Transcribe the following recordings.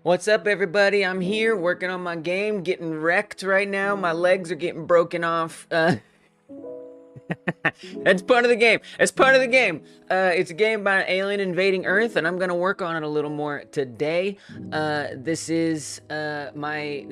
What's up, everybody? I'm here working on my game, getting wrecked right now. My legs are getting broken off. That's part of the game. It's part of the game. It's a game about an alien invading Earth, and I'm gonna work on it a little more today. This is my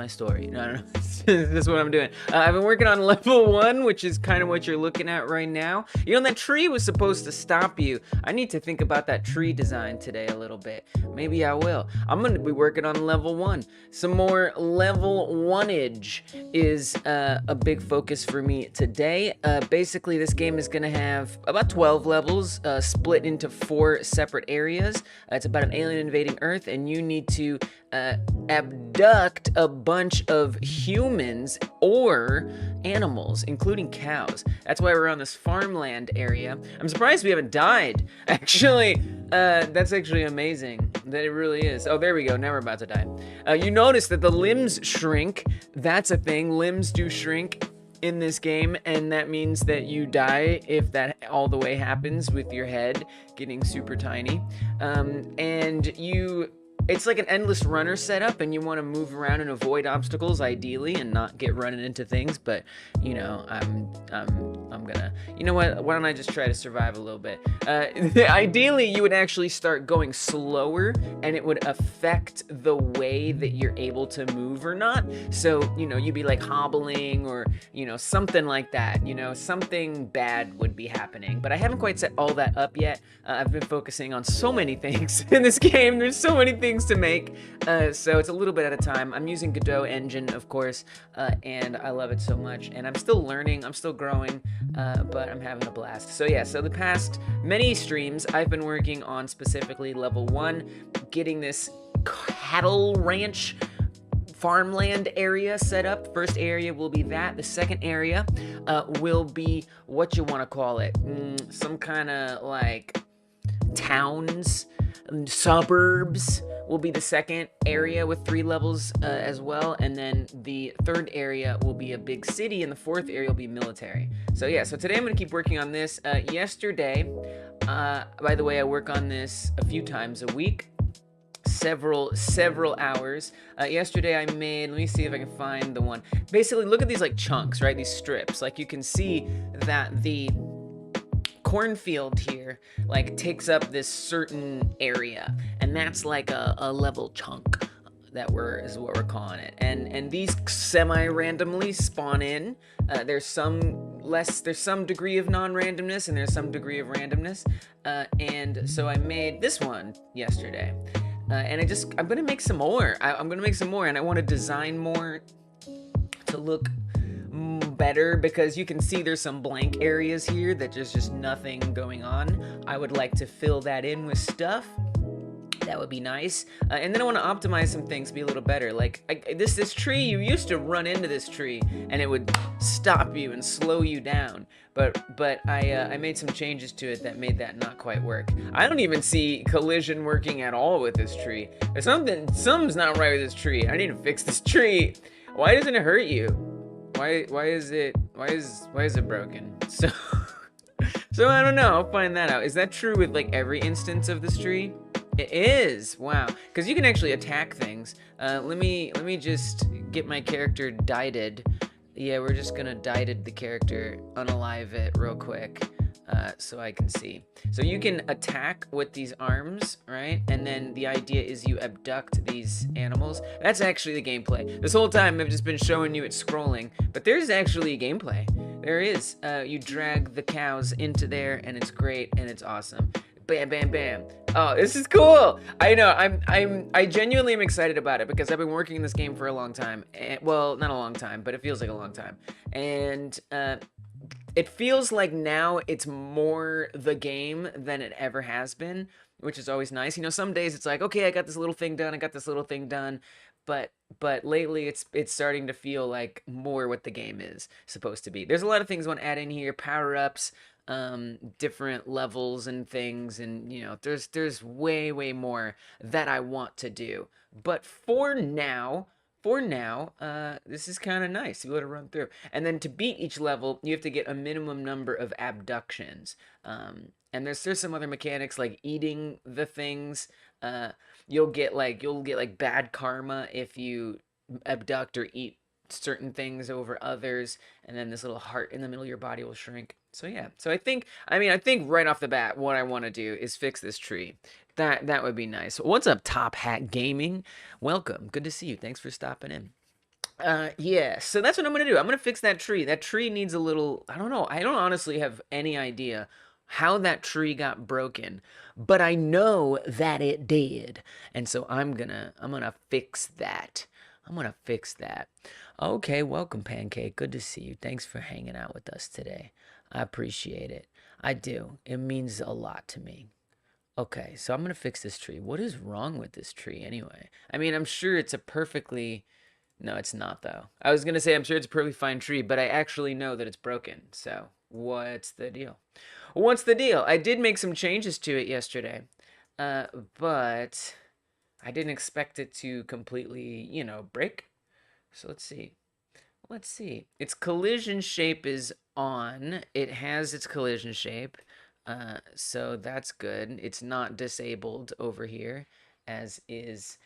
story. No, this is what I'm doing. I've been working on level 1, which is kind of what you're looking at right now. You know, that tree was supposed to stop you. I need to think about that tree design today a little bit. Maybe I will. I'm gonna be working on level 1. Some more level 1-age is a big focus for me today. Basically, this game is gonna have about 12 levels split into 4 separate areas. It's about an alien invading Earth, and you need to abduct a bunch of humans or animals, including cows. That's why we're on this farmland area. I'm surprised we haven't died. Actually, that's actually amazing. That it really is. Oh, there we go. Now we're about to die. You notice that the limbs shrink. That's a thing. Limbs do shrink in this game, and that means that you die if that all the way happens with your head getting super tiny. It's like an endless runner setup, and you want to move around and avoid obstacles ideally and not get running into things, but you know, I'm gonna, you know what, why don't I just try to survive a little bit. Ideally you would actually start going slower, and it would affect the way that you're able to move or not. So, you know, you'd be like hobbling, or, you know, something like that. You know, something bad would be happening, but I haven't quite set all that up yet. I've been focusing on so many things in this game. There's so many things to make, so it's a little bit at a time. I'm using Godot engine, of course, and I love it so much, and I'm still learning, I'm still growing, but I'm having a blast. So yeah, so the past many streams I've been working on specifically level 1, getting this cattle ranch farmland area set up. First area will be that. The second area will be, what you want to call it, some kind of like towns, suburbs will be the second area with 3 levels as well, and then the third area will be a big city, and the fourth area will be military. So yeah, so today I'm gonna keep working on this. Yesterday, by the way, I work on this a few times a week, several hours. Yesterday I made, let me see if I can find the one. Basically, look at these like chunks, right? These strips. Like you can see that the cornfield here like takes up this certain area, and that's like a level chunk that is what we're calling it. And these semi-randomly spawn in. There's some degree of non-randomness, and there's some degree of randomness. And so I made this one yesterday, and I'm gonna make some more. I'm gonna make some more, and I want to design more to look better, because you can see there's some blank areas here that there's just nothing going on. I would like to fill that in with stuff. That would be nice. And then I want to optimize some things to be a little better. Like this tree, you used to run into this tree and it would stop you and slow you down. But I made some changes to it that made that not quite work. I don't even see collision working at all with this tree. Something's not right with this tree. I need to fix this tree. Why doesn't it hurt you? Why is it broken? So I don't know. I'll find that out. Is that true with like every instance of this tree? It is. Wow. Because you can actually attack things. Let me just get my character dieted. Yeah, we're just gonna dieted the character, unalive it real quick, so I can see. So you can attack with these arms, right? And then the idea is you abduct these animals. That's actually the gameplay. This whole time I've just been showing you it scrolling, but there's actually a gameplay. There is. You drag the cows into there, and it's great, and it's awesome. Bam, bam, bam. Oh, this is cool. I know. I genuinely am excited about it, because I've been working in this game for a long time. Well, not a long time, but it feels like a long time. And it feels like now it's more the game than it ever has been, which is always nice. You know, some days it's like, okay, I got this little thing done, but lately it's starting to feel like more what the game is supposed to be. There's a lot of things I want to add in here, power-ups, different levels and things, and you know, there's way more that I want to do. But for now, this is kind of nice to be able to run through. And then to beat each level, you have to get a minimum number of abductions. And there's some other mechanics like eating the things. You'll get like bad karma if you abduct or eat certain things over others, and then this little heart in the middle of your body will shrink. So yeah. So I think right off the bat, what I want to do is fix this tree. That would be nice. What's up, Top Hat Gaming? Welcome. Good to see you. Thanks for stopping in. Yeah, so that's what I'm gonna do. I'm gonna fix that tree. That tree needs a little, I don't know. I don't honestly have any idea how that tree got broken, but I know that it did. And so I'm gonna fix that. I'm gonna fix that. Okay, welcome, Pancake. Good to see you. Thanks for hanging out with us today. I appreciate it. I do. It means a lot to me. Okay, so I'm gonna fix this tree. What is wrong with this tree anyway? I mean, I'm sure it's a perfectly... No, it's not, though. I was going to say I'm sure it's a perfectly fine tree, but I actually know that it's broken. So, what's the deal? What's the deal? I did make some changes to it yesterday, but I didn't expect it to completely, break. So, let's see. Let's see. Its collision shape is on. It has its collision shape, so that's good. It's not disabled over here, as is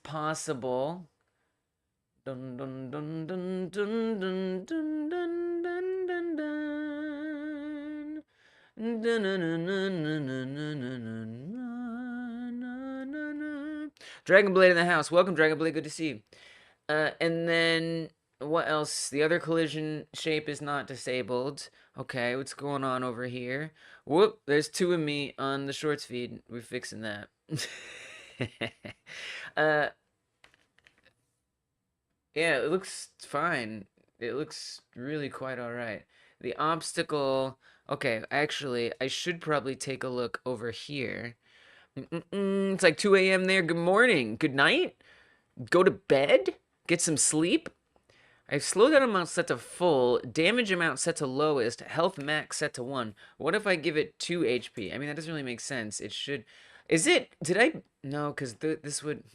possible. Dun dun dun dun dun dun dun dun dun dun dun. Dragon Blade in the house. Welcome, Dragon Blade. Good to see you. And then what else? The other collision shape is not disabled. Okay, what's going on over here? Whoop, there's two of me on the shorts feed. We're fixing that. Yeah, it looks fine. It looks really quite all right. The obstacle... Okay, actually, I should probably take a look over here. It's like 2 a.m. there. Good morning. Good night. Go to bed. Get some sleep. I have slowdown amount set to full, damage amount set to lowest, health max set to 1. What if I give it 2 HP? I mean, that doesn't really make sense. It should... Is it... Did I... No, because this would...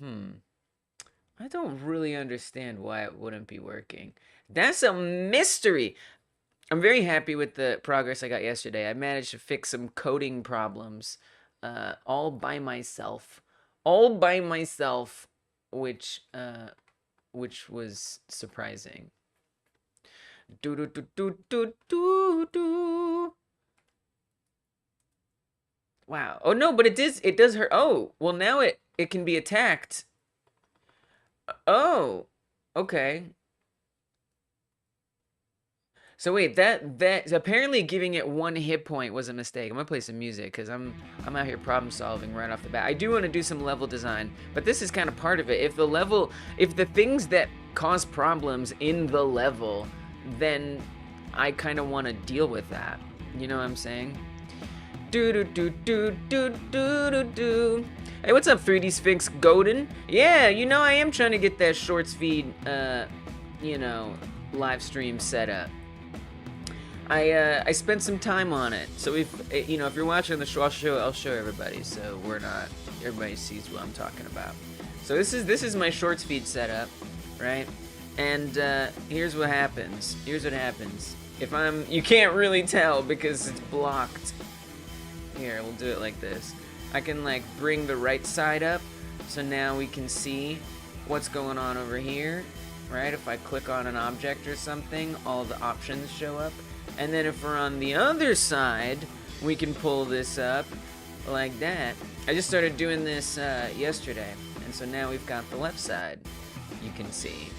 I don't really understand why it wouldn't be working. That's a mystery. I'm very happy with the progress I got yesterday. I managed to fix some coding problems all by myself. All by myself, which was surprising. Do do do do do do do. Wow. Oh no, but it does hurt. Oh, well now it can be attacked. Oh, okay. So wait, that apparently giving it 1 hit point was a mistake. I'm gonna play some music because I'm out here problem solving right off the bat. I do want to do some level design, but this is kind of part of it. If the things that cause problems in the level, then I kind of want to deal with that. You know what I'm saying? Do do do do do do do do. Hey, what's up, 3D Sphinx Godin? Yeah, I am trying to get that shorts feed, live stream set up. I spent some time on it, so if you're watching the show, I'll show everybody, so everybody sees what I'm talking about. So this is my shorts feed setup, right? And here's what happens. If you can't really tell because it's blocked. Here, we'll do it like this. I can bring the right side up, so now we can see what's going on over here, right? If I click on an object or something, all the options show up. And then if we're on the other side, we can pull this up like that. I just started doing this yesterday, and so now we've got the left side, you can see.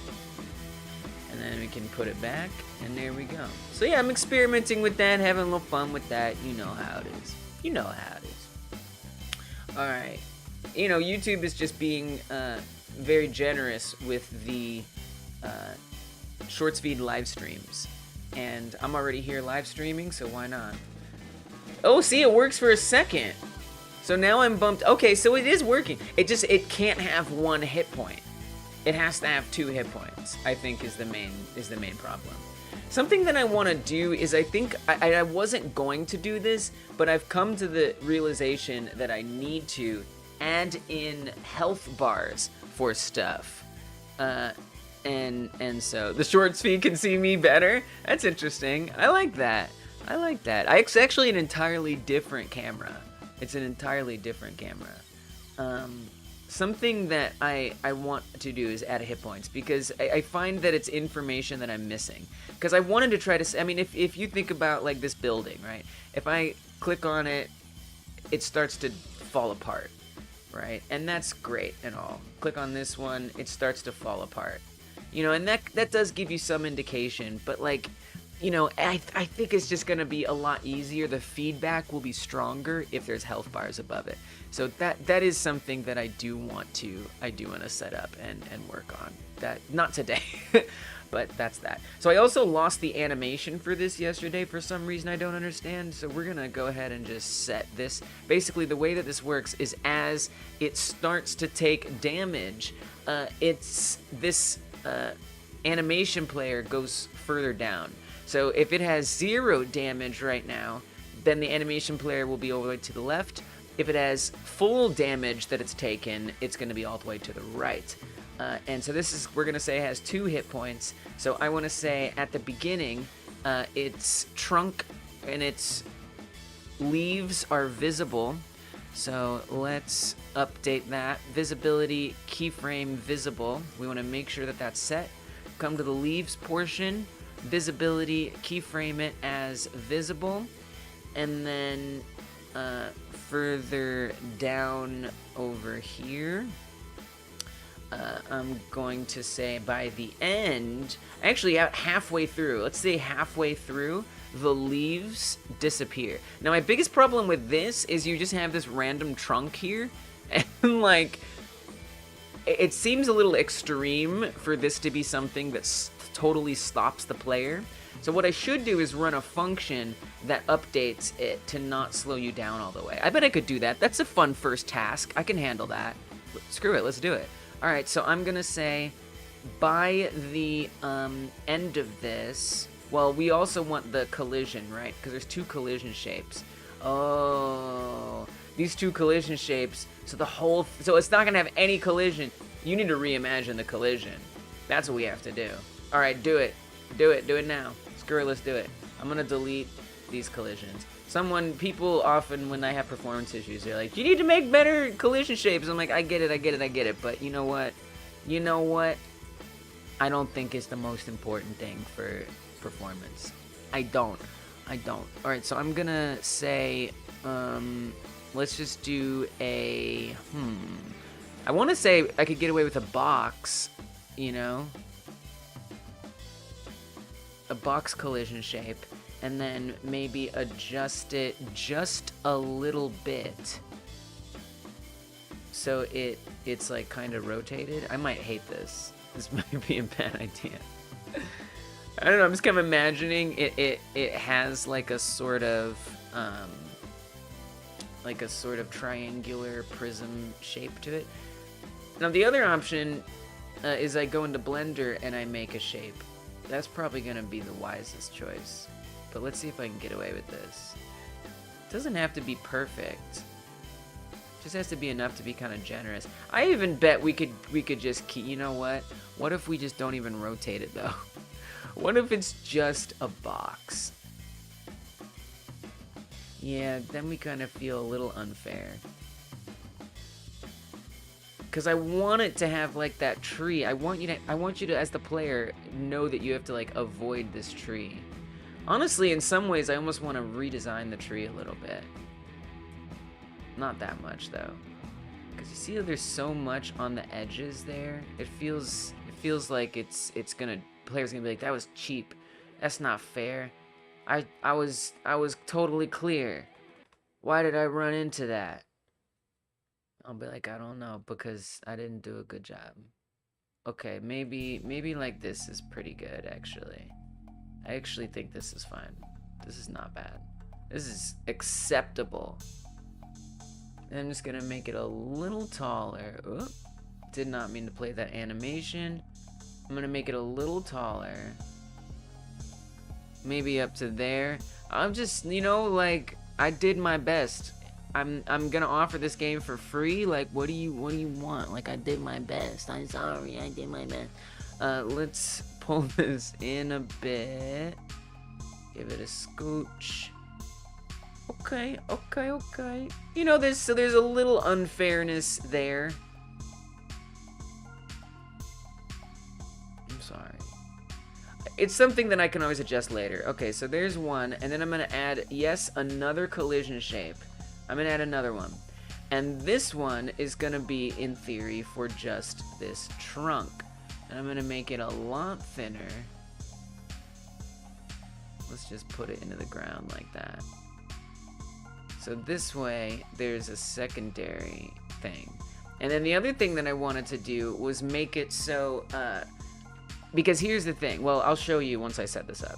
And then we can put it back, and there we go. So yeah, I'm experimenting with that, having a little fun with that. You know how it is. You know how it is. Alright. YouTube is just being very generous with the shorts feed live streams. And I'm already here live streaming, so why not? Oh, see, it works for a second. So now I'm bumped. Okay, so it is working. It can't have 1 hit point. It has to have 2 hit points, I think is the main problem. Something that I want to do is I wasn't going to do this, but I've come to the realization that I need to add in health bars for stuff. And so the shorts feed can see me better. That's interesting. I like that. I like that. It's actually an entirely different camera. It's an entirely different camera. Something that I want to do is add hit points, because I find that it's information that I'm missing. Because I wanted to try to, I mean, if you think about like this building, right? If I click on it, it starts to fall apart, right? And that's great and all. Click on this one, it starts to fall apart. You know, and that does give you some indication, but like, you know, I think it's just going to be a lot easier. The feedback will be stronger if there's health bars above it. So that is something that I do want to set up and work on. That, not today, but that's that. So I also lost the animation for this yesterday for some reason I don't understand. So we're going to go ahead and just set this. Basically, the way that this works is as it starts to take damage, this animation player goes further down. So if it has 0 damage right now, then the animation player will be all the way to the left. If it has full damage that it's taken, it's going to be all the way to the right. And so this is, we're going to say it has 2 hit points. So I want to say at the beginning, its trunk and its leaves are visible. So let's update that. Visibility, keyframe visible. We want to make sure that that's set. Come to the leaves portion. Visibility, keyframe it as visible, and then further down over here, I'm going to say by the end, actually out halfway through, let's say halfway through, the leaves disappear. Now my biggest problem with this is you just have this random trunk here, and like, it seems a little extreme for this to be something that's totally stops the player. So what I should do is run a function that updates it to not slow you down all the way. I bet I could do that. That's a fun first task. I can handle that. Screw it, let's do it. All right, so I'm gonna say by the end of this, well, we also want the collision, right? Because there's 2 collision shapes. Oh, these 2 collision shapes. So so it's not gonna have any collision. You need to reimagine the collision. That's what we have to do. All right, do it now. Screw it, let's do it. I'm gonna delete these collisions. People often, when I have performance issues, they're like, you need to make better collision shapes. I'm like, I get it, but you know what? I don't think it's the most important thing for performance. I don't. All right, so I'm gonna say, let's just do a, I want to say I could get away with a box, you know? A box collision shape, and then maybe adjust it just a little bit so it's like kind of rotated. I might hate this. This might be a bad idea. I don't know, I'm just kind of imagining it has like a sort of triangular prism shape to it. Now the other option is I go into Blender and I make a shape. That's probably gonna be the wisest choice. But let's see if I can get away with this. It doesn't have to be perfect. It just has to be enough to be kind of generous. I even bet we could just keep, you know what? What if we just don't even rotate it though? What if it's just a box? Yeah, then we kind of feel a little unfair. Because I want it to have like that tree. I want you to, as the player, know that you have to like avoid this tree. Honestly, in some ways, I almost want to redesign the tree a little bit. Not that much though, because you see how there's so much on the edges there. It feels like players gonna be like, that was cheap. That's not fair. I was totally clear. Why did I run into that? I'll be like, I don't know, because I didn't do a good job. Okay, maybe like this is pretty good, actually. I actually think this is fine. This is not bad. This is acceptable. And I'm just gonna make it a little taller. Oop, did not mean to play that animation. I'm gonna make it a little taller. Maybe up to there. I'm just, you know, like, I did my best. I'm gonna offer this game for free. Like, what do you want? Like, I did my best. I'm sorry, I did my best. Let's pull this in a bit. Give it a scooch. Okay, okay, okay. You know, there's a little unfairness there. I'm sorry. It's something that I can always adjust later. Okay, so there's one, and then I'm gonna add, yes, another collision shape. I'm gonna add another one. And this one is gonna be, in theory, for just this trunk. And I'm gonna make it a lot thinner. Let's just put it into the ground like that. So this way, there's a secondary thing. And then the other thing that I wanted to do was make it so, because here's the thing. Well, I'll show you once I set this up.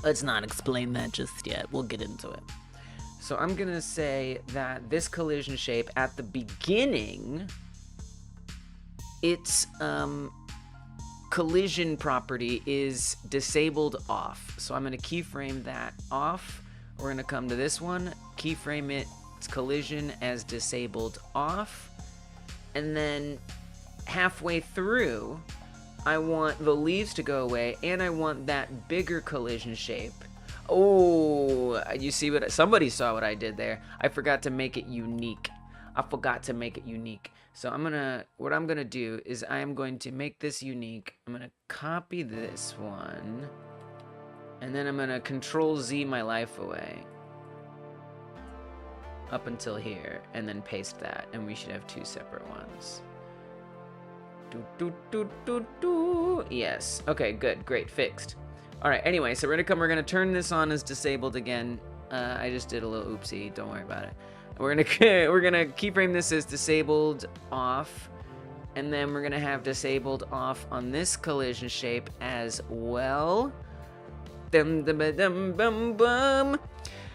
Let's not explain that just yet. We'll get into it. So I'm gonna say that this collision shape at the beginning, its collision property is disabled off. So I'm gonna keyframe that off. We're gonna come to this one, keyframe its collision as disabled off, and then halfway through, I want the leaves to go away, and I want that bigger collision shape. Oh, you see what somebody saw what I did there. I forgot to make it unique. So what I'm gonna do is I am going to make this unique. I'm gonna copy this one, and then I'm gonna Control Z my life away up until here, and then paste that, and we should have two separate ones. Yes. Okay, good, great, fixed. All right, anyway, so we're gonna turn this on as disabled again. I just did a little oopsie, don't worry about it. We're gonna keyframe this as disabled off, and then we're gonna have disabled off on this collision shape as well. Dum dum dum bum bum.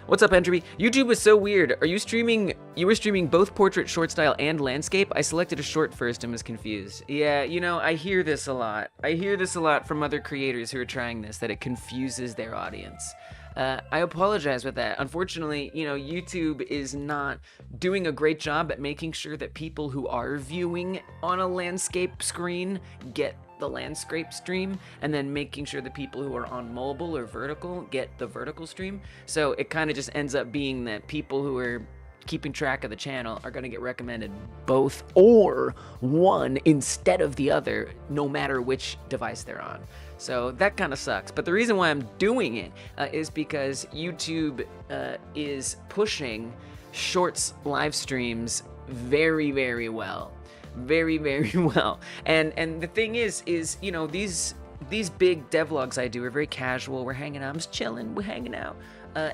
What's up, Entropy? YouTube was so weird. Are you streaming? You were streaming both portrait, short style, and landscape? I selected a short first and was confused. Yeah, you know, I hear this a lot. I hear this a lot from other creators who are trying this, that it confuses their audience. I apologize with that. Unfortunately, you know, YouTube is not doing a great job at making sure that people who are viewing on a landscape screen get the landscape stream, and then making sure the people who are on mobile or vertical get the vertical stream. So it kind of just ends up being that people who are keeping track of the channel are going to get recommended both or one instead of the other, no matter which device they're on. So that kind of sucks. But the reason why I'm doing it is because YouTube is pushing shorts live streams very, very well. Very, very well. And the thing is, you know, these big devlogs I do are very casual. We're hanging out. I'm just chilling. We're hanging out.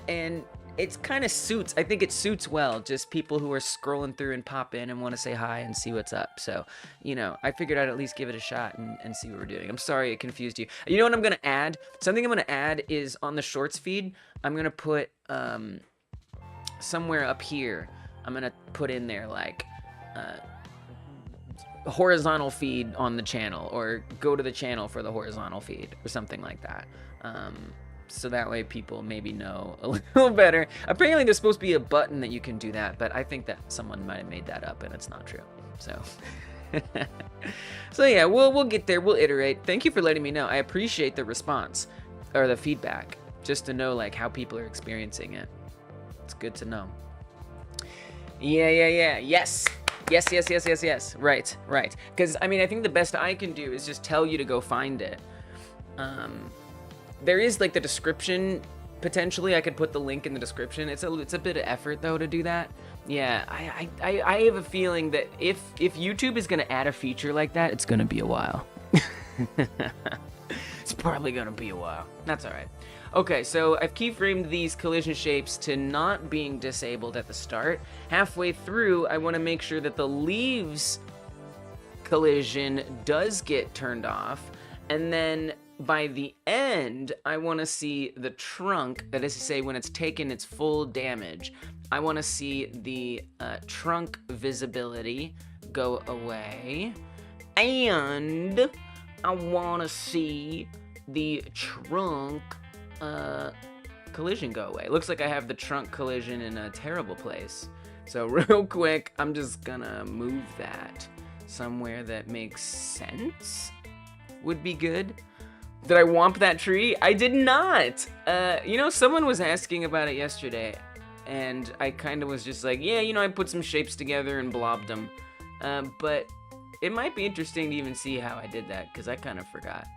And it's kind of suits, I think it suits well, just people who are scrolling through and pop in and want to say hi and see what's up. So, you know, I figured I'd at least give it a shot and see what we're doing. I'm sorry it confused you. You know what I'm going to add? Something I'm going to add is on the shorts feed, I'm going to put somewhere up here, I'm going to put in there like horizontal feed on the channel, or go to the channel for the horizontal feed or something like that. So that way people maybe know a little better. Apparently there's supposed to be a button that you can do that, but I think that someone might have made that up and it's not true. So so yeah, we'll get there. We'll iterate. Thank you for letting me know. I appreciate the response or the feedback, just to know like how people are experiencing it. It's good to know. Yeah. Yes. Right. Because I mean, I think the best I can do is just tell you to go find it. There is like the description. Potentially, I could put the link in the description. It's a bit of effort though to do that. Yeah, I have a feeling that if YouTube is gonna add a feature like that, it's gonna be a while. It's probably gonna be a while. That's all right. Okay, so I've keyframed these collision shapes to not being disabled at the start. Halfway through, I want to make sure that the leaves collision does get turned off, and then by the end, I want to see the trunk, that is to say, when it's taken its full damage, I want to see the trunk visibility go away, and I want to see the trunk collision go away. Looks like I have the trunk collision in a terrible place. So real quick, I'm just gonna move that somewhere that makes sense. Would be good. Did I womp that tree? I did not. You know, someone was asking about it yesterday, and I kind of was just like, yeah, you know, I put some shapes together and blobbed them. But it might be interesting to even see how I did that, because I kind of forgot.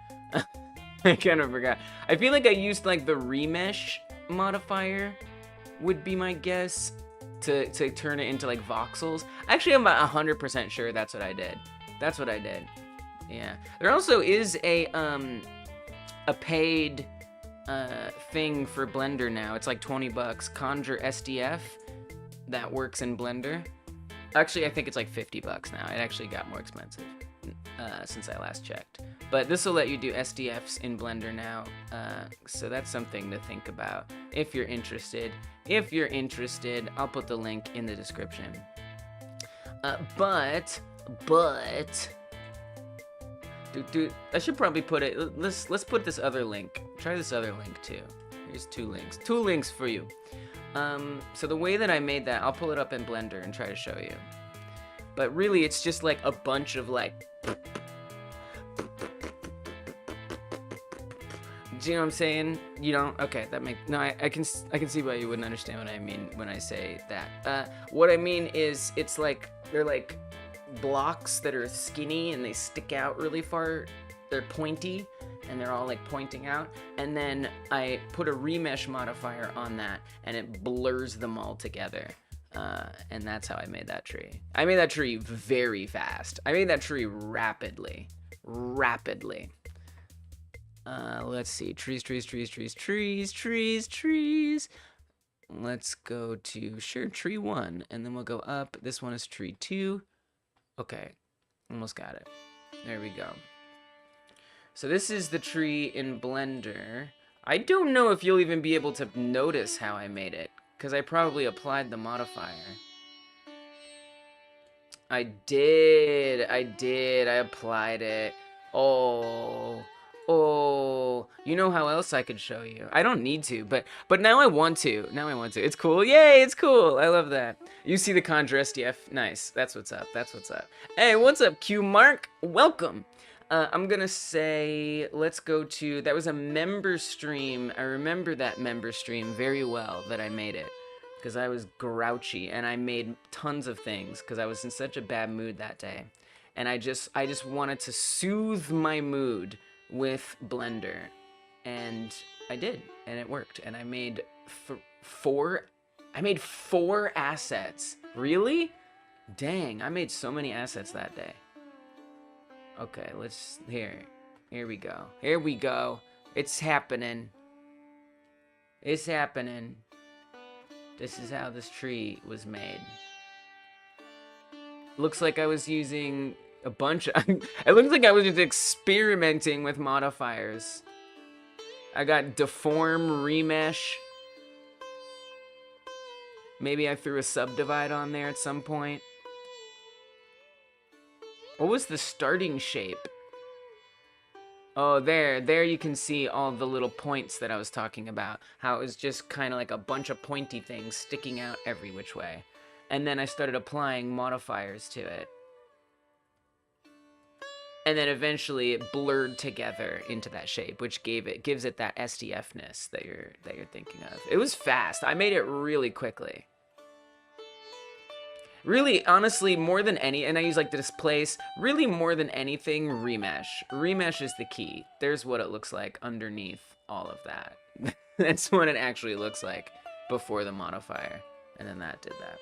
I kind of forgot. I feel like I used like the remesh modifier would be my guess to turn it into like voxels. Actually, I'm about 100% sure that's what I did. That's what I did. Yeah. There also is a paid thing for Blender now. It's like 20 bucks. Conjure SDF that works in Blender. Actually, I think it's like 50 bucks now. It actually got more expensive since I last checked. But this will let you do SDFs in Blender now. So that's something to think about if you're interested. If you're interested, I'll put the link in the description. But dude, I should probably put it. Let's put this other link. Try this other link too. Here's two links. Two links for you. So the way that I made that, I'll pull it up in Blender and try to show you. But really, it's just like a bunch of like. Do you know what I'm saying? You don't? Okay, that makes no. I can see why you wouldn't understand what I mean when I say that. What I mean is, it's like they're like blocks that are skinny and they stick out really far. They're pointy and they're all like pointing out. And then I put a remesh modifier on that and it blurs them all together. And that's how I made that tree. I made that tree very fast. I made that tree rapidly. Let's see. Trees. Let's go to, sure, tree 1. And then we'll go up. This one is tree 2. Okay. Almost got it. There we go. So this is the tree in Blender. I don't know if you'll even be able to notice how I made it, because I probably applied the modifier. I did. I applied it. Oh, you know how else I could show you? I don't need to, but now I want to. It's cool. Yay, it's cool. I love that. You see the Conjure SDF? Nice. That's what's up. Hey, what's up, Q Mark? Welcome. I'm gonna say, let's go to, that was a member stream. I remember that member stream very well that I made it, because I was grouchy and I made tons of things because I was in such a bad mood that day. And I just wanted to soothe my mood with Blender, and I did, and it worked. And I made four assets. Really? Dang, I made so many assets that day. Okay, here we go. It's happening. This is how this tree was made. Looks like I was using a bunch of, it looks like I was just experimenting with modifiers. I got deform, remesh. Maybe I threw a subdivide on there at some point. What was the starting shape? Oh, there you can see all the little points that I was talking about. How it was just kind of like a bunch of pointy things sticking out every which way. And then I started applying modifiers to it. And then eventually it blurred together into that shape, which gives it that SDF-ness that you're thinking of. It was fast. I made it really quickly. Really, honestly, more than any, and I use like displace, really more than anything, remesh. Remesh is the key. There's what it looks like underneath all of that. That's what it actually looks like before the modifier. And then that did that.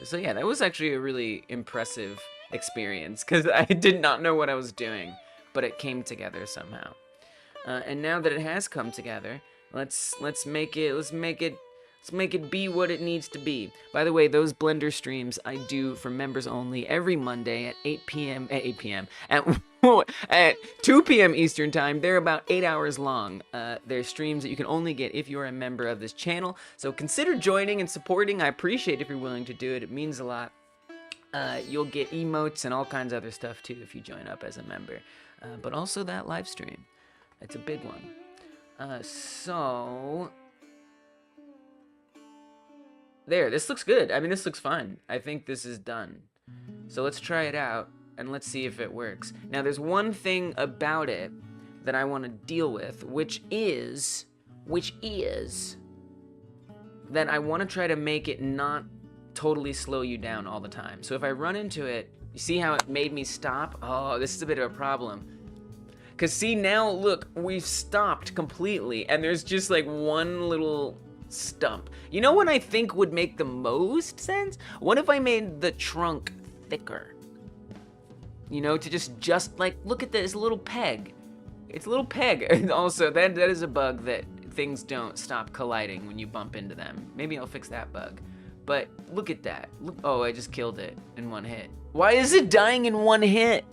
So yeah, that was actually a really impressive experience because I did not know what I was doing, but it came together somehow. And now that it has come together, let's make it be what it needs to be. By the way, those Blender streams I do for members only every Monday at 8 p.m. at 2 p.m. Eastern Time. They're about 8 hours long. They're streams that you can only get if you're a member of this channel. So consider joining and supporting. I appreciate if you're willing to do it. It means a lot. You'll get emotes and all kinds of other stuff too if you join up as a member. But also that live stream. It's a big one. So there, this looks good. I mean, this looks fun. I think this is done. So let's try it out and let's see if it works. Now, there's one thing about it that I want to deal with, which is that I want to try to make it not totally slow you down all the time. So if I run into it, you see how it made me stop? Oh, this is a bit of a problem. Because see, now, look, we've stopped completely, and there's just like one little stump. You know what I think would make the most sense? What if I made the trunk thicker? You know, to just like, look at this little peg. It's a little peg. And also, that is a bug that things don't stop colliding when you bump into them. Maybe I'll fix that bug. But look at that. Look, oh, I just killed it in one hit. Why is it dying in one hit?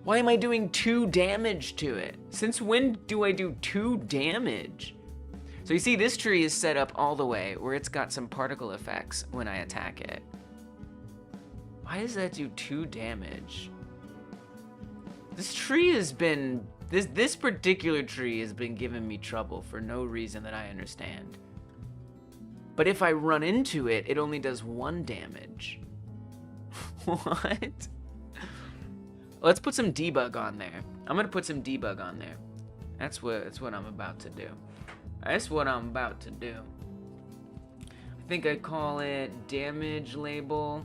Why am I doing 2 damage to it? Since when do I do 2 damage? So you see, this tree is set up all the way where it's got some particle effects when I attack it. Why does that do 2 damage? This tree has been, this particular tree has been giving me trouble for no reason that I understand. But if I run into it, it only does 1 damage. What? Let's put some debug on there. I'm gonna put some debug on there. That's what I'm about to do. That's what I'm about to do. I think I call it damage label.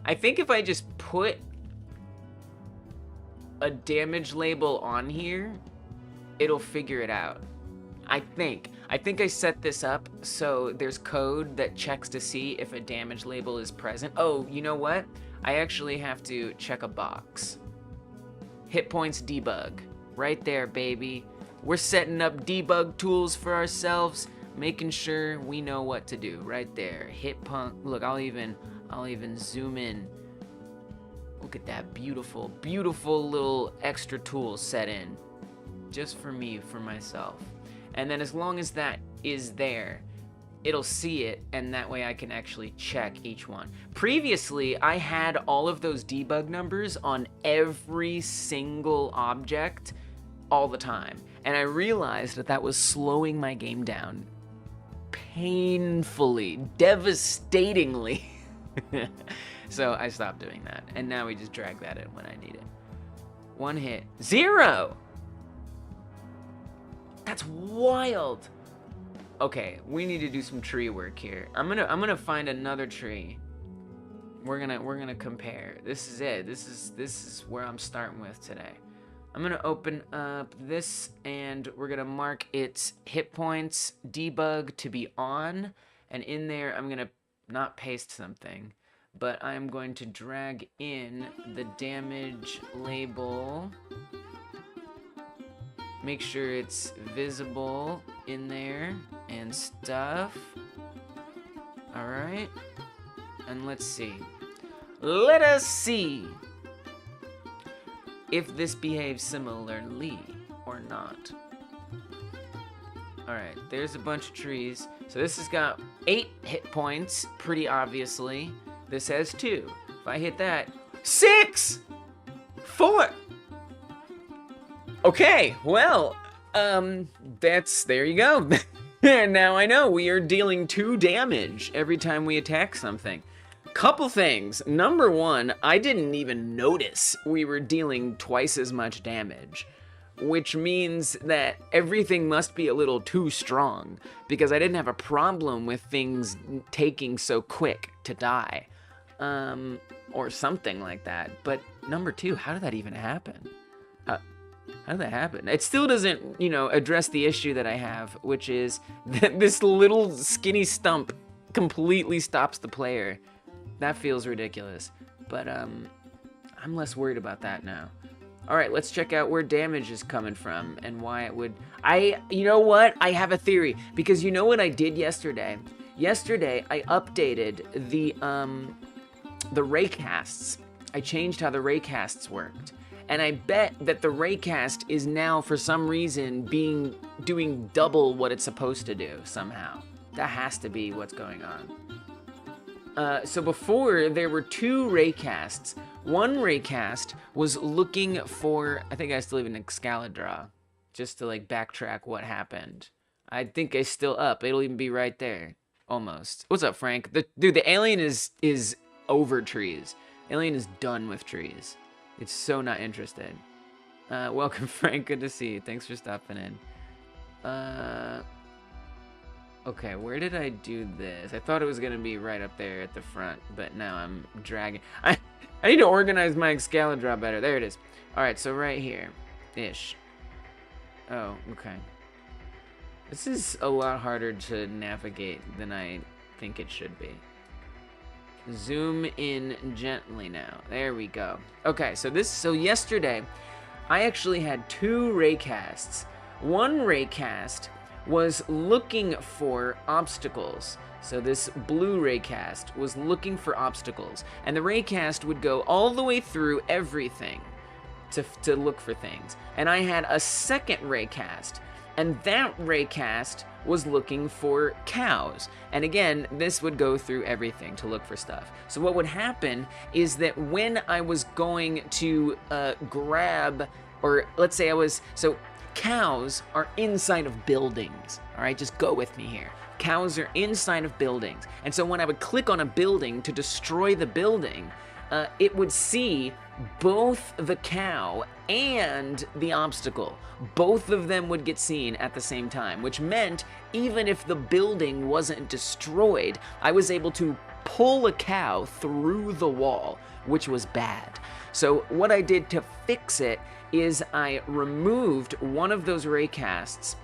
I think if I just put a damage label on here, it'll figure it out. I think I set this up so there's code that checks to see if a damage label is present. Oh, you know what? I actually have to check a box. Hit points debug. Right there, baby. We're setting up debug tools for ourselves, making sure we know what to do. Right there. Hit point. Look, I'll even zoom in. Look at that beautiful, beautiful little extra tool set in. Just for me, for myself. And then as long as that is there, it'll see it, and that way I can actually check each one. Previously, I had all of those debug numbers on every single object all the time. And I realized that was slowing my game down painfully, devastatingly. So I stopped doing that. And now we just drag that in when I need it. 1 hit. 0! That's wild. Okay, we need to do some tree work here. I'm gonna find another tree. We're gonna compare. This is it. This is where I'm starting with today. I'm gonna open up this and we're gonna mark its hit points debug to be on, and in there I'm gonna not paste something, but I'm going to drag in the damage label. Make sure it's visible in there and stuff. All right, and let's see. Let us see if this behaves similarly or not. All right, there's a bunch of trees. So this has got 8 hit points, pretty obviously. This has 2. If I hit that, 6! 4! Okay, well, there you go. Now I know we are dealing 2 damage every time we attack something. Couple things. Number 1, I didn't even notice we were dealing twice as much damage, which means that everything must be a little too strong, because I didn't have a problem with things taking so quick to die, or something like that. But number 2, how did that even happen? How did that happen? It still doesn't, address the issue that I have, which is that this little skinny stump completely stops the player. That feels ridiculous, but I'm less worried about that now. All right, let's check out where damage is coming from and why it would. You know what? I have a theory, because you know what I did yesterday? Yesterday, I updated the raycasts. I changed how the raycasts worked. And I bet that the raycast is now, for some reason, doing double what it's supposed to do somehow. That has to be what's going on. So before, there were 2 raycasts. One raycast was looking for, I think I still have an Excalibur, just to backtrack what happened. I think it's still up. It'll even be right there, almost. What's up, Frank? Dude, the alien is over trees. Alien is done with trees. It's so not interested. Welcome, Frank. Good to see you. Thanks for stopping in. Okay, where did I do this? I thought it was gonna be right up there at the front, but now I'm dragging. I need to organize my Excalibur better. There it is. All right, so right here, ish. Oh, okay. This is a lot harder to navigate than I think it should be. Zoom in gently now. There we go. Okay, so yesterday, I actually had 2 raycasts. One raycast was looking for obstacles. So this blue raycast was looking for obstacles, and the raycast would go all the way through everything to look for things. And I had a second raycast, and that raycast was looking for cows. And again, this would go through everything to look for stuff. So what would happen is that when I was going to grab, or let's say so cows are inside of buildings, all right? Just go with me here. Cows are inside of buildings. And so when I would click on a building to destroy the building, it would see both the cow and the obstacle. Both of them would get seen at the same time, which meant even if the building wasn't destroyed, I was able to pull a cow through the wall, which was bad. So what I did to fix it is I removed one of those raycasts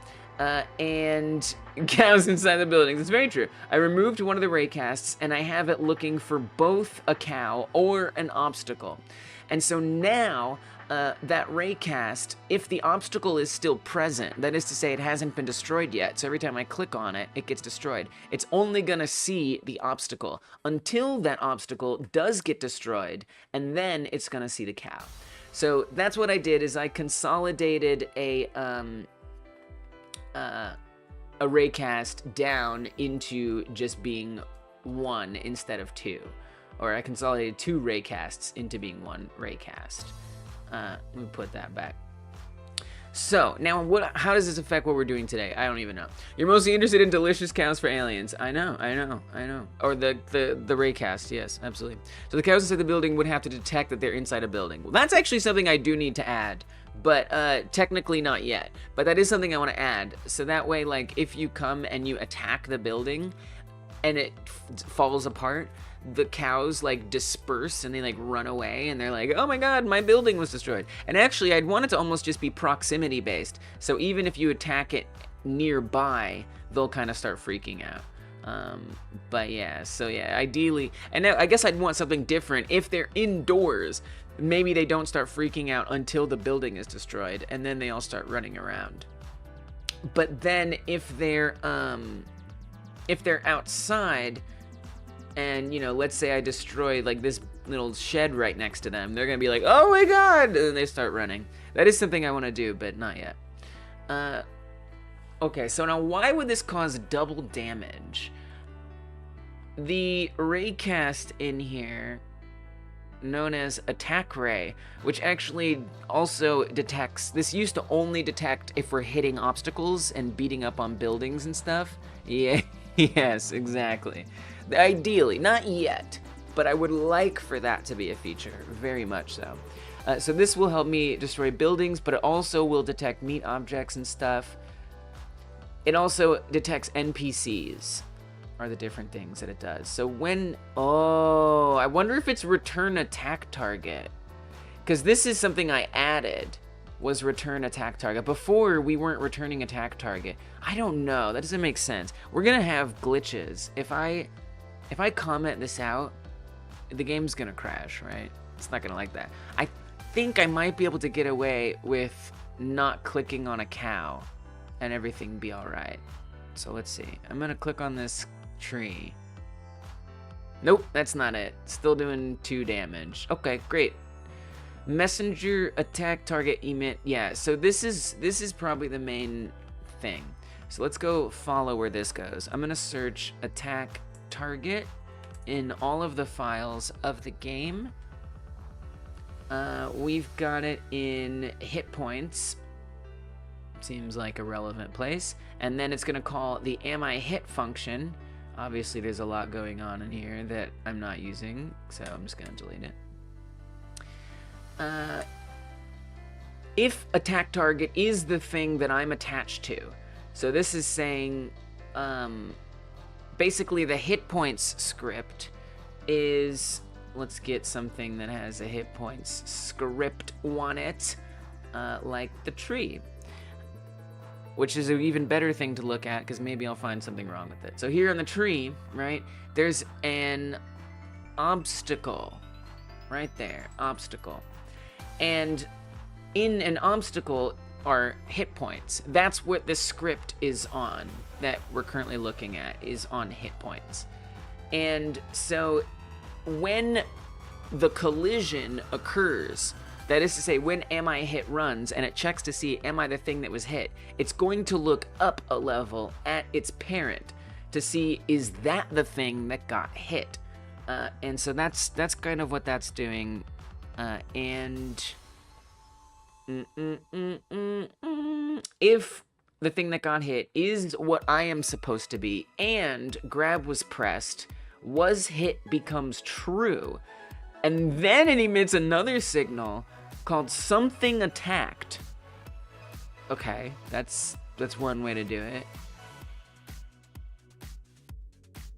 and cows inside the buildings. It's very true. I removed one of the raycasts and I have it looking for both a cow or an obstacle. And so now that raycast, if the obstacle is still present, that is to say it hasn't been destroyed yet, so every time I click on it, it gets destroyed. It's only gonna see the obstacle until that obstacle does get destroyed, and then it's gonna see the cow. So that's what I did, is I consolidated a raycast down into just being 1 instead of 2. Or I consolidated 2 raycasts into being 1 raycast. Let me put that back. So, now how does this affect what we're doing today? I don't even know. You're mostly interested in delicious cows for aliens. I know. Or the raycast, yes, absolutely. So the cows inside the building would have to detect that they're inside a building. Well, that's actually something I do need to add, but technically not yet. But that is something I want to add. So that way, like, if you come and you attack the building and it falls apart, the cows like disperse and they like run away and they're like, oh my god, my building was destroyed. And actually I'd want it to almost just be proximity based, so even if you attack it nearby, they'll kind of start freaking out. But yeah, so yeah, ideally, and I guess I'd want something different. If they're indoors, maybe they don't start freaking out until the building is destroyed, and then they all start running around. But then if they're outside, and, you know, let's say I destroy, like, this little shed right next to them, they're gonna be like, oh my god, and then they start running. That is something I want to do, but not yet. Okay, so now why would this cause double damage? The raycast in here, known as Attack Ray, which actually also detects, this used to only detect if we're hitting obstacles and beating up on buildings and stuff. Yeah, yes, exactly. Ideally, not yet, but I would like for that to be a feature, very much so. So this will help me destroy buildings, but it also will detect meat objects and stuff. It also detects NPCs, are the different things that it does. So when, oh, I wonder if it's return attack target, because this is something I added, was return attack target. Before, we weren't returning attack target. I don't know, that doesn't make sense. We're gonna have glitches. If I comment this out, the game's gonna crash, right? It's not gonna like that. I think I might be able to get away with not clicking on a cow and everything be all right. So let's see. I'm gonna click on this tree. Nope, that's not it. Still doing 2 damage. Okay, great. Messenger attack target emit. Yeah, so this is probably the main thing. So let's go follow where this goes. I'm gonna search attack target in all of the files of the game. We've got it in hit points. Seems like a relevant place. And then it's gonna call the am I hit function. Obviously there's a lot going on in here that I'm not using, so I'm just gonna delete it. if attack target is the thing that I'm attached to. So this is saying, basically the hit points script is, let's get something that has a hit points script on it, like the tree, which is an even better thing to look at because maybe I'll find something wrong with it. So here on the tree, right, there's an obstacle right there, obstacle. And in an obstacle are hit points. That's what this script is on that we're currently looking at, is on hit points. And so when the collision occurs, that is to say, when am I hit runs and it checks to see am I the thing that was hit, it's going to look up a level at its parent to see is that the thing that got hit. And so that's kind of what that's doing. If the thing that got hit is what I am supposed to be and grab was pressed, was hit becomes true, and then it emits another signal called something attacked. Okay, that's one way to do it.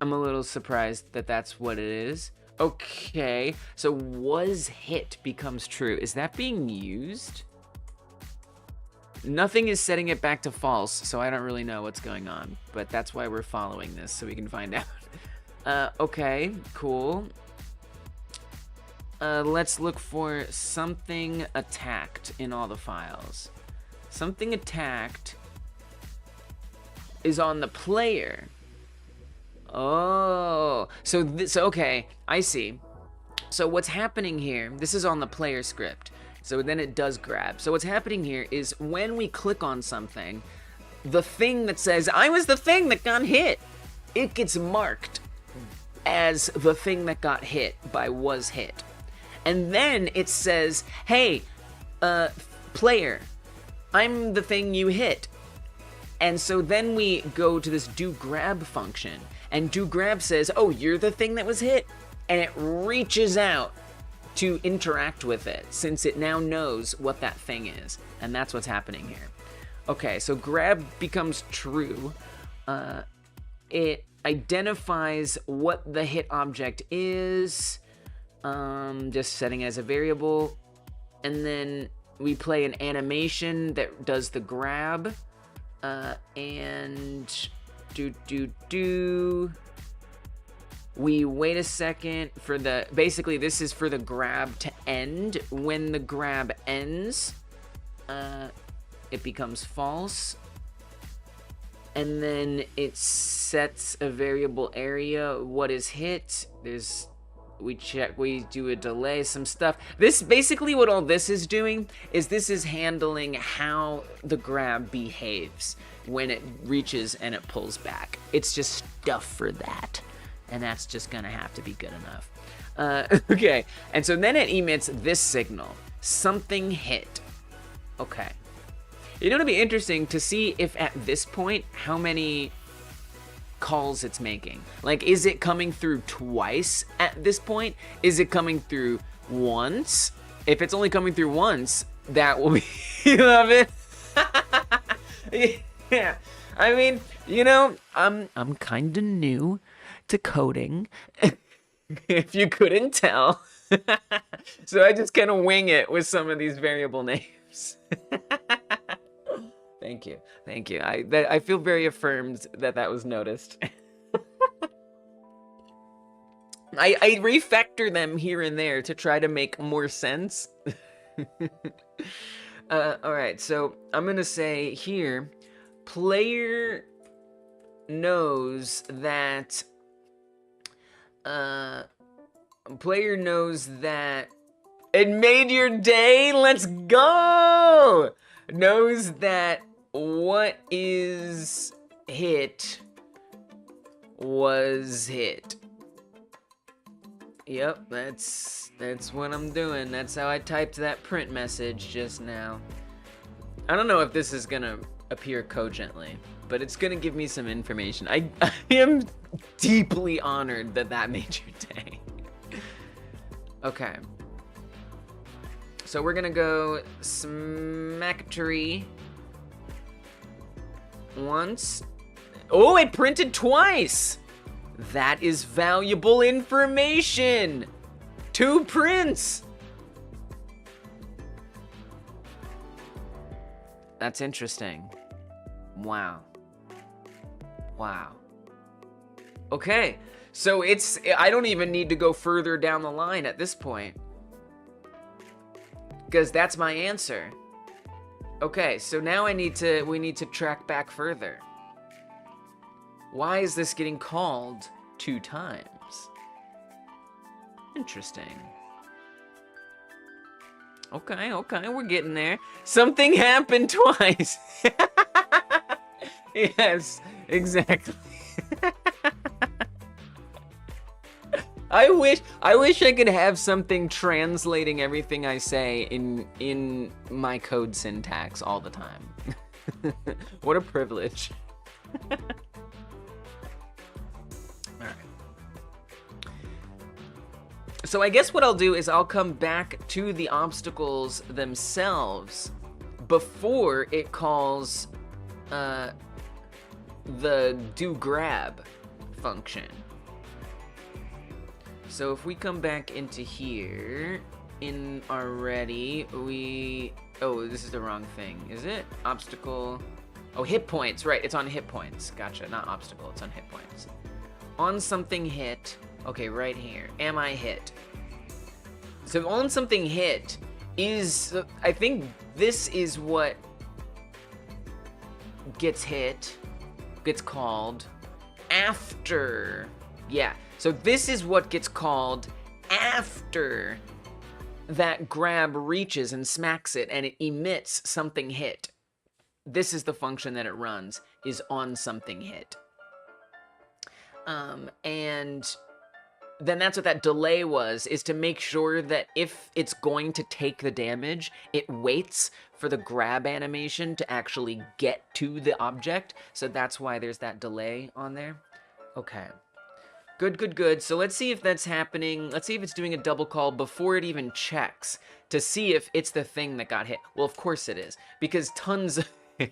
I'm a little surprised that that's what it is. Okay, so was hit becomes true. Is that being used? Nothing is setting it back to false, so I don't really know what's going on, but that's why we're following this, so we can find out. Okay, cool. Let's look for something attacked in all the files. Something attacked is on the player. Oh, so this, okay, I see. So what's happening here, this is on the player script. So then it does grab. So what's happening here is when we click on something, the thing that says, I was the thing that got hit, it gets marked as the thing that got hit by was hit. And then it says, hey, player, I'm the thing you hit. And so then we go to this do grab function, and do grab says, oh, you're the thing that was hit. And it reaches out to interact with it, since it now knows what that thing is. And that's what's happening here. Okay, so grab becomes true. It identifies what the hit object is, just setting it as a variable. And then we play an animation that does the grab. And we wait a second for the, basically this is for the grab to end. When the grab ends, it becomes false. And then it sets a variable area, what is hit. We check, we do a delay, some stuff. This, basically what all this is doing is this is handling how the grab behaves when it reaches and it pulls back. It's just stuff for that. And that's just gonna have to be good enough. Okay, and so then it emits this signal, something hit. Okay. You know, it'll be interesting to see if at this point, how many calls it's making. Like, is it coming through twice at this point? Is it coming through once? If it's only coming through once, that will be, you love it? Yeah, I mean, you know, I'm kind of new to coding, if you couldn't tell. So I just kind of wing it with some of these variable names. Thank you. Thank you. I feel very affirmed that that was noticed. I refactor them here and there to try to make more sense. All right, so I'm going to say here, player knows that it made your day. Let's go. Knows that what is hit was hit. Yep, that's what I'm doing. That's how I typed that print message just now. I don't know if this is gonna appear cogently, but it's gonna give me some information. I am deeply honored that that made your day. Okay. So we're gonna go smack a tree once. Oh, it printed twice. That is valuable information. 2 prints. That's interesting. Wow. Wow. Okay, so I don't even need to go further down the line at this point, because that's my answer. Okay, so now we need to track back further. Why is this getting called 2 times? Interesting. Okay, we're getting there. Something happened twice. Yes, exactly. I wish I could have something translating everything I say in my code syntax all the time. What a privilege. So I guess what I'll do is I'll come back to the obstacles themselves before it calls the do grab function. So if we come back into here in already, oh, this is the wrong thing, is it? Obstacle, oh, hit points, right, it's on hit points. Gotcha, not obstacle, it's on hit points. On something hit. Okay, right here. Am I hit? So on something hit is, I think this is what gets hit, gets called after. Yeah, so this is what gets called after that grab reaches and smacks it and it emits something hit. This is the function that it runs, is on something hit. And then that's what that delay was, is to make sure that if it's going to take the damage, it waits for the grab animation to actually get to the object. So that's why there's that delay on there. Okay. Good. So let's see if that's happening. Let's see if it's doing a double call before it even checks to see if it's the thing that got hit. Well, of course it is, because tons of... we're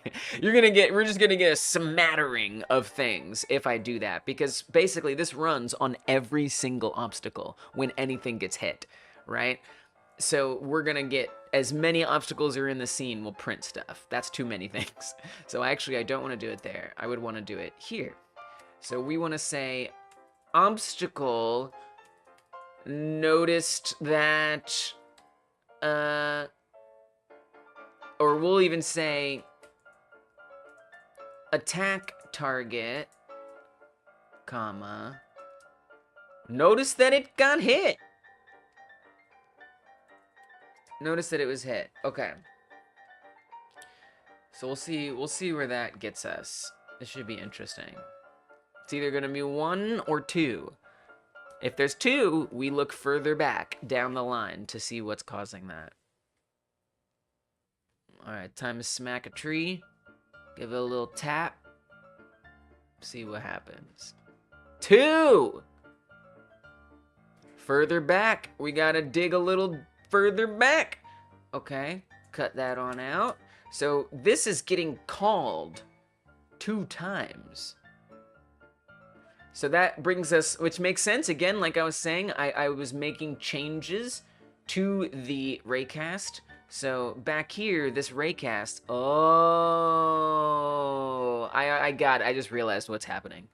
just gonna get a smattering of things if I do that, because basically this runs on every single obstacle when anything gets hit, right? So we're gonna get as many obstacles are in the scene, we'll print stuff. That's too many things. So actually I don't want to do it there. I would want to do it here. So we want to say obstacle noticed that, or we'll even say attack target, comma, notice that it got hit. Notice that it was hit. Okay. So we'll see where that gets us. This should be interesting. It's either gonna be 1 or 2. If there's 2, we look further back down the line to see what's causing that. Alright, time to smack a tree. Give it a little tap. See what happens. 2! Further back. We gotta dig a little further back. Okay, cut that on out. So this is getting called 2 times. So that brings us, which makes sense, again, like I was saying, I was making changes to the raycast. So back here, this raycast, oh, I got it. I just realized what's happening.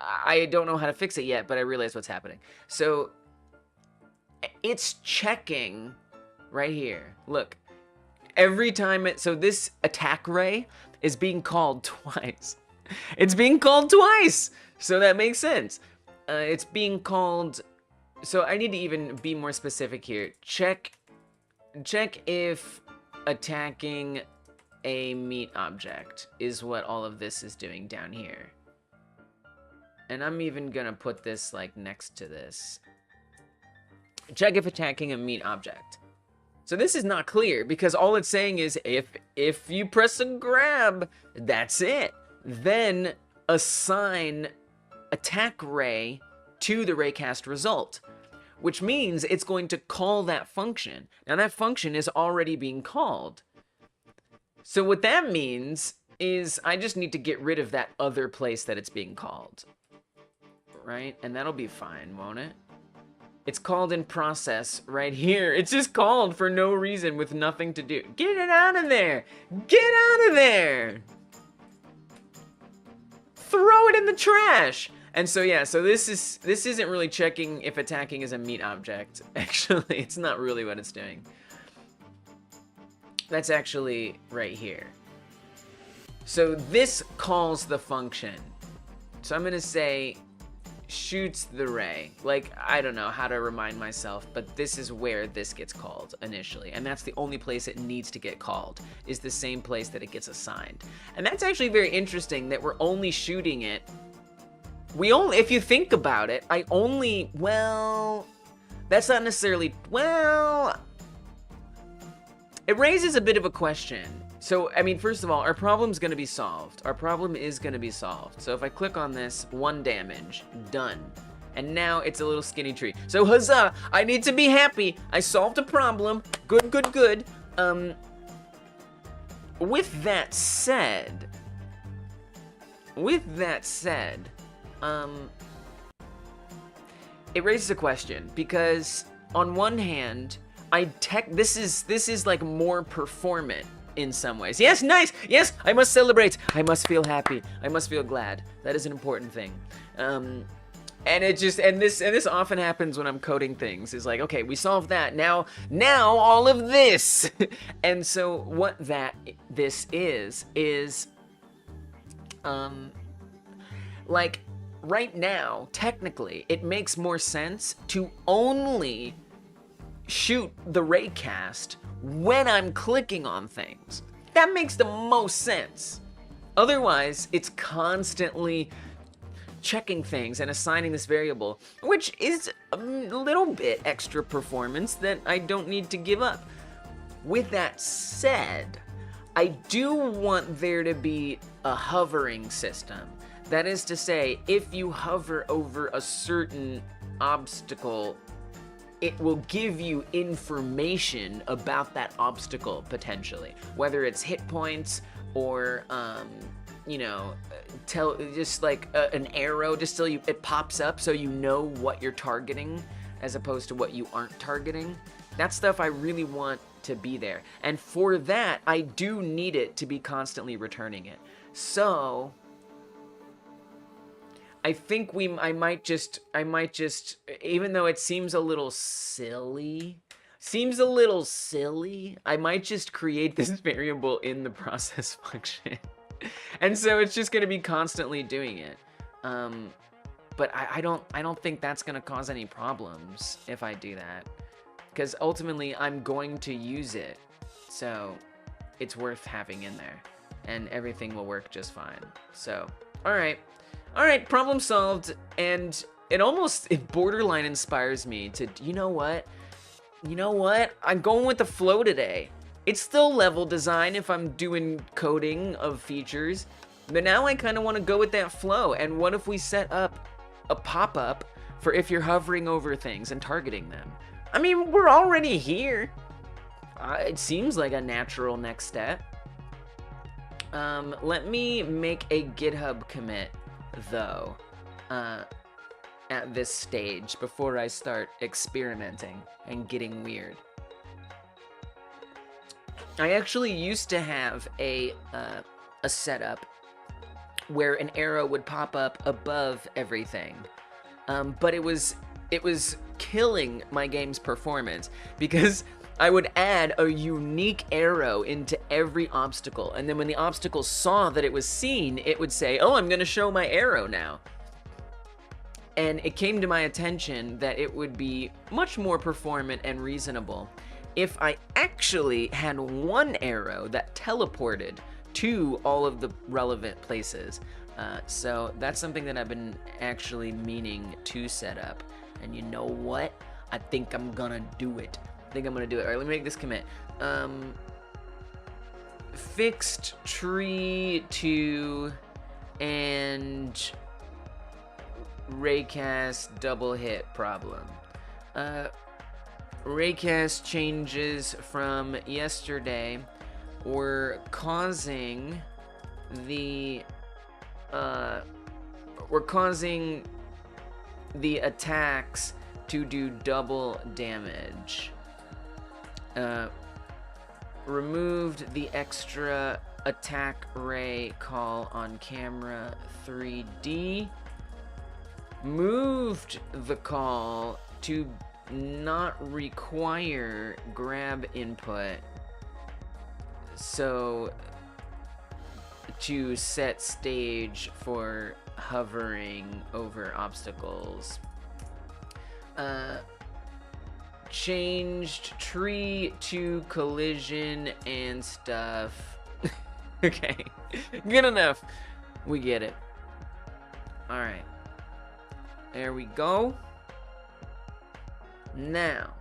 I don't know how to fix it yet, but I realized what's happening. So it's checking right here. Look, every time so this attack ray is being called twice. It's being called twice. So that makes sense. It's being called, so I need to even be more specific here. Check if attacking a meat object is what all of this is doing down here. And I'm even gonna put this like next to this. Check if attacking a meat object. So this is not clear because all it's saying is if you press a grab, that's it. Then assign attack ray to the raycast result. which means it's going to call that function. Now that function is already being called. So what that means is I just need to get rid of that other place that it's being called, right? And that'll be fine, won't it? It's called in process right here. It's just called for no reason with nothing to do. Get it out of there. Get out of there. Throw it in the trash. And so yeah, so this isn't really checking if attacking is a meat object. Actually, it's not really what it's doing. That's actually right here. So this calls the function. So I'm gonna say shoots the ray. Like, I don't know how to remind myself, but this is where this gets called initially. And that's the only place it needs to get called, is the same place that it gets assigned. And that's actually very interesting that we're only shooting it. If you think about it, well, that's not necessarily, well, it raises a bit of a question. So, I mean, first of all, our problem's gonna be solved. Our problem is gonna be solved. So if I click on this, 1 damage, done. And now it's a little skinny tree. So huzzah, I need to be happy. I solved a problem, good, good, good. With that said, it raises a question, because on one hand, this is like more performant in some ways. Yes, nice. Yes, I must celebrate. I must feel happy. I must feel glad. That is an important thing. And this often happens when I'm coding things. Is like, okay, we solved that. Now all of this. And so what this is like right now, technically, it makes more sense to only shoot the raycast when I'm clicking on things. That makes the most sense. Otherwise, it's constantly checking things and assigning this variable, which is a little bit extra performance that I don't need to give up. With that said, I do want there to be a hovering system. That is to say, if you hover over a certain obstacle, it will give you information about that obstacle potentially, whether it's hit points or, you know, just like an arrow, just so it pops up so you know what you're targeting as opposed to what you aren't targeting. That stuff I really want to be there. And for that, I do need it to be constantly returning it. So I think I might just, even though it seems a little silly, I might just create this variable in the process function. And so it's just gonna be constantly doing it. But I don't think that's gonna cause any problems if I do that, because ultimately I'm going to use it. So it's worth having in there and everything will work just fine. So, all right, problem solved. And it borderline inspires me to, you know what? I'm going with the flow today. It's still level design if I'm doing coding of features, but now I kind of want to go with that flow. And what if we set up a pop-up for if you're hovering over things and targeting them? I mean, we're already here. It seems like a natural next step. Let me make a GitHub commit, though, at this stage before I start experimenting and getting weird. I actually used to have a setup where an arrow would pop up above everything, but it was killing my game's performance because I would add a unique arrow into every obstacle, and then when the obstacle saw that it was seen, it would say, "Oh, I'm gonna show my arrow now." And it came to my attention that it would be much more performant and reasonable if I actually had one arrow that teleported to all of the relevant places. So that's something that I've been actually meaning to set up. And you know what? I think I'm gonna do it. All right, let me make this commit. Fixed tree to and raycast double hit problem. Raycast changes from yesterday were causing the attacks to do double damage. Removed the extra attack ray call on camera 3D. Moved the call to not require grab input, so to set stage for hovering over obstacles. Changed tree to collision and stuff. Okay, good enough. We get it. All right, there we go. Now,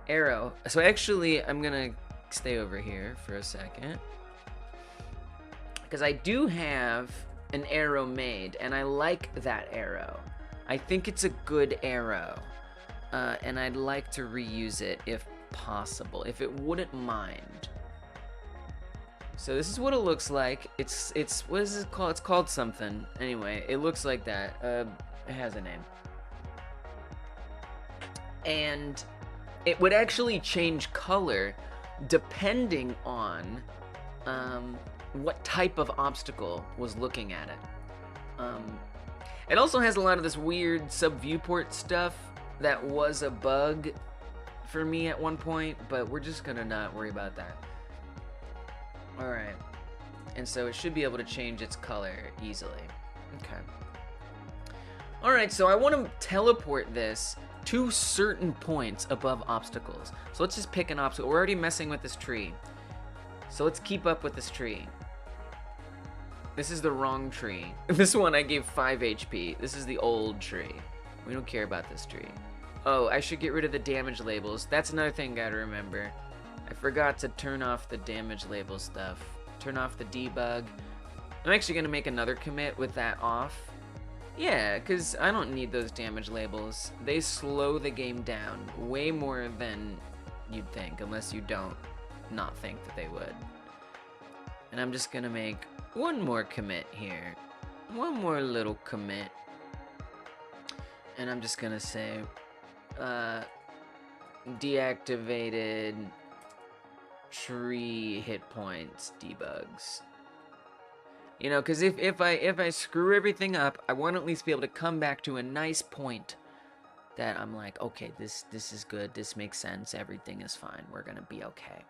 arrow. So actually, I'm gonna stay over here for a second, because I do have an arrow made, and I like that arrow. I think it's a good arrow, and I'd like to reuse it if possible, if it wouldn't mind. So this is what it looks like. It's what is it called? It's called something. Anyway, it looks like that. It has a name. And it would actually change color depending on what type of obstacle was looking at it. It also has a lot of this weird sub-viewport stuff that was a bug for me at one point, but we're just gonna not worry about that. Alright, and so it should be able to change its color easily. Okay. Alright, so I want to teleport this to certain points above obstacles. So let's just pick an obstacle. We're already messing with this tree. So let's keep up with this tree. This is the wrong tree. This one I gave 5 HP. This is the old tree. We don't care about this tree. Oh, I should get rid of the damage labels. That's another thing I gotta remember. I forgot to turn off the damage label stuff. Turn off the debug. I'm actually gonna make another commit with that off. Yeah, because I don't need those damage labels. They slow the game down way more than you'd think, unless you don't not think that they would. And I'm just gonna make one more commit here. One more little commit. And I'm just gonna say, deactivated tree hit points debugs. You know, because if I screw everything up, I want to at least be able to come back to a nice point that I'm like, okay, this is good, this makes sense, everything is fine, we're gonna be okay.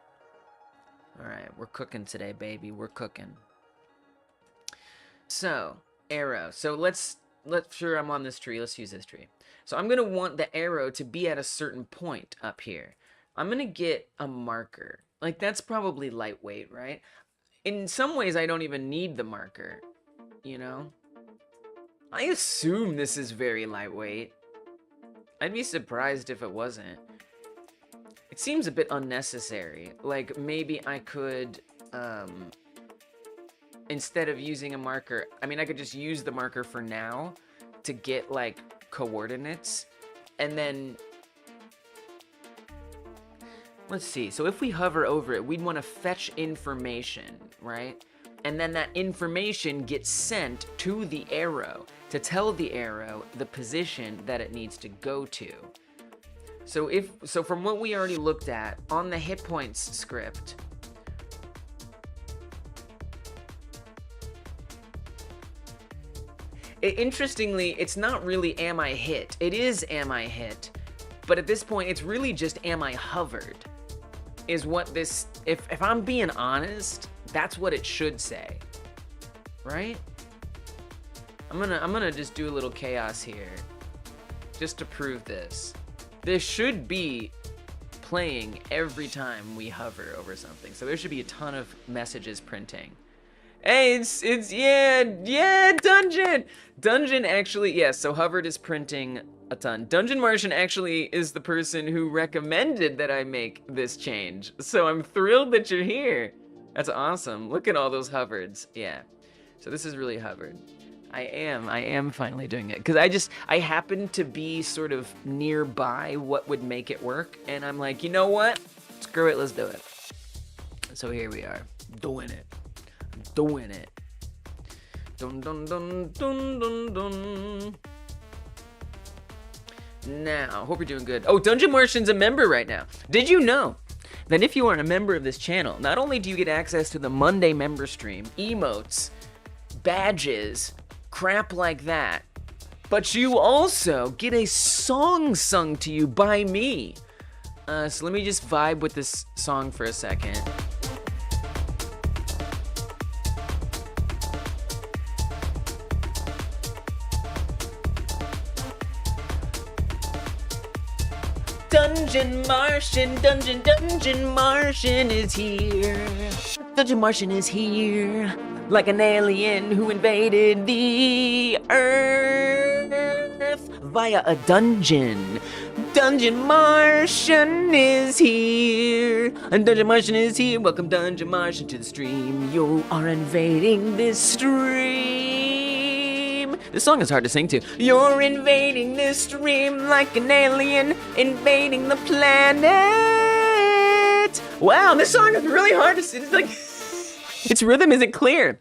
All right, we're cooking today, baby, we're cooking. So arrow. So let's sure I'm on this tree. Let's use this tree. So I'm gonna want the arrow to be at a certain point up here. I'm gonna get a marker. Like, that's probably lightweight, right? In some ways, I don't even need the marker, you know? I assume this is very lightweight. I'd be surprised if it wasn't. It seems a bit unnecessary. Like, maybe I could, instead of using a marker, I mean, I could just use the marker for now to get, like, coordinates, and then... Let's see, so if we hover over it, we'd want to fetch information, right? And then that information gets sent to the arrow to tell the arrow the position that it needs to go to. So from what we already looked at on the hit points script, interestingly, it's not really am I hit. It is am I hit, but at this point, it's really just am I hovered. Is what this, if I'm being honest, that's what it should say, right? I'm gonna just do a little chaos here, just to prove this. This should be playing every time we hover over something, so there should be a ton of messages printing. Hey, it's yeah, Dungeon actually, yes, yeah, so hovered is printing a ton. Dungeon Martian actually is the person who recommended that I make this change, so I'm thrilled that you're here. That's awesome. Look at all those hovereds. Yeah, so this is really hovered. I am finally doing it. Because I happen to be sort of nearby what would make it work. And I'm like, you know what? Screw it, let's do it. So here we are, doing it. Doing it. Dun dun dun dun dun dun. Now, hope you're doing good. Oh, Dungeon Martian's a member right now. Did you know that if you are a member of this channel, not only do you get access to the Monday member stream, emotes, badges, crap like that, but you also get a song sung to you by me. So let me just vibe with this song for a second. Dungeon Martian is here. Dungeon Martian is here, like an alien who invaded the Earth via a dungeon. Dungeon Martian is here, and Dungeon Martian is here. Welcome Dungeon Martian to the stream. You are invading this stream. This song is hard to sing to. You're invading this stream like an alien invading the planet. Wow, this song is really hard to sing. It's like, its rhythm isn't clear.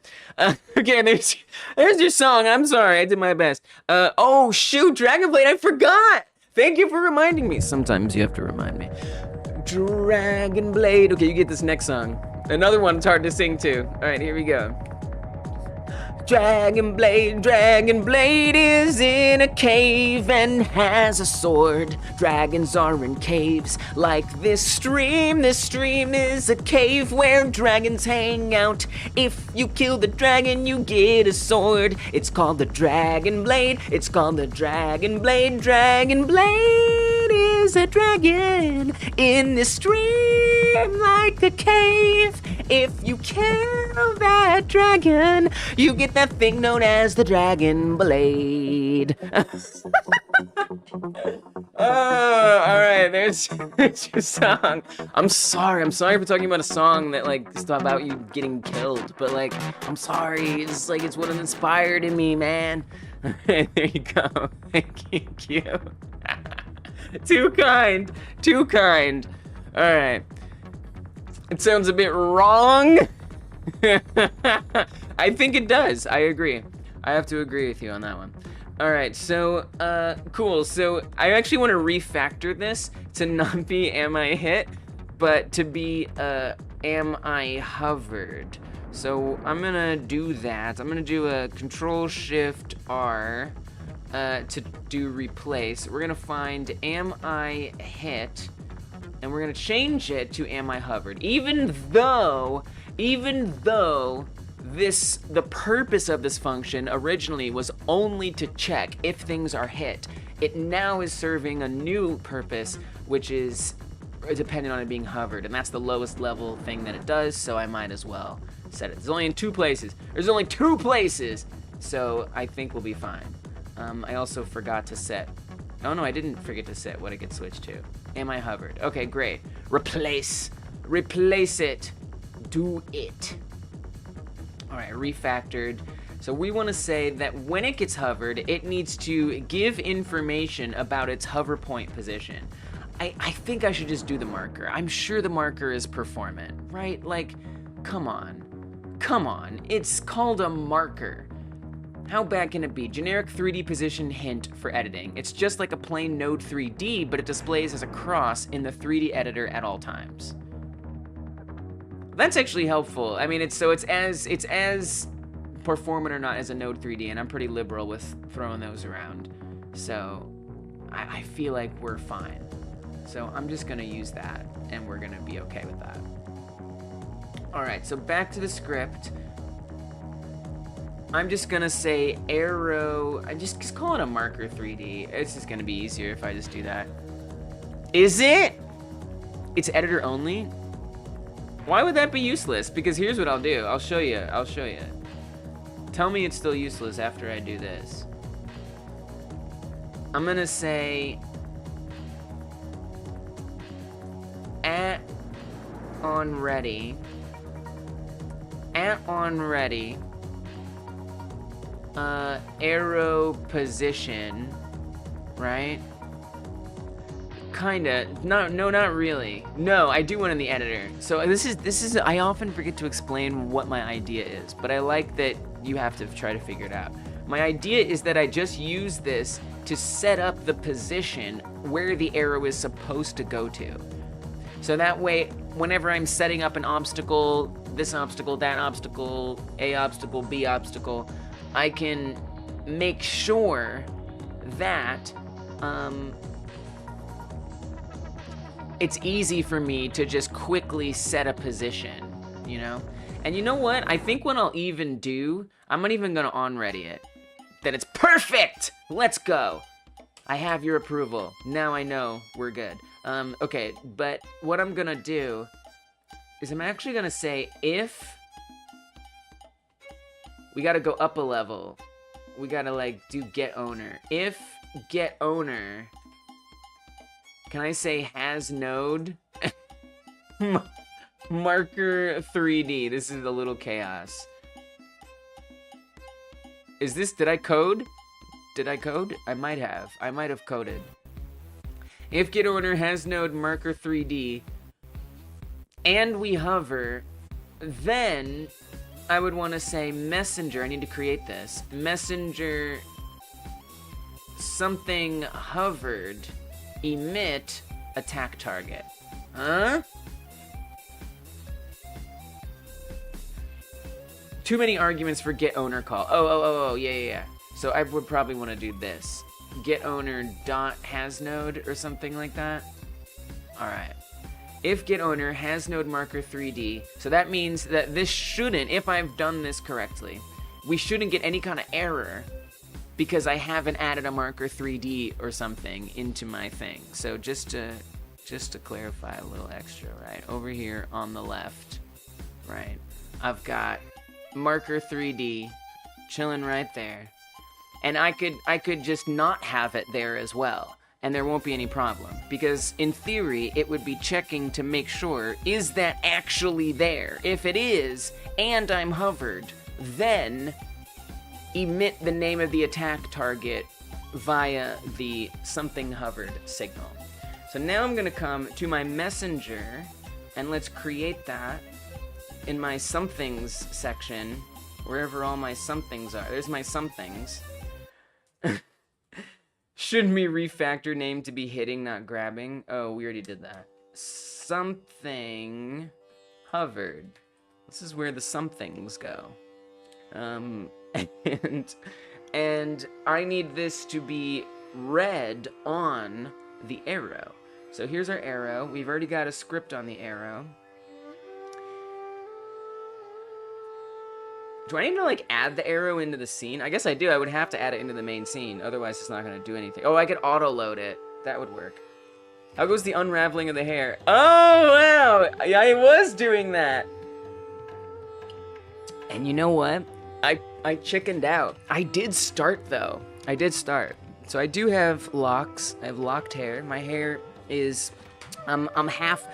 Okay, there's your song. I'm sorry, I did my best. Oh shoot, Dragonblade, I forgot. Thank you for reminding me. Sometimes you have to remind me. Dragonblade. Okay, you get this next song. Another one that's hard to sing to. All right, here we go. Dragonblade is in a cave and has a sword. Dragons are in caves like this stream. This stream is a cave where dragons hang out. If you kill the dragon, you get a sword. It's called the Dragonblade. It's called the Dragonblade. Dragonblade is a dragon in this stream like a cave. If you kill that dragon, you get that thing known as the Dragon Blade. All right, there's your song. I'm sorry for talking about a song that like is about you getting killed, but like I'm sorry. It's like it's what inspired in me, man. There you go. Thank you. Too kind. All right. It sounds a bit wrong. I think it does. I agree. I have to agree with you on that one. All right, so cool. So I actually want to refactor this to not be am I hit, but to be am I hovered. So I'm gonna do that. I'm gonna do a Control-Shift-R to do replace. We're gonna find am I hit, and we're gonna change it to am I hovered. Even though the purpose of this function originally was only to check if things are hit, it now is serving a new purpose, which is dependent on it being hovered, and that's the lowest level thing that it does, so I might as well set it. There's only two places, so I think we'll be fine. I also forgot to set, oh no, I didn't forget to set what it gets switched to. Am I hovered? Okay, great. Replace it, do it. All right, refactored. So we want to say that when it gets hovered, it needs to give information about its hover point position. I think I should just do the marker. I'm sure the marker is performant, right? Like, come on. It's called a marker. How bad can it be? Generic 3D position hint for editing. It's just like a plain node 3D, but it displays as a cross in the 3D editor at all times. That's actually helpful. I mean, it's as performant or not as a node 3D, and I'm pretty liberal with throwing those around. So I feel like we're fine. So I'm just gonna use that, and we're gonna be okay with that. All right, so back to the script. I'm just gonna say arrow, I just call it a marker 3D. It's just gonna be easier if I just do that. Is it? It's editor only? Why would that be useless? Because here's what I'll do. I'll show you. Tell me it's still useless after I do this. I'm gonna say on ready. arrow position, right? Kinda. No, not really. No, I do one in the editor. So this is I often forget to explain what my idea is, but I like that you have to try to figure it out. My idea is that I just use this to set up the position where the arrow is supposed to go to. So that way, whenever I'm setting up an obstacle, this obstacle, that obstacle, A obstacle, B obstacle, I can make sure that it's easy for me to just quickly set a position, you know? And you know what? I think what I'll even do, I'm not even gonna on-ready it. That it's perfect! Let's go! I have your approval. Now I know we're good. Okay, but what I'm gonna do is I'm actually gonna say if we gotta go up a level, we gotta like do get owner. If get owner, can I say has node? Marker 3D. This is a little chaos. Is this, did I code? Did I code? I might have. I might have coded. If get owner has node marker 3D and we hover, then I would want to say messenger. I need to create this. Messenger something hovered emit attack target. Huh? Too many arguments for get owner call. Oh, yeah. So I would probably want to do this. Get owner dot has node or something like that. All right. If get owner has node marker 3D, so that means that this shouldn't, if I've done this correctly, we shouldn't get any kind of error because I haven't added a marker 3D or something into my thing. So just to clarify a little extra, right? Over here on the left, right? I've got marker 3D chilling right there. And I could just not have it there as well, and there won't be any problem. Because in theory, it would be checking to make sure, is that actually there? If it is, and I'm hovered, then emit the name of the attack target via the something hovered signal. So now I'm gonna come to my messenger, and let's create that in my somethings section, wherever all my somethings are. There's my somethings. Should me refactor name to be hitting, not grabbing? Oh, we already did that. Something hovered. This is where the somethings go. And I need this to be red on the arrow. So here's our arrow. We've already got a script on the arrow. Do I need to, like, add the arrow into the scene? I guess I do. I would have to add it into the main scene. Otherwise, it's not going to do anything. Oh, I could auto-load it. That would work. How goes the unraveling of the hair? Oh, wow! Yeah, I was doing that! And you know what? I chickened out. I did start, though. I did start. So I do have locks. I have locked hair. My hair is... I'm half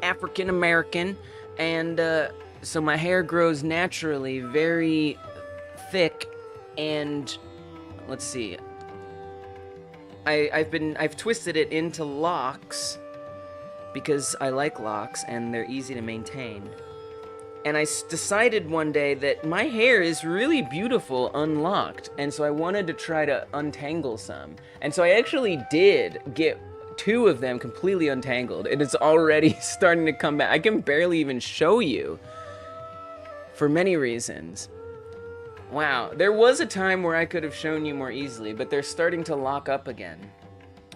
African-American, and, so my hair grows naturally very thick, and let's see. I've twisted it into locks because I like locks and they're easy to maintain. And I decided one day that my hair is really beautiful unlocked, and so I wanted to try to untangle some. And so I actually did get 2 of them completely untangled, and it's already starting to come back. I can barely even show you. For many reasons. Wow, there was a time where I could have shown you more easily, but they're starting to lock up again.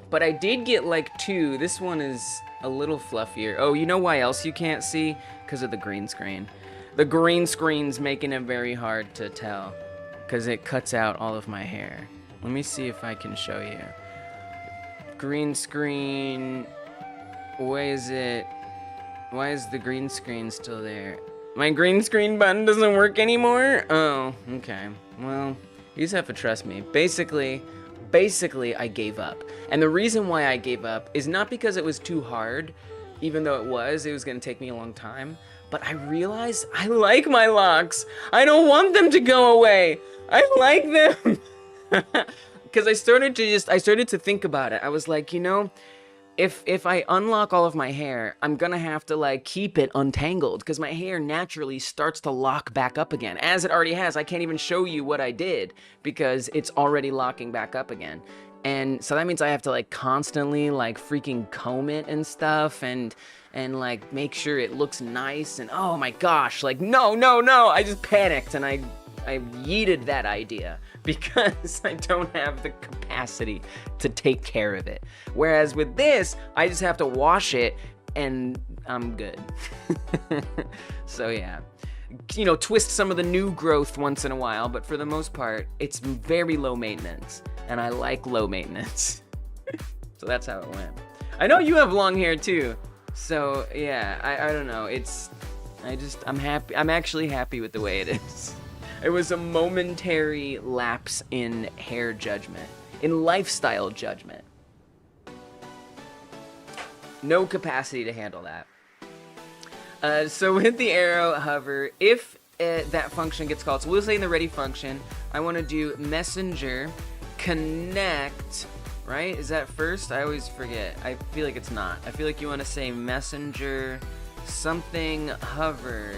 But I did get like 2. This one is a little fluffier. Oh, you know why else you can't see? Because of the green screen. The green screen's making it very hard to tell, because it cuts out all of my hair. Let me see if I can show you. Green screen, why is the green screen still there? My green screen button doesn't work anymore? Oh, okay. Well, you just have to trust me. Basically, I gave up. And the reason why I gave up is not because it was too hard, even though it was going to take me a long time, but I realized I like my locks. I don't want them to go away. I like them. Because I started to think about it. I was like, you know, if I unlock all of my hair, I'm gonna have to like keep it untangled because my hair naturally starts to lock back up again, as it already has. I can't even show you what I did because it's already locking back up again. And so that means I have to like constantly like freaking comb it and stuff and like make sure it looks nice. And oh my gosh, like no, I just panicked and I yeeted that idea because I don't have the capacity to take care of it. Whereas with this, I just have to wash it and I'm good. So yeah, you know, twist some of the new growth once in a while, but for the most part, it's very low maintenance, and I like low maintenance. So that's how it went. I know you have long hair too, so yeah, I don't know. I'm happy. I'm actually happy with the way it is. It was a momentary lapse in hair judgment, in lifestyle judgment. No capacity to handle that. So with the arrow hover, if that function gets called, so we'll say in the ready function, I want to do messenger connect, right? Is that first? I always forget. I feel like it's not. I feel like you want to say messenger something hovered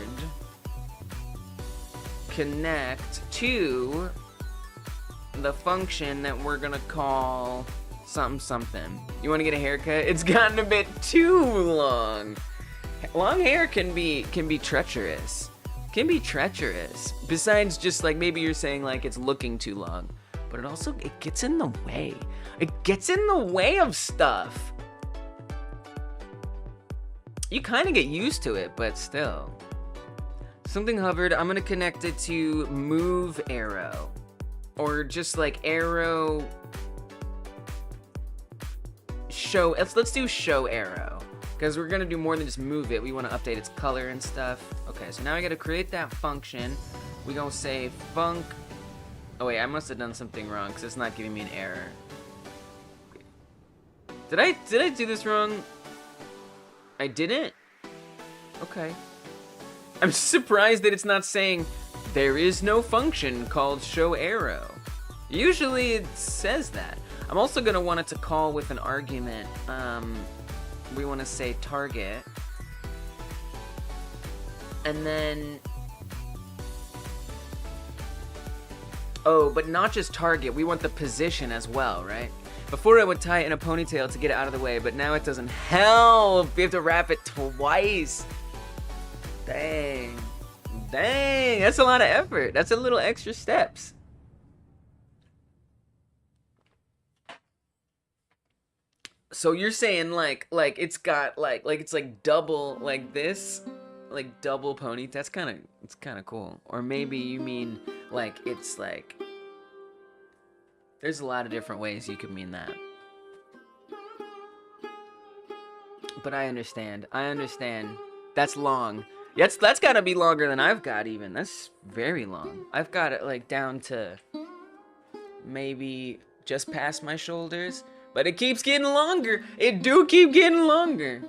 connect to the function that we're gonna call something. You want to get a haircut? It's gotten a bit too long. Long hair can be treacherous. Can be treacherous. Besides just like maybe you're saying like it's looking too long, but it gets in the way. It gets in the way of stuff. You kind of get used to it, but still. Something hovered, I'm gonna connect it to move arrow. Or just like arrow show, let's do show arrow. Because we're gonna do more than just move it, we wanna update its color and stuff. Okay, so now I gotta create that function. We gonna say func, oh wait, I must have done something wrong because it's not giving me an error. Did I do this wrong? I didn't? Okay. I'm surprised that it's not saying there is no function called show arrow. Usually it says that. I'm also gonna want it to call with an argument. We wanna say target. And then, oh, but not just target, we want the position as well, right? Before I would tie it in a ponytail to get it out of the way, but now it doesn't help. We have to wrap it twice. Dang, that's a lot of effort. That's a little extra steps. So you're saying like it's got like it's like double like this, like double pony. It's kind of cool. Or maybe you mean like it's like, there's a lot of different ways you could mean that. But I understand. That's long. That's gotta be longer than I've got even. That's very long. I've got it like down to maybe just past my shoulders, but it keeps getting longer. It do keep getting longer.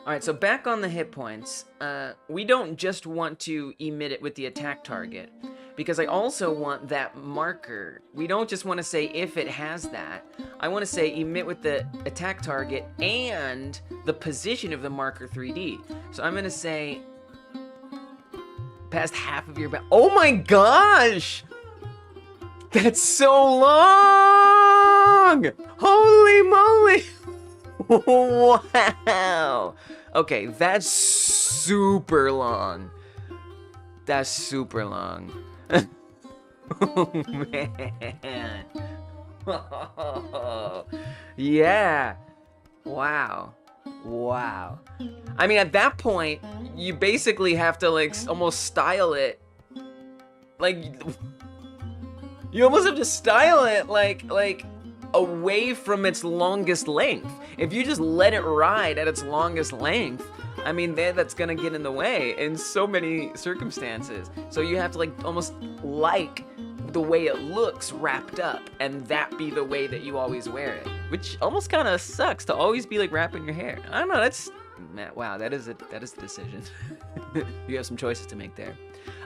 Alright, so back on the hit points. We don't just want to emit it with the attack target, because I also want that marker. We don't just want to say if it has that. I want to say emit with the attack target and the position of the marker 3D. So I'm going to say past half of your back. Oh my gosh! That's so long! Holy moly! Wow! Okay, that's super long. That's super long. Oh man. Oh, yeah. Wow. I mean, at that point, you basically have to like almost style it. Like, you almost have to style it like away from its longest length. If you just let it ride at its longest length, I mean, that's gonna get in the way in so many circumstances. So you have to like almost like the way it looks wrapped up, and that be the way that you always wear it. Which almost kind of sucks to always be like wrapping your hair. I don't know, Man, wow, that is a decision. You have some choices to make there.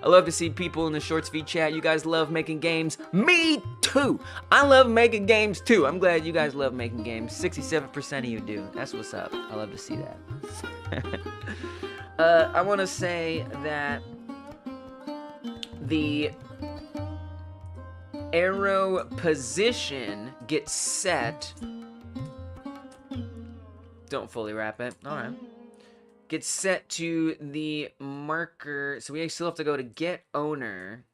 I love to see people in the Shorts feed chat. You guys love making games. Me too. I love making games too. I'm glad you guys love making games. 67% of you do. That's what's up. I love to see that. I want to say that the arrow position gets set. Don't fully wrap it. All right. Gets set to the marker. So we still have to go to get owner.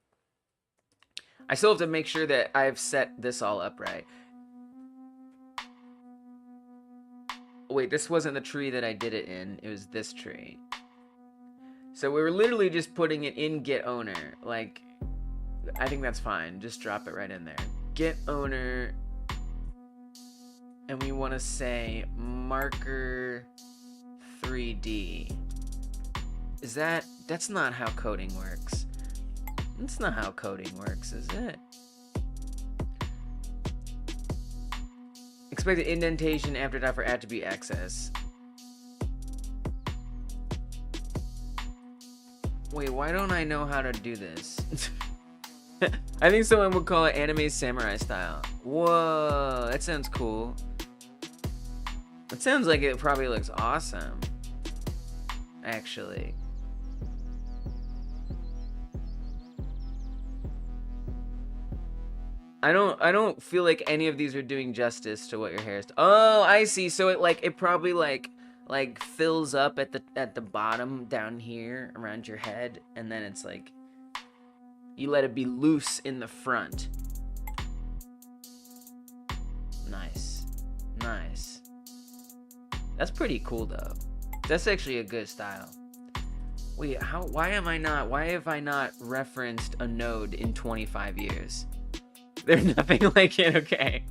I still have to make sure that I've set this all up right. Wait, this wasn't the tree that I did it in. It was this tree. So we were literally just putting it in get owner. Like, I think that's fine. Just drop it right in there. Get owner. And we want to say marker 3D. Is that's not how coding works. That's not how coding works, is it? Expected indentation after dot for attribute access. Wait, why don't I know how to do this? I think someone would call it anime samurai style. Whoa, that sounds cool. It sounds like it probably looks awesome. Actually. I don't feel like any of these are doing justice to what your hair is. Oh, I see. So it probably like fills up at the bottom down here around your head, and then it's like you let it be loose in the front. Nice. Nice. That's pretty cool though. That's actually a good style. Wait, why have I not referenced a node in 25 years? There's nothing like it, okay.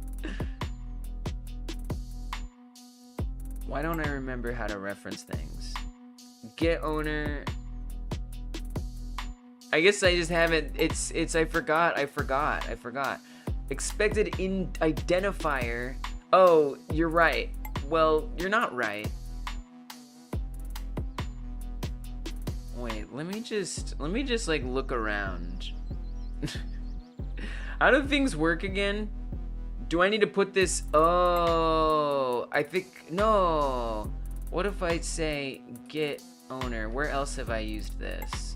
Why don't I remember how to reference things? Get owner. I guess I just haven't, I forgot. Expected identifier. Oh, you're right. Well, you're not right. Wait, let me just like look around. How do things work again? Do I need to put this? Oh, I think, no. What if I say get owner? Where else have I used this?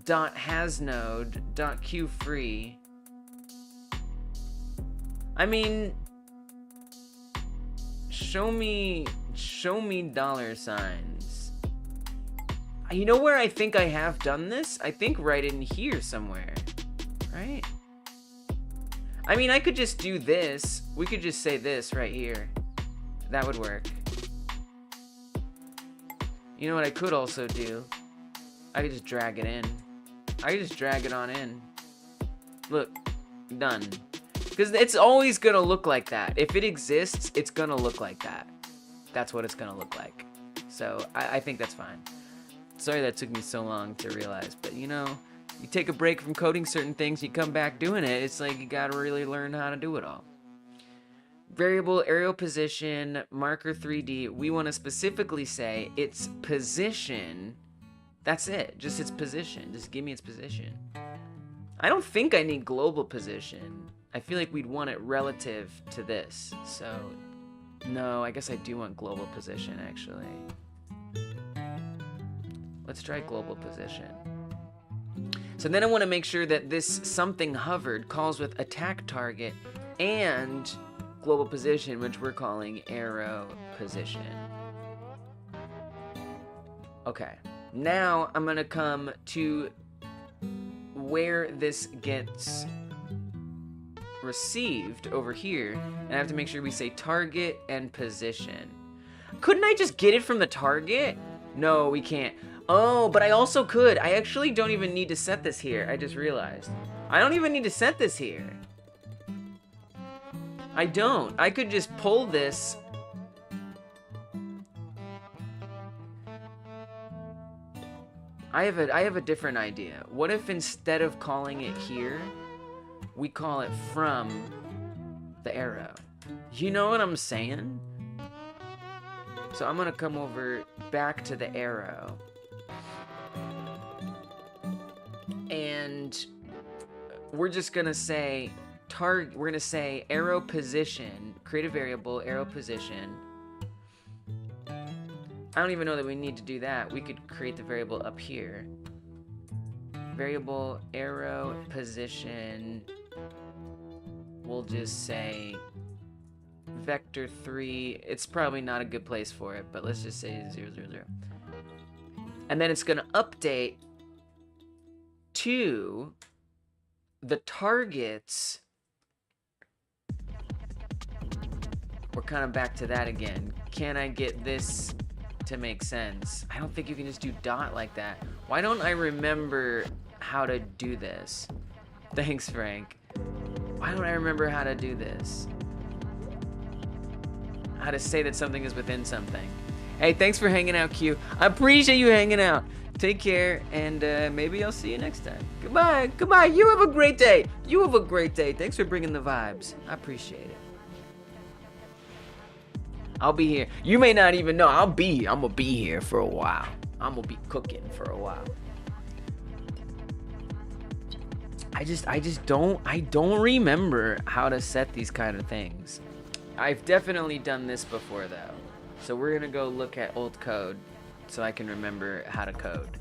Dot has node, dot q free. I mean, show me dollar signs. You know where I think I have done this? I think right in here somewhere, right? I mean, I could just do this. We could just say this right here. That would work. You know what I could also do? I could just drag it in. I could just drag it on in. Look, done. Because it's always gonna look like that. If it exists, it's gonna look like that. That's what it's gonna look like. So I think that's fine. Sorry that took me so long to realize, but you know, you take a break from coding certain things, you come back doing it, it's like you gotta really learn how to do it all. Variable aerial position, marker 3D, we want to specifically say its position. That's it, just its position. Just give me its position. I don't think I need global position. I feel like we'd want it relative to this. So, no, I guess I do want global position, actually. Let's try global position. So then I want to make sure that this something hovered calls with attack target and global position, which we're calling arrow position. Okay, now I'm going to come to where this gets received over here, and I have to make sure we say target and position. Couldn't I just get it from the target? No, we can't. Oh, but I also could. I actually don't even need to set this here. I just realized. I don't even need to set this here. I don't. I could just pull this. I have a different idea. What if instead of calling it here, we call it from the arrow? You know what I'm saying? So I'm gonna come over back to the arrow. And we're just gonna say we're gonna say arrow position, create a variable, arrow position. I don't even know that we need to do that. We could create the variable up here. Variable arrow position. We'll just say vector 3. It's probably not a good place for it, but let's just say 0, 0, 0. And then it's gonna update to the targets. We're kind of back to that again. Can I get this to make sense? I don't think you can just do dot like that. Why don't I remember how to do this? Thanks, Frank. Why don't I remember how to do this? How to say that something is within something. Hey, thanks for hanging out, Q. I appreciate you hanging out. Take care, and maybe I'll see you next time. Goodbye. Goodbye. You have a great day. You have a great day. Thanks for bringing the vibes. I appreciate it. I'll be here. You may not even know. I'm gonna be here for a while. I'm gonna be cooking for a while. I don't remember how to set these kind of things. I've definitely done this before though. So we're gonna go look at old code so I can remember how to code.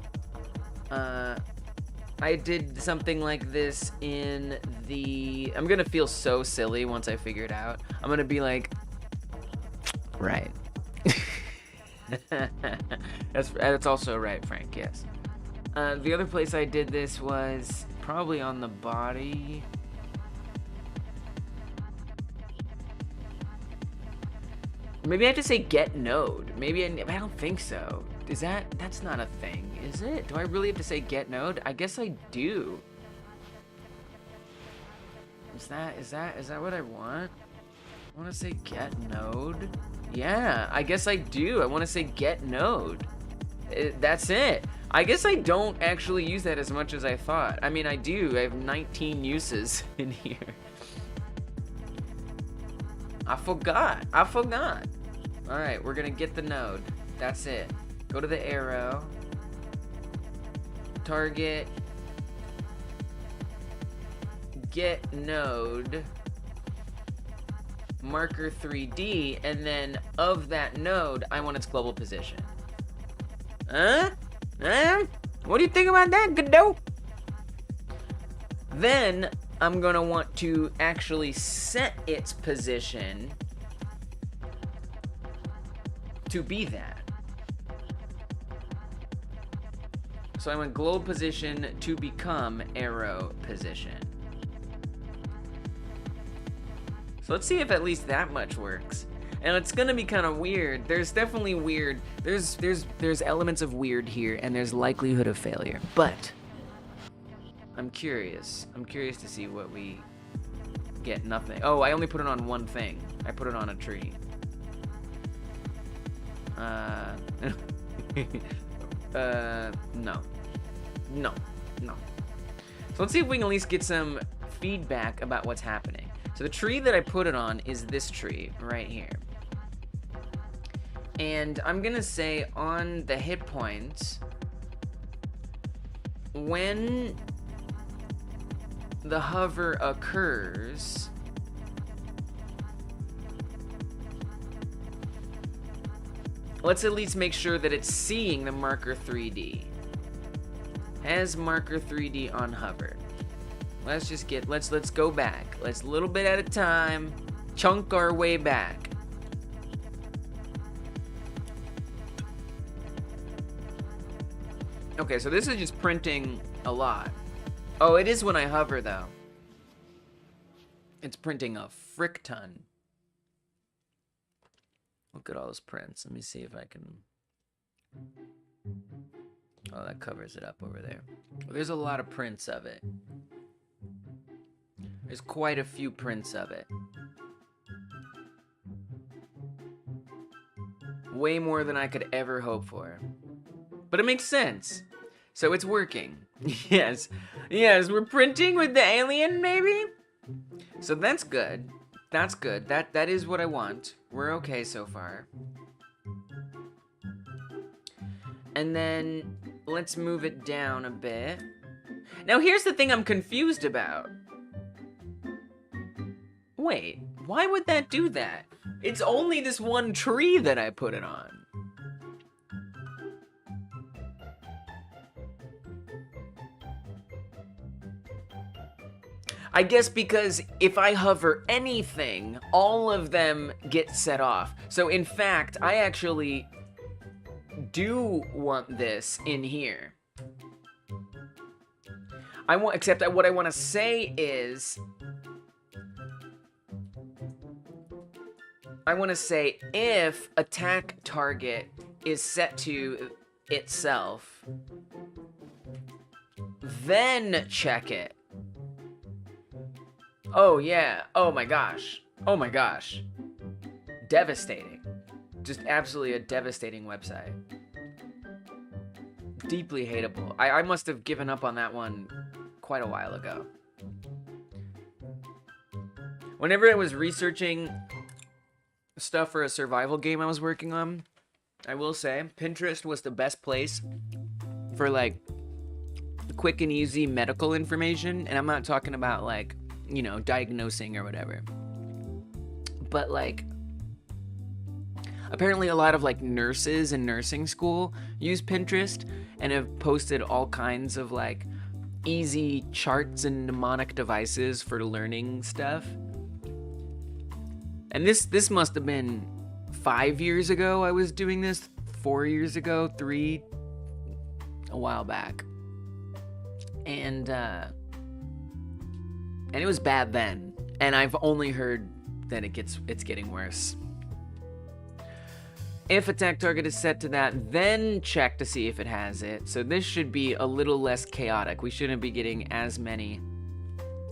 I did something like this in the... I'm gonna feel so silly once I figure it out. I'm gonna be like, right. That's also right, Frank, yes. The other place I did this was probably on the body. Maybe I have to say get node. Maybe I don't think so. Is that's not a thing, is it? Do I really have to say get node? I guess I do. Is that what I want? I want to say get node. Yeah, I guess I do. I want to say get node. That's it. I guess I don't actually use that as much as I thought. I mean, I do. I have 19 uses in here. I forgot. All right, we're gonna get the node. That's it. Go to the arrow. Target. Get node. Marker 3D, and then of that node, I want its global position. Huh? What do you think about that, Godot? Then I'm gonna want to actually set its position to be that. So I want globe position to become arrow position. So let's see if at least that much works. And it's gonna be kind of weird. There's definitely weird. There's elements of weird here, and there's likelihood of failure. But I'm curious. I'm curious to see what we get. Nothing. Oh, I only put it on one thing. I put it on a tree. No. So let's see if we can at least get some feedback about what's happening. So the tree that I put it on is this tree right here. And I'm gonna say on the hit points, when the hover occurs, let's at least make sure that it's seeing the marker 3D. Has marker 3D on hover. Let's just get, let's go back. Let's a little bit at a time, chunk our way back. Okay, so this is just printing a lot. Oh, it is when I hover though. It's printing a frick ton. Look at all those prints. Let me see if I can. Oh, that covers it up over there. There's a lot of prints of it. There's quite a few prints of it. Way more than I could ever hope for. But it makes sense. So it's working. Yes, we're printing with the alien, maybe? So that's good. That's good. That is what I want. We're okay so far. And then let's move it down a bit. Now here's the thing I'm confused about. Wait, why would that do that? It's only this one tree that I put it on. I guess because if I hover anything, all of them get set off. So in fact, I actually do want this in here. Except that what I want to say is, I want to say if attack target is set to itself, then check it. Oh yeah, oh my gosh, oh my gosh. Devastating. Just absolutely a devastating website. Deeply hateable. I must have given up on that one quite a while ago. Whenever I was researching stuff for a survival game I was working on, I will say Pinterest was the best place for like quick and easy medical information. And I'm not talking about like, you know, diagnosing or whatever. But like, apparently a lot of like nurses in nursing school use Pinterest and have posted all kinds of like easy charts and mnemonic devices for learning stuff. And this must have been 5 years ago I was doing this, 4 years ago, 3, a while back. And it was bad then. And I've only heard that it's getting worse. If attack target is set to that, then check to see if it has it. So this should be a little less chaotic. We shouldn't be getting as many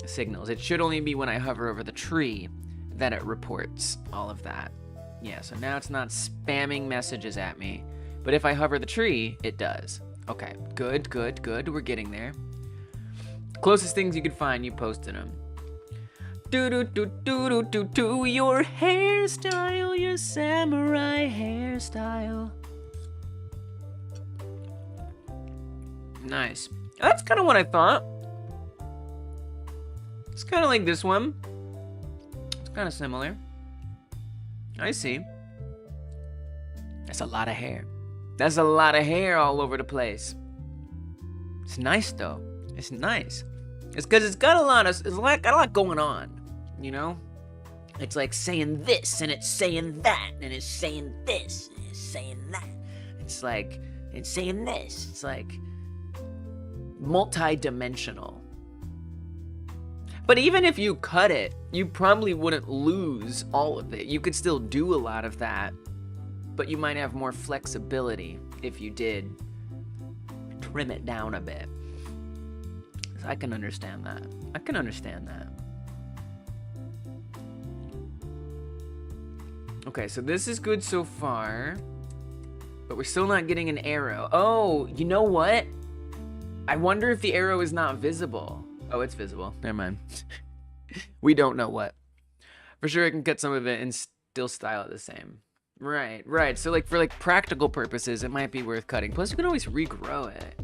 signals. It should only be when I hover over the tree that it reports all of that. Yeah, so now it's not spamming messages at me. But if I hover the tree, it does. Okay, good, good, good. We're getting there. Closest things you could find, you posted them. Do your hairstyle, your samurai hairstyle. Nice. That's kind of what I thought. It's kind of like this one. It's kind of similar. I see. That's a lot of hair. That's a lot of hair all over the place. It's nice though. It's nice. It's because it's got a lot going on, you know? It's like saying this, and it's saying that, and it's saying this, and it's saying that. It's like, it's saying this. It's like multi-dimensional. But even if you cut it, you probably wouldn't lose all of it. You could still do a lot of that, but you might have more flexibility if you did trim it down a bit. I can understand that. I can understand that. Okay, so this is good so far, but we're still not getting an arrow. Oh, you know what? I wonder if the arrow is not visible. Oh, it's visible. Never mind. We don't know what. For sure I can cut some of it and still style it the same. Right, right. So like for like practical purposes, it might be worth cutting. Plus you can always regrow it.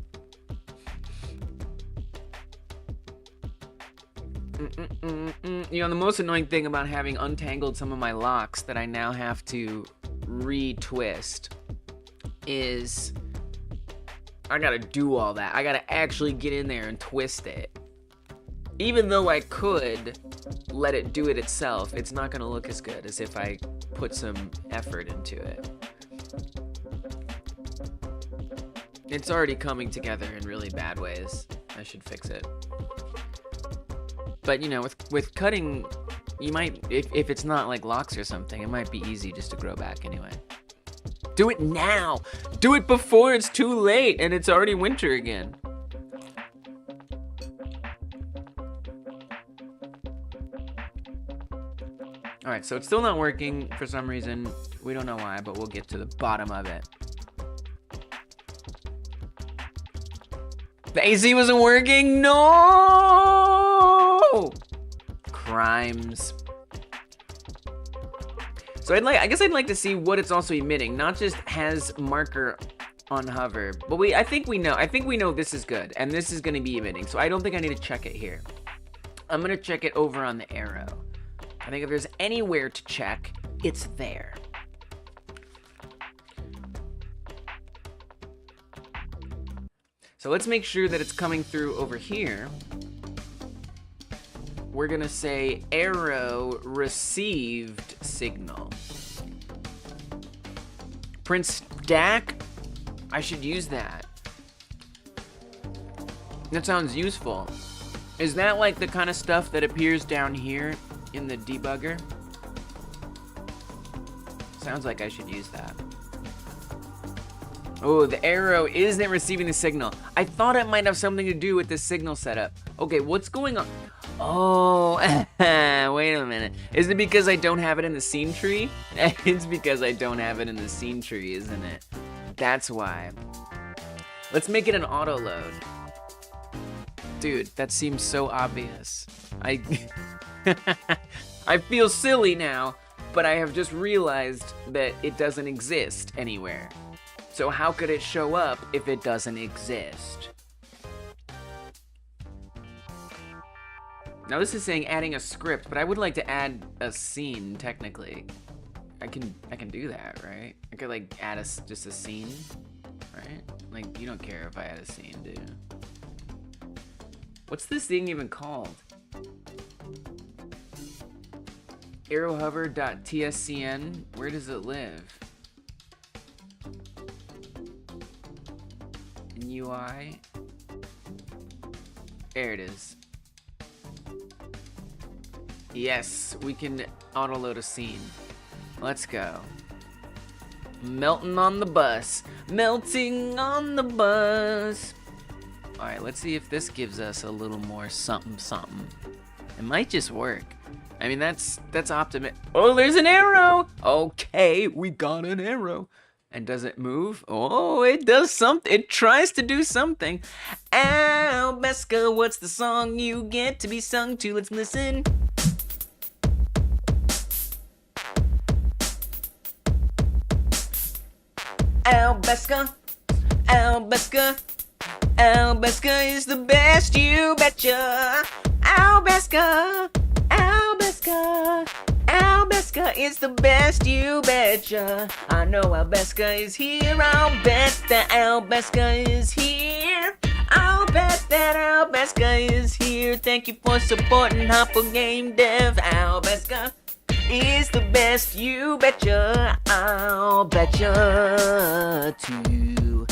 You know, the most annoying thing about having untangled some of my locks that I now have to retwist is I gotta do all that. I gotta actually get in there and twist it. Even though I could let it do it itself, it's not gonna look as good as if I put some effort into it. It's already coming together in really bad ways. I should fix it. But you know, with cutting, you might, if it's not like locks or something, it might be easy just to grow back anyway. Do it now! Do it before it's too late and it's already winter again. Alright, so it's still not working for some reason. We don't know why, but we'll get to the bottom of it. The AC wasn't working? No! Crimes. So I guess I'd like to see what it's also emitting. Not just has marker on hover. But I think we know this is good, and this is gonna be emitting, so I don't think I need to check it here. I'm gonna check it over on the arrow. I think if there's anywhere to check, it's there. So let's make sure that it's coming through over here. We're gonna say arrow received signal. Print stack? I should use that. That sounds useful. Is that like the kind of stuff that appears down here in the debugger? Sounds like I should use that. Oh, the arrow isn't receiving the signal. I thought it might have something to do with the signal setup. Okay, what's going on? Oh, wait a minute. Is it because I don't have it in the scene tree? It's because I don't have it in the scene tree, isn't it? That's why. Let's make it an auto load. Dude, that seems so obvious. I feel silly now, but I have just realized that it doesn't exist anywhere. So how could it show up if it doesn't exist? Now this is saying adding a script, but I would like to add a scene technically. I can do that, right? I could like add just a scene, right? Like you don't care if I add a scene, do you? What's this thing even called? Arrowhover.tscn, where does it live? In UI. There it is. Yes, we can auto-load a scene. Let's go. Melting on the bus. Melting on the bus. Alright, let's see if this gives us a little more something something. It might just work. I mean, that's optimistic. Oh, there's an arrow! Okay, we got an arrow. And does it move? Oh, it does something. It tries to do something. Ow, Beska, what's the song you get to be sung to? Let's listen. Albeska, Albeska, Albeska is the best, you betcha. Albeska, Albeska, Albeska is the best, you betcha. I know Albeska is here, I'll bet that Albeska is here. I'll bet that Albeska is here. Thank you for supporting Hopper Game Dev. Albeska is the best, you betcha. I'll betcha too.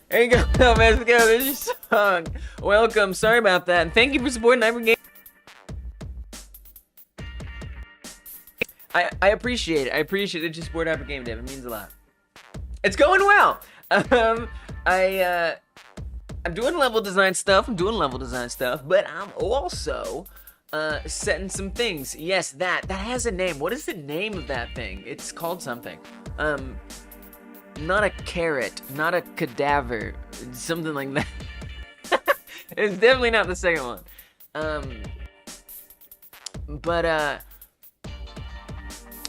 There you go, Albeska, there's your song. Welcome, sorry about that. And thank you for supporting Hopper Game. I appreciate it. I appreciate that you support Hopper Game Dev. It means a lot. It's going well. I'm doing level design stuff. But I'm also setting some things. Yes, that has a name. What is the name of that thing? It's called something. Not a carrot, not a cadaver, something like that. It's definitely not the second one.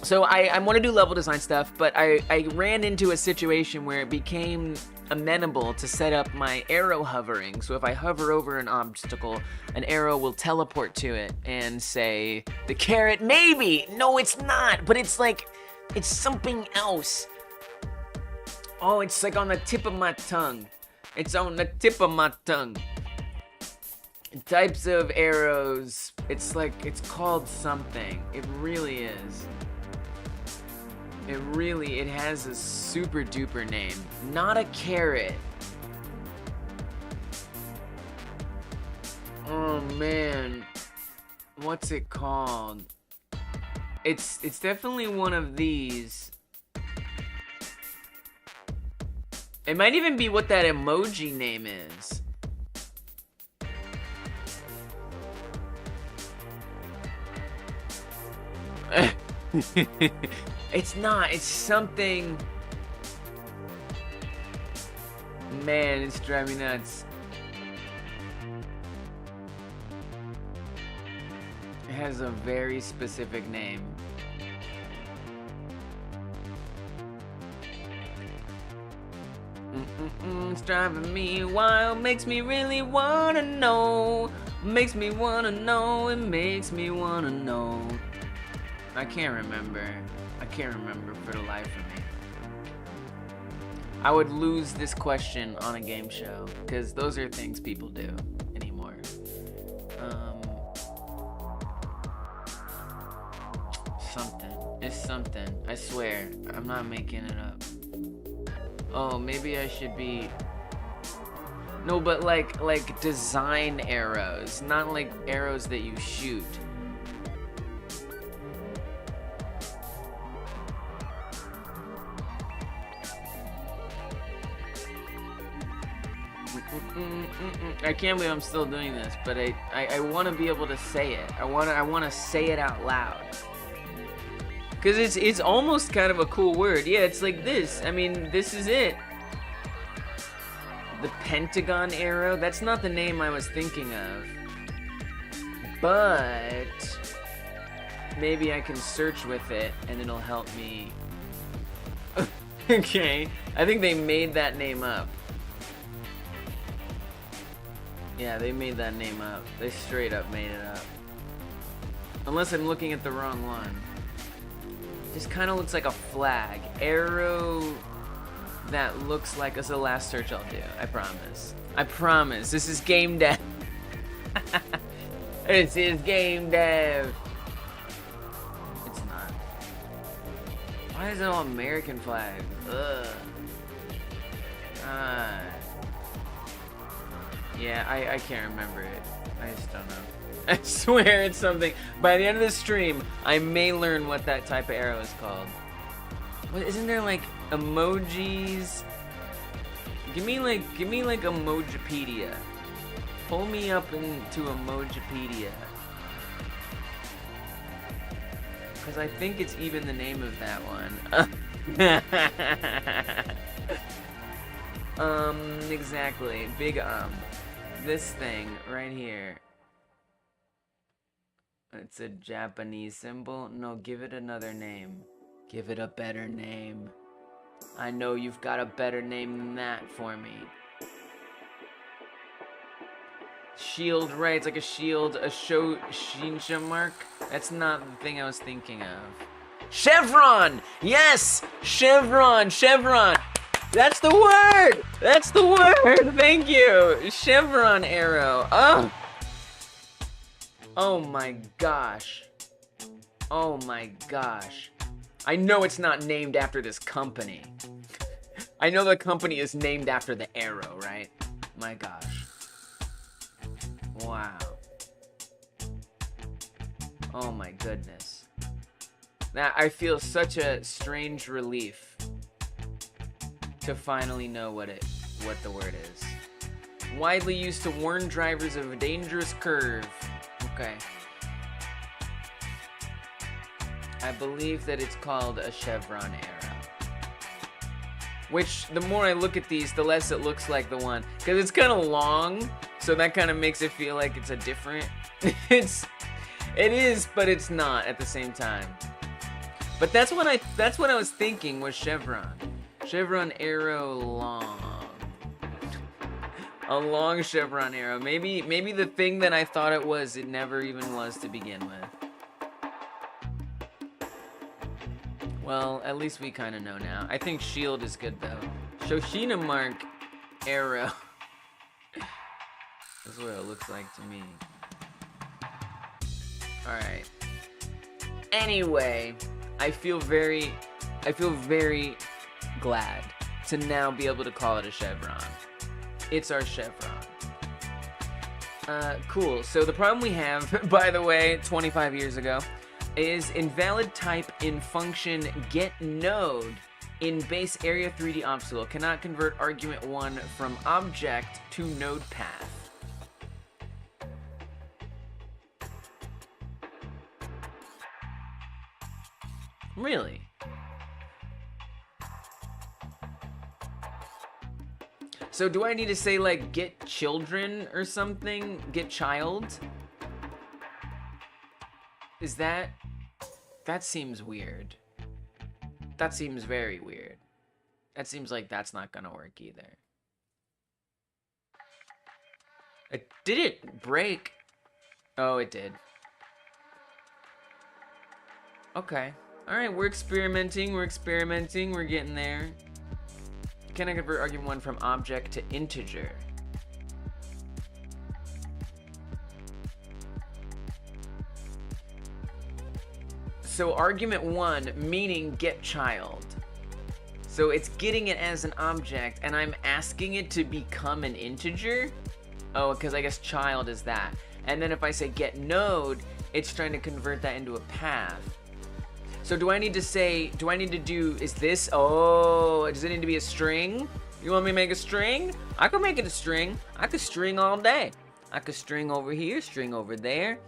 So I want to do level design stuff, but I ran into a situation where it became amenable to set up my arrow hovering. So if I hover over an obstacle, an arrow will teleport to it and say, the carrot, maybe. No, it's not, but it's like, it's something else. Oh, it's like on the tip of my tongue. It's on the tip of my tongue. Types of arrows, it's like, it's called something. It really is. It has a super duper name. Not a carrot. Oh man. What's it called? It's definitely one of these. It might even be what that emoji name is. It's not, it's something. Man, it's driving me nuts. It has a very specific name. It's driving me wild, makes me really wanna know. Makes me wanna know, it makes me wanna know. I can't remember. I can't remember for the life of me. I would lose this question on a game show, because those are things people do anymore. Something. It's something. I swear. I'm not making it up. Oh, maybe I should be... No, but like design arrows, not like arrows that you shoot. I can't believe I'm still doing this, but I want to be able to say it. I want to say it out loud. Cause it's almost kind of a cool word. Yeah, it's like this. I mean, this is it. The Pentagon arrow. That's not the name I was thinking of. But maybe I can search with it and it'll help me. Okay. I think they made that name up. Yeah, they made that name up. They straight up made it up. Unless I'm looking at the wrong one. This kind of looks like a flag. Arrow that looks like... That's the last search I'll do. I promise. I promise. This is game dev. This is game dev. It's not. Why is it all American flags? Ugh. Yeah, I can't remember it. I just don't know. I swear it's something. By the end of the stream, I may learn what that type of arrow is called. What, isn't there like emojis? Give me like Emojipedia. Pull me up into Emojipedia. Cause I think it's even the name of that one. Exactly. Big This thing right here. It's a Japanese symbol. No, give it another name. Give it a better name. I know you've got a better name than that for me. Shield, right? It's like a shield, a Shinsha mark. That's not the thing I was thinking of. Chevron! Yes! Chevron! Chevron! That's the word! That's the word! Thank you! Chevron arrow. Oh! Oh my gosh. Oh my gosh. I know it's not named after this company. I know the company is named after the arrow, right? My gosh. Wow. Oh my goodness. Now I feel such a strange relief to finally know what the word is. Widely used to warn drivers of a dangerous curve. Okay. I believe that it's called a chevron arrow. Which, the more I look at these, the less it looks like the one. Because it's kind of long, so that kind of makes it feel like it's a different... It is, but it's not at the same time. But that's what I was thinking was chevron. Chevron arrow long. A long chevron arrow. Maybe the thing that I thought it was, it never even was to begin with. Well, at least we kind of know now. I think shield is good though. Shoshina mark arrow. That's what it looks like to me. Alright. Anyway, I feel very glad to now be able to call it a chevron. It's our chevron. Cool. So the problem we have, by the way, 25 years ago, is invalid type in function getNode in base area 3D obstacle. Cannot convert argument 1 from object to node path. Really? So do I need to say like get children or something? Get child? Is that seems weird. That seems very weird. That seems like that's not gonna work either. Did it break? Oh, it did. Okay. Alright, we're experimenting, we're getting there. Can I convert argument 1 from object to integer? So argument 1, meaning get child. So it's getting it as an object, and I'm asking it to become an integer? Oh, because I guess child is that. And then if I say get node, it's trying to convert that into a path. So do I need to do, is this, oh, does it need to be a string? You want me to make a string? I could make it a string. I could string all day. I could string over here, string over there,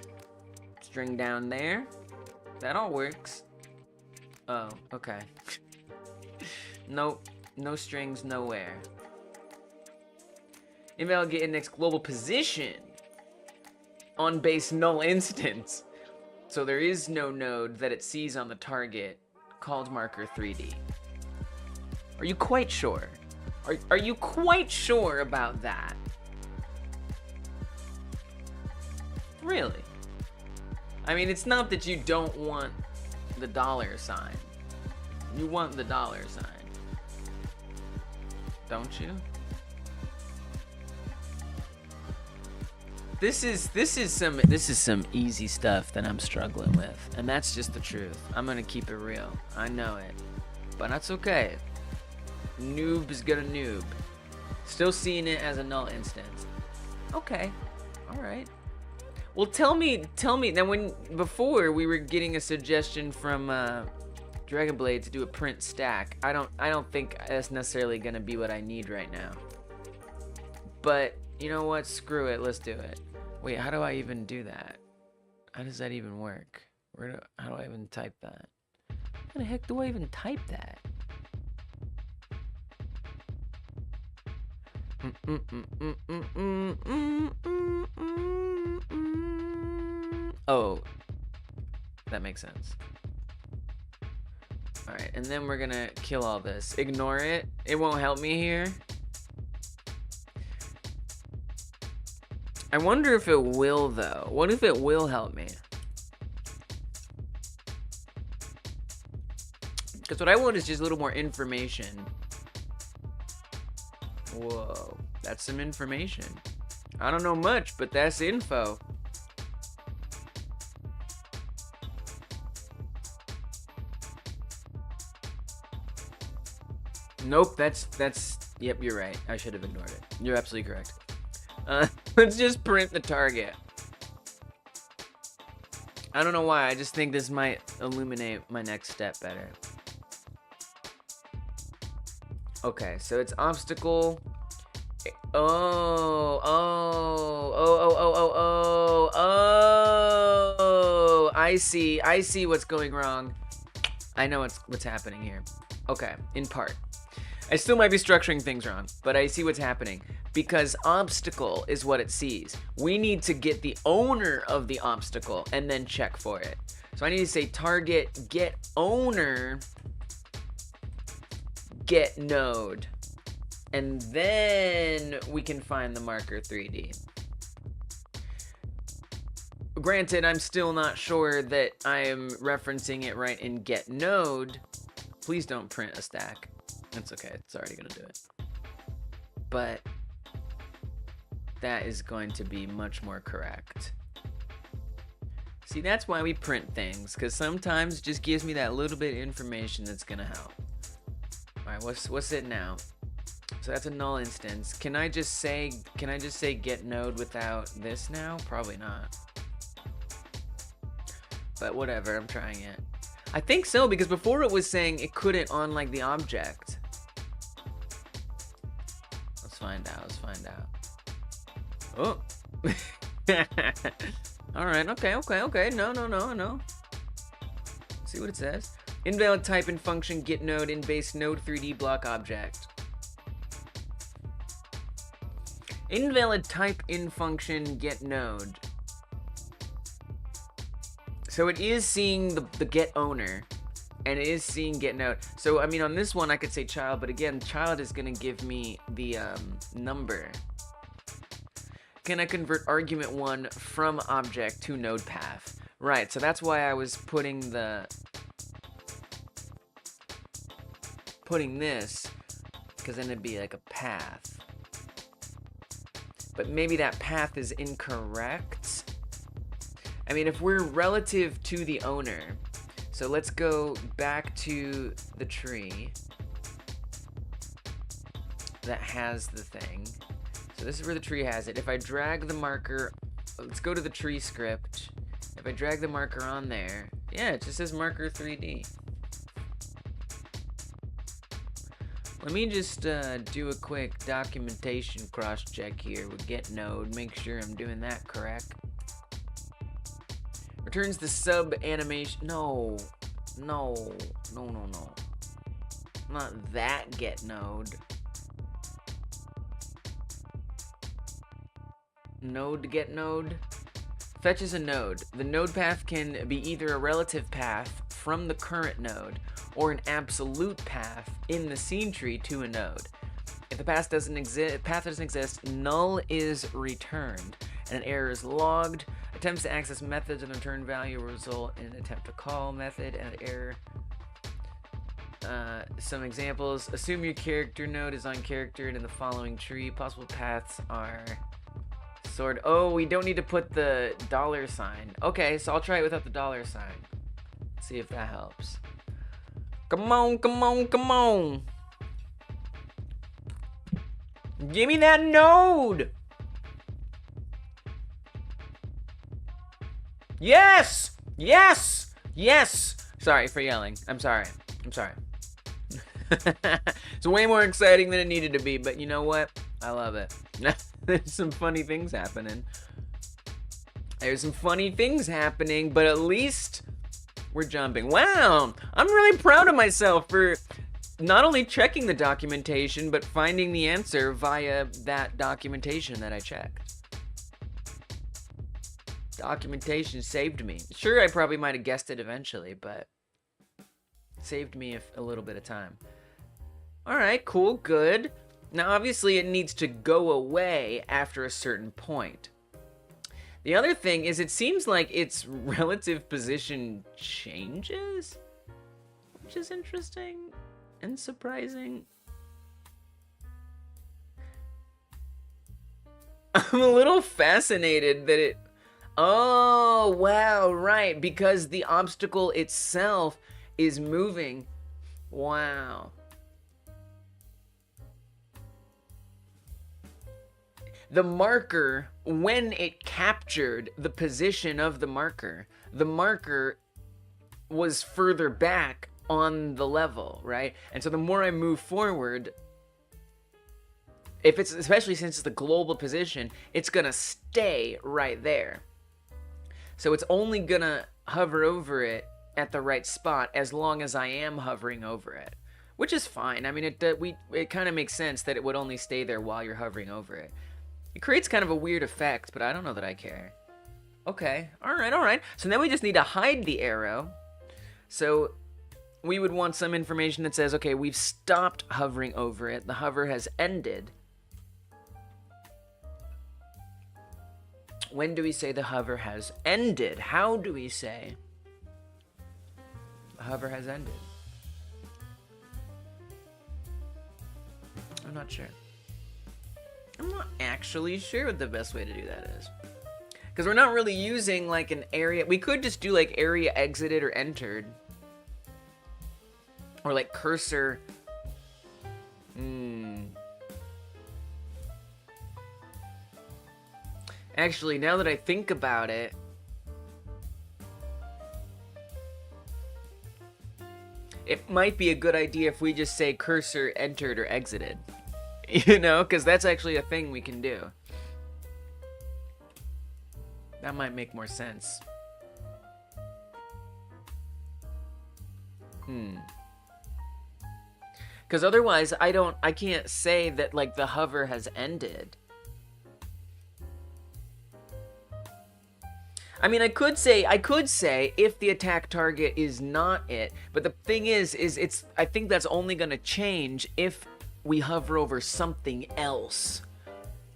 string down there. That all works. Oh, okay. Nope, no strings nowhere. Invalidate index global position on base null instance. So there is no node that it sees on the target called marker 3D. Are you quite sure? Are you quite sure about that? Really? I mean, it's not that you don't want the dollar sign. You want the dollar sign. Don't you? This is some easy stuff that I'm struggling with, and that's just the truth. I'm gonna keep it real. I know it, but that's okay. Noob is gonna noob. Still seeing it as a null instance. Okay, all right. Well, tell me. Now, before we were getting a suggestion from Dragon Blade to do a print stack. I don't think that's necessarily gonna be what I need right now. But you know what? Screw it. Let's do it. Wait, how do I even do that? How does that even work? How do I even type that? How the heck do I even type that? Oh, that makes sense. All right, and then we're gonna kill all this. Ignore it. It won't help me here. I wonder if it will, though. What if it will help me? Because what I want is just a little more information. Whoa, that's some information. I don't know much, but that's info. Nope, yep, you're right. I should have ignored it. You're absolutely correct. Let's just print the target. I don't know why, I just think this might illuminate my next step better. Okay, so it's obstacle. Oh, I see what's going wrong. I know what's happening here. Okay, in part. I still might be structuring things wrong, but I see what's happening. Because obstacle is what it sees. We need to get the owner of the obstacle and then check for it. So I need to say target get owner get node. And then we can find the marker 3D. Granted, I'm still not sure that I am referencing it right in get node. Please don't print a stack. That's okay, it's already gonna do it. But that is going to be much more correct. See, that's why we print things, because sometimes it just gives me that little bit of information that's gonna help. Alright, what's it now? So that's a null instance. Can I just say get node without this now? Probably not. But whatever, I'm trying it. I think so, because before it was saying it couldn't on like the object. Let's find out. Oh. Alright, okay. No. See what it says. Invalid type in function get node in base node 3D block object. Invalid type in function get node. So it is seeing the get owner, and it is seeing get node. So I mean, on this one I could say child, but again, child is gonna give me the number. can I convert argument 1 from object to node path? Right, so that's why I was putting this, because then it'd be like a path. But maybe that path is incorrect. I mean, if we're relative to the owner, so let's go back to the tree that has the thing. So this is where the tree has it. If I drag the marker, let's go to the tree script. If I drag the marker on there, yeah, it just says marker 3D. Let me just do a quick documentation cross-check here with getNode, make sure I'm doing that correct. Returns the sub animation. No. Not that getNode. Node getNode. Fetches a node. The node path can be either a relative path from the current node or an absolute path in the scene tree to a node. If the path doesn't exist, null is returned and an error is logged. Attempts to access methods and return value will result in an attempt to call method and an error. Some examples: assume your character node is uncharactered in the following tree. Possible paths are sort. Oh, we don't need to put the $sign. Okay, so I'll try it without the $sign. See if that helps. Come on, come on, come on. Give me that node. Yes! Yes! Yes! Sorry for yelling. I'm sorry. I'm sorry. It's way more exciting than it needed to be, but you know what? I love it. There's some funny things happening. There's some funny things happening, but at least we're jumping. Wow! I'm really proud of myself for not only checking the documentation, but finding the answer via that documentation that I checked. Documentation saved me. Sure, I probably might have guessed it eventually, but saved me a little bit of time. Alright, cool, good. Now, obviously, it needs to go away after a certain point. The other thing is, it seems like its relative position changes, which is interesting and surprising. I'm a little fascinated that it... Oh, wow, right, because the obstacle itself is moving. Wow. The marker, when it captured the position of the marker was further back on the level, right? And so the more I move forward, if it's, especially since it's the global position, it's gonna stay right there. So it's only gonna hover over it at the right spot as long as I am hovering over it, which is fine. I mean, it kind of makes sense that it would only stay there while you're hovering over it. It creates kind of a weird effect, but I don't know that I care. Okay, all right. So then we just need to hide the arrow. So we would want some information that says, okay, we've stopped hovering over it. The hover has ended. When do we say the hover has ended? How do we say the hover has ended? I'm not sure. I'm not actually sure what the best way to do that is. Because we're not really using like an area. We could just do like area exited or entered. Or like cursor. Actually, now that I think about it, it might be a good idea if we just say cursor entered or exited. You know, because that's actually a thing we can do. That might make more sense. Because otherwise, I can't say that like the hover has ended. I mean, I could say if the attack target is not it, but the thing is I think that's only gonna change if we hover over something else.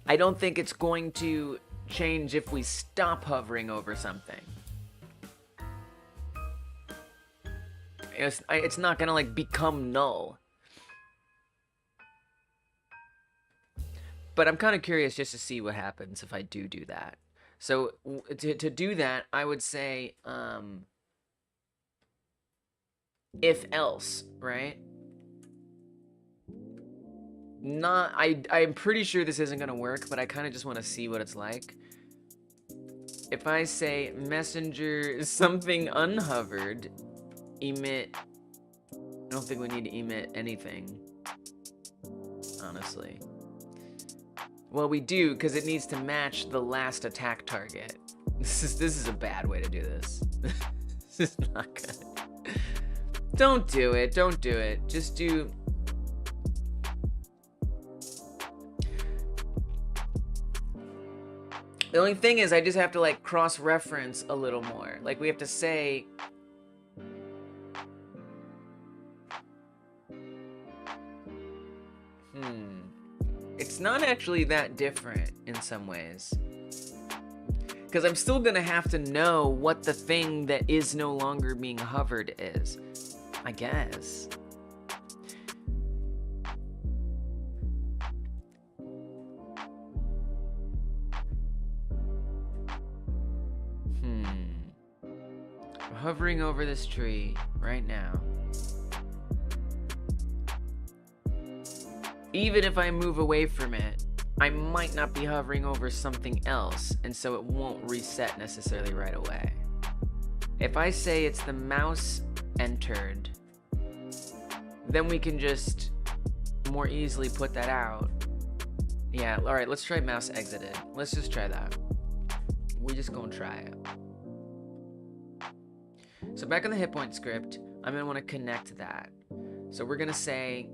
I don't think it's going to change if we stop hovering over something. It's not gonna like become null. But I'm kind of curious just to see what happens if I do that. So to do that, I would say if else, right? I'm pretty sure this isn't gonna work, but I kind of just want to see what it's like. If I say messenger something unhovered, emit, I don't think we need to emit anything, honestly. Well, we do, because it needs to match the last attack target. This is a bad way to do this. This is not good. Don't do it. Don't do it. Just do... The only thing is I just have to like cross-reference a little more. Like we have to say... It's not actually that different in some ways. Because I'm still going to have to know what the thing that is no longer being hovered is. I guess. I'm hovering over this tree right now. Even if I move away from it, I might not be hovering over something else, and so it won't reset necessarily right away. If I say it's the mouse entered, then we can just more easily put that out. Yeah, alright, let's try mouse exited. Let's just try that. We're just gonna try it. So back on the hit point script, I'm gonna want to connect that. So we're gonna say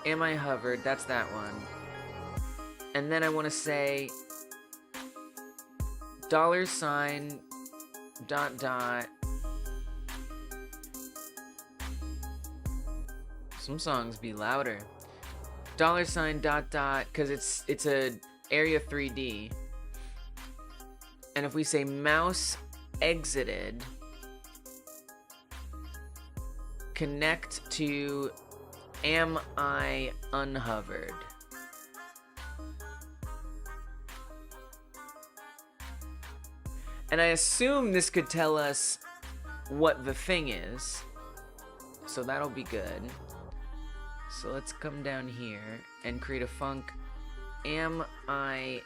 am I hovered? That's that one. And then I want to say $, ... Some songs be louder. $, ... because it's a area 3D. And if we say mouse exited, connect to am I unhovered? And I assume this could tell us what the thing is. So that'll be good. So let's come down here and create a func am I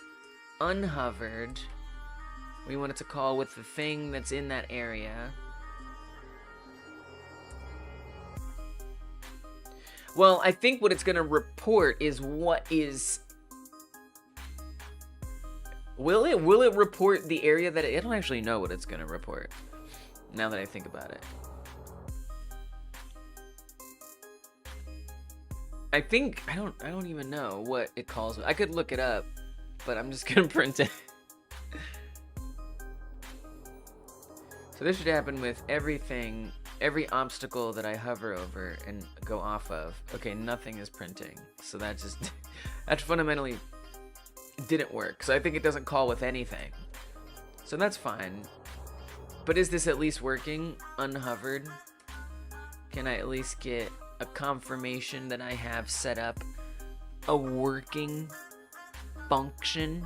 unhovered. We want it to call with the thing that's in that area. Well, I think what it's going to report is what is... Will it report the area that I don't actually know what it's going to report, now that I think about it. I think, I don't even know what it calls. I could look it up, but I'm just going to print it. So this should happen with everything, every obstacle that I hover over and go off of. Okay, nothing is printing. So that just, that fundamentally didn't work. So I think it doesn't call with anything. So that's fine. But is this at least working? Unhovered? Can I at least get a confirmation that I have set up a working function?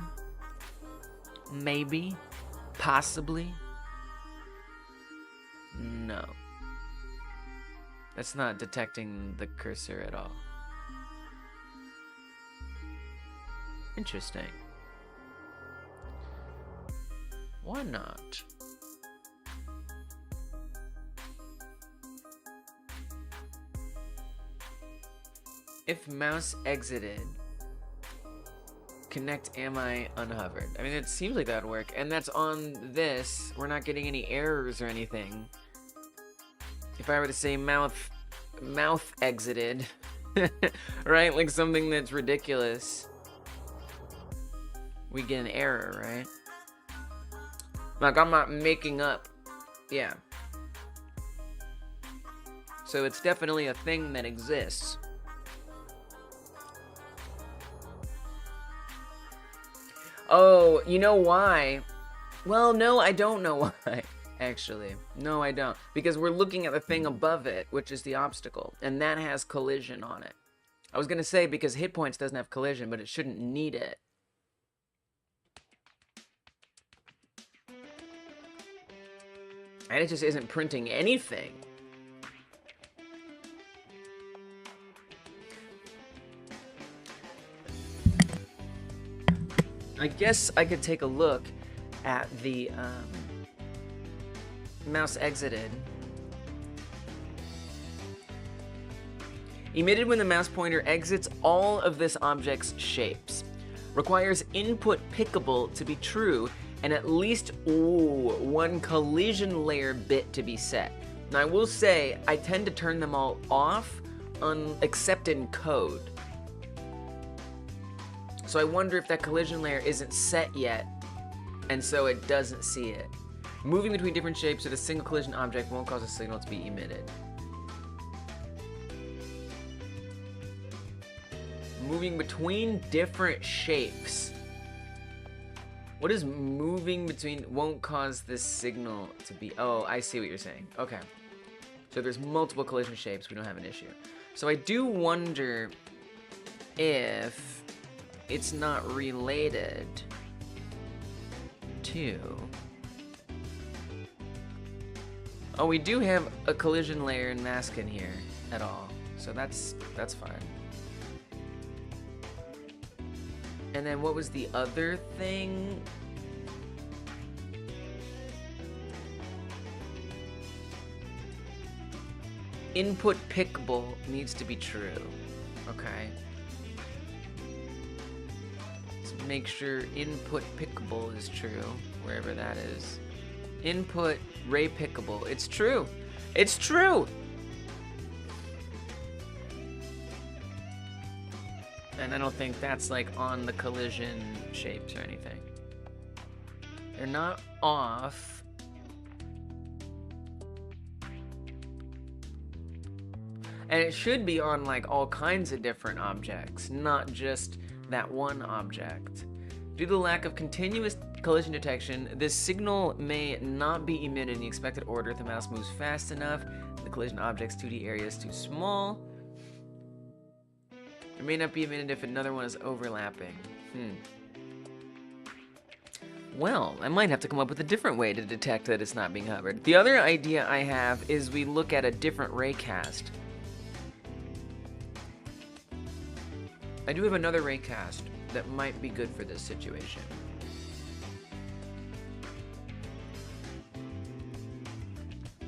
Maybe? Possibly? No. That's not detecting the cursor at all. Interesting. Why not? If mouse exited, connect am I unhovered. I mean, it seems like that would work. And that's on this. We're not getting any errors or anything. If I were to say mouth exited, right? Like something that's ridiculous, we get an error, right? Like, I'm not making up. Yeah. So it's definitely a thing that exists. Oh, you know why? Well, no, I don't know why, actually. No, I don't. Because we're looking at the thing above it, which is the obstacle, and that has collision on it. I was going to say because hit points doesn't have collision, but it shouldn't need it. And it just isn't printing anything. I guess I could take a look at the mouse exited. Emitted when the mouse pointer exits all of this object's shapes. Requires input pickable to be true and at least one collision layer bit to be set. Now I will say I tend to turn them all off except in code. So I wonder if that collision layer isn't set yet, and so it doesn't see it. Moving between different shapes with a single collision object won't cause a signal to be emitted. Moving between different shapes. What is moving between won't cause this signal to be... Oh, I see what you're saying. Okay. So there's multiple collision shapes, we don't have an issue. So I do wonder if it's not related to... Oh, we do have a collision layer and mask in here at all, so that's fine. And then what was the other thing? Input pickable needs to be true. Okay. Make sure input pickable is true, wherever that is. Input ray pickable. It's true. It's true! And I don't think that's like on the collision shapes or anything. They're not off. And it should be on like all kinds of different objects, not just that one object. Due to the lack of continuous collision detection, this signal may not be emitted in the expected order if the mouse moves fast enough, the collision object's 2D area is too small. It may not be emitted if another one is overlapping. Well, I might have to come up with a different way to detect that it's not being hovered. The other idea I have is we look at a different raycast. I do have another raycast that might be good for this situation.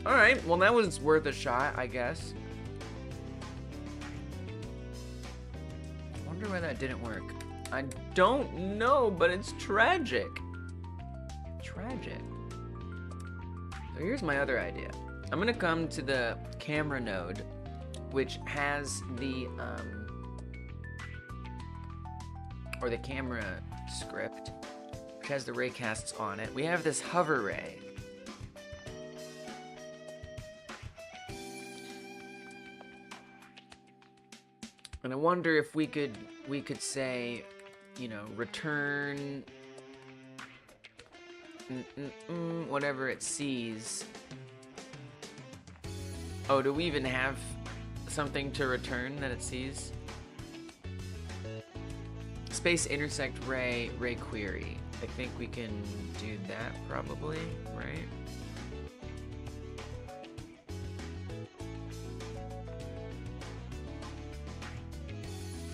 Alright, well that was worth a shot, I guess. I wonder why that didn't work. I don't know, but it's tragic. Tragic. So here's my other idea. I'm gonna come to the camera node, which has the, or the camera script, which has the raycasts on it. We have this hover ray. And I wonder if we could say, you know, return whatever it sees. Oh, do we even have something to return that it sees? Space intersect ray query. I think we can do that probably, right?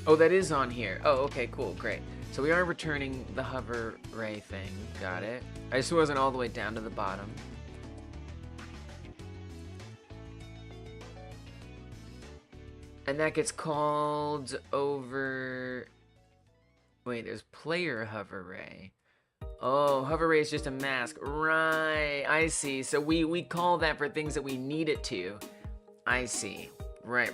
Oh, that is on here. Oh, okay, cool, great. So we are returning the hover ray thing. Got it. I just wasn't all the way down to the bottom. And that gets called over... Wait, there's player hover ray. Oh, hover ray is just a mask. Right, I see. So we call that for things that we need it to. I see. Right.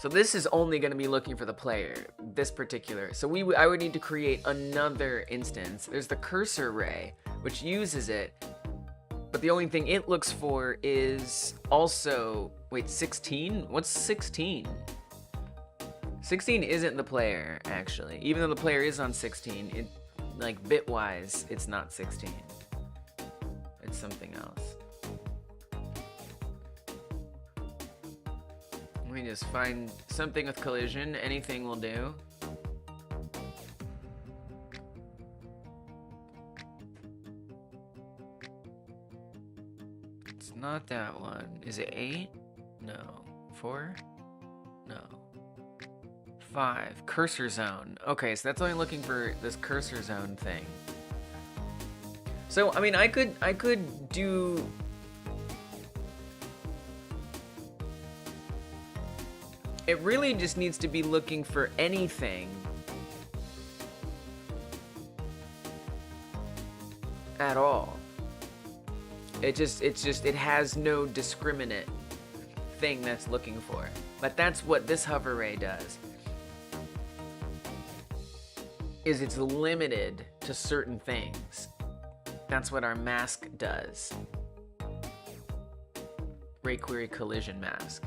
So this is only going to be looking for the player, this particular. So I would need to create another instance. There's the cursor ray, which uses it, but the only thing it looks for is also, wait, 16? What's 16? 16 isn't the player, actually. Even though the player is on 16, it, like bit-wise, it's not 16. It's something else. Let me just find something with collision. Anything will do. It's not that one. Is it 8? No. 4? No. 5. Cursor zone. Okay, so that's only looking for this cursor zone thing. So, I mean, I could do... It really just needs to be looking for anything at all. It has no discriminate thing that's looking for. But that's what this hover ray does. Is it's limited to certain things. That's what our mask does. Ray query collision mask.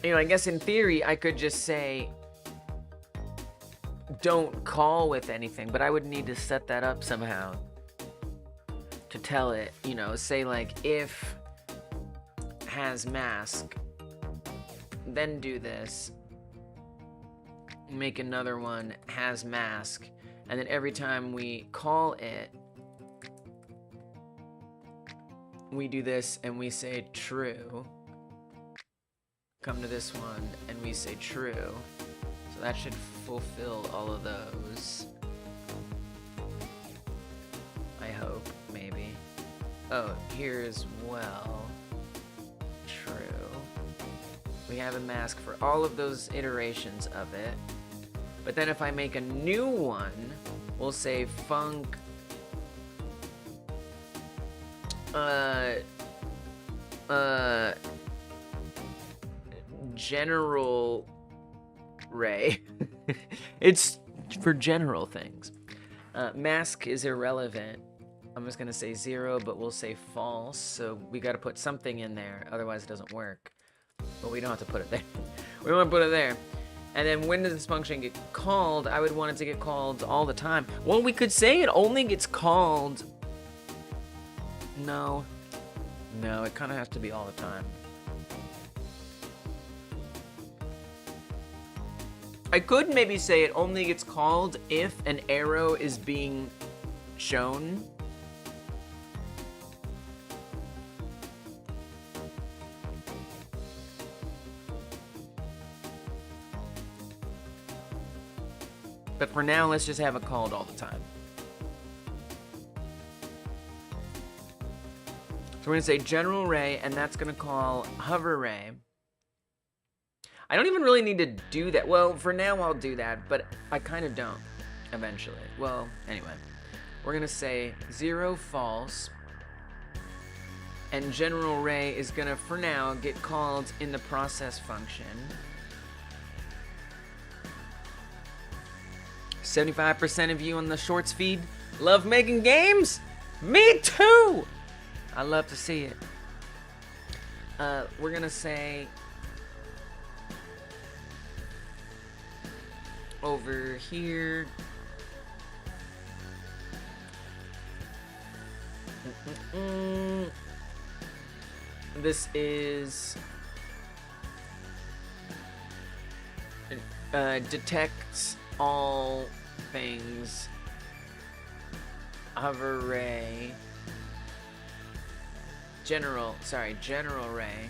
You know, I guess in theory, I could just say, don't call with anything, but I would need to set that up somehow to tell it, you know, say like, if has mask, then do this, make another one, has mask, and then every time we call it, we do this and we say true. Come to this one and we say true. So that should fulfill all of those. I hope, maybe. Oh, here as well. True. We have a mask for all of those iterations of it. But then if I make a new one, we'll say func general ray. It's for general things. Mask is irrelevant. I'm just gonna say 0, but we'll say false. So we gotta put something in there, otherwise it doesn't work. But we don't have to put it there. We want to put it there. And then when does this function get called? I would want it to get called all the time. Well, we could say it only gets called. No, it kind of has to be all the time. I could maybe say it only gets called if an arrow is being shown. But for now, let's just have it called all the time. So we're gonna say general ray, and that's gonna call hover ray. I don't even really need to do that. Well, for now I'll do that, but I kind of don't eventually. Well, anyway, we're gonna say 0 false, and general ray is gonna, for now, get called in the process function. 75% of you on the shorts feed love making games? Me too! I love to see it. We're gonna say over here. This is detects all things hover ray general ray,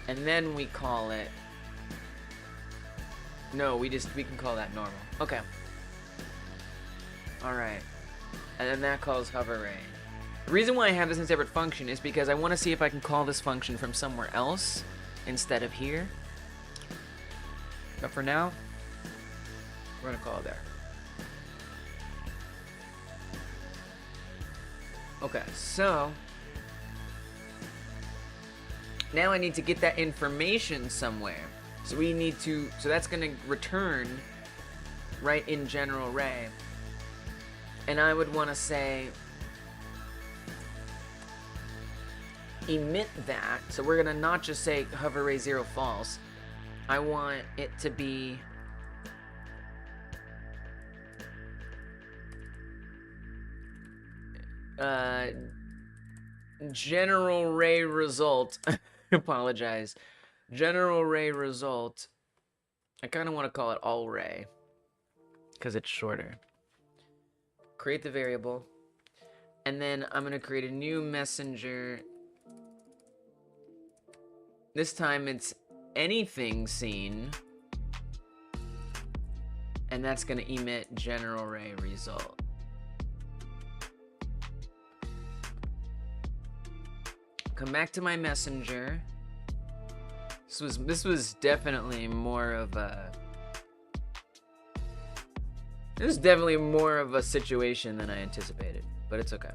and then we call it, no, we can call that normal. Okay, all right, and then that calls hover ray. The reason why I have this in separate function is because I want to see if I can call this function from somewhere else instead of here. But for now, we're gonna call it there. Okay, so now I need to get that information somewhere. So we need to, so that's gonna return right in general array. And I would wanna say, emit that. So we're gonna not just say hover array 0 false. I want it to be general array result. Apologize. General array result. I kind of want to call it all array because it's shorter. Create the variable, and then I'm gonna create a new messenger. This time it's anything seen, and that's gonna emit general array result. Come back to my messenger. This was definitely more of a situation than I anticipated, but it's okay.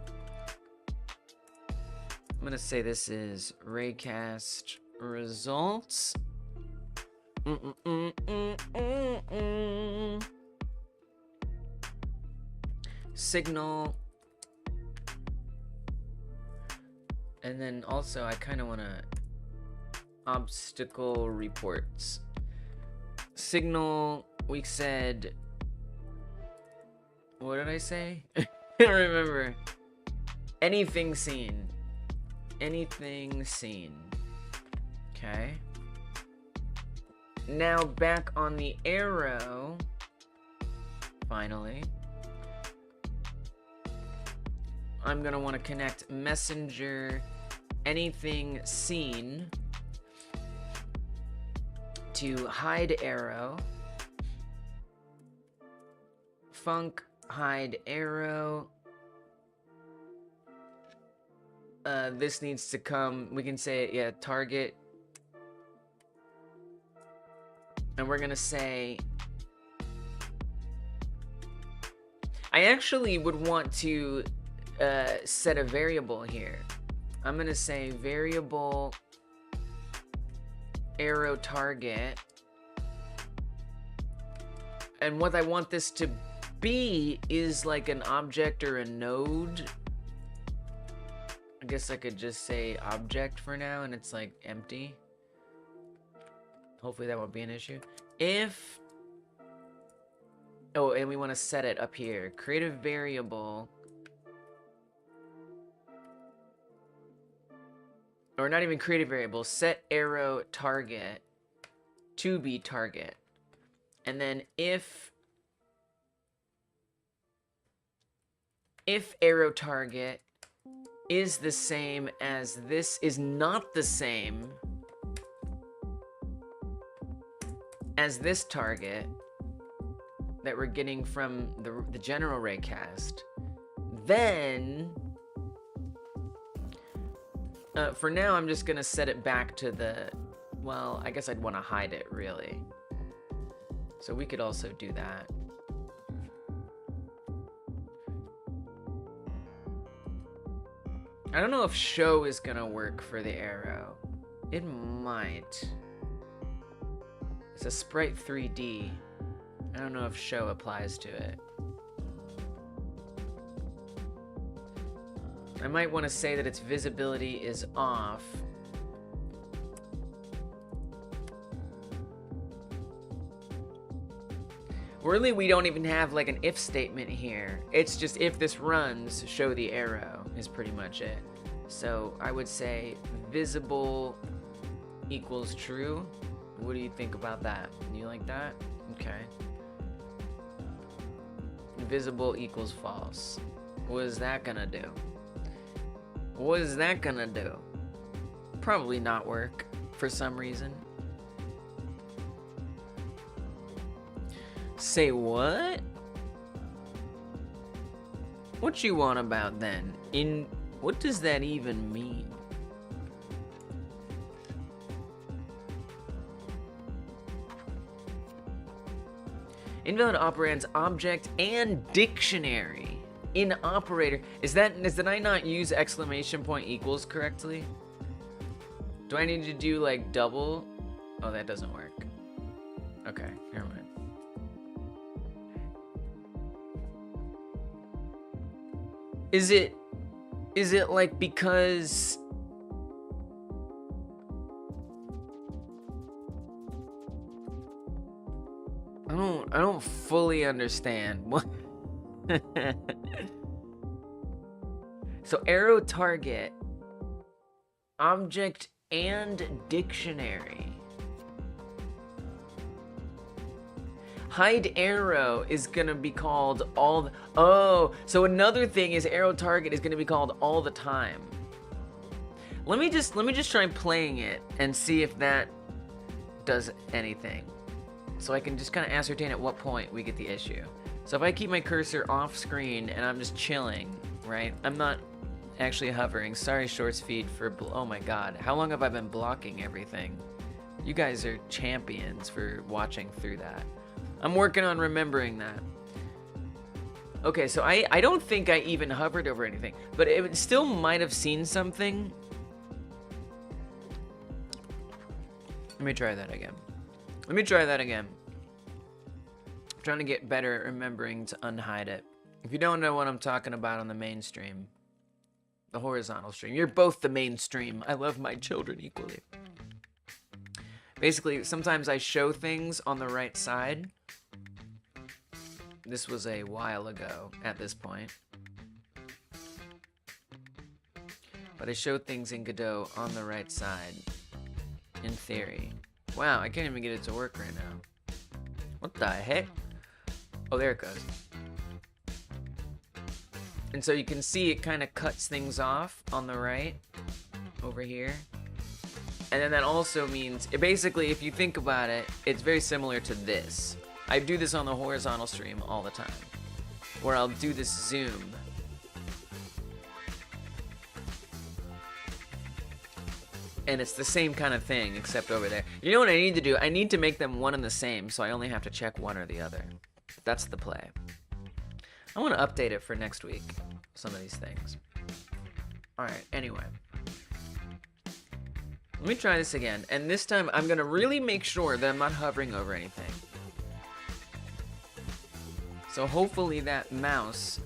I'm gonna say this is Raycast results. Signal. And then also I kind of want to obstacle reports. Signal, we said, what did I say? I don't remember. Anything seen. Anything seen. Okay. Now back on the arrow. Finally. I'm gonna want to connect messenger anything seen to hide arrow. Func hide arrow. This needs to come, we can say, yeah, target. And we're gonna say, I actually would want to set a variable here. I'm gonna say variable arrow target, and what I want this to be is like an object or a node. I guess I could just say object for now, and it's like empty. Hopefully that won't be an issue. If, oh, and we want to set it up here. Create a variable, or not even create a variable, set arrow target to be target. And then if arrow target is the same as this is not the same as this target that we're getting from the general raycast, then for now I'm just gonna set it back to the, well, I guess I'd want to hide it really, so we could also do that. I don't know if show is gonna work for the arrow. It might. It's a sprite 3D. I don't know if show applies to it. I might want to say that its visibility is off. Really, we don't even have like an if statement here. It's just if this runs, show the arrow is pretty much it. So I would say visible equals true. What do you think about that? You like that? Okay. Visible equals false. What is that gonna do? What is that gonna do? Probably not work for some reason. Say what? What you want about then? What does that even mean? Invalid operands object and dictionary in operator. Did I not use exclamation point equals correctly? Do I need to do like double? Oh, that doesn't work. Okay, never mind. Is it like because I don't fully understand what. So arrow target, object and dictionary. Hide arrow is gonna be called all. Oh, so another thing is arrow target is gonna be called all the time. Let me just try playing it and see if that does anything. So I can just kind of ascertain at what point we get the issue. So if I keep my cursor off screen and I'm just chilling, right? I'm not actually hovering. Sorry, Shorts feed for, oh my God. How long have I been blocking everything? You guys are champions for watching through that. I'm working on remembering that. Okay, so I don't think I even hovered over anything, but it still might have seen something. Let me try that again. I'm trying to get better at remembering to unhide it. If you don't know what I'm talking about on the main stream, the horizontal stream, you're both the mainstream. I love my children equally. Basically, sometimes I show things on the right side. This was a while ago at this point. But I show things in Godot on the right side, in theory. Wow, I can't even get it to work right now. What the heck? Oh, there it goes. And so you can see it kind of cuts things off on the right, over here. And then that also means, basically, if you think about it, it's very similar to this. I do this on the horizontal stream all the time, where I'll do this zoom. And it's the same kind of thing, except over there. You know what I need to do? I need to make them one and the same, so I only have to check one or the other. That's the play. I want to update it for next week, some of these things. Alright, anyway. Let me try this again, and this time I'm going to really make sure that I'm not hovering over anything. So hopefully that mouse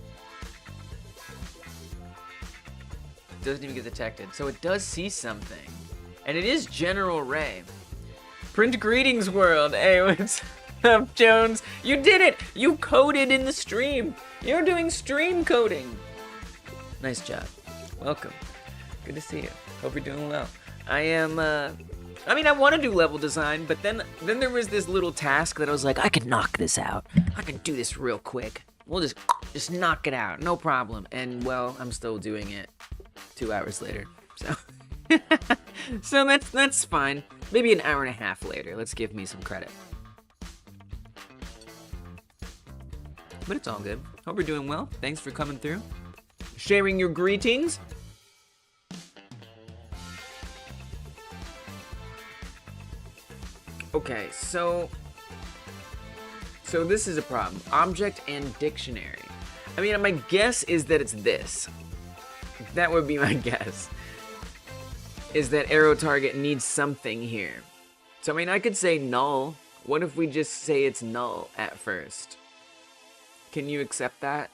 doesn't even get detected. So it does see something. And it is General Ray. Print greetings, world. Hey, what's up, Jones? You did it! You coded in the stream. You're doing stream coding. Nice job. Welcome. Good to see you. Hope you're doing well. I am, I mean, I want to do level design, but then there was this little task that I was like, I can knock this out. I can do this real quick. We'll just knock it out. No problem. And, well, I'm still doing it 2 hours later, so. So that's fine. Maybe an hour and a half later. Let's give me some credit. But it's all good. Hope you're doing well. Thanks for coming through. Sharing your greetings. Okay, so this is a problem. Object and dictionary. I mean, my guess is that it's this. That would be my guess. Is that arrow target needs something here. So, I mean, I could say null. What if we just say it's null at first? Can you accept that?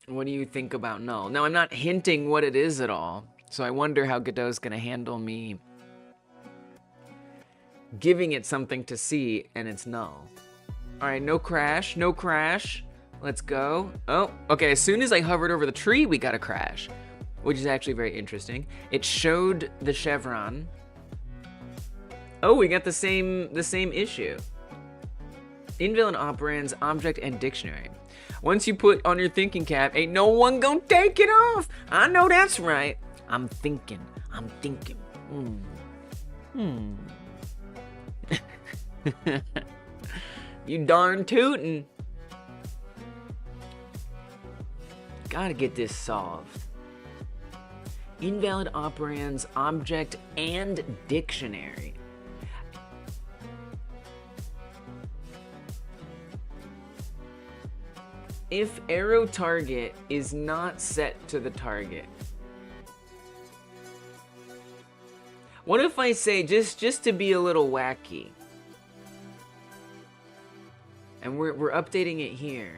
What do you think about null? Now, I'm not hinting what it is at all. So I wonder how Godot's going to handle me giving it something to see and it's null. All right, no crash, no crash. Let's go. Oh, okay, as soon as I hovered over the tree, we got a crash, which is actually very interesting. It showed the chevron. Oh, we got the same issue. Invalid operands, object, and dictionary. Once you put on your thinking cap, ain't no one gonna take it off. I know that's right. I'm thinking. You darn tootin'. Gotta get this solved. Invalid operands, object, and dictionary. If arrow target is not set to the target, What if I say, just to be a little wacky, and we're updating it here.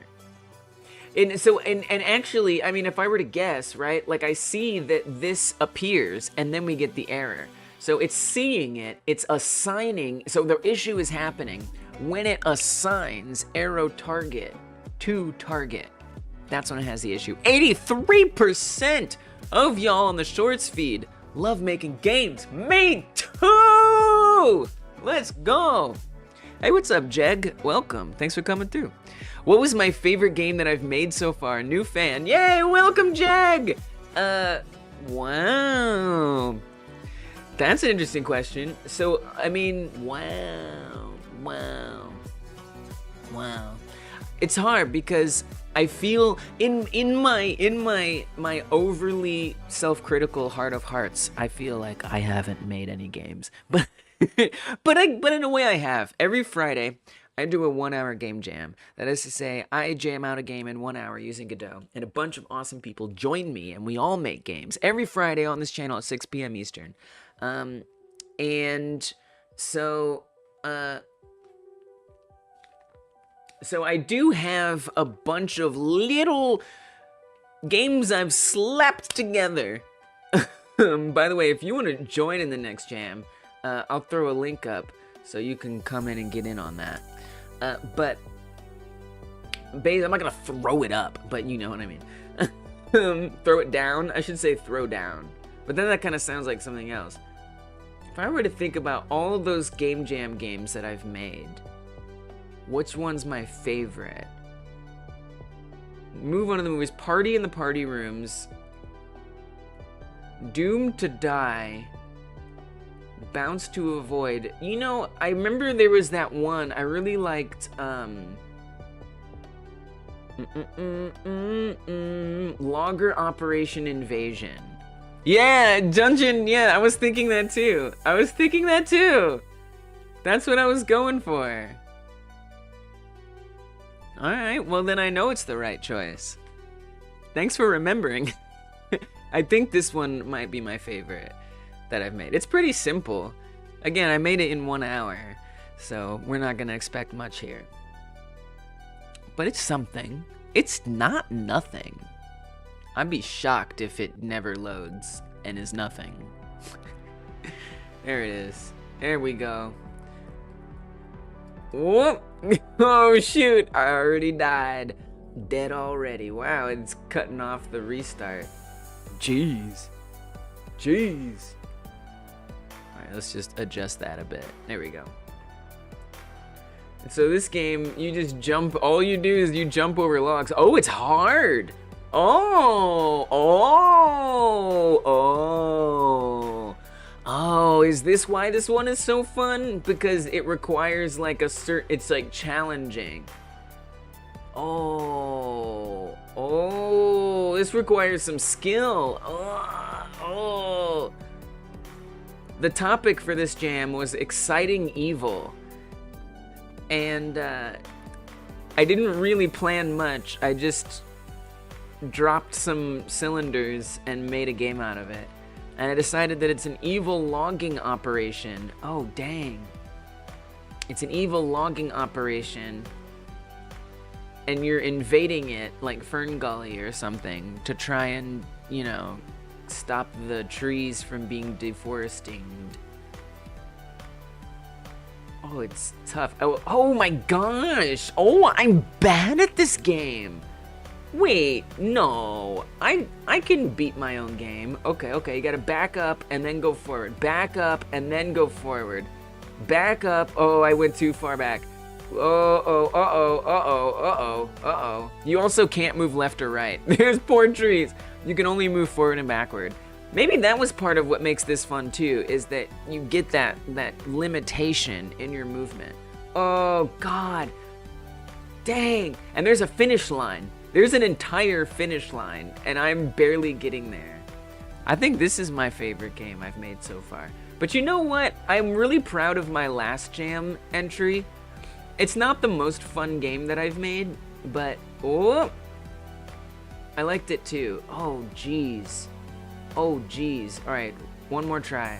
And so, and actually, I mean, if I were to guess, right, like I see that this appears, and then we get the error. So it's seeing it, it's assigning, so the issue is happening when it assigns arrow target to target. That's when it has the issue. 83% of y'all on the Shorts feed love making games. Me too! Let's go! Hey, what's up, Jeg? Welcome. Thanks for coming through. What was my favorite game that I've made so far? New fan. Yay, welcome, Jeg! Wow. That's an interesting question. So, I mean, wow. It's hard because I feel in my overly self-critical heart of hearts, I feel like I haven't made any games. But in a way I have. Every Friday, I do a 1-hour game jam. That is to say, I jam out a game in 1 hour using Godot, and a bunch of awesome people join me, and we all make games every Friday on this channel at 6 p.m. Eastern. And so I do have a bunch of little games I've slapped together. By the way, if you want to join in the next jam, I'll throw a link up so you can come in and get in on that. But basically, I'm not gonna throw it up, but you know what I mean. Throw it down? I should say throw down. But then that kind of sounds like something else. If I were to think about all of those game jam games that I've made, which one's my favorite? Move on to the movies. Party in the Party Rooms. Doomed to Die. Bounce to Avoid. You know, I remember there was that one I really liked. Logger Operation Invasion. Yeah, Dungeon. Yeah, I was thinking that too. That's what I was going for. Alright, well then I know it's the right choice. Thanks for remembering. I think this one might be my favorite that I've made. It's pretty simple. Again, I made it in 1 hour, so we're not gonna expect much here. But it's something. It's not nothing. I'd be shocked if it never loads and is nothing. There it is. There we go. Whoop! Oh shoot! I already died. Dead already. Wow, it's cutting off the restart. Jeez. Alright, let's just adjust that a bit. There we go. So this game, you just jump, all you do is you jump over logs. Oh, it's hard! Oh, is this why this one is so fun? Because it requires like it's like challenging. Oh, this requires some skill. The topic for this jam was exciting evil. And I didn't really plan much. I just dropped some cylinders and made a game out of it. And I decided that it's an evil logging operation. Oh, dang. It's an evil logging operation. And you're invading it like Fern Gully or something to try and, you know, stop the trees from being deforested. Oh, it's tough. Oh my gosh. Oh, I'm bad at this game. Wait, no. I can beat my own game. Okay, you gotta back up and then go forward. Back up and then go forward. Back up. Oh, I went too far back. Uh-oh. You also can't move left or right. There's poor trees. You can only move forward and backward. Maybe that was part of what makes this fun too, is that you get that limitation in your movement. Oh, God. Dang. And there's a finish line. There's an entire finish line, and I'm barely getting there. I think this is my favorite game I've made so far. But you know what? I'm really proud of my last jam entry. It's not the most fun game that I've made, but oh, I liked it too. Oh, jeez. All right, one more try.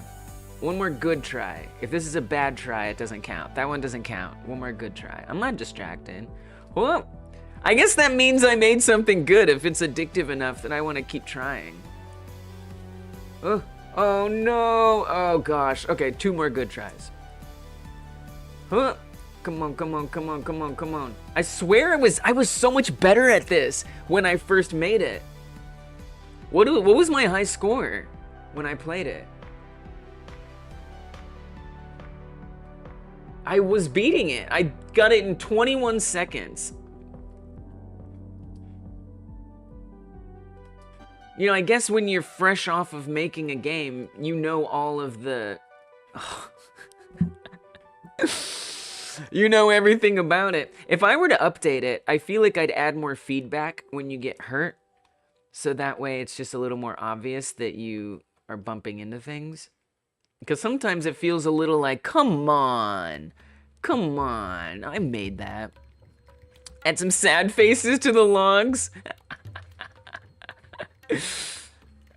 One more good try. If this is a bad try, it doesn't count. That one doesn't count. One more good try. I'm not distracted. Hold up. I guess that means I made something good if it's addictive enough that I want to keep trying. Oh, oh no. Oh gosh. Okay, 2 more good tries. Huh. Come on, come on, come on, come on, come on. I swear I was so much better at this when I first made it. What was my high score when I played it? I was beating it. I got it in 21 seconds. You know, I guess when you're fresh off of making a game, you know all of the... You know everything about it. If I were to update it, I feel like I'd add more feedback when you get hurt. So that way it's just a little more obvious that you are bumping into things. Because sometimes it feels a little like, come on, I made that. Add some sad faces to the logs.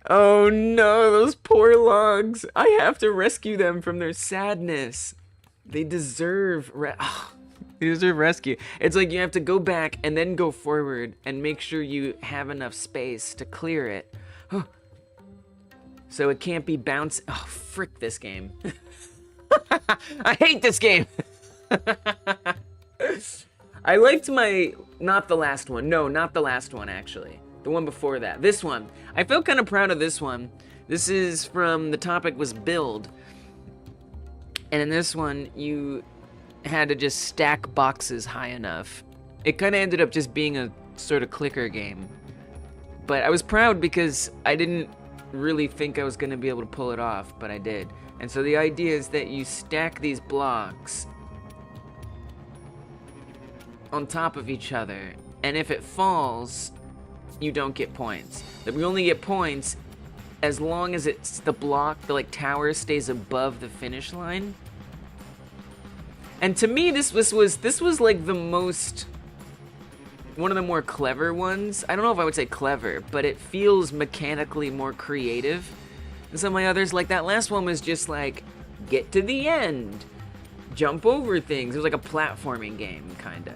Oh no, those poor logs. I have to rescue them from their sadness. They deserve they deserve rescue. It's like you have to go back and then go forward and make sure you have enough space to clear it. So it can't be bounced. Oh, frick this game. I hate this game. I liked not the last one. No, not the last one, actually. The one before that. This one. I felt kind of proud of this one. This is from, the topic was build. And in this one, you had to just stack boxes high enough. It kind of ended up just being a sort of clicker game. But I was proud because I didn't really think I was going to be able to pull it off, but I did. And so the idea is that you stack these blocks on top of each other, and if it falls, you don't get points. That we only get points as long as it's the block, the like tower stays above the finish line. And to me, this was like the most, one of the more clever ones. I don't know if I would say clever, but it feels mechanically more creative than some of my others. Like that last one was just like, get to the end, jump over things. It was like a platforming game, kinda.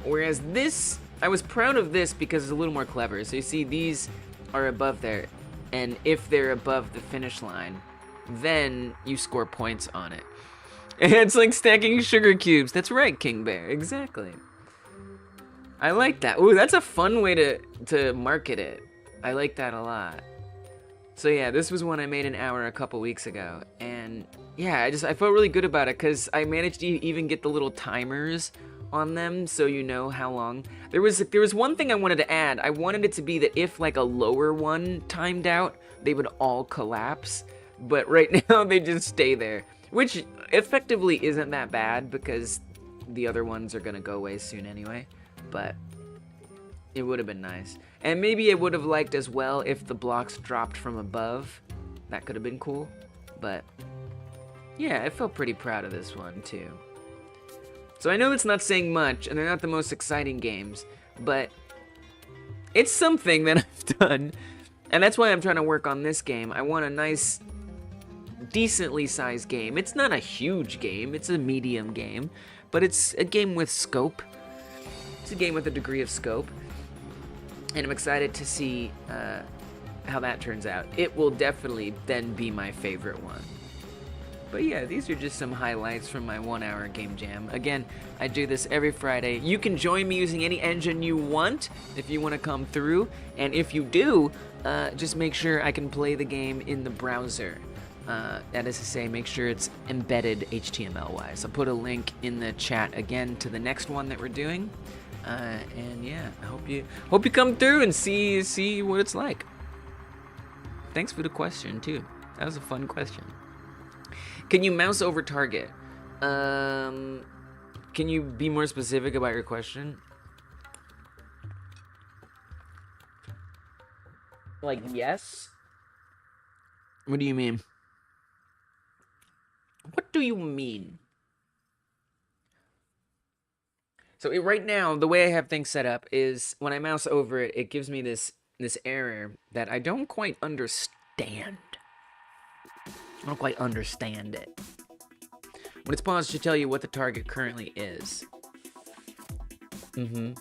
Whereas this, I was proud of this because it's a little more clever. So you see these are above there, and if they're above the finish line, then you score points on it. And it's like stacking sugar cubes. That's right, King Bear, exactly. I like that. Ooh, that's a fun way to market it. I like that a lot. So yeah, this was one I made an hour a couple weeks ago, and yeah, I felt really good about it because I managed to even get the little timers on them, so you know how long. There was one thing I wanted to add. I wanted it to be that if like a lower one timed out, they would all collapse. But right now they just stay there, which effectively isn't that bad because the other ones are gonna go away soon anyway. But it would have been nice. And maybe I would have liked as well if the blocks dropped from above. That could have been cool. But yeah, I felt pretty proud of this one too. So I know it's not saying much, and they're not the most exciting games, but it's something that I've done, and that's why I'm trying to work on this game. I want a nice, decently sized game. It's not a huge game, it's a medium game, but it's a game with scope. It's a game with a degree of scope, and I'm excited to see how that turns out. It will definitely then be my favorite one. But yeah, these are just some highlights from my 1 hour game jam. Again, I do this every Friday. You can join me using any engine you want if you want to come through. And if you do, just make sure I can play the game in the browser. That is to say, make sure it's embedded HTML-wise. I'll put a link in the chat again to the next one that we're doing. And yeah, I hope you come through and see what it's like. Thanks for the question too. That was a fun question. Can you mouse over target? Can you be more specific about your question? Like, yes? What do you mean? What do you mean? So right now, the way I have things set up is when I mouse over it, it gives me this error that I don't quite understand. I don't quite understand it. When it's paused, it should tell you what the target currently is. When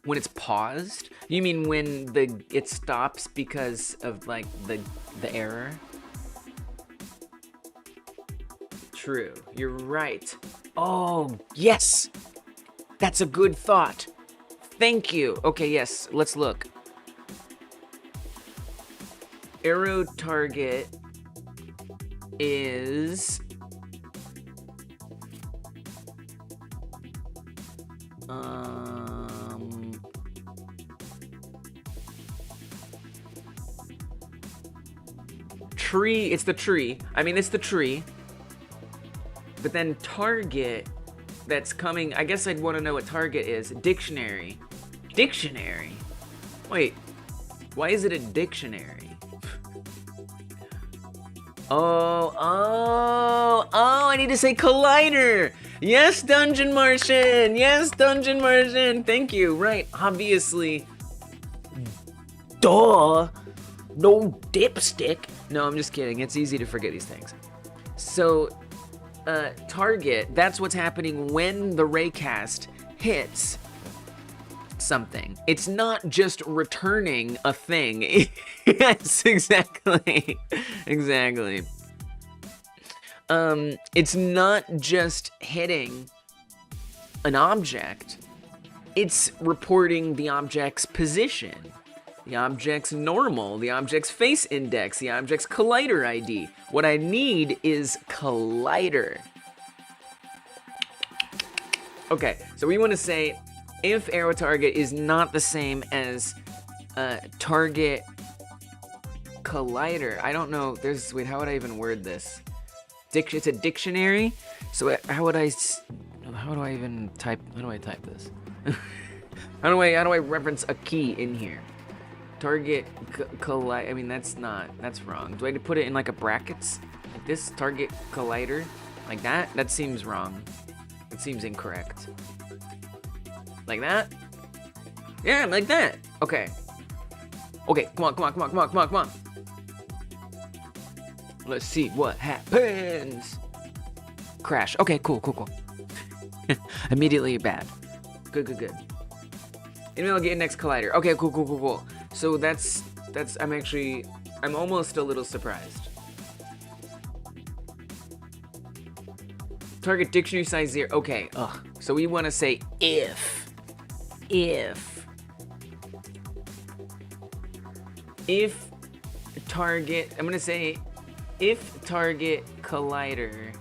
it's paused? You mean when it stops because of like the error? True. You're right. Oh, yes. That's a good thought. Thank you. Okay, yes. Let's look. Arrow target is tree. It's the tree. I mean, it's the tree. But then target that's coming, I guess I'd want to know what target is. Dictionary. Dictionary? Wait, why is it a dictionary? Oh, I need to say collider. Yes, Dungeon Martian. Yes, Dungeon Martian. Thank you. Right, obviously. Duh. No dipstick. No, I'm just kidding. It's easy to forget these things. So, target, that's what's happening when the raycast hits something. It's not just returning a thing. Yes, exactly. Exactly. It's not just hitting an object. It's reporting the object's position, the object's normal, the object's face index, the object's collider ID. What I need is collider. Okay, so we want to say if arrow target is not the same as target collider. I don't know. Wait, how would I even word this? It's a dictionary. So how do I even type? How do I type this? How do I reference a key in here? Target collide. I mean, that's wrong. Do I have to put it in like a brackets? Like this, target collider? Like that? That seems wrong. It seems incorrect. Like that? Yeah, like that. Okay. Okay, come on. Let's see what happens. Crash. Okay, cool. Immediately bad. Good. Maybe I'll get next collider. Okay, cool. So that's I'm almost a little surprised. Target dictionary size 0. Okay, so we want to say if target, I'm going to say if target collider,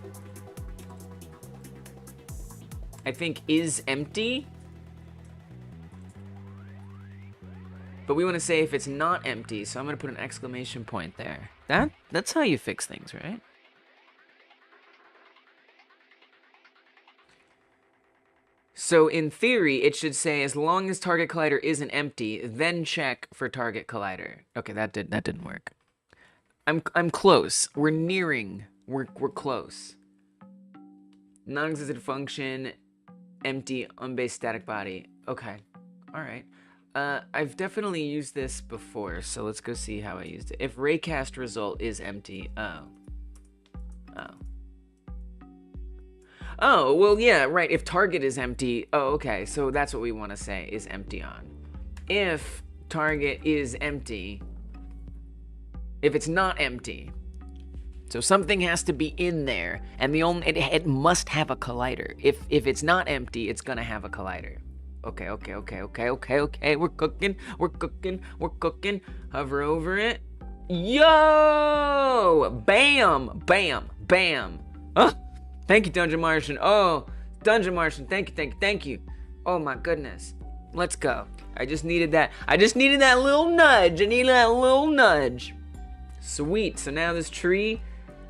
I think, is empty. But we want to say if it's not empty, so I'm going to put an exclamation point there. That's how you fix things, right? So in theory, it should say as long as target collider isn't empty, then check for target collider. Okay, that didn't work. I'm close. We're nearing. We're close. Non-existent function, empty, unbased static body. Okay. All right. I've definitely used this before, so let's go see how I used it. If raycast result is empty, oh, well, yeah, right, if target is empty, okay, so that's what we want to say, is empty on. If target is empty, if it's not empty, so something has to be in there, and it must have a collider. If it's not empty, it's gonna have a collider. Okay, we're cooking. Hover over it. Yo! Bam! Oh, thank you, Dungeon Martian. Oh, Dungeon Martian, thank you. Oh my goodness. Let's go. I just needed that little nudge. I needed that little nudge. Sweet, so now this tree,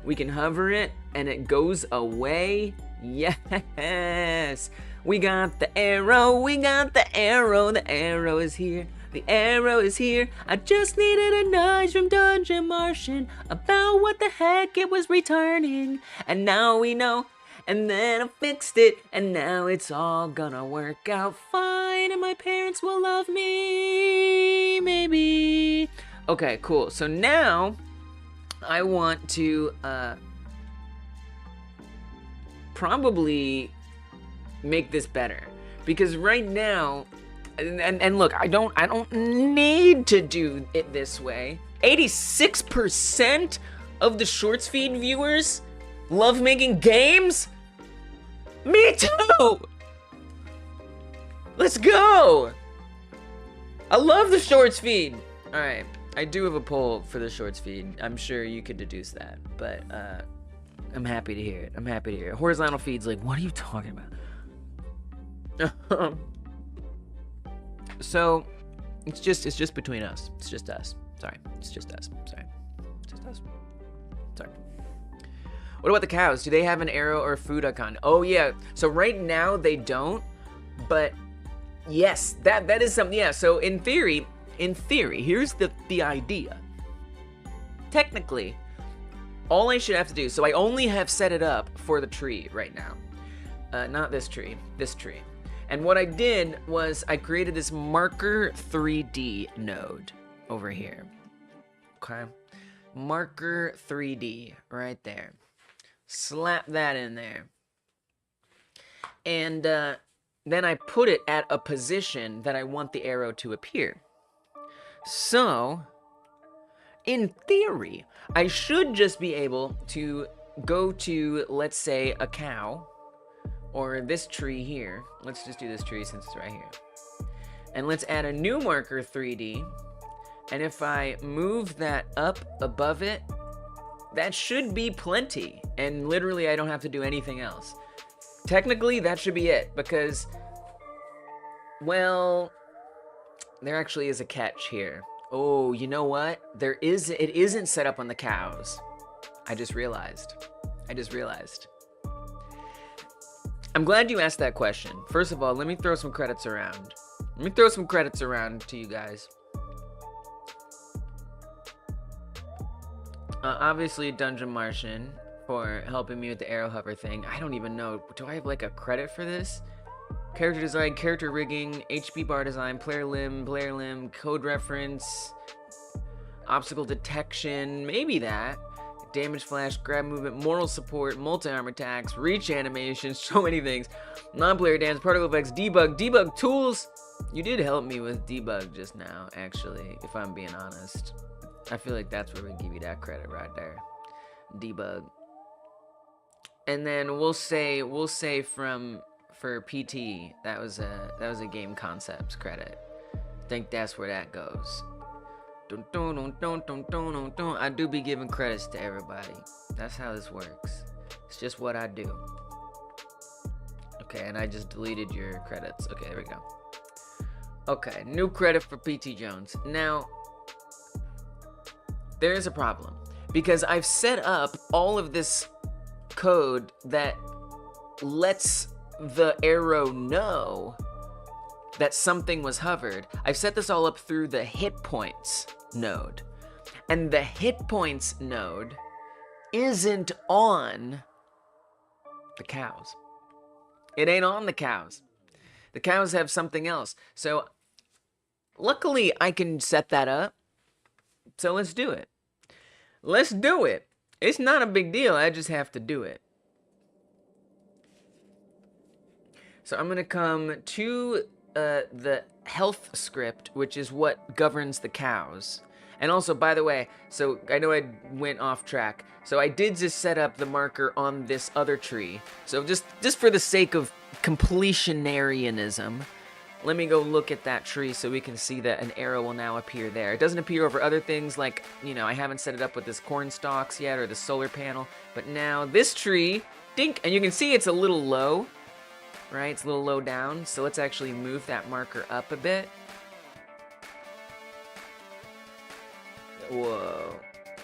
we can hover it, and it goes away. Yes! We got the arrow, the arrow is here. The arrow is here. I just needed a nudge from Dungeon Martian about what the heck it was returning. And now we know, and then I fixed it, and now it's all gonna work out fine, and my parents will love me, maybe. Okay, cool. So now I want to probably make this better, because right now, and look, I don't need to do it this way. 86% of the shorts feed viewers love making games? Me too! Let's go! I love the shorts feed. All right, I do have a poll for the shorts feed. I'm sure you could deduce that, but I'm happy to hear it. I'm happy to hear it. Horizontal feed's like, what are you talking about? So it's just between us. It's just us. Sorry, it's just us. Sorry, it's just us. Sorry. What about the cows? Do they have an arrow or food icon? Oh yeah. So right now they don't, but yes, that is something. Yeah. So in theory, here's the idea. Technically, all I should have to do. So I only have set it up for the tree right now. Not this tree. This tree. And what I did was I created this marker 3D node over here. Okay. Marker 3D right there. Slap that in there. And then I put it at a position that I want the arrow to appear. So, in theory, I should just be able to go to, let's say, a cow, or this tree here. Let's just do this tree since it's right here. And let's add a new marker 3D. And if I move that up above it, that should be plenty. And literally, I don't have to do anything else. Technically, that should be it, because, well, there actually is a catch here. Oh, you know what? It isn't set up on the cows. I just realized. I'm glad you asked that question. First of all, let me throw some credits around. To you guys. Obviously, Dungeon Martian for helping me with the arrow hover thing. I don't even know. Do I have like a credit for this? Character design, character rigging, HP bar design, player limb, code reference, obstacle detection, maybe that. Damage flash, grab movement, moral support, multi-arm attacks, reach animations, so many things. Non-player dance, particle effects, debug tools. You did help me with debug just now, actually, if I'm being honest. I feel like that's where we give you that credit right there. Debug. And then we'll say for PT, that was a game concepts credit. I think that's where that goes. I do be giving credits to everybody. That's how this works. It's just what I do. Okay, and I just deleted your credits. Okay, there we go. Okay, new credit for PT Jones. Now, there is a problem, because I've set up all of this code that lets the arrow know that something was hovered. I've set this all up through the hit points node. And the hit points node isn't on the cows. It ain't on the cows. The cows have something else. So luckily I can set that up. So let's do it. Let's do it. It's not a big deal. I just have to do it. So I'm going to come to the health script, which is what governs the cows. And also, by the way, so I know I went off track. So I did just set up the marker on this other tree. So just for the sake of completionarianism, let me go look at that tree so we can see that an arrow will now appear there. It doesn't appear over other things like, you know, I haven't set it up with this corn stalks yet or the solar panel. But now this tree, dink, and you can see it's a little low. Right, it's a little low down, so let's actually move that marker up a bit. Whoa,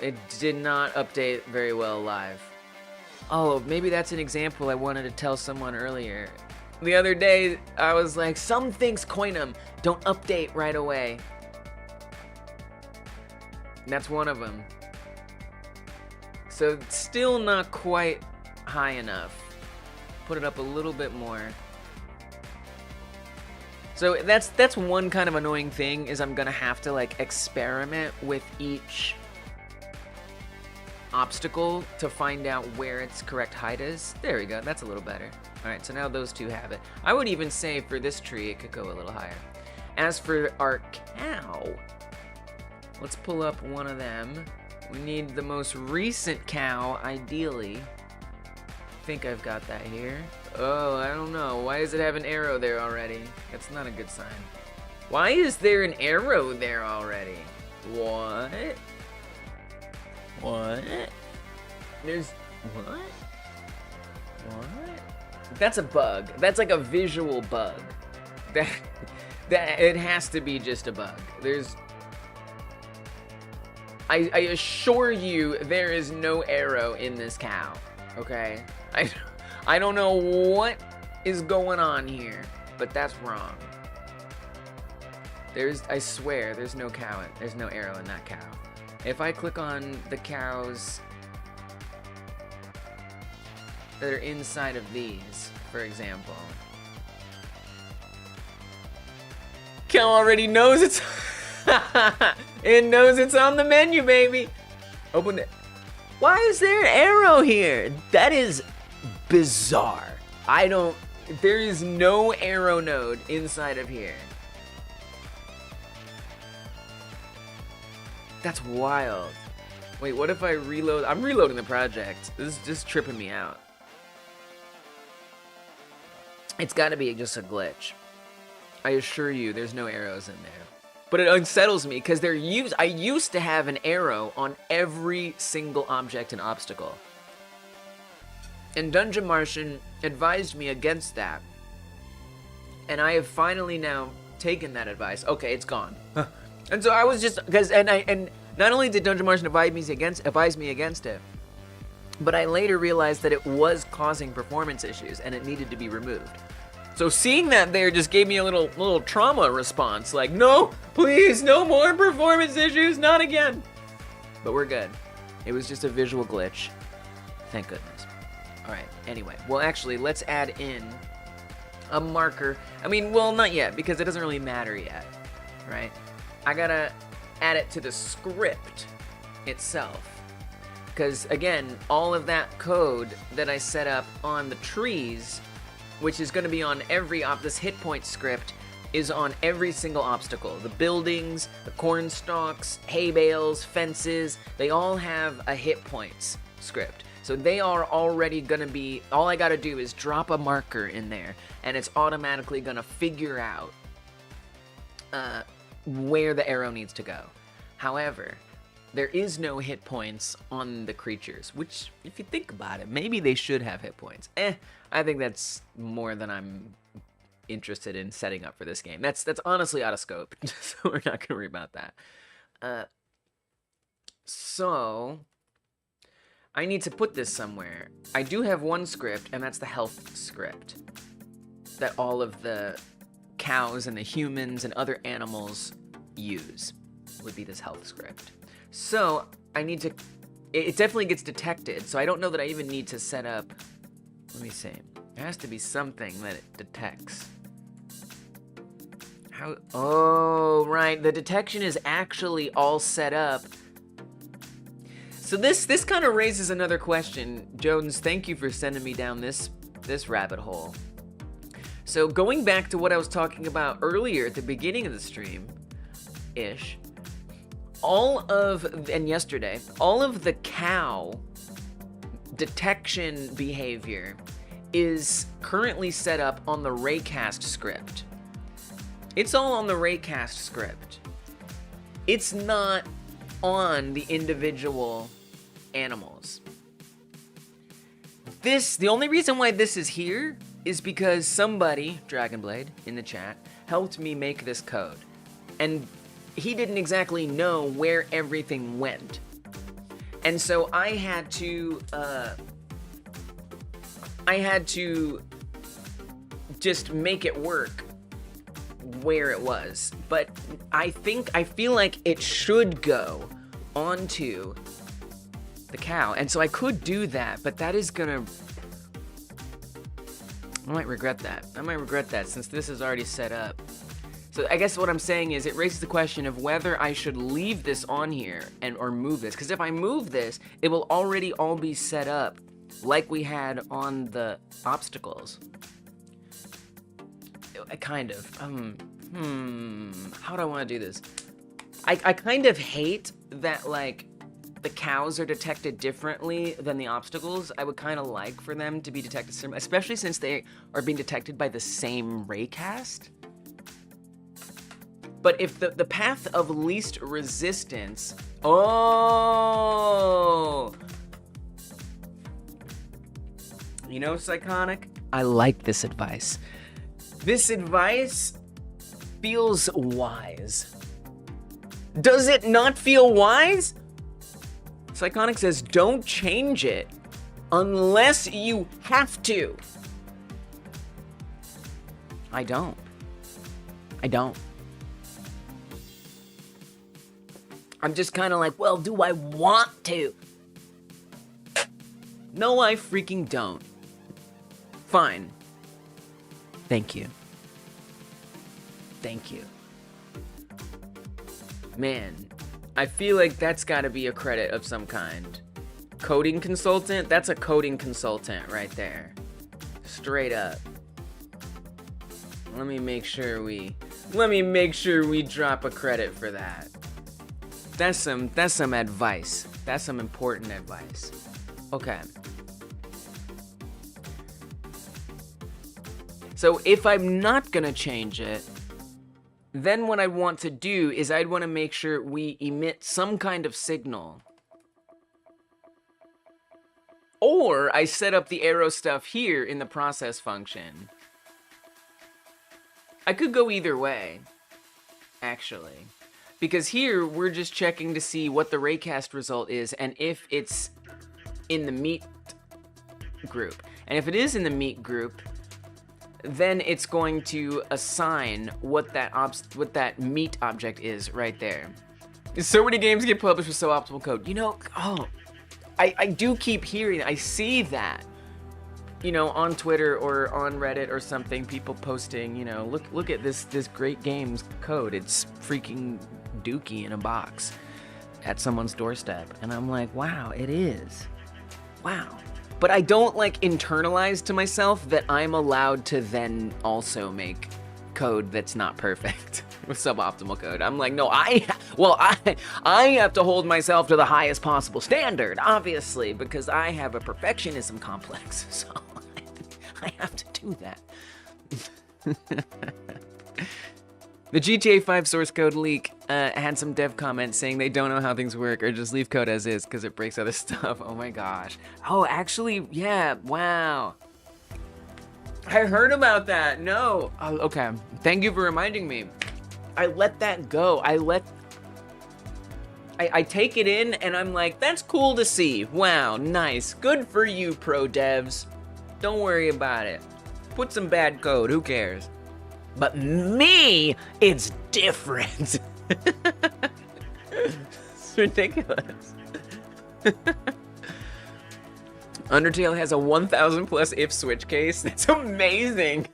it did not update very well live. Oh, maybe that's an example I wanted to tell someone earlier. The other day, I was like, some things coin them, don't update right away. And that's one of them. So it's still not quite high enough. Put it up a little bit more. So that's one kind of annoying thing, is I'm gonna have to like experiment with each obstacle to find out where its correct height is. There we go, that's a little better. All right, so now those two have it. I would even say for this tree, it could go a little higher. As for our cow, let's pull up one of them. We need the most recent cow, ideally. I think I've got that here. Oh, I don't know. Why does it have an arrow there already? That's not a good sign. Why is there an arrow there already? What? What? There's... What? What? That's a bug. That's like a visual bug. That it has to be just a bug. There's... I assure you there is no arrow in this cow, okay? I don't know what is going on here, but that's wrong. I swear, there's no arrow in that cow. If I click on the cows that are inside of these, for example. Cow already knows it's... It knows it's on the menu, baby. Open it. Why is there an arrow here? That is bizarre. There is no arrow node inside of here. That's wild. Wait, what if I reload? I'm reloading the project. This is just tripping me out. It's gotta be just a glitch. I assure you, there's no arrows in there. But it unsettles me, because I used to have an arrow on every single object and obstacle. And Dungeon Martian advised me against that. And I have finally now taken that advice. Okay, it's gone. And so I was just, and not only did Dungeon Martian advise me against it, but I later realized that it was causing performance issues and it needed to be removed. So seeing that there just gave me a little trauma response, like, no, please, no more performance issues, not again. But we're good. It was just a visual glitch. Thank goodness. All right, anyway, well, actually, let's add in a marker. I mean, well, not yet, because it doesn't really matter yet, right? I gotta add it to the script itself. Because, again, all of that code that I set up on the trees, which is going to be on every this hit point script, is on every single obstacle. The buildings, the corn stalks, hay bales, fences, they all have a hit points script. So they are already going to be, all I got to do is drop a marker in there, and it's automatically going to figure out where the arrow needs to go. However, there is no hit points on the creatures, which, if you think about it, maybe they should have hit points. I think that's more than I'm interested in setting up for this game. That's honestly out of scope, so we're not going to worry about that. So, I need to put this somewhere. I do have one script, and that's the health script that all of the cows and the humans and other animals use, would be this health script. So, I need to... It definitely gets detected, so I don't know that I even need to set up... Let me see. There has to be something that it detects. How... Oh, right. The detection is actually all set up. So this kind of raises another question. Jones, thank you for sending me down this rabbit hole. So going back to what I was talking about earlier at the beginning of the stream-ish, and yesterday, all of the cow detection behavior is currently set up on the Raycast script. It's all on the Raycast script. It's not on the individual animals. The only reason why this is here is because somebody, Dragonblade, in the chat, helped me make this code. And he didn't exactly know where everything went. And so I had to just make it work where it was. But I feel like it should go onto the cow. And so I could do that, but that is gonna... I might regret that. Since this is already set up. So I guess what I'm saying is it raises the question of whether I should leave this on here or move this. Because if I move this, it will already all be set up like we had on the obstacles. Kind of. How do I want to do this? I kind of hate that, like, the cows are detected differently than the obstacles. I would kind of like for them to be detected, especially since they are being detected by the same raycast. But if the path of least resistance... Oh! You know, Psychonic? I like this advice. This advice feels wise. Does it not feel wise? Psychonic says, don't change it unless you have to. I don't. I'm just kind of like, well, do I want to? No, I freaking don't. Fine. Thank you. Man, I feel like that's gotta be a credit of some kind. Coding consultant? That's a coding consultant right there. Straight up. Let me make sure we drop a credit for that. That's some advice. That's some important advice. Okay. So if I'm not gonna change it, then what I want to do is I'd want to make sure we emit some kind of signal. Or I set up the arrow stuff here in the process function. I could go either way, actually. Because here, we're just checking to see what the raycast result is and if it's in the meat group. And if it is in the meat group, then it's going to assign what that meat object is right there. So many games get published with suboptimal code. You know, I do keep hearing, I see that, you know, on Twitter or on Reddit or something, people posting, you know, look at this great game's code. It's freaking dookie in a box at someone's doorstep. And I'm like, wow, it is. Wow. But I don't, like, internalize to myself that I'm allowed to then also make code that's not perfect with suboptimal code. I'm like, no, I have to hold myself to the highest possible standard, obviously, because I have a perfectionism complex, so I have to do that. The GTA 5 source code leak had some dev comments saying they don't know how things work or just leave code as is because it breaks other stuff. Oh my gosh. Oh, actually, yeah, wow. I heard about that. No. Oh, okay. Thank you for reminding me. I let that go. I take it in and I'm like, that's cool to see. Wow, nice. Good for you, pro devs. Don't worry about it. Put some bad code, who cares? But me, it's different. It's ridiculous. Undertale has a 1000 plus if switch case. That's amazing.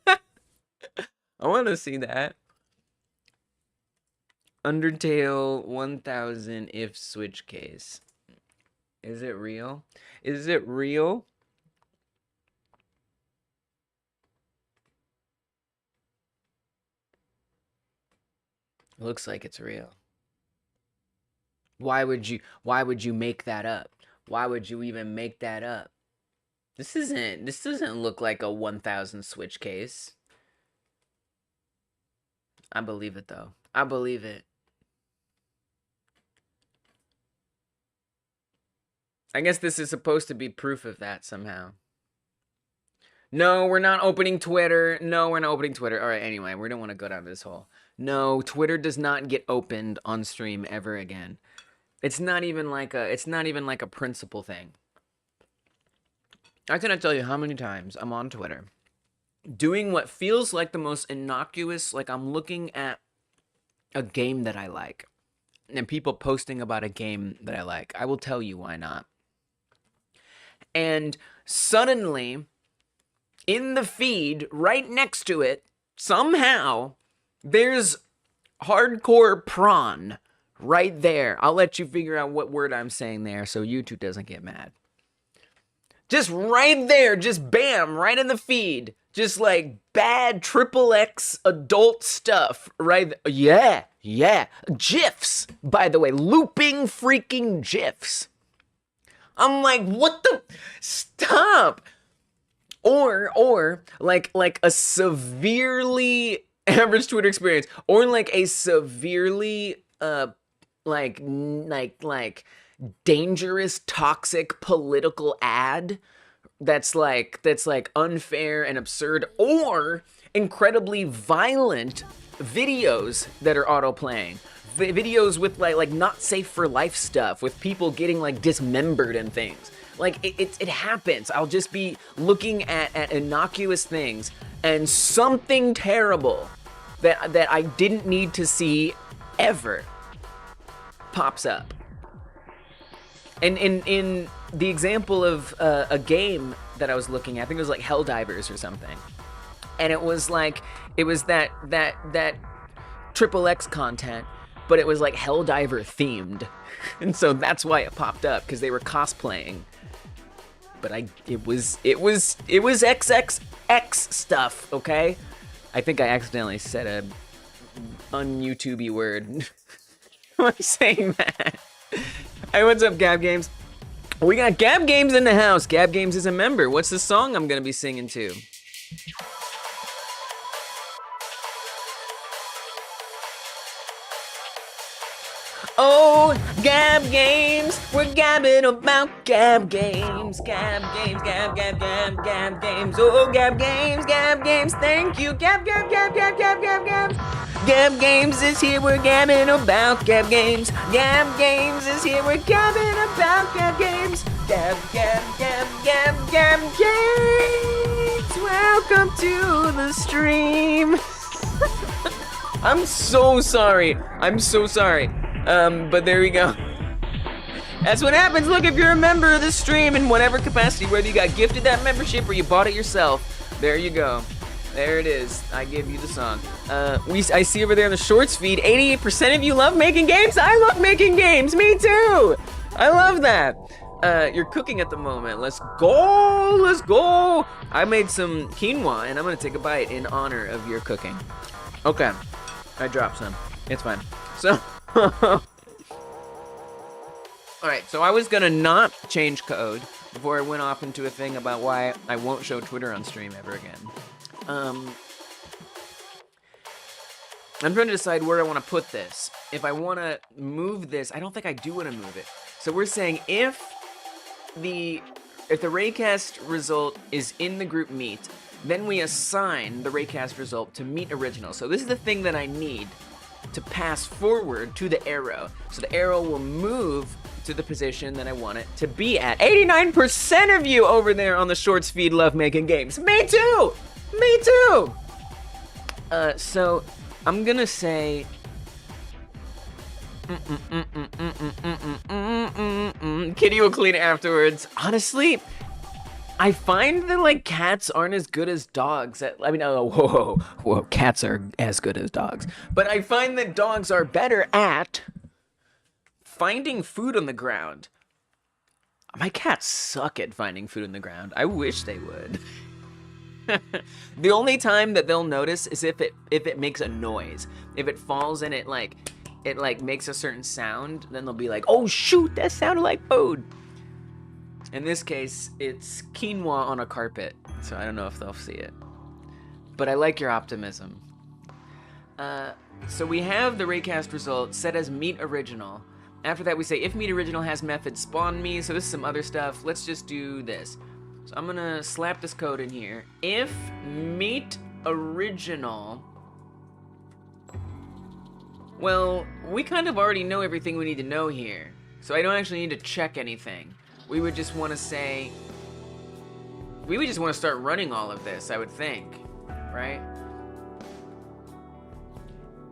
I want to see that. Undertale 1000 if switch case. Is it real? Is it real? Looks like it's real. Why would you make that up? Why would you even make that up? This doesn't look like a 1000 switch case. I believe it though. I believe it. I guess this is supposed to be proof of that somehow. No, we're not opening Twitter. No, we're not opening Twitter. All right, anyway, we don't want to go down this hole. No, Twitter does not get opened on stream ever again. It's not even like a principle thing. I cannot tell you how many times I'm on Twitter doing what feels like the most innocuous, like I'm looking at a game that I like and people posting about a game that I like. I will tell you why not. And suddenly, in the feed, right next to it, somehow, There's hardcore prawn right there. I'll let you figure out what word I'm saying there so YouTube doesn't get mad. Just right there, just bam, right in the feed. Just like bad XXX adult stuff, right? Yeah. GIFs, by the way, looping freaking GIFs. I'm like, what the? Stop. Or like a severely average Twitter experience, or like a severely like dangerous, toxic political ad that's like unfair and absurd, or incredibly violent videos that are auto-playing. Videos with like not safe for life stuff, with people getting like dismembered and things. Like it happens. I'll just be looking at innocuous things, and something terrible that I didn't need to see ever pops up. And in the example of a game that I was looking at, I think it was like Helldivers or something, and it was that XXX content, but it was like Helldiver themed, and so that's why it popped up, because they were cosplaying. But it was XXX stuff, okay? I think I accidentally said a un-YouTubey word by saying that. Hey, what's up, Gab Games? We got Gab Games in the house. Gab Games is a member. What's the song I'm gonna be singing to? Oh, Gab Games, we're gabbing about Gab Games, Gab Games, Gab Games, oh, Gab Games, thank you, Gab. Gab Games is here, we're gabbing about Gab Games. Gab Games is here, we're gabbing about Gab Games. Gab Games, welcome to the stream. I'm so sorry. But there we go. That's what happens. Look, if you're a member of the stream in whatever capacity, whether you got gifted that membership or you bought it yourself, there you go. There it is. I give you the song. I see over there in the shorts feed, 88% of you love making games. I love making games. Me too. I love that. You're cooking at the moment. Let's go. I made some quinoa, and I'm going to take a bite in honor of your cooking. Okay. I dropped some. It's fine. So... Alright, so I was gonna not change code before I went off into a thing about why I won't show Twitter on stream ever again. I'm trying to decide where I want to put this. If I want to move this, I don't think I do want to move it. So we're saying if the Raycast result is in the group Meet, then we assign the Raycast result to Meet Original. So this is the thing that I need to pass forward to the arrow. So the arrow will move to the position that I want it to be at. 89% of you over there on the shorts feed love making games. Me too! So I'm gonna say... Kitty will clean it afterwards. Honestly, I find that, like, cats aren't as good as dogs. Whoa, cats are as good as dogs. But I find that dogs are better at finding food on the ground. My cats suck at finding food on the ground. I wish they would. The only time that they'll notice is if it makes a noise. If it falls and it makes a certain sound, then they'll be like, oh shoot, that sounded like food. In this case, it's quinoa on a carpet, so I don't know if they'll see it. But I like your optimism. So we have the Raycast result set as Meet Original. After that, we say if Meet Original has method spawn me, so this is some other stuff. Let's just do this. So I'm gonna slap this code in here. If Meet Original... Well, we kind of already know everything we need to know here, so I don't actually need to check anything. We would just want to say... We would just want to start running all of this, I would think. Right?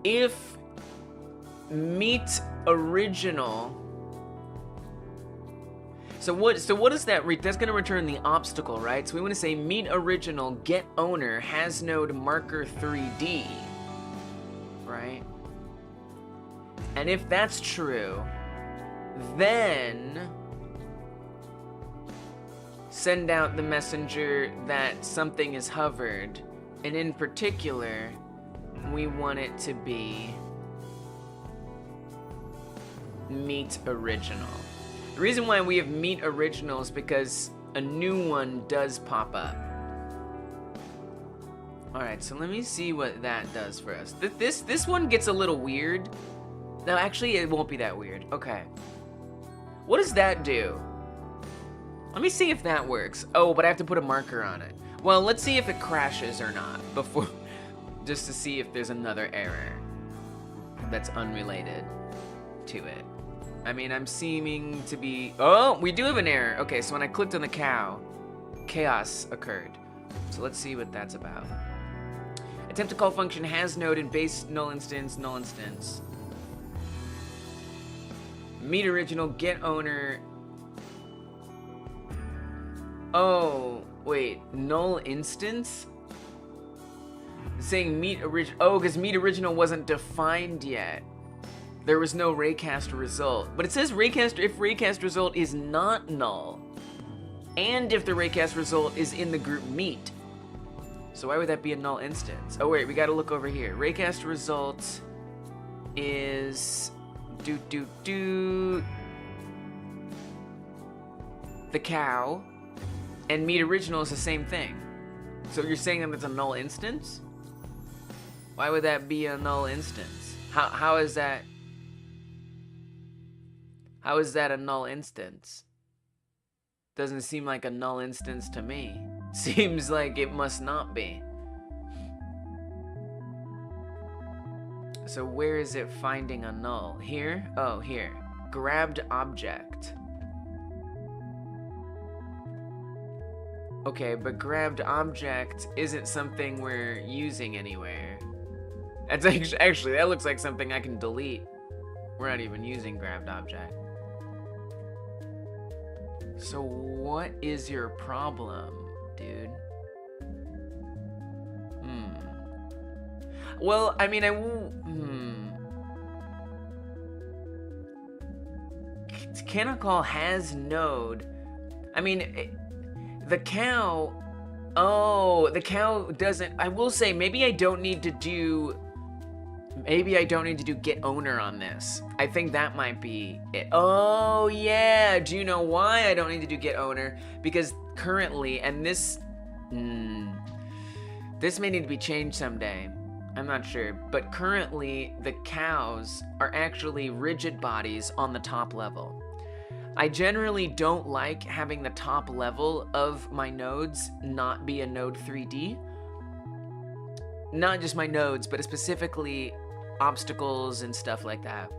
If Meet Original... So what does that read? That's going to return the obstacle, right? So we want to say Meet Original get owner has node marker 3D. And if that's true, then send out the messenger that something is hovered, and in particular, we want it to be meet original. The reason why we have meet original is because a new one does pop up. Alright, so let me see what that does for us. This one gets a little weird. No, actually, it won't be that weird. Okay. What does that do? Let me see if that works. Oh, but I have to put a marker on it. Well, let's see if it crashes or not before, just to see if there's another error that's unrelated to it. I mean, I'm seeming to be... Oh, we do have an error. Okay, so when I clicked on the cow, chaos occurred. So let's see what that's about. Attempt to call function has node in base null instance, null instance. Meet original, get owner. Oh, wait, null instance? It's saying meet original. Oh, because meet original wasn't defined yet. There was no raycast result. But it says raycast if raycast result is not null. And if the raycast result is in the group meet. So why would that be a null instance? Oh wait, we gotta look over here. Raycast result is the cow, and meet original is the same thing. So you're saying that it's a null instance? Why would that be a null instance? How is that? How is that a null instance? Doesn't seem like a null instance to me. Seems like it must not be. So where is it finding a null? Here? Oh, here. Grabbed object. Okay, but grabbed object isn't something we're using anywhere. That's actually, that looks like something I can delete. We're not even using grabbed object. So what is your problem, dude? Well, I mean, I won't... Cannot call has node. I mean, the cow... Oh, the cow doesn't... I will say, maybe I don't need to do... Maybe I don't need to do get owner on this. I think that might be it. Oh, yeah. Do you know why I don't need to do get owner? Because currently, and this... this may need to be changed someday. I'm not sure. But currently, the cows are actually rigid bodies on the top level. I generally don't like having the top level of my nodes not be a node 3D. Not just my nodes, but specifically obstacles and stuff like that.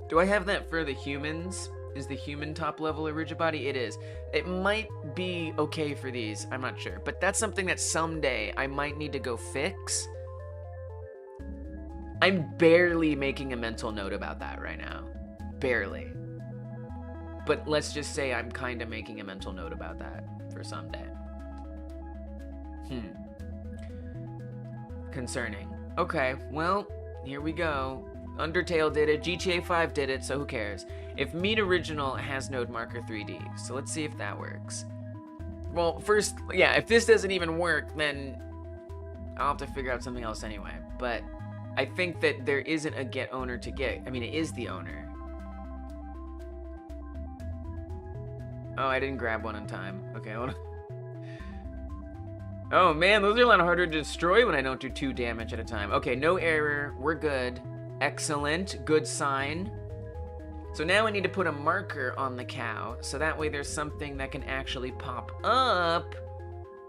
Do I have that for the humans? Is the human top level a rigid body? It is. It might be okay for these, I'm not sure. But that's something that someday I might need to go fix. I'm barely making a mental note about that right now. Barely. But let's just say I'm kind of making a mental note about that for someday. Concerning. Okay, well, here we go. Undertale did it, GTA 5 did it, so who cares? If Meet Original has node marker 3D, so let's see if that works. Well, first, yeah, if this doesn't even work, then I'll have to figure out something else anyway. But I think that there isn't a get owner to get. I mean, it is the owner. Oh, I didn't grab one in time. Okay, hold on. Oh man, those are a lot harder to destroy when I don't do 2 damage at a time. Okay, no error, we're good. Excellent, good sign. So now I need to put a marker on the cow, so that way there's something that can actually pop up.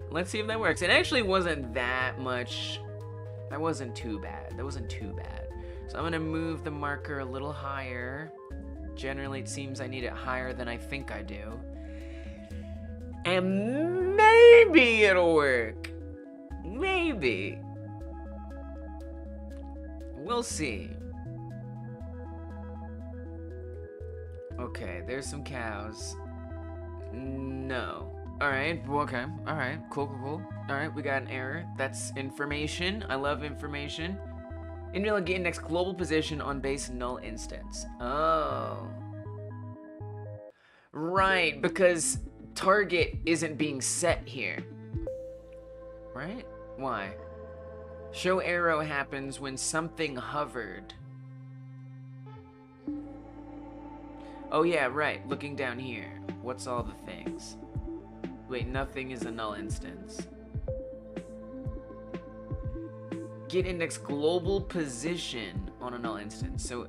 Let's see if that works. It actually wasn't that much, that wasn't too bad. That wasn't too bad. So I'm gonna move the marker a little higher. Generally it seems I need it higher than I think I do. And maybe it'll work. Maybe. We'll see. Okay, there's some cows. No. Alright, okay. Alright, cool. Alright, we got an error. That's information. I love information. NVIDIA get index global position on base null instance. Oh. Right, because target isn't being set here. Right? Why? Show arrow happens when something hovered. Oh yeah, right. Looking down here. What's all the things? Wait, nothing is a null instance. Get index global position on a null instance. So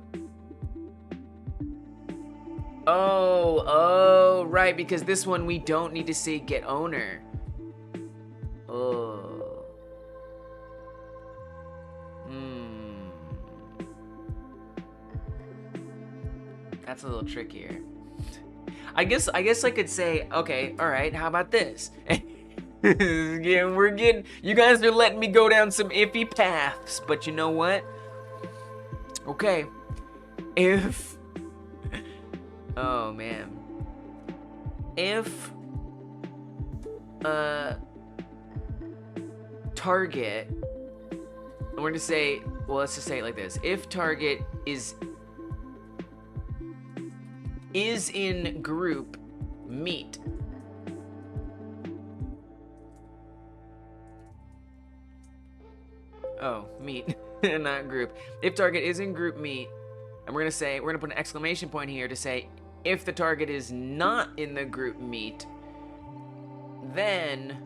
oh, right, because this one we don't need to say get owner. Oh. That's a little trickier. I guess I could say, okay, all right, how about this? Yeah, you guys are letting me go down some iffy paths, but you know what? Okay, if, oh man, if, target, we're gonna say, well, let's just say it like this. If target is in group meet. Oh, meet, not group. If target is in group meet, and we're gonna put an exclamation point here to say, if the target is not in the group meet, then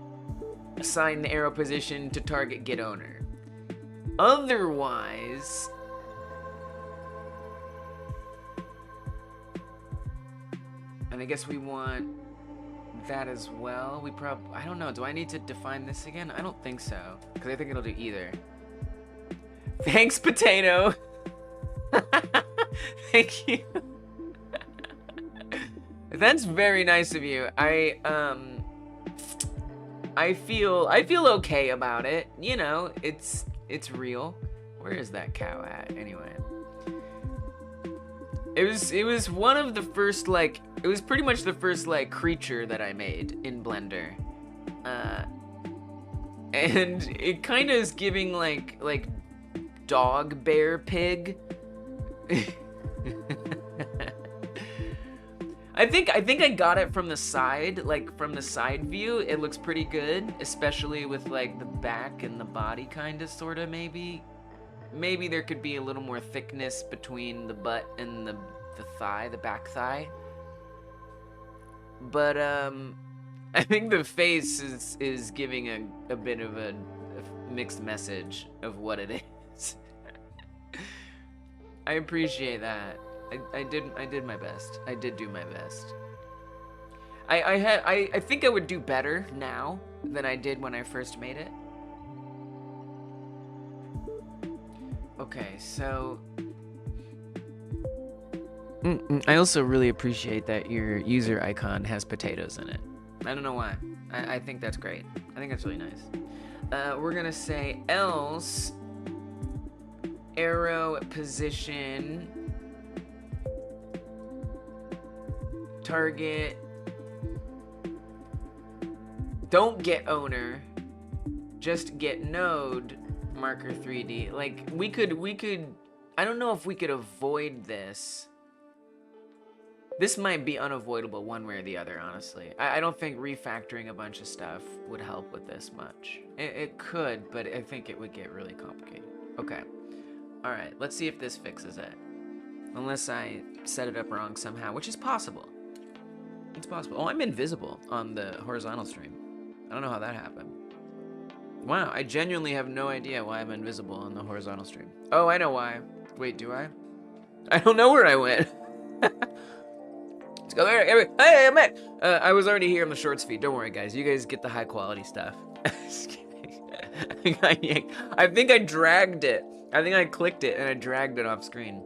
assign the arrow position to target get owner. Otherwise, and I guess we want that as well. I don't know, do I need to define this again? I don't think so, because I think it'll do either. Thanks, Potato. Thank you. That's very nice of you. I feel okay about it. You know, it's real. Where is that cow at anyway? It was one of the first, like, it was pretty much the first, like, creature that I made in Blender. And it kind of is giving, like dog, bear, pig. I think I got it from the side, like, from the side view. It looks pretty good, especially with, like, the back and the body kind of, sort of, maybe. Maybe there could be a little more thickness between the butt and the thigh, the back thigh. But I think the face is giving a bit of a mixed message of what it is. I appreciate that. I did my best. I did do my best. I think I would do better now than I did when I first made it. Okay, so I also really appreciate that your user icon has potatoes in it. I don't know why. I think that's great. I think that's really nice. We're gonna say else arrow position target don't get owner, just get node marker 3D. Like, we could I don't know if we could avoid this. This might be unavoidable one way or the other, honestly. I don't think refactoring a bunch of stuff would help with this much. It could, but I think it would get really complicated. Okay. Alright, let's see if this fixes it. Unless I set it up wrong somehow, which is possible. It's possible. Oh, I'm invisible on the horizontal stream. I don't know how that happened. Wow, I genuinely have no idea why I'm invisible on the horizontal stream. Oh, I know why. Wait, do I? I don't know where I went. Let's go there. Hey, I'm at. I was already here on the shorts feed. Don't worry, guys. You guys get the high quality stuff. Just kidding. I think I dragged it. I think I clicked it and I dragged it off screen.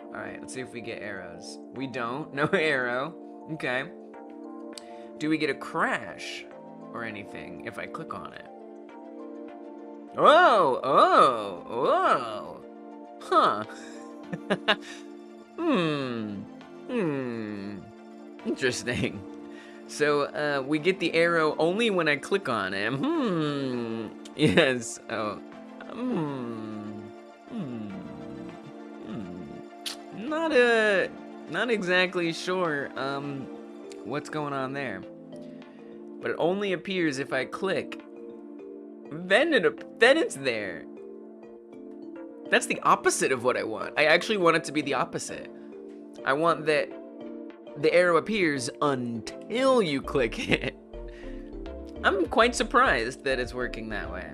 All right, let's see if we get arrows. We don't. No arrow. Okay. Do we get a crash or anything if I click on it? Oh, oh, oh. Huh. Interesting. So, we get the arrow only when I click on it. Yes. Oh. not exactly sure what's going on there. But it only appears if I click. Then it's there. That's the opposite of what I want. I actually want it to be the opposite. I want that the arrow appears until you click it. I'm quite surprised that it's working that way.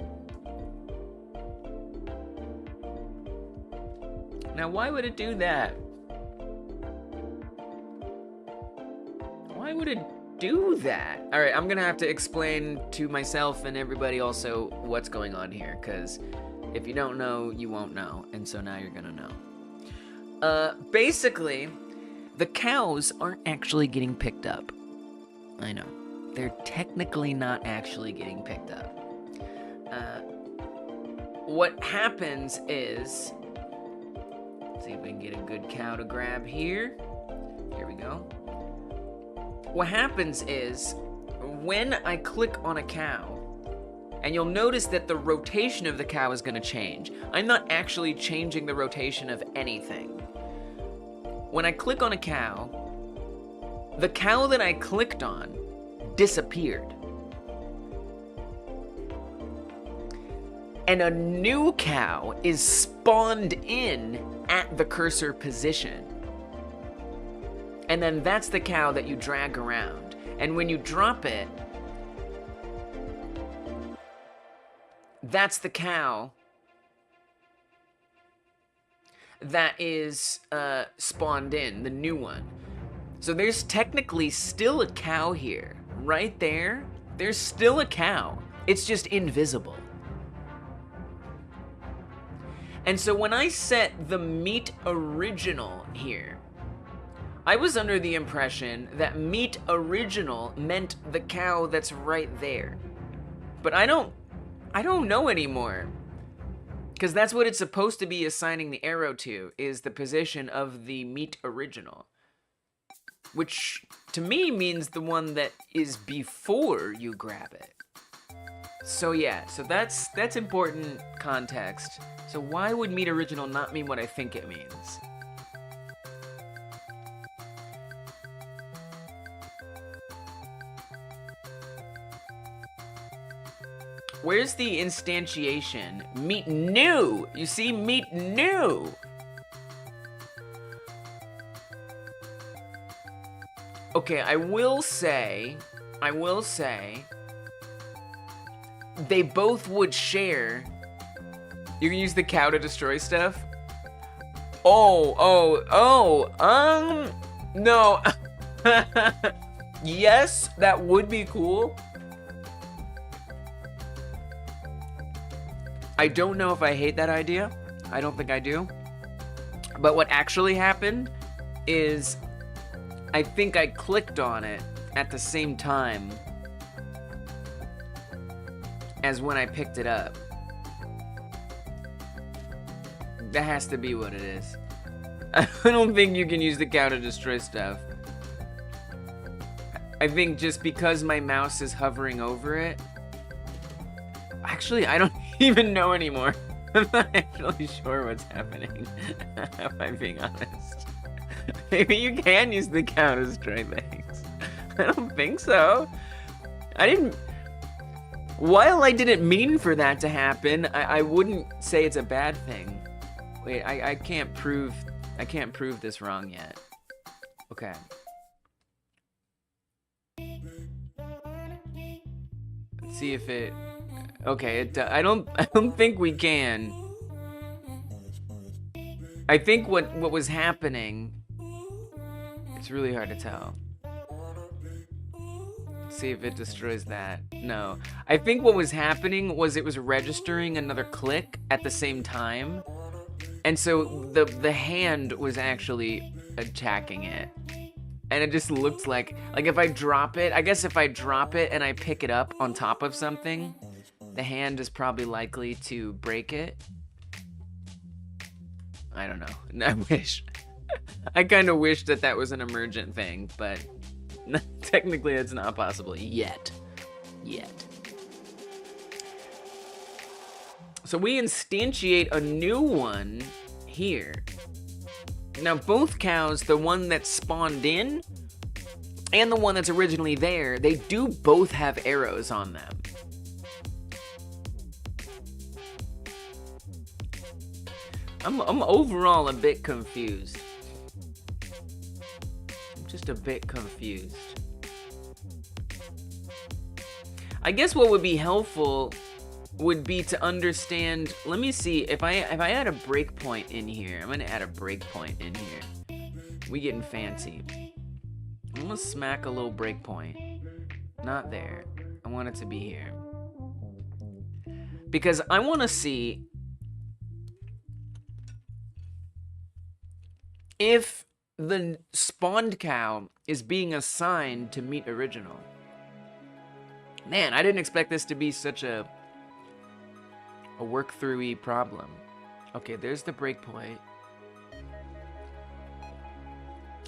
Now, why would it do that? Why would it do that? All right, I'm gonna have to explain to myself and everybody also what's going on here, because if you don't know, you won't know, and so now you're gonna know. Basically, the cows aren't actually getting picked up. I know. They're technically not actually getting picked up. What happens is, let's see if we can get a good cow to grab here. Here we go. What happens is, when I click on a cow, and you'll notice that the rotation of the cow is going to change. I'm not actually changing the rotation of anything. When I click on a cow, the cow that I clicked on disappeared. And a new cow is spawned in at the cursor position. And then that's the cow that you drag around. And when you drop it, that's the cow that is spawned in, the new one. So there's technically still a cow here. Right there, there's still a cow. It's just invisible. And so when I set the meat original here, I was under the impression that meat original meant the cow that's right there. But I don't know anymore. Because that's what it's supposed to be assigning the arrow to, is the position of the meat original. Which, to me, means the one that is before you grab it. So yeah, so that's important context. So why would meat original not mean what I think it means? Where's the instantiation? Meat new! You see, meat new! Okay, I will say, they both would share. You can use the cow to destroy stuff? No. Yes, that would be cool. I don't know if I hate that idea. I don't think I do. But what actually happened is, I think I clicked on it at the same time as when I picked it up. That has to be what it is. I don't think you can use the cow to destroy stuff. I think just because my mouse is hovering over it. Actually, I don't even know anymore. I'm not actually sure what's happening, if I'm being honest. Maybe you can use the cow to destroy things. I don't think so. While I didn't mean for that to happen, I wouldn't say it's a bad thing. Wait, I can't prove this wrong yet. Okay. Let's see if it. Okay, I don't think we can. I think what was happening. It's really hard to tell. Let's see if it destroys that. No. I think what was happening was it was registering another click at the same time. And so the hand was actually attacking it. And it just looked like if I drop it, I guess if I drop it and I pick it up on top of something, the hand is probably likely to break it. I don't know. I wish. I kind of wish that was an emergent thing, but technically it's not possible yet. So we instantiate a new one here. Now both cows, the one that spawned in and the one that's originally there, they do both have arrows on them. I'm overall a bit confused. I'm just a bit confused. I guess what would be helpful would be to understand. Let me see if I add a breakpoint in here. I'm gonna add a breakpoint in here. We getting fancy. I'm gonna smack a little breakpoint. Not there. I want it to be here. Because I want to see if the spawned cow is being assigned to meet original. Man, I didn't expect this to be such a work-through-y problem. Okay, there's the breakpoint.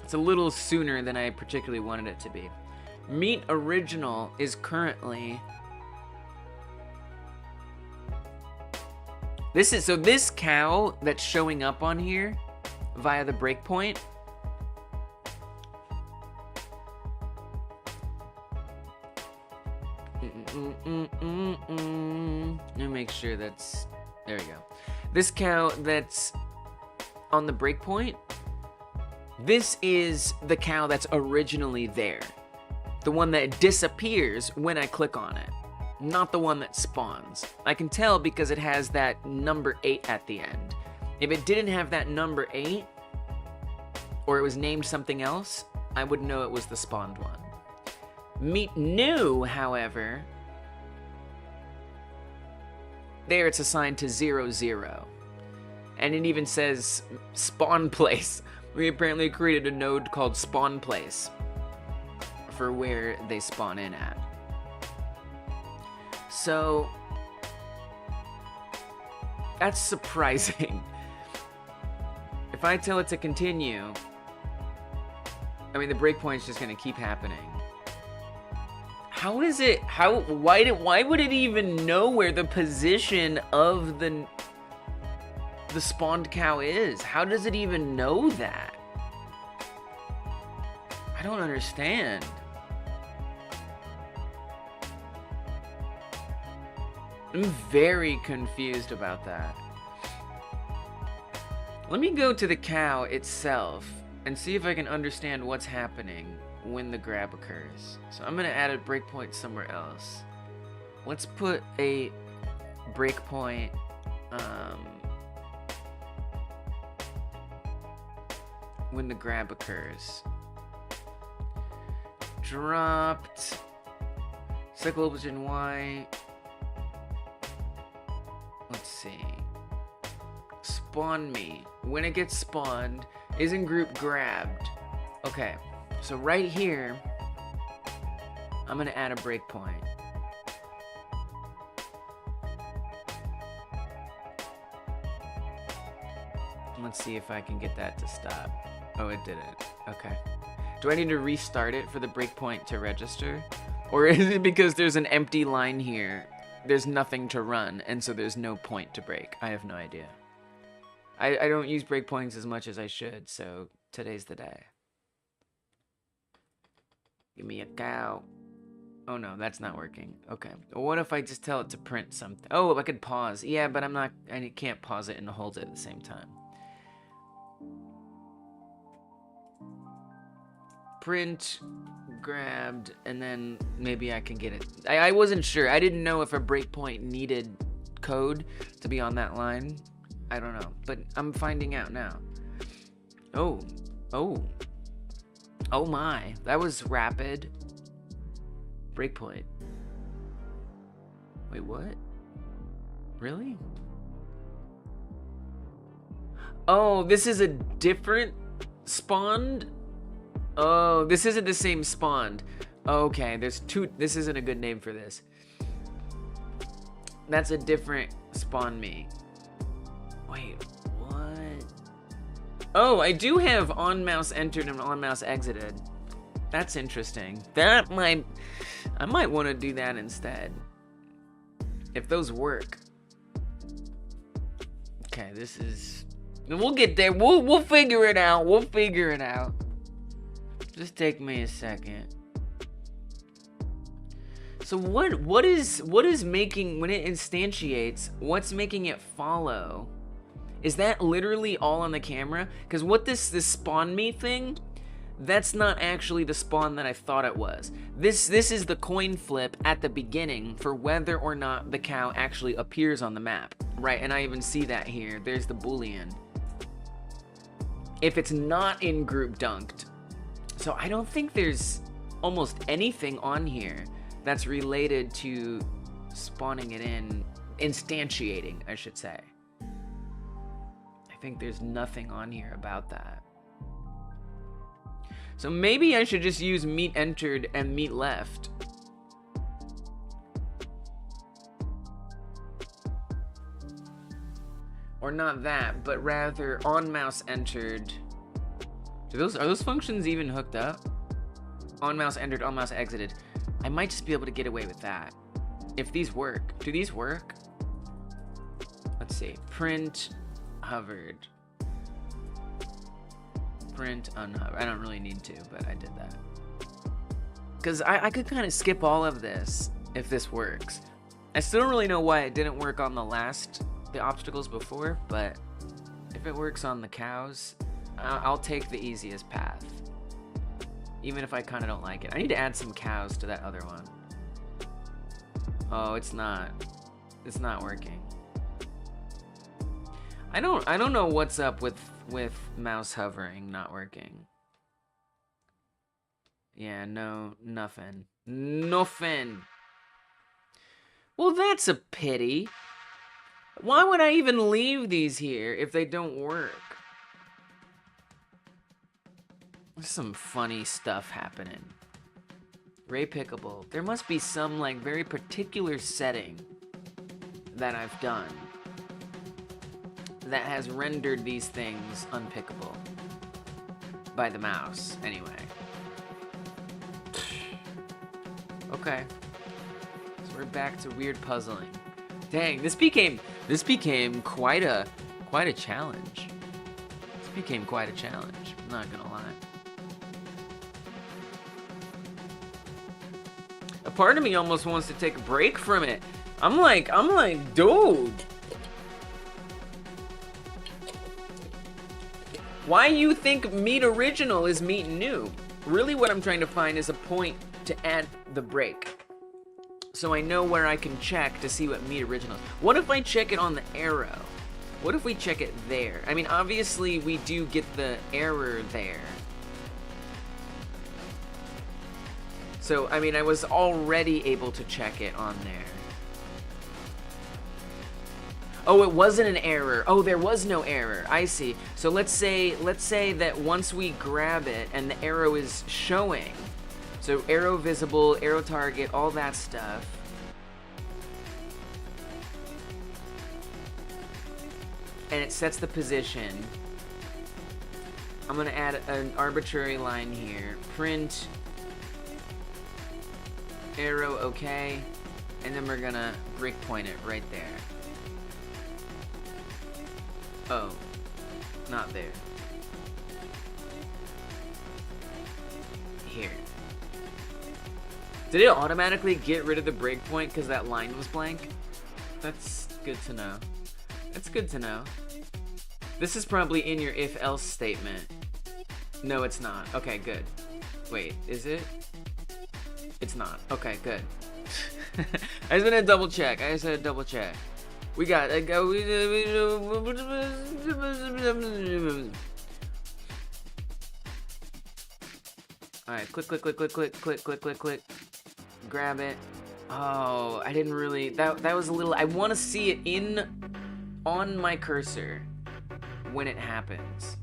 It's a little sooner than I particularly wanted it to be. Meet original is currently... This cow that's showing up on here via the breakpoint, let me make sure that's, there we go. This cow that's on the breakpoint, this is the cow that's originally there. The one that disappears when I click on it, not the one that spawns. I can tell because it has that number 8 at the end. If it didn't have that number 8, or it was named something else, I would know it was the spawned one. Meet new, however, there it's assigned to 0, 0. And it even says spawn place. We apparently created a node called spawn place for where they spawn in at. So, that's surprising. If I tell it to continue, I mean, the breakpoint's just gonna keep happening. How is it, why would it even know where the position of the spawned cow is? How does it even know that? I don't understand. I'm very confused about that. Let me go to the cow itself and see if I can understand what's happening when the grab occurs. So I'm gonna add a breakpoint somewhere else. Let's put a breakpoint when the grab occurs. Dropped cycle position Y. Let's see. Spawn me. When it gets spawned, is in group grabbed. Okay, so right here, I'm gonna add a breakpoint. Let's see if I can get that to stop. Oh, it didn't. Okay. Do I need to restart it for the breakpoint to register? Or is it because there's an empty line here? There's nothing to run, and so there's no point to break. I have no idea. I don't use breakpoints as much as I should, so today's the day. Give me a cow. Oh no, that's not working. Okay. Well, what if I just tell it to print something? Oh, I could pause. Yeah, but I can't pause it and hold it at the same time. Print, grabbed, and then maybe I can get it. I wasn't sure. I didn't know if a breakpoint needed code to be on that line. I don't know, but I'm finding out now. Oh my, that was rapid. Breakpoint. Wait, what? Really? Oh, this is a different spawned? Oh, this isn't the same spawned. Okay, there's two. This isn't a good name for this. That's a different spawn me. Wait, what? Oh, I do have on mouse entered and on mouse exited. That's interesting. I might want to do that instead. If those work. Okay, this is We'll get there. We'll figure it out. We'll figure it out. Just take me a second. So what is making, when it instantiates, what's making it follow? Is that literally all on the camera? Because what this spawn me thing, that's not actually the spawn that I thought it was. This is the coin flip at the beginning for whether or not the cow actually appears on the map. Right, and I even see that here. There's the Boolean. If it's not in group dunked. So I don't think there's almost anything on here that's related to spawning it in, instantiating, I should say. I think there's nothing on here about that. So maybe I should just use meat entered and meat left. Or not that, but rather on mouse entered. Are those functions even hooked up? On mouse entered, on mouse exited. I might just be able to get away with that. If these work. Do these work? Let's see. Print hovered. Print unhovered. I don't really need to, but I did that. Because I could kind of skip all of this if this works. I still don't really know why it didn't work on the obstacles before, but if it works on the cows, I'll take the easiest path. Even if I kind of don't like it. I need to add some cows to that other one. Oh, it's not working. I don't know what's up with mouse hovering not working. Yeah, nothing. Nothing. Well, that's a pity. Why would I even leave these here if they don't work? There's some funny stuff happening. Ray pickable. There must be some like very particular setting that I've done that has rendered these things unpickable by the mouse. Anyway. Okay. So we're back to weird puzzling. Dang, this became quite a challenge. This became quite a challenge. I'm not gonna lie. A part of me almost wants to take a break from it. I'm like, dude. Why you think meat original is meat new? Really what I'm trying to find is a point to add the break. So I know where I can check to see what meat original is. What if I check it on the arrow? What if we check it there? I mean, obviously we do get the error there. So, I mean, I was already able to check it on there. Oh, it wasn't an error. Oh, there was no error. I see. So let's say that once we grab it and the arrow is showing. So arrow visible, arrow target, all that stuff. And it sets the position. I'm gonna add an arbitrary line here. Print arrow, okay. And then we're gonna breakpoint it right there. Oh, not there. Here. Did it automatically get rid of the breakpoint because that line was blank? That's good to know. That's good to know. This is probably in your if-else statement. No, it's not. Okay, good. Wait, is it? It's not. Okay, good. I just want to double check. We got a go. Alright, click. Grab it. Oh, I didn't really. That was a little. I want to see it on my cursor when it happens.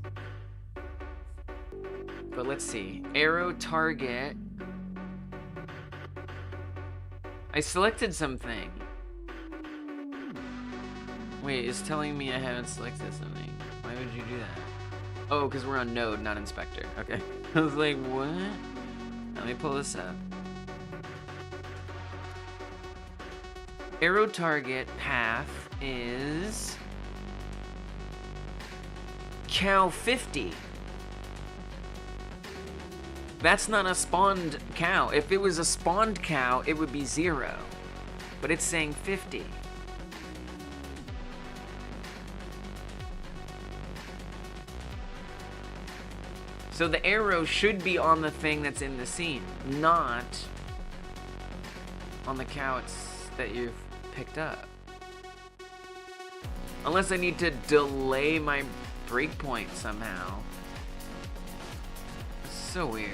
But let's see. Arrow target. I selected something. Wait, it's telling me I haven't selected something. Why would you do that? Oh, because we're on node, not inspector. Okay. I was like, what? Let me pull this up. Arrow target path is cow 50. That's not a spawned cow. If it was a spawned cow, it would be 0. But it's saying 50. So the arrow should be on the thing that's in the scene, not on the cow that you've picked up. Unless I need to delay my breakpoint somehow. It's so weird.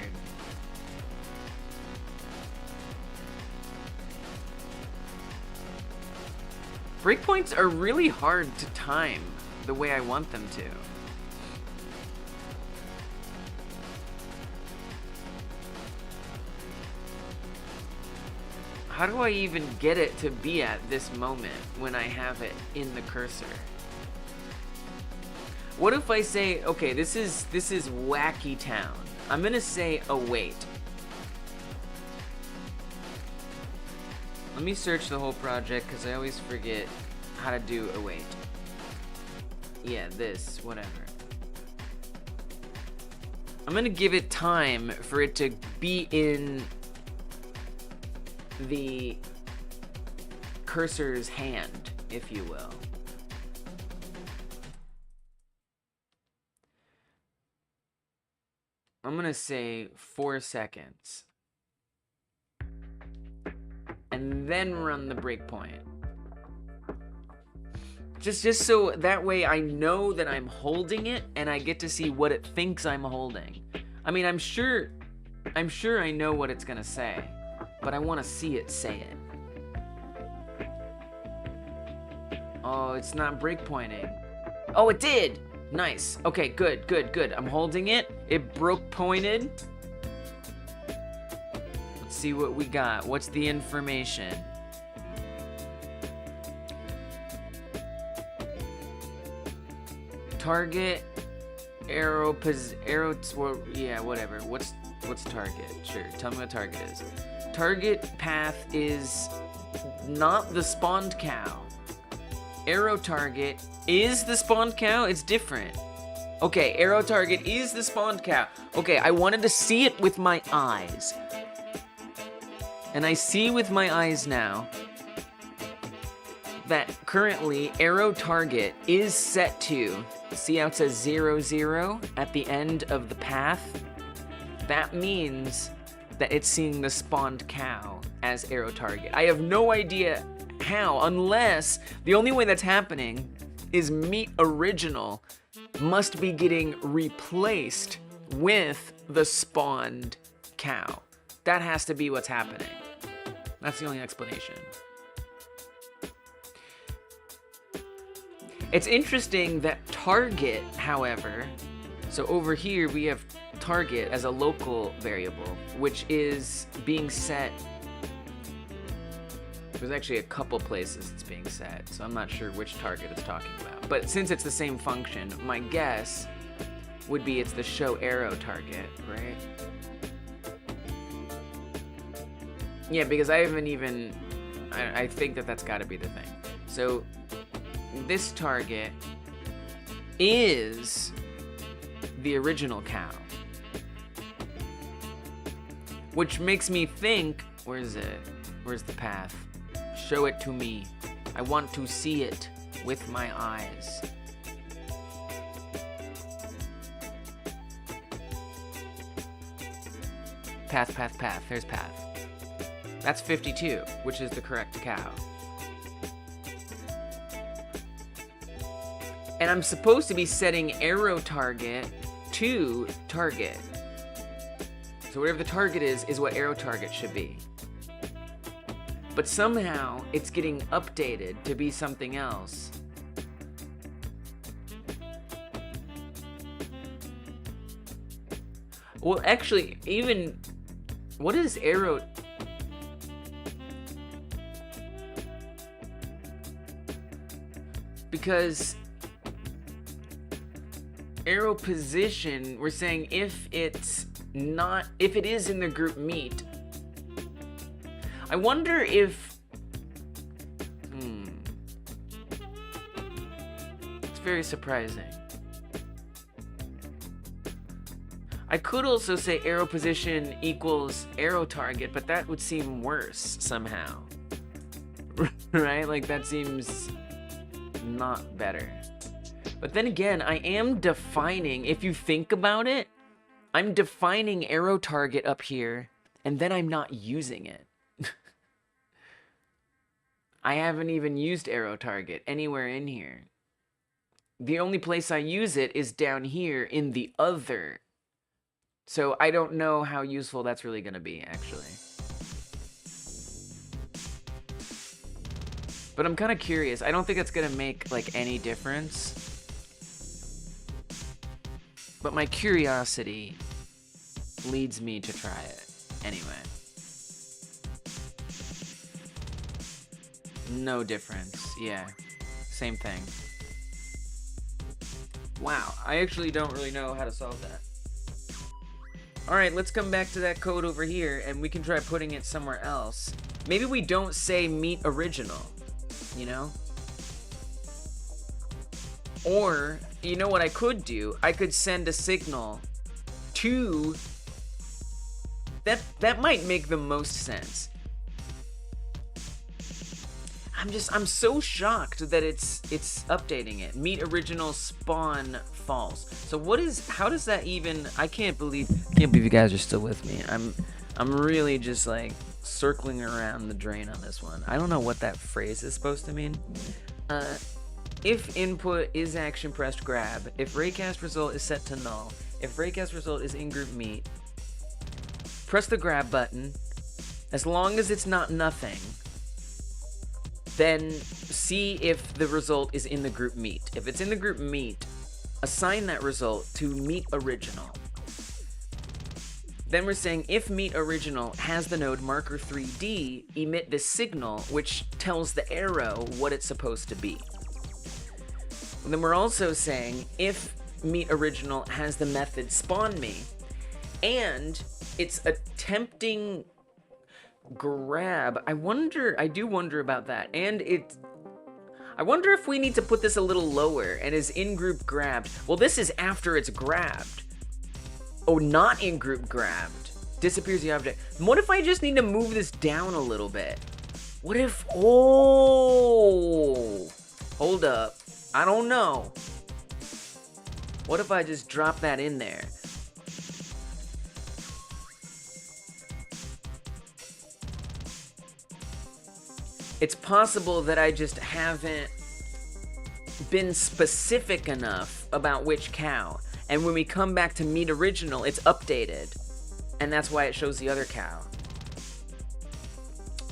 Breakpoints are really hard to time the way I want them to. How do I even get it to be at this moment when I have it in the cursor? What if I say, okay, this is Wacky Town. I'm gonna say await. Let me search the whole project because I always forget how to do await. Yeah, this, whatever. I'm gonna give it time for it to be in the cursor's hand, if you will. I'm gonna say 4 seconds. And then run the breakpoint. Just so that way I know that I'm holding it and I get to see what it thinks I'm holding. I mean, I'm sure I know what it's gonna say, but I want to see it say it. Oh, it's not breakpointing. Oh, it did! Nice. Okay, good, good, good. I'm holding it. It broke pointed. Let's see what we got. What's the information? Target, arrow, yeah, whatever. What's target? Sure, tell me what target is. Target path is not the spawned cow. Arrow target is the spawned cow? It's different. Okay, arrow target is the spawned cow. Okay, I wanted to see it with my eyes. And I see with my eyes now that currently arrow target is set to, see how it says 00 at the end of the path? That means that it's seeing the spawned cow as arrow target. I have no idea how, unless the only way that's happening is meat original must be getting replaced with the spawned cow. That has to be what's happening. That's the only explanation. It's interesting that target, however, so over here we have target as a local variable, which is being set. There's actually a couple places it's being set, so I'm not sure which target it's talking about. But since it's the same function, my guess would be it's the show arrow target, right? Yeah, because I haven't even, I think that's gotta be the thing. So this target is the original cow. Which makes me think, where is it? Where's the path? Show it to me. I want to see it with my eyes. Path, path, path. There's path. That's 52, which is the correct cow. And I'm supposed to be setting arrow target to target. So whatever the target is what arrow target should be. But somehow it's getting updated to be something else. Well, actually, even, what is arrow? Because arrow position, we're saying if it's not, if it is in the group meet. I wonder if, it's very surprising. I could also say arrow position equals arrow target, but that would seem worse somehow. Right? Like, that seems not better. But then again, I am defining, if you think about it, I'm defining arrow target up here, and then I'm not using it. I haven't even used arrow target anywhere in here. The only place I use it is down here in the other. So I don't know how useful that's really going to be, actually. But I'm kind of curious. I don't think it's going to make, like, any difference. But my curiosity leads me to try it anyway. No difference. Yeah. Same thing. Wow. I actually don't really know how to solve that. Alright, let's come back to that code over here, and we can try putting it somewhere else. Maybe we don't say meet original, you know? Or, you know what I could do? I could send a signal to... That might make the most sense. I'm so shocked that it's updating it. Meet original spawn false. So how does that even, I can't believe you guys are still with me. I'm really just like circling around the drain on this one. I don't know what that phrase is supposed to mean. If input is action pressed grab, if raycast result is set to null, if raycast result is in-group meet, press the grab button. As long as it's not nothing, then see if the result is in the group meet. If it's in the group meet, assign that result to meet original. Then we're saying if meet original has the node marker 3D, emit this signal which tells the arrow what it's supposed to be. And then we're also saying if meet original has the method spawn me and it's attempting grab. I do wonder about that. And I wonder if we need to put this a little lower and is in-group grabbed. Well, this is after it's grabbed. Oh, not in-group grabbed. Disappears the object. What if I just need to move this down a little bit? What if, oh, hold up. I don't know. What if I just drop that in there? It's possible that I just haven't been specific enough about which cow. And when we come back to meet original, it's updated. And that's why it shows the other cow.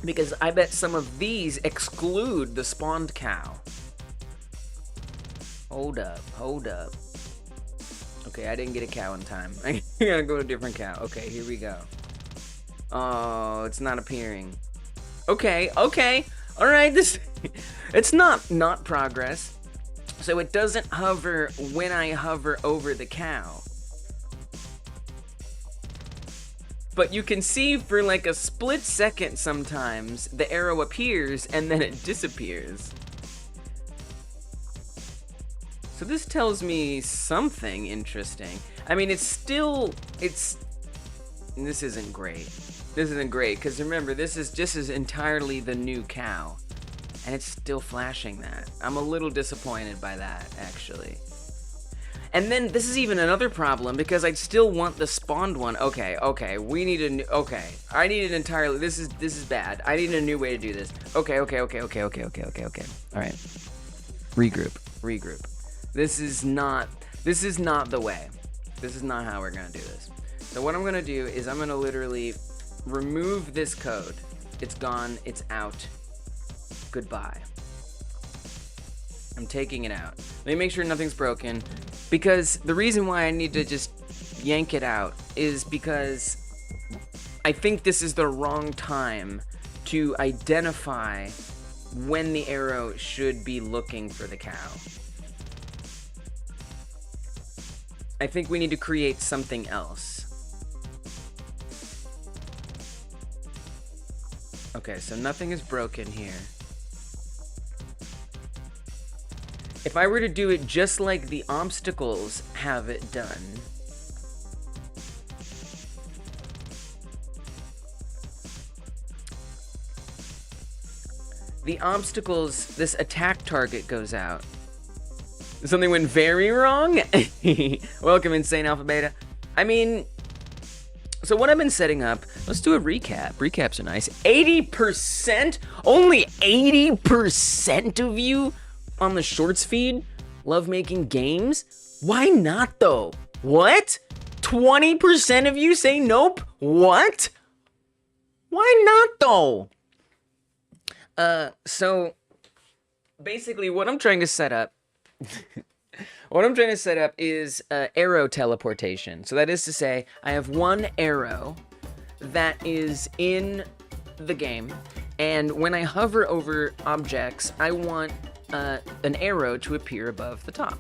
Because I bet some of these exclude the spawned cow. Hold up. Okay, I didn't get a cow in time. I gotta go to a different cow. Okay, here we go. Oh, it's not appearing. Okay. Alright, it's not progress. So it doesn't hover when I hover over the cow. But you can see for like a split second sometimes, the arrow appears and then it disappears. So this tells me something interesting. I mean, this isn't great. This isn't great, because remember, this is entirely the new cow. And it's still flashing that. I'm a little disappointed by that, actually. And then, this is even another problem, because I still want the spawned one. Okay, we need a new, I need an entirely, this is bad. I need a new way to do this. Okay. Alright. Regroup. This is not the way. This is not how we're gonna do this. So what I'm gonna do is I'm gonna literally remove this code. It's gone, it's out. Goodbye. I'm taking it out. Let me make sure nothing's broken, because the reason why I need to just yank it out is because I think this is the wrong time to identify when the arrow should be looking for the cow. I think we need to create something else. Okay, so nothing is broken here. If I were to do it just like the obstacles have it done, the obstacles, this attack target goes out. Something went very wrong? Welcome, Insane Alpha Beta. I mean, so what I've been setting up, let's do a recap. Recaps are nice. 80%? Only 80% of you on the Shorts feed love making games? Why not, though? What? 20% of you say nope? What? Why not, though? So, basically, what I'm trying to set up is arrow teleportation. So that is to say, I have one arrow that is in the game, and when I hover over objects, I want an arrow to appear above the top.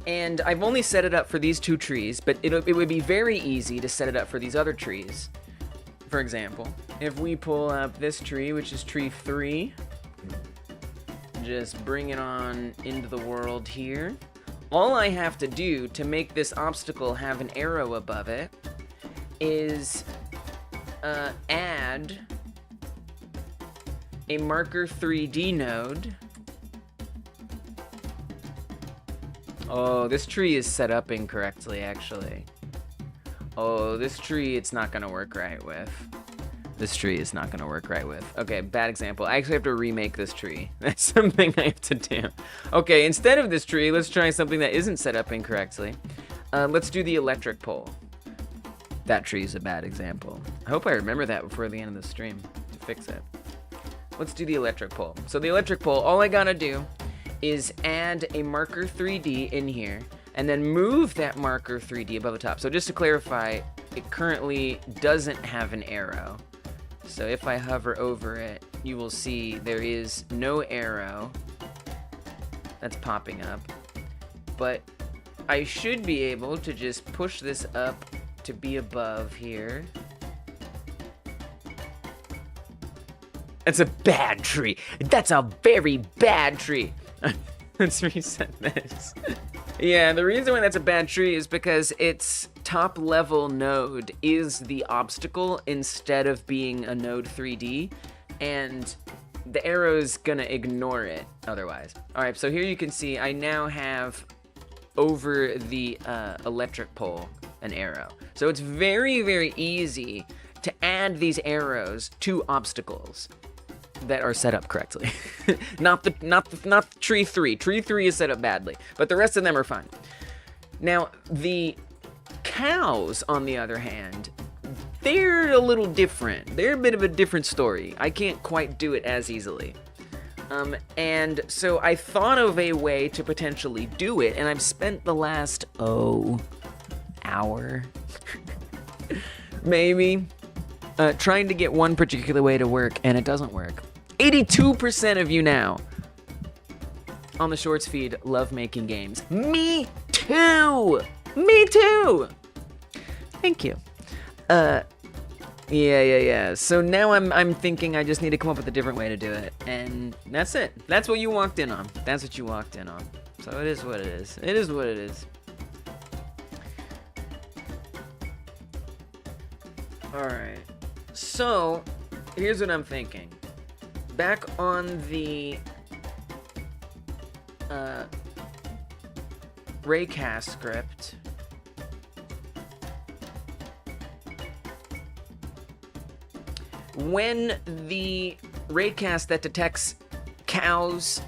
And I've only set it up for these two trees, but it would be very easy to set it up for these other trees. For example, if we pull up this tree, which is tree 3, just bring it on into the world here. All I have to do to make this obstacle have an arrow above it is add a marker 3D node. Oh, this tree is set up incorrectly, actually. Oh, this tree it's not gonna work right with. This tree is not gonna work right with. Okay, bad example. I actually have to remake this tree. That's something I have to do. Okay, instead of this tree, let's try something that isn't set up incorrectly. Let's do the electric pole. That tree is a bad example. I hope I remember that before the end of the stream to fix it. Let's do the electric pole. So the electric pole, all I gotta do is add a marker 3D in here, and then move that marker 3D above the top. So just to clarify, it currently doesn't have an arrow. So if I hover over it, you will see there is no arrow that's popping up. But I should be able to just push this up to be above here. That's a bad tree. That's a very bad tree. Let's reset this. Yeah, the reason why that's a bad tree is because its top level node is the obstacle instead of being a node 3D, and the arrow's gonna ignore it otherwise. All right, so here you can see I now have over the electric pole an arrow. So it's very, very easy to add these arrows to obstacles that are set up correctly. not the tree 3. Tree 3 is set up badly, but the rest of them are fine. Now, the cows, on the other hand, they're a little different. They're a bit of a different story. I can't quite do it as easily. And so I thought of a way to potentially do it, and I've spent the last, hour, maybe, trying to get one particular way to work, and it doesn't work. 82% of you now on the Shorts feed love making games. Me too! Me too! Thank you. Yeah. So now I'm thinking I just need to come up with a different way to do it, and that's it. That's what you walked in on. That's what you walked in on. So it is what it is. It is what it is. Alright. So, here's what I'm thinking. Back on the Raycast script, when the Raycast that detects cows,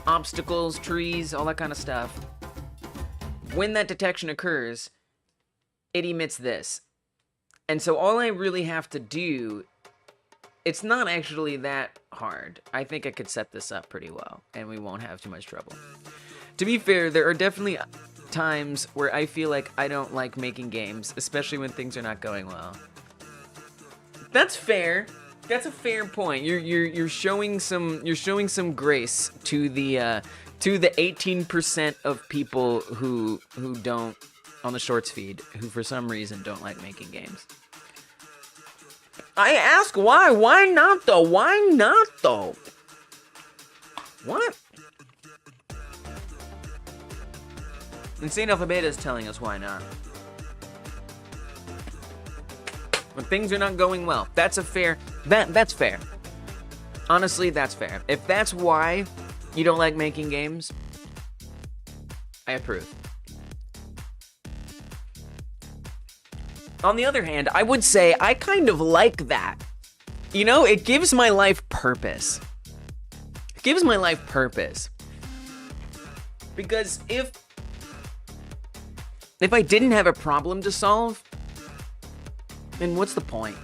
obstacles, trees, all that kind of stuff, when that detection occurs, it emits this. And so all I really have to do, it's not actually that hard. I think I could set this up pretty well, and we won't have too much trouble. To be fair, there are definitely times where I feel like I don't like making games, especially when things are not going well. That's fair. That's a fair point. You're showing some grace to the 18% of people who don't on the Shorts feed, who for some reason don't like making games. I ask why? Why not though? Why not though? What? Insane Alpha Beta is telling us why not. When things are not going well. That's a fair. That's fair. Honestly, that's fair. If that's why you don't like making games, I approve. On the other hand, I would say I kind of like that. You know, it gives my life purpose. It gives my life purpose. Because if I didn't have a problem to solve, then what's the point?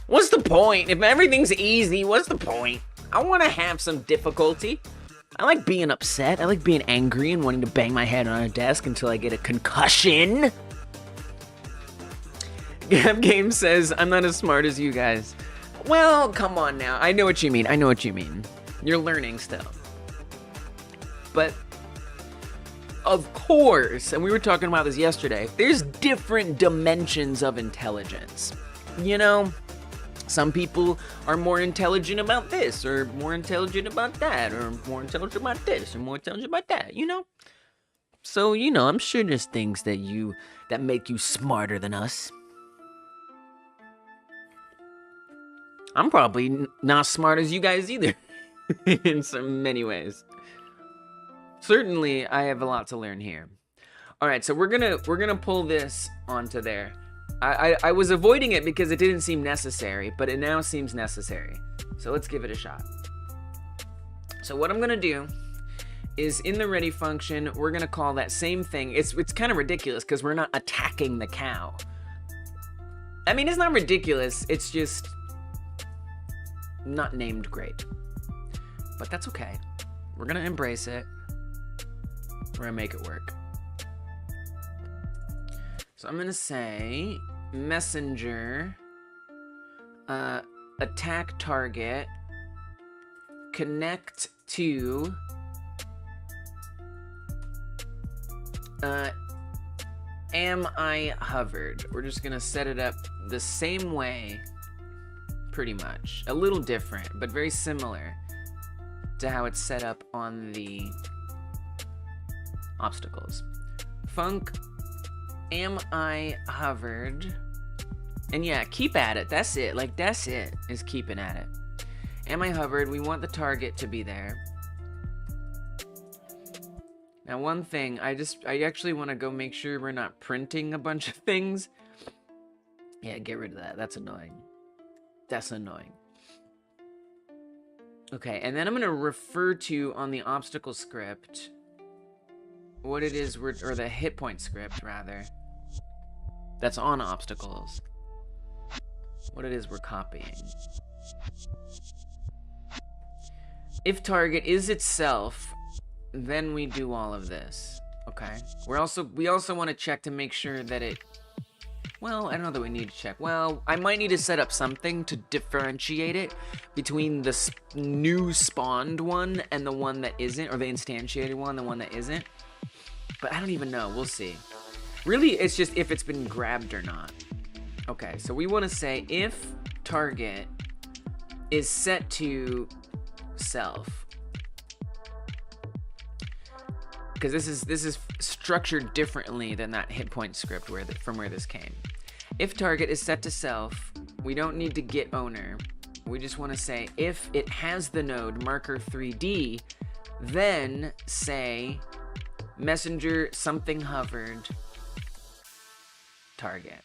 What's the point? If everything's easy, what's the point? I want to have some difficulty. I like being upset. I like being angry and wanting to bang my head on a desk until I get a concussion. Gab Game says, I'm not as smart as you guys. Well, come on now. I know what you mean. I know what you mean. You're learning still. But, of course, and we were talking about this yesterday, there's different dimensions of intelligence. You know, some people are more intelligent about this, or more intelligent about that, or more intelligent about this, or more intelligent about that, you know? So, you know, I'm sure there's things that make you smarter than us. I'm probably not smart as you guys either, in so many ways. Certainly, I have a lot to learn here. All right, so we're gonna pull this onto there. I was avoiding it because it didn't seem necessary, but it now seems necessary. So let's give it a shot. So what I'm gonna do is in the ready function, we're gonna call that same thing. It's kind of ridiculous because we're not attacking the cow. I mean, it's not ridiculous. It's just not named great. But that's okay. We're gonna embrace it. We're gonna make it work. So I'm gonna say messenger, attack target, connect to am I hovered. We're just gonna set it up the same way, pretty much. A little different, but very similar to how it's set up on the obstacles. Func am I hovered, and yeah, keep at it. That's it. Like, that's it, is keeping at it. Am I hovered? We want the target to be there. Now, one thing, I actually want to go make sure we're not printing a bunch of things. Yeah, get rid of that. That's annoying. That's annoying. Okay, and then I'm going to refer to on the obstacle script what it is or the hit point script, rather, that's on obstacles. What it is we're copying. If target is itself, then we do all of this. Okay. We also want to check to make sure that it. Well, I don't know that we need to check. Well, I might need to set up something to differentiate it between the new spawned one and the one that isn't, or the instantiated one, the one that isn't. But I don't even know. We'll see. Really, it's just if it's been grabbed or not. Okay, so we want to say if target is set to self. Because this is structured differently than that hit point script from where this came. If target is set to self, we don't need to get owner. We just want to say if it has the node marker 3D, then say messenger something hovered target.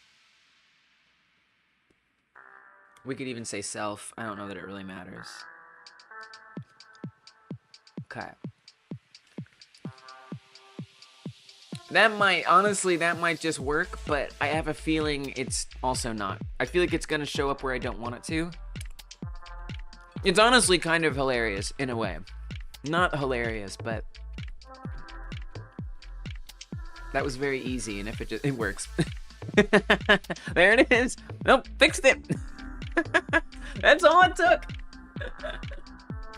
We could even say self. I don't know that it really matters. Okay. That might just work, but I have a feeling it's also not. I feel like it's gonna show up where I don't want it to. It's honestly kind of hilarious in a way. Not hilarious, but that was very easy, and if it works. There it is. Nope, fixed it. That's all it took.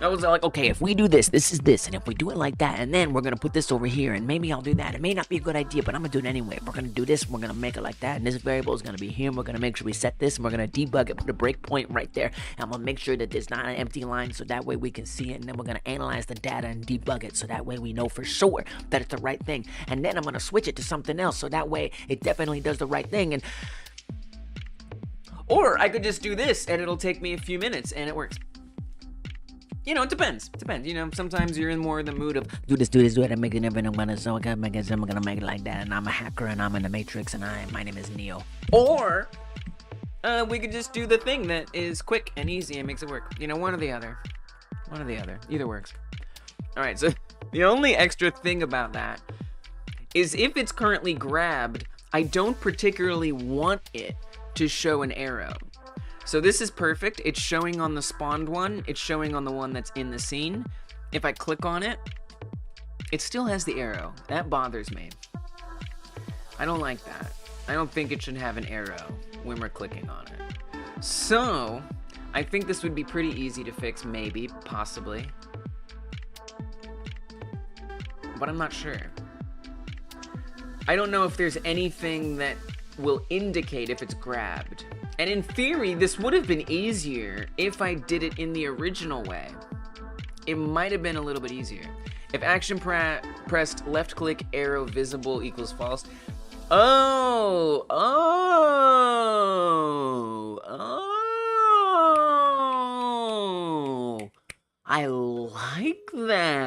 I was like, okay, if we do this, this is this, and if we do it like that, and then we're gonna put this over here, and maybe I'll do that. It may not be a good idea, but I'm gonna do it anyway. We're gonna do this, we're gonna make it like that, and this variable is gonna be here, and we're gonna make sure we set this, and we're gonna debug it, put a breakpoint right there, and I'm gonna make sure that there's not an empty line, so that way we can see it, and then we're gonna analyze the data and debug it, so that way we know for sure that it's the right thing, and then I'm gonna switch it to something else, so that way it definitely does the right thing, and or I could just do this, and it'll take me a few minutes, and it works. You know, it depends. You know, sometimes you're in more the mood of do this, do it. I'm making it, I'm gonna make it like that. And I'm a hacker, and I'm in the Matrix, and my name is Neo. Or we could just do the thing that is quick and easy and makes it work. You know, one or the other. Either works. All right. So the only extra thing about that is if it's currently grabbed, I don't particularly want it to show an arrow. So this is perfect. It's showing on the spawned one. It's showing on the one that's in the scene. If I click on it, it still has the arrow. That bothers me. I don't like that. I don't think it should have an arrow when we're clicking on it. So I think this would be pretty easy to fix, maybe, possibly. But I'm not sure. I don't know if there's anything that will indicate if it's grabbed. And in theory, this would have been easier if I did it in the original way. It might have been a little bit easier. If action pressed left click arrow visible equals false. Oh, I like that.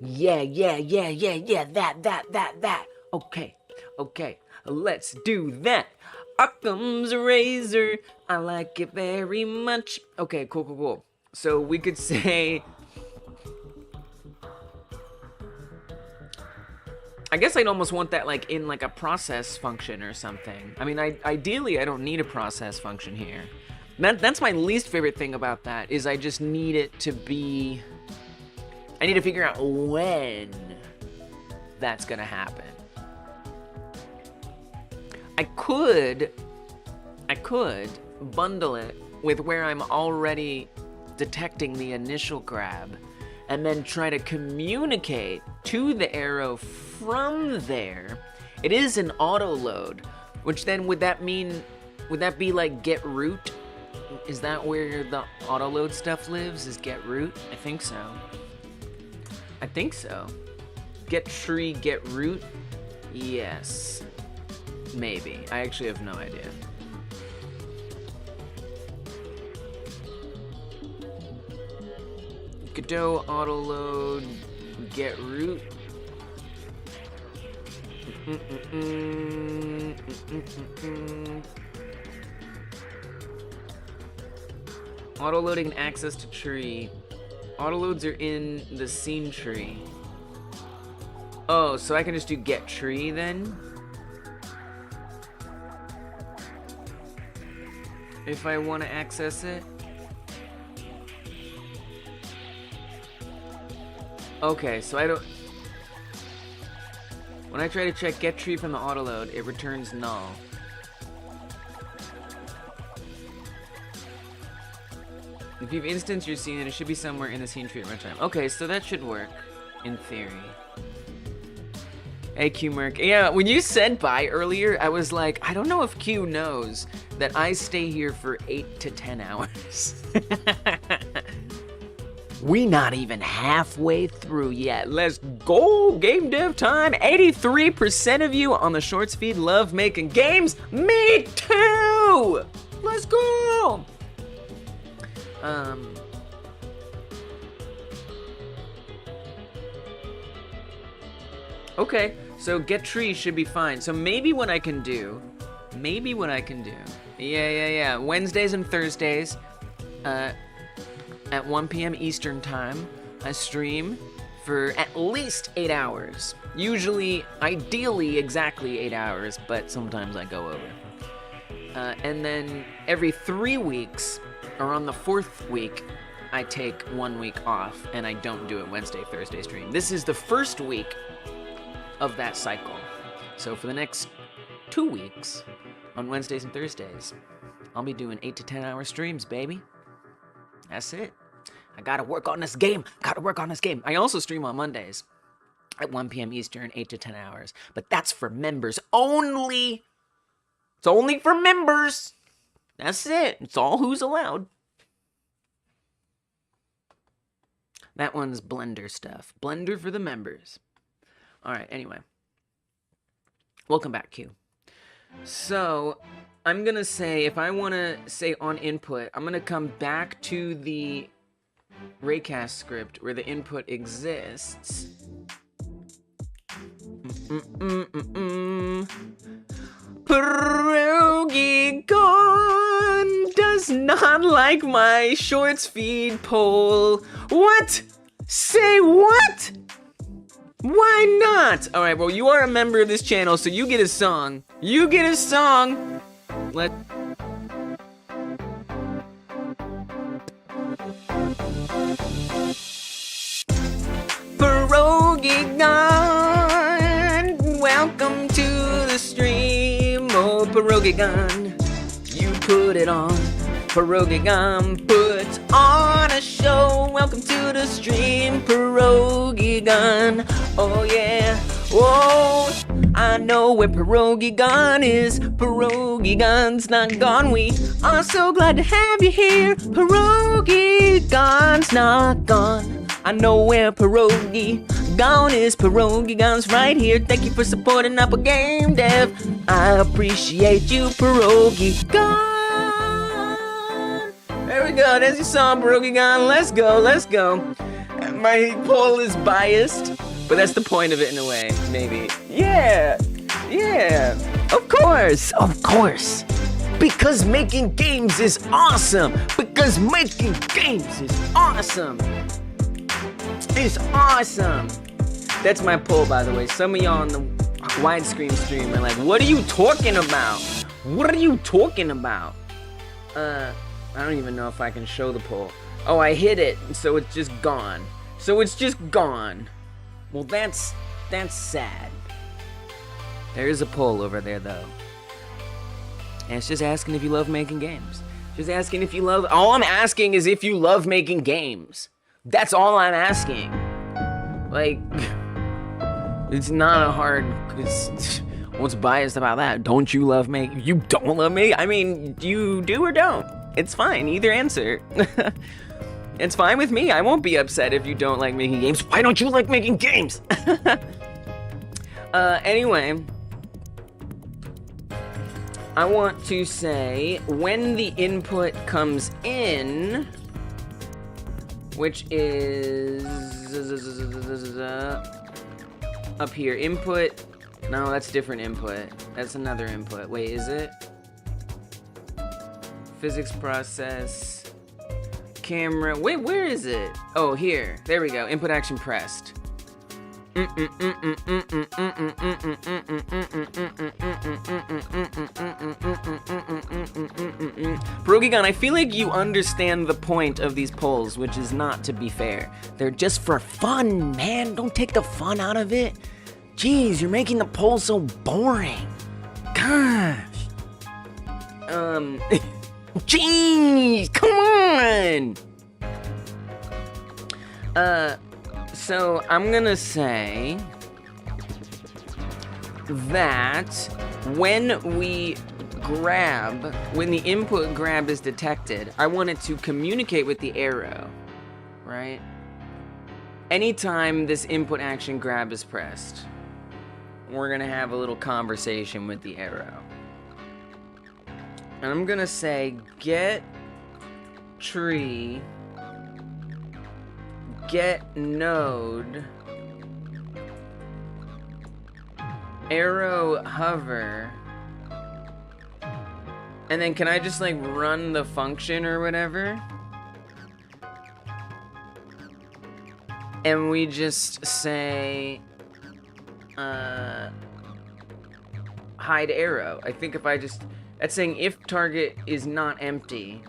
Yeah, that. Okay, let's do that. Occam's razor, I like it very much. Okay, cool. So we could say, I guess I'd almost want that like in like a process function or something. I mean, ideally I don't need a process function here. That's my least favorite thing about that, is I just need it to be, I need to figure out when that's gonna happen. I could bundle it with where I'm already detecting the initial grab and then try to communicate to the arrow from there. It is an auto load, which then would that be like get root? Is that where the auto load stuff lives? Is get root? I think so. Get tree, get root? Yes. Maybe. I actually have no idea. Godot auto load, get root. Auto loading and access to tree. Auto loads are in the scene tree. Oh, so I can just do get tree then? If I want to access it. Okay, so I don't... When I try to check get tree from the autoload, it returns null. If you've instanced your scene, then it should be somewhere in the scene tree at runtime. Okay, so that should work, in theory. Hey, Q-Merc. Yeah, when you said bye earlier, I was like, I don't know if Q knows that I stay here for 8 to 10 hours. We not even halfway through yet. Let's go, game dev time. 83% of you on the shorts feed love making games. Me too. Let's go. Okay, so get tree should be fine. So maybe what I can do, yeah. Wednesdays and Thursdays, at 1 p.m. Eastern time, I stream for at least 8 hours. Usually, ideally, exactly 8 hours, but sometimes I go over. And then every 3 weeks, or on the 4th week, I take 1 week off, and I don't do a Wednesday, Thursday stream. This is the first week of that cycle. So for the next 2 weeks, on Wednesdays and Thursdays, I'll be doing 8 to 10 hour streams, baby. That's it. I gotta work on this game. I also stream on Mondays at 1 p.m. Eastern, 8 to 10 hours. But that's for members only. It's only for members. That's it. It's all who's allowed. That one's Blender stuff. Blender for the members. All right, anyway. Welcome back, Q. So, I'm gonna say, if I wanna say on input, I'm gonna come back to the Raycast script where the input exists. Pierogi Gone does not like my shorts feed poll. What? Say what? Why not? Alright, well, you are a member of this channel, so you get a song. You get a song. Let. Pierogi Gone, welcome to the stream. Oh, Pierogi Gone, you put it on. Pierogi Gone puts on a show. Welcome to the stream, Pierogi Gone. Oh yeah, whoa. I know where Pierogi Gone is. Pierogi Gone's not gone. We are so glad to have you here. Pierogi Gone's not gone. I know where Pierogi Gone is. Pierogi Gone's right here. Thank you for supporting Apple Game Dev. I appreciate you, Pierogi Gone. There we go. There's your song, Pierogi Gone. Let's go. Let's go. My poll is biased, but that's the point of it in a way, maybe. Yeah. Yeah. Of course. Of course. Because making games is awesome. Because making games is awesome. It's awesome. That's my poll, by the way. Some of y'all on the widescreen stream are like, what are you talking about? What are you talking about? I don't even know if I can show the poll. Oh, I hit it, so it's just gone. So it's just gone. Well, that's sad. There is a poll over there, though. And it's just asking if you love making games. Just asking if you love... All I'm asking is if you love making games. That's all I'm asking. Like... It's not a hard... What's biased about that? Don't you love making... You don't love me? I mean, you do or don't. It's fine. Either answer. It's fine with me. I won't be upset if you don't like making games. Why don't you like making games? Anyway... I want to say, when the input comes in, which is up here, input, no, that's different input. That's another input. Wait, is it? Physics process, camera, wait, where is it? Oh, here, there we go, input action pressed. Pierogi Gone, I feel like you understand the point of these polls, which is not to be fair. They're just for fun, man. Don't take the fun out of it. Jeez, you're making the poll so boring. Gosh. Jeez, come on. So I'm gonna say that when the input grab is detected, I want it to communicate with the arrow, right? Anytime this input action grab is pressed, we're gonna have a little conversation with the arrow. And I'm gonna say get tree, get node, arrow hover, and then can I just like run the function or whatever? And we just say hide arrow. I think if I just, that's saying if target is not empty.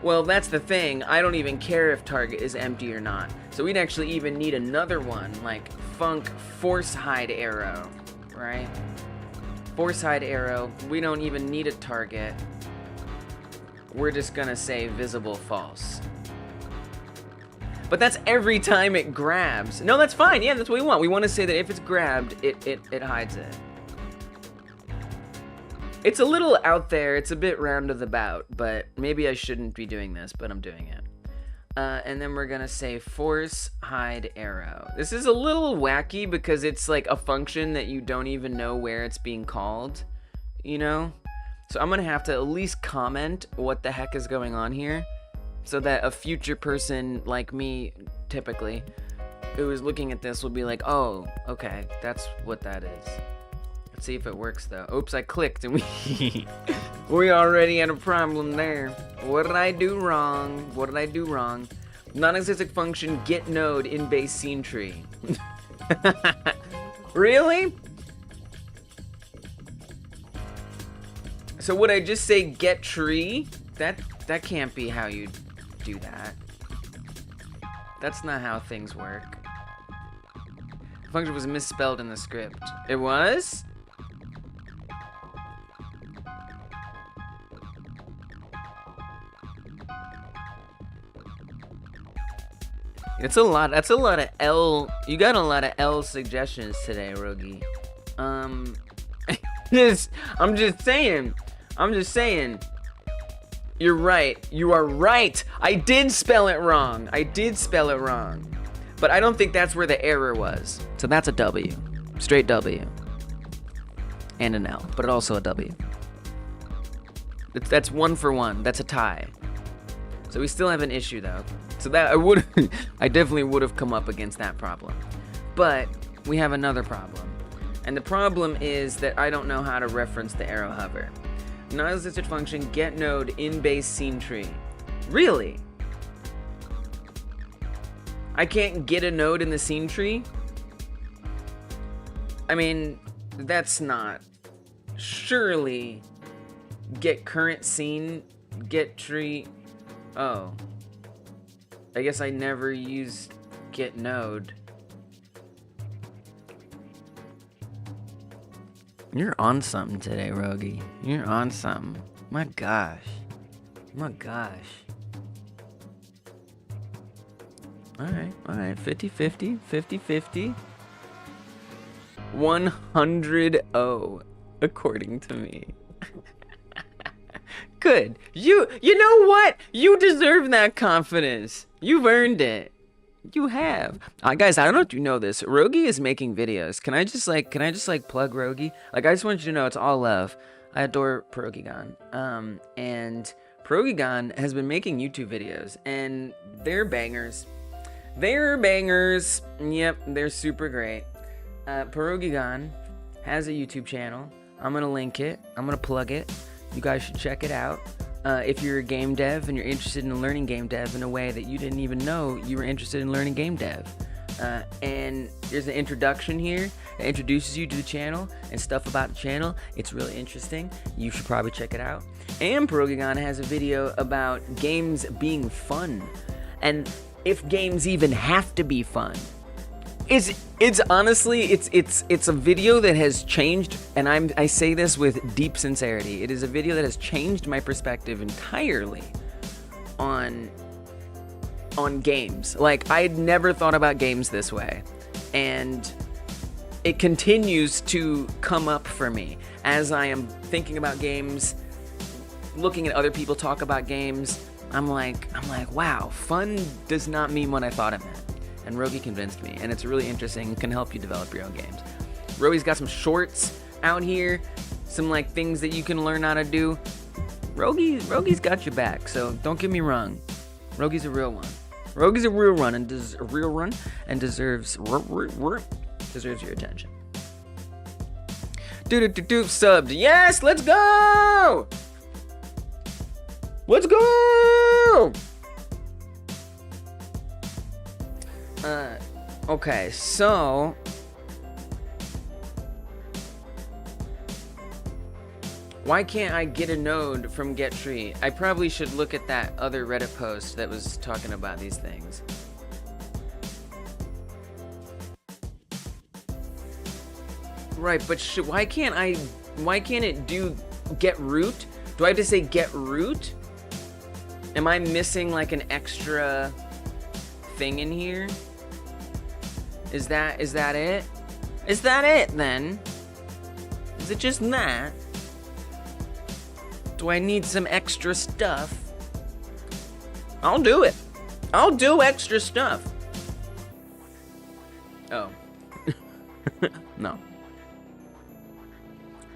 Well, that's the thing. I don't even care if target is empty or not. So we'd actually even need another one, like func force hide arrow, right? Force hide arrow. We don't even need a target. We're just gonna say visible false. But that's every time it grabs. No, that's fine. Yeah, that's what we want. We want to say that if it's grabbed, it hides it. It's a little out there. It's a bit roundabout, but maybe I shouldn't be doing this, but I'm doing it. And then we're gonna say force hide arrow. This is a little wacky because it's like a function that you don't even know where it's being called, you know? So I'm gonna have to at least comment what the heck is going on here so that a future person like me, typically, who is looking at this will be like, oh, okay, that's what that is. Let's see if it works though. Oops, I clicked and we already had a problem there. What did I do wrong? What did I do wrong? Non-existent function get node in base scene tree. Really? So would I just say get tree? That can't be how you do that. That's not how things work. The function was misspelled in the script. It was? That's a lot of L. You got a lot of L suggestions today, Rogi. I'm just saying. You're right. You are right. I did spell it wrong. But I don't think that's where the error was. So that's a W. Straight W. And an L, but also a W. That's 1 for 1. That's a tie. So we still have an issue though. So that I definitely would have come up against that problem. But we have another problem. And the problem is that I don't know how to reference the arrow hover. Non-existent function get node in base scene tree. Really? I can't get a node in the scene tree? I mean, that's not. Surely get current scene, get tree. Oh. I guess I never used get node. You're on something today, Rogi. You're on something. My gosh. Alright. 50-50. 50-50. 100-0, according to me. Good. You know what? You deserve that confidence. You've earned it. You have. Guys, I don't know if you know this. Rogi is making videos. Can I just plug Rogi? Like, I just want you to know it's all love. I adore Pierogigon. And Pierogigon has been making YouTube videos, and they're bangers. Yep, they're super great. Pierogigon has a YouTube channel. I'm gonna link it. I'm gonna plug it. You guys should check it out. If you're a game dev and you're interested in learning game dev in a way that you didn't even know you were interested in learning game dev. And there's an introduction here that introduces you to the channel and stuff about the channel. It's really interesting. You should probably check it out. And Pierogigon has a video about games being fun. And if games even have to be fun. It's honestly, it's a video that has changed, and I say this with deep sincerity. It is a video that has changed my perspective entirely on games. Like, I'd never thought about games this way, and it continues to come up for me as I am thinking about games, looking at other people talk about games. I'm like, wow, fun does not mean what I thought it meant. And Rogi convinced me, and it's really interesting, can help you develop your own games. Rogi's got some shorts out here, some like things that you can learn how to do. Rogi's got your back, so don't get me wrong. Rogi's a real one. Rogi's a real run and deserves your attention. Subbed. Yes, let's go! Let's go! Okay, so why can't I get a node from get tree? I probably should look at that other Reddit post that was talking about these things. Right, but why can't it do get root? Do I have to say get root? Am I missing like an extra thing in here? Is that it? Is that it then? Is it just that? Do I need some extra stuff? I'll do it. I'll do extra stuff. Oh. No.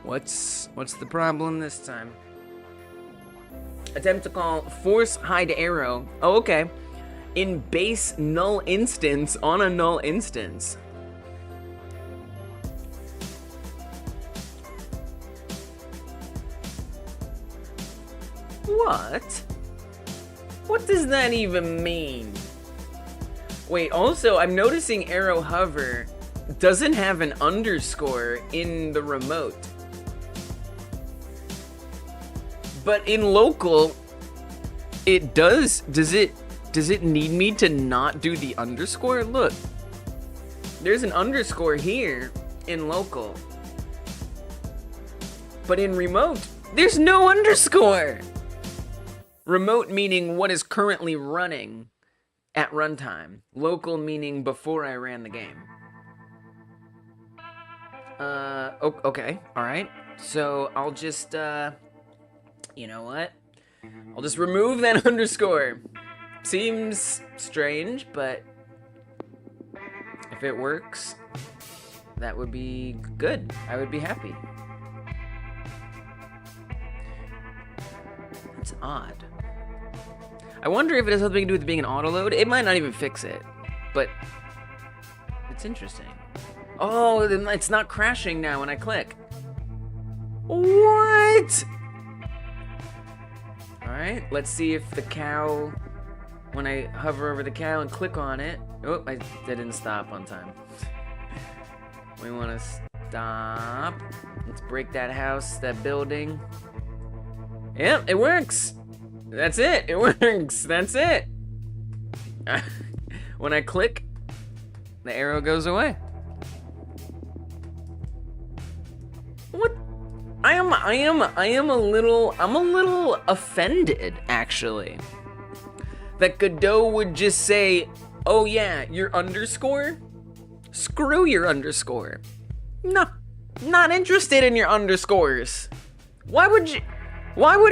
What's the problem this time? Attempt to call force hide arrow. Oh, okay. In base null instance on a null instance. What? What does that even mean? Wait, also, I'm noticing arrow hover doesn't have an underscore in the remote. But in local, it does. Does it need me to not do the underscore? Look, there's an underscore here in local. But in remote, there's no underscore. Remote meaning what is currently running at runtime. Local meaning before I ran the game. Okay, alright. So I'll just, you know what? I'll just remove that underscore. Seems strange, but if it works, that would be good. I would be happy. That's odd. I wonder if it has something to do with being an autoload. It might not even fix it, but it's interesting. Oh, then it's not crashing now when I click. What? Alright, let's see if the cow, when I hover over the cow and click on it. Oh, I didn't stop on time. We want to stop. Let's break that house, that building. Yep, it works. That's it. It works. That's it. When I click, the arrow goes away. What? I'm a little offended, actually, that Godot would just say, "Oh yeah, your underscore? Screw your underscore. No, not interested in your underscores. Why would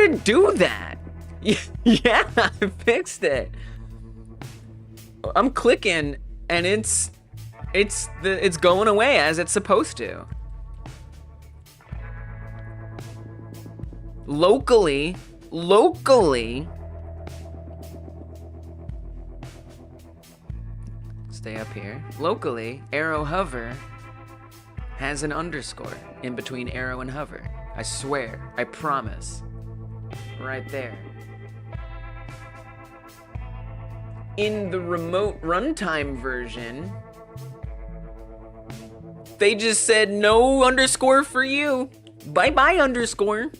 it do that?" Yeah, I fixed it. I'm clicking and it's going away as it's supposed to. Locally, stay up here. Locally, arrow hover has an underscore in between arrow and hover. I swear, I promise. Right there. In the remote runtime version, they just said no underscore for you. Bye-bye underscore.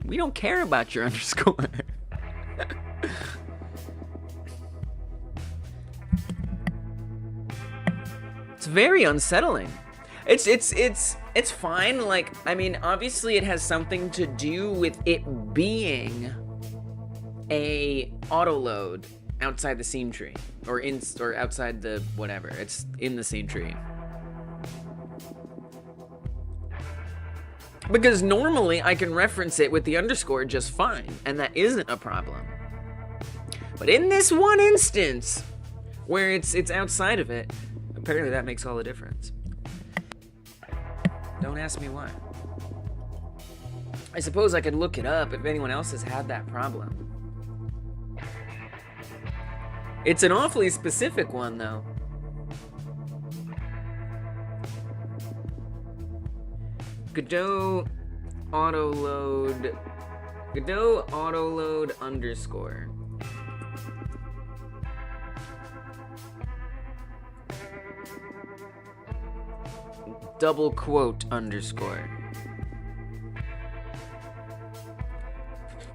We don't care about your underscore. It's very unsettling. It's fine. Like, I mean, obviously it has something to do with it being a autoload outside the scene tree, or outside the whatever. It's in the scene tree. Because normally I can reference it with the underscore just fine, and that isn't a problem. But in this one instance, where it's outside of it, apparently that makes all the difference. Don't ask me why. I suppose I could look it up if anyone else has had that problem. It's an awfully specific one, though. Godot autoload underscore. Double quote underscore.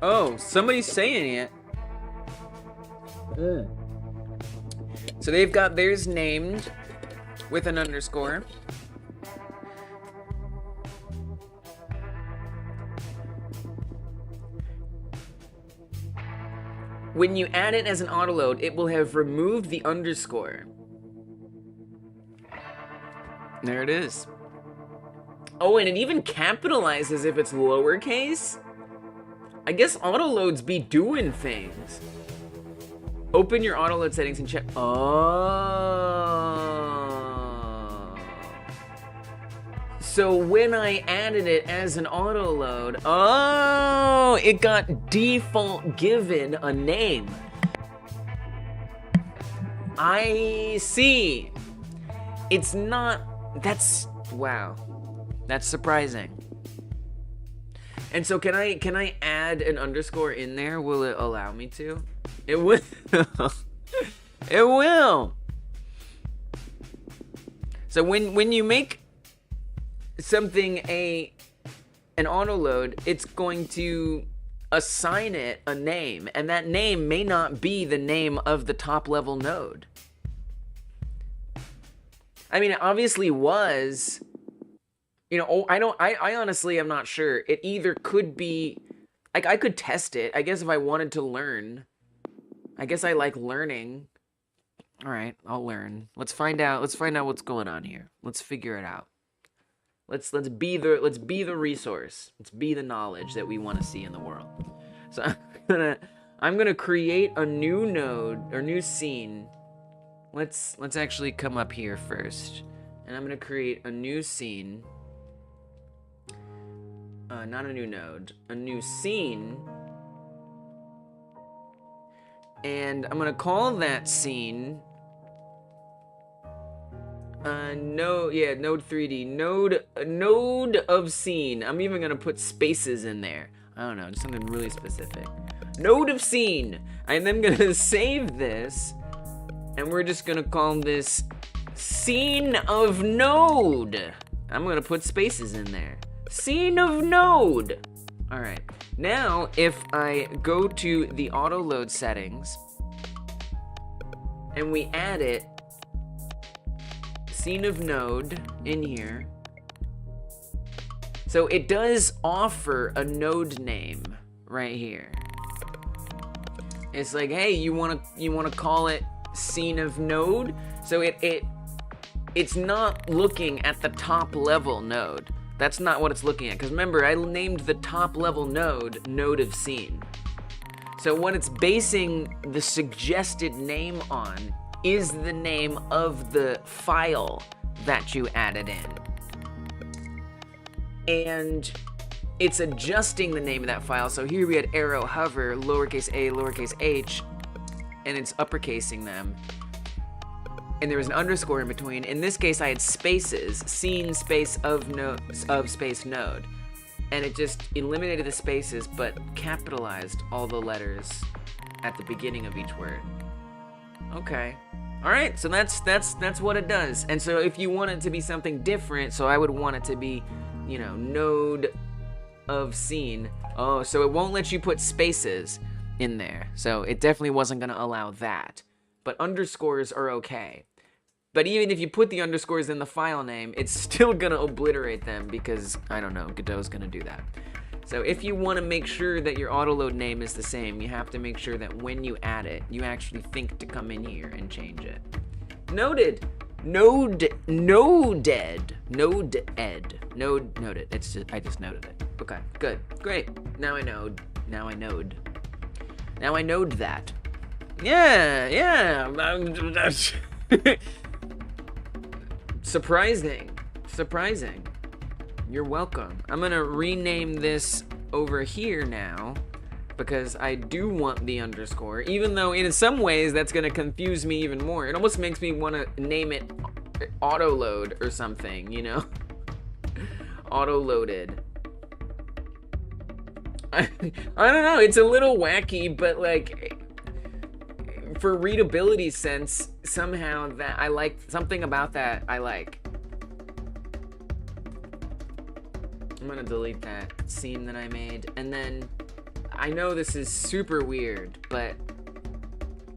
Oh, somebody's saying it. So they've got theirs named with an underscore. When you add it as an autoload, it will have removed the underscore. There it is. Oh, and it even capitalizes if it's lowercase? I guess autoloads be doing things. Open your auto load settings and check. Oh. So when I added it as an auto load, oh, it got default given a name. I see. It's not, that's, wow. That's surprising. And so can I add an underscore in there? Will it allow me to? It will. It will. So when you make something an auto load, it's going to assign it a name, and that name may not be the name of the top level node. I mean, it obviously was, you know, I honestly am not sure. It either could be, like, I could test it, I guess, if I wanted to learn. I guess I like learning. All right, I'll learn. Let's find out what's going on here. Let's figure it out. Let's be the resource. Let's be the knowledge that we want to see in the world. So I'm gonna create a new node or new scene. Let's actually come up here first, and I'm gonna create a new scene. Not a new node, a new scene. And I'm gonna call that scene node 3D, node of scene. I'm even gonna put spaces in there. I don't know, just something really specific. Node of scene. I'm then gonna save this, and we're just gonna call this scene of node. I'm gonna put spaces in there. Scene of node. All right. Now, if I go to the auto load settings and we add it, scene of node in here. So it does offer a node name right here. It's like, hey, you wanna call it scene of node? So it's not looking at the top level node. That's not what it's looking at, because remember, I named the top level node, node of scene. So what it's basing the suggested name on is the name of the file that you added in. And it's adjusting the name of that file. So here we had arrow hover, lowercase a, lowercase h, and it's uppercasing them. And there was an underscore in between. In this case, I had spaces, scene space of space node. And it just eliminated the spaces, but capitalized all the letters at the beginning of each word. Okay. All right, so that's what it does. And so if you want it to be something different, so I would want it to be, you know, node of scene. Oh, so it won't let you put spaces in there. So it definitely wasn't gonna allow that. But underscores are okay. But even if you put the underscores in the file name, it's still gonna obliterate them because, I don't know, Godot's gonna do that. So if you wanna make sure that your autoload name is the same, you have to make sure that when you add it, you actually think to come in here and change it. Noted. Noted. Noted. It's just, I just noted it. Okay, good, great. Now I knowed that. Yeah. Surprising. You're welcome. I'm gonna rename this over here now because I do want the underscore, even though in some ways that's gonna confuse me even more. It almost makes me want to name it auto-load or something, you know? Auto-loaded. I don't know, it's a little wacky, but like, for readability sense, somehow that I like, something about that I like. I'm gonna delete that scene that I made, and then I know this is super weird, but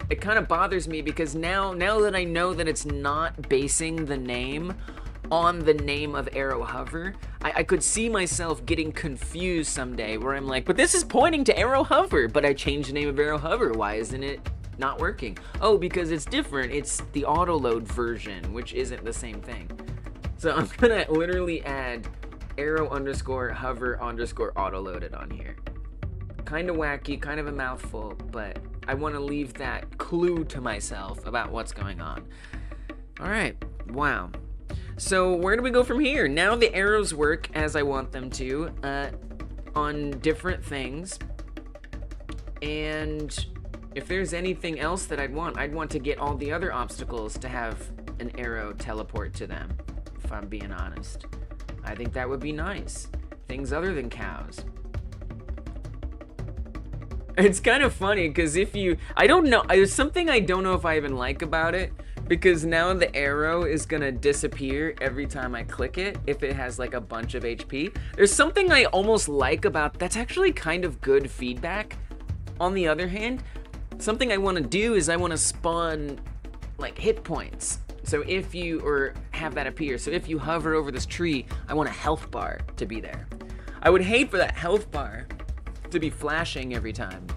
it kind of bothers me because now that I know that it's not basing the name on the name of arrow hover, I could see myself getting confused someday where I'm like, but this is pointing to arrow hover, but I changed the name of arrow hover. Why isn't it not working? Oh, because it's different. It's the auto load version, which isn't the same thing. So I'm gonna literally add arrow underscore hover underscore auto loaded on here. kind of wacky, kind of a mouthful, but I want to leave that clue to myself about what's going on. All right, wow. So where do we go from here? Now the arrows work as I want them to, on different things. And if there's anything else that I'd want to get all the other obstacles to have an arrow teleport to them, if I'm being honest. I think that would be nice. Things other than cows. It's kind of funny, because I don't know, there's something I don't know if I even like about it, because now the arrow is gonna disappear every time I click it, if it has like a bunch of HP. There's something I almost like about, that's actually kind of good feedback. On the other hand, something I want to do is I want to spawn like hit points. So if you, or have that appear, so if you hover over this tree, I want a health bar to be there. I would hate for that health bar to be flashing every time.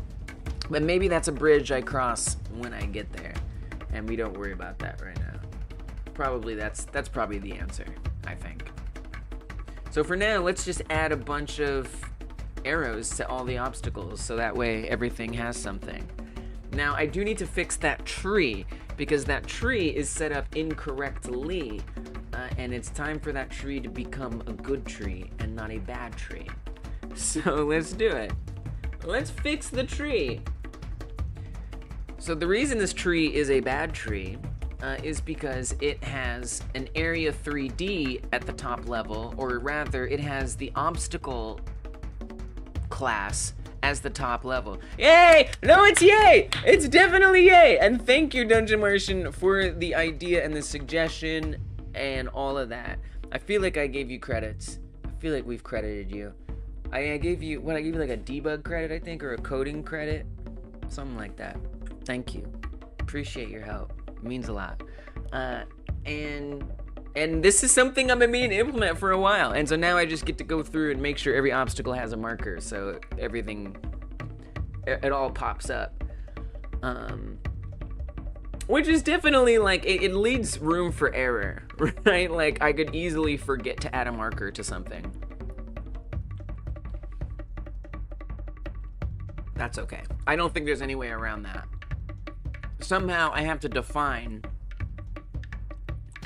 But maybe that's a bridge I cross when I get there. And we don't worry about that right now. Probably that's probably the answer, I think. So for now, let's just add a bunch of arrows to all the obstacles, so that way everything has something. Now I do need to fix that tree, because that tree is set up incorrectly, and it's time for that tree to become a good tree and not a bad tree. So let's do it. Let's fix the tree. So the reason this tree is a bad tree is because it has an area 3D at the top level, or rather it has the obstacle class as the top level. Yay! No, it's yay! It's definitely yay! And thank you, Dungeon Martian, for the idea and the suggestion and all of that. I feel like I gave you credits. I feel like we've credited you. I gave you like a debug credit, I think, or a coding credit. Something like that. Thank you. Appreciate your help. It means a lot. And this is something I've been meaning to implement for a while. And so now I just get to go through and make sure every obstacle has a marker, so everything, it all pops up. Which is definitely, like, it leaves room for error, right? Like, I could easily forget to add a marker to something. That's okay. I don't think there's any way around that. Somehow I have to define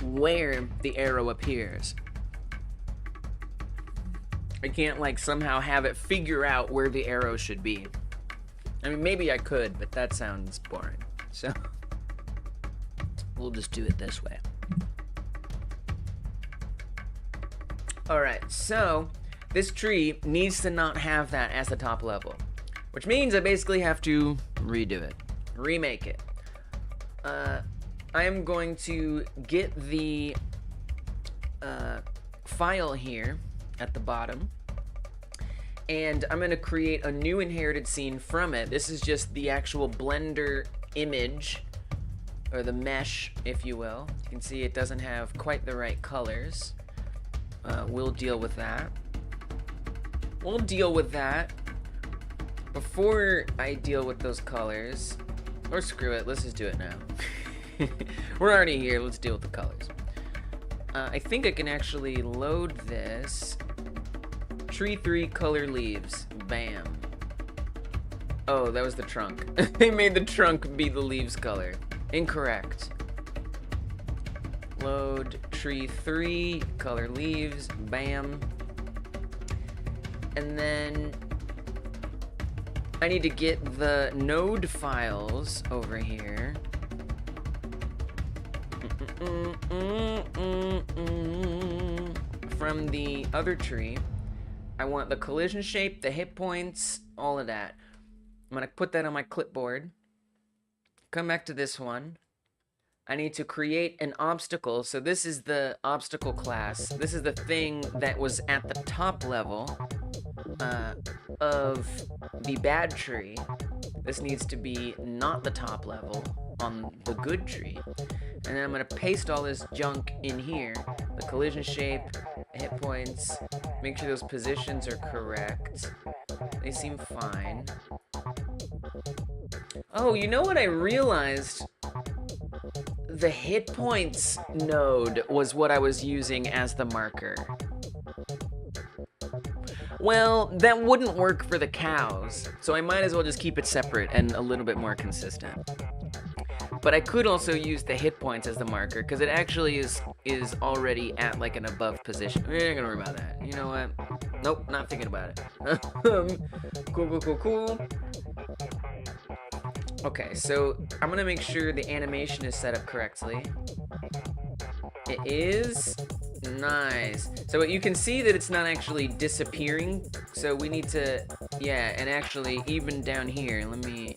where the arrow appears. I can't, like, somehow have it figure out where the arrow should be. I mean, maybe I could, but that sounds boring. So we'll just do it this way. Alright, so this tree needs to not have that as the top level, which means I basically have to redo it, remake it. I am going to get the file here at the bottom, and I'm going to create a new inherited scene from it. This is just the actual Blender image, or the mesh, if you will. You can see it doesn't have quite the right colors. We'll deal with that. We'll deal with that. Before I deal with those colors, or screw it, let's just do it now. We're already here, let's deal with the colors. I think I can actually load this. Tree 3 color leaves, bam. Oh, that was the trunk. They made the trunk be the leaves color. Incorrect. Load tree 3 color leaves, bam. And then I need to get the node files over here. From the other tree. I want the collision shape, the hit points, all of that. I'm gonna put that on my clipboard. Come back to this one. I need to create an obstacle. So this is the obstacle class. This is the thing that was at the top level of the bad tree. This needs to be not the top level on the good tree. And then I'm gonna paste all this junk in here. The collision shape, hit points, make sure those positions are correct. They seem fine. Oh, you know what I realized? The hit points node was what I was using as the marker. Well, that wouldn't work for the cows, so I might as well just keep it separate and a little bit more consistent. But I could also use the hit points as the marker, because it actually is already at like an above position. We ain't gonna worry about that. You know what? Nope, not thinking about it. Cool. Okay, so I'm gonna make sure the animation is set up correctly. It is. Nice. So you can see that it's not actually disappearing, so we need to, yeah, and actually even down here, let me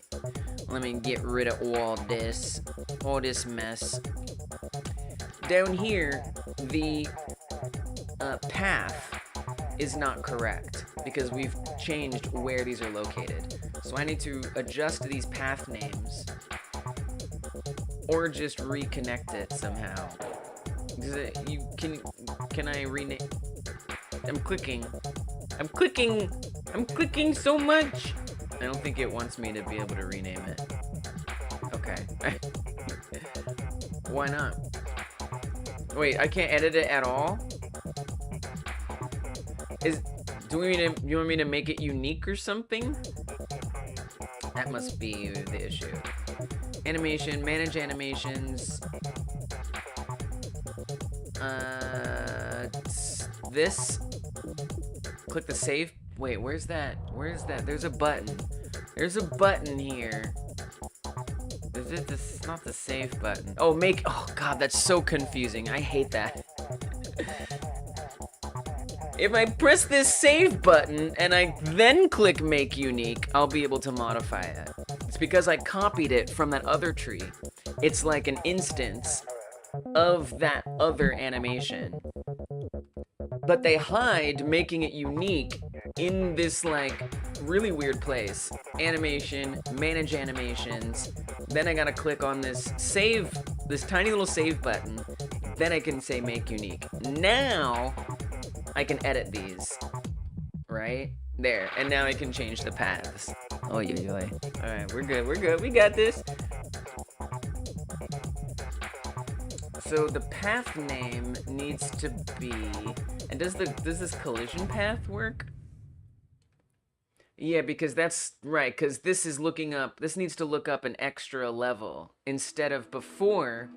get rid of all this mess. Down here, the path is not correct because we've changed where these are located. So I need to adjust these path names or just reconnect it somehow. Can I rename? I'm clicking so much. I don't think it wants me to be able to rename it. Okay. Why not? Wait, I can't edit it at all? You want me to make it unique or something? That must be the issue. Animation, manage animations. This. Click the save. Wait, where's that? There's a button. There's a button here. Is it this? Not the save button. Oh, make. Oh God, that's so confusing. I hate that. If I press this save button and I then click make unique, I'll be able to modify it. It's because I copied it from that other tree. It's like an instance of that other animation. But they hide making it unique in this like really weird place. Animation, manage animations. Then I gotta click on this save, this tiny little save button. Then I can say make unique. Now I can edit these, right? There, and now I can change the paths. Oh, yeah. All right, we're good. We got this. So the path name needs to be, and does this collision path work? Yeah, because that's right, because this is looking up, this needs to look up an extra level. Instead of before,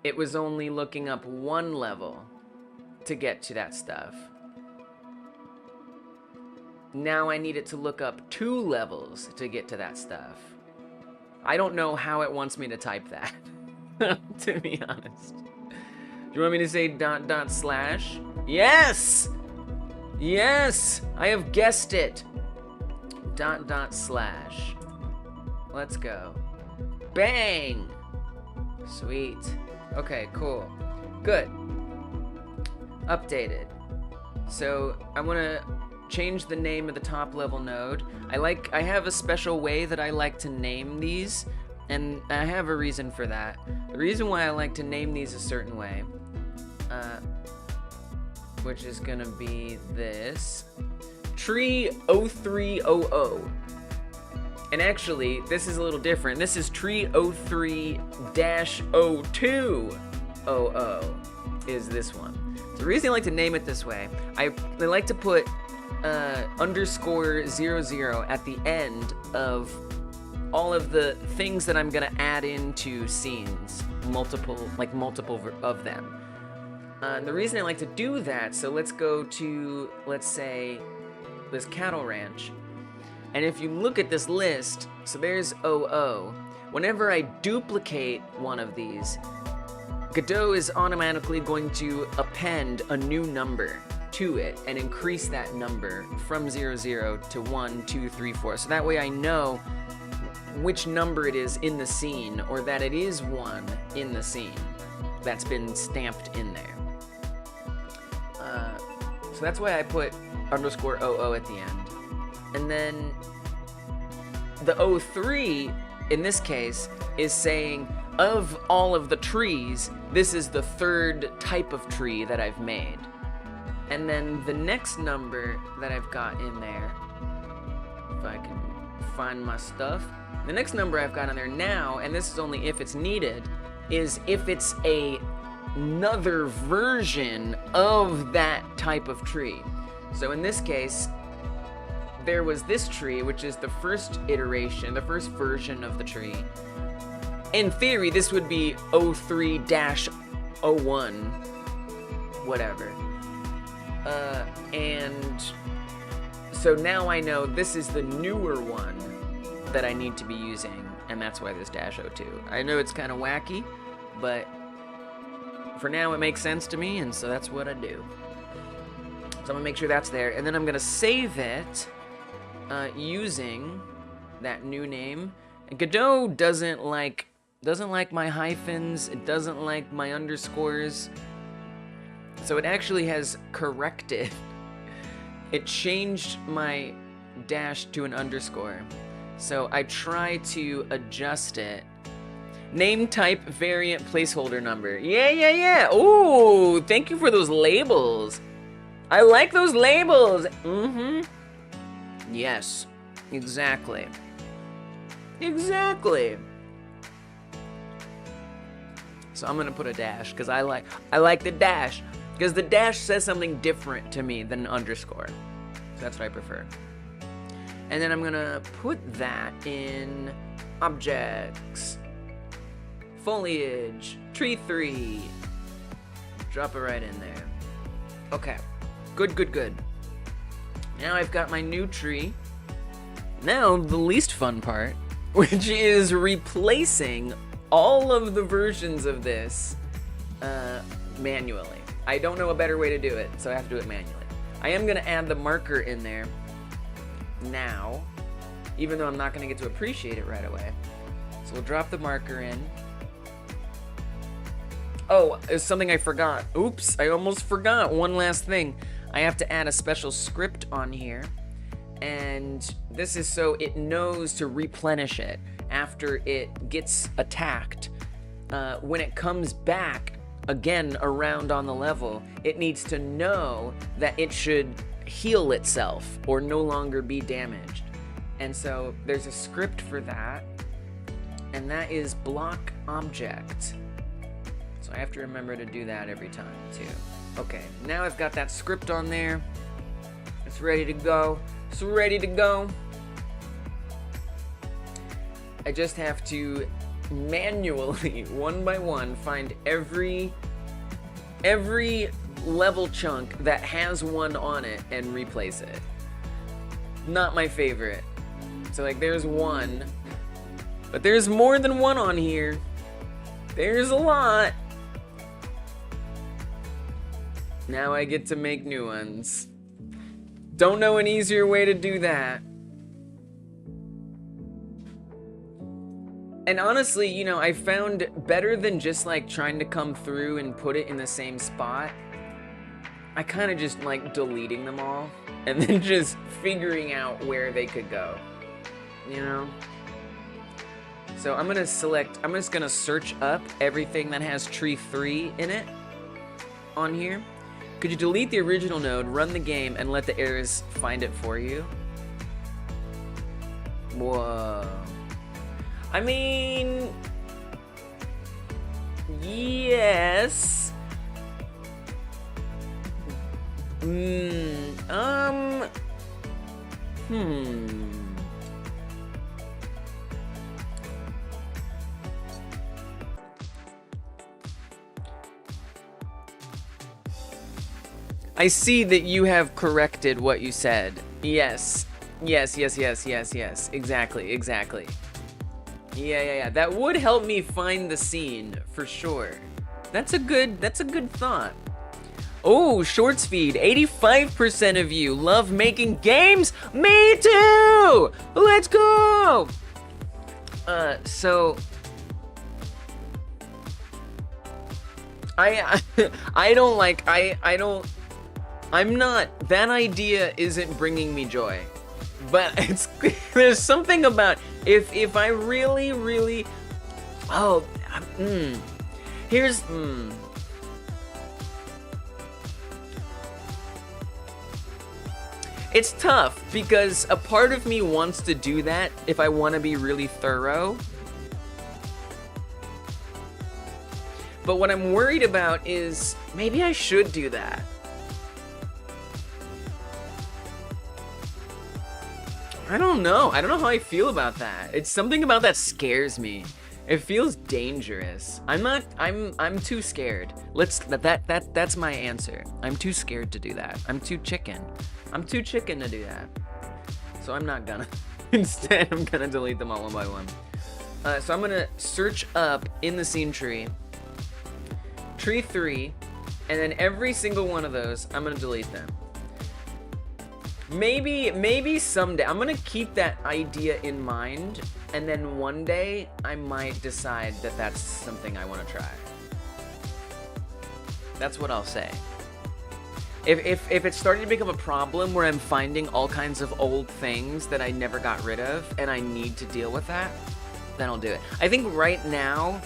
it was only looking up one level to get to that stuff. Now I need it to look up 2 levels to get to that stuff. I don't know how it wants me to type that, to be honest. Do you want me to say ... Yes! Yes! I have guessed it! ... Let's go. Bang! Sweet. Okay, cool. Good. Updated. So I want to change the name of the top level node. I have a special way that I like to name these, and I have a reason for that. The reason why I like to name these a certain way, which is gonna be this tree 0300. And actually, this is a little different. This is tree 03-0200 is this one. So the reason I like to name it this way, I like to put _00 at the end of all of the things that I'm gonna add into scenes, multiple of them. The reason I like to do that, so let's go to, let's say, this cattle ranch. And if you look at this list, so there's 00. Whenever I duplicate one of these, Godot is automatically going to append a new number to it and increase that number from 00 to 1, 2, 3, 4. So that way I know which number it is in the scene, or that it is 1 in the scene that's been stamped in there. So that's why I put _00 at the end. And then the 03, in this case, is saying, of all of the trees, this is the 3rd type of tree that I've made. And then the next number that I've got in there, if I can find my stuff, the next number I've got in there now, and this is only if it's needed, is if it's another version of that type of tree. So in this case, there was this tree, which is the first iteration, the first version of the tree. In theory, this would be 03-01, whatever. And so now I know this is the newer one that I need to be using, and that's why there's -02. I know it's kind of wacky, but for now it makes sense to me, and so that's what I do. So I'm gonna make sure that's there, and then I'm gonna save it using that new name. And Godot doesn't like my hyphens. It doesn't like my underscores. So it actually has corrected. It changed my dash to an underscore. So I try to adjust it. Name type variant placeholder number. Yeah. Ooh, thank you for those labels. I like those labels. Yes, exactly. So I'm gonna put a dash because I like the dash because the dash says something different to me than an underscore. So that's what I prefer. And then I'm gonna put that in objects, foliage, tree 3. Drop it right in there. Okay, good. Now I've got my new tree. Now the least fun part, which is replacing all of the versions of this manually. I don't know a better way to do it, so I have to do it manually. I am gonna add the marker in there now, even though I'm not gonna get to appreciate it right away. So we'll drop the marker in. Oh, there's something I forgot. Oops, I almost forgot one last thing. I have to add a special script on here, and this is so it knows to replenish it after it gets attacked. When it comes back again around on the level, it needs to know that it should heal itself or no longer be damaged. And so there's a script for that, and that is block object. So I have to remember to do that every time too. Okay, now I've got that script on there. It's ready to go. I just have to manually, one by one, find every level chunk that has one on it and replace it. Not my favorite. So like there's one, but there's more than one on here. There's a lot. Now I get to make new ones. Don't know an easier way to do that. And honestly, you know, I found better than just like trying to come through and put it in the same spot. I kind of just like deleting them all and then just figuring out where they could go, you know? So I'm just gonna search up everything that has tree 3 in it on here. Could you delete the original node, run the game, and let the errors find it for you? Whoa. I mean, yes. I see that you have corrected what you said. Yes. Exactly. Yeah. That would help me find the scene for sure. That's a good thought. Oh, shorts feed. 85% of you love making games. Me too. Let's go. So I'm not, that idea isn't bringing me joy, but there's something about, if I really, it's tough because a part of me wants to do that if I want to be really thorough. But what I'm worried about is maybe I should do that. I don't know. I don't know how I feel about that. It's something about that scares me. It feels dangerous. I'm too scared. That's my answer. I'm too scared to do that. I'm too chicken. I'm too chicken to do that. So I'm not gonna. Instead, I'm gonna delete them all one by one. So I'm gonna search up in the scene tree, tree 3, and then every single one of those, I'm gonna delete them. Maybe someday, I'm gonna keep that idea in mind, and then one day, I might decide that that's something I wanna try. That's what I'll say. If it's starting to become a problem where I'm finding all kinds of old things that I never got rid of, and I need to deal with that, then I'll do it. I think right now,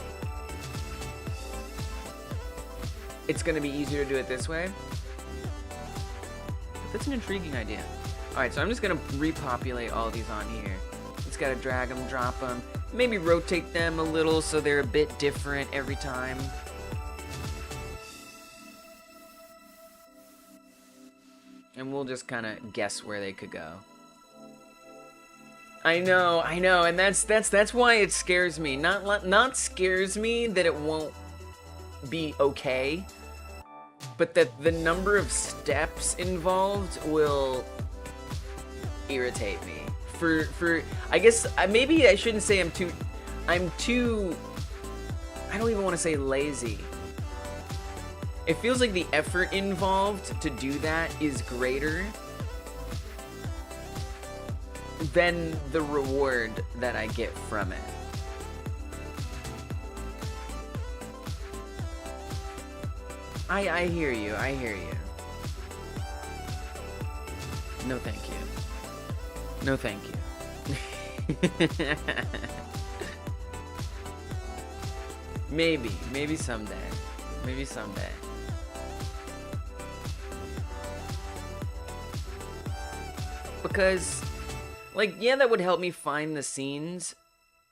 it's gonna be easier to do it this way. That's an intriguing idea. Alright, so I'm just gonna repopulate all these on here. Just gotta drag them, drop them, maybe rotate them a little so they're a bit different every time. And we'll just kind of guess where they could go. I know, and that's why it scares me. Not scares me that it won't be okay, but that the number of steps involved will irritate me. I guess maybe I shouldn't say I'm too. I don't even want to say lazy. It feels like the effort involved to do that is greater than the reward that I get from it. I hear you, I hear you. No thank you. No thank you. Maybe someday. Maybe someday. Because, like, yeah, that would help me find the scenes,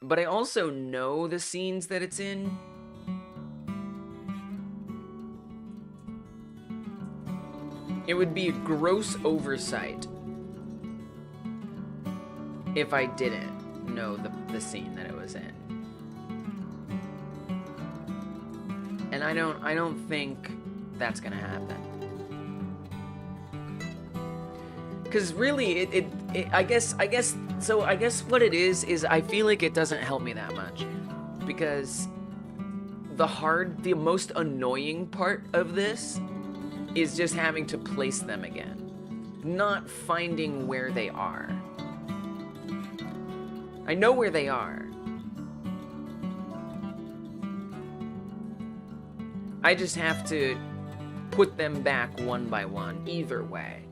but I also know the scenes that it's in. It would be a gross oversight if I didn't know the scene that it was in. And I don't think that's gonna happen. Cause really, I guess what it is I feel like it doesn't help me that much, because the most annoying part of this is just having to place them again, not finding where they are. I know where they are. I just have to put them back one by one, either way.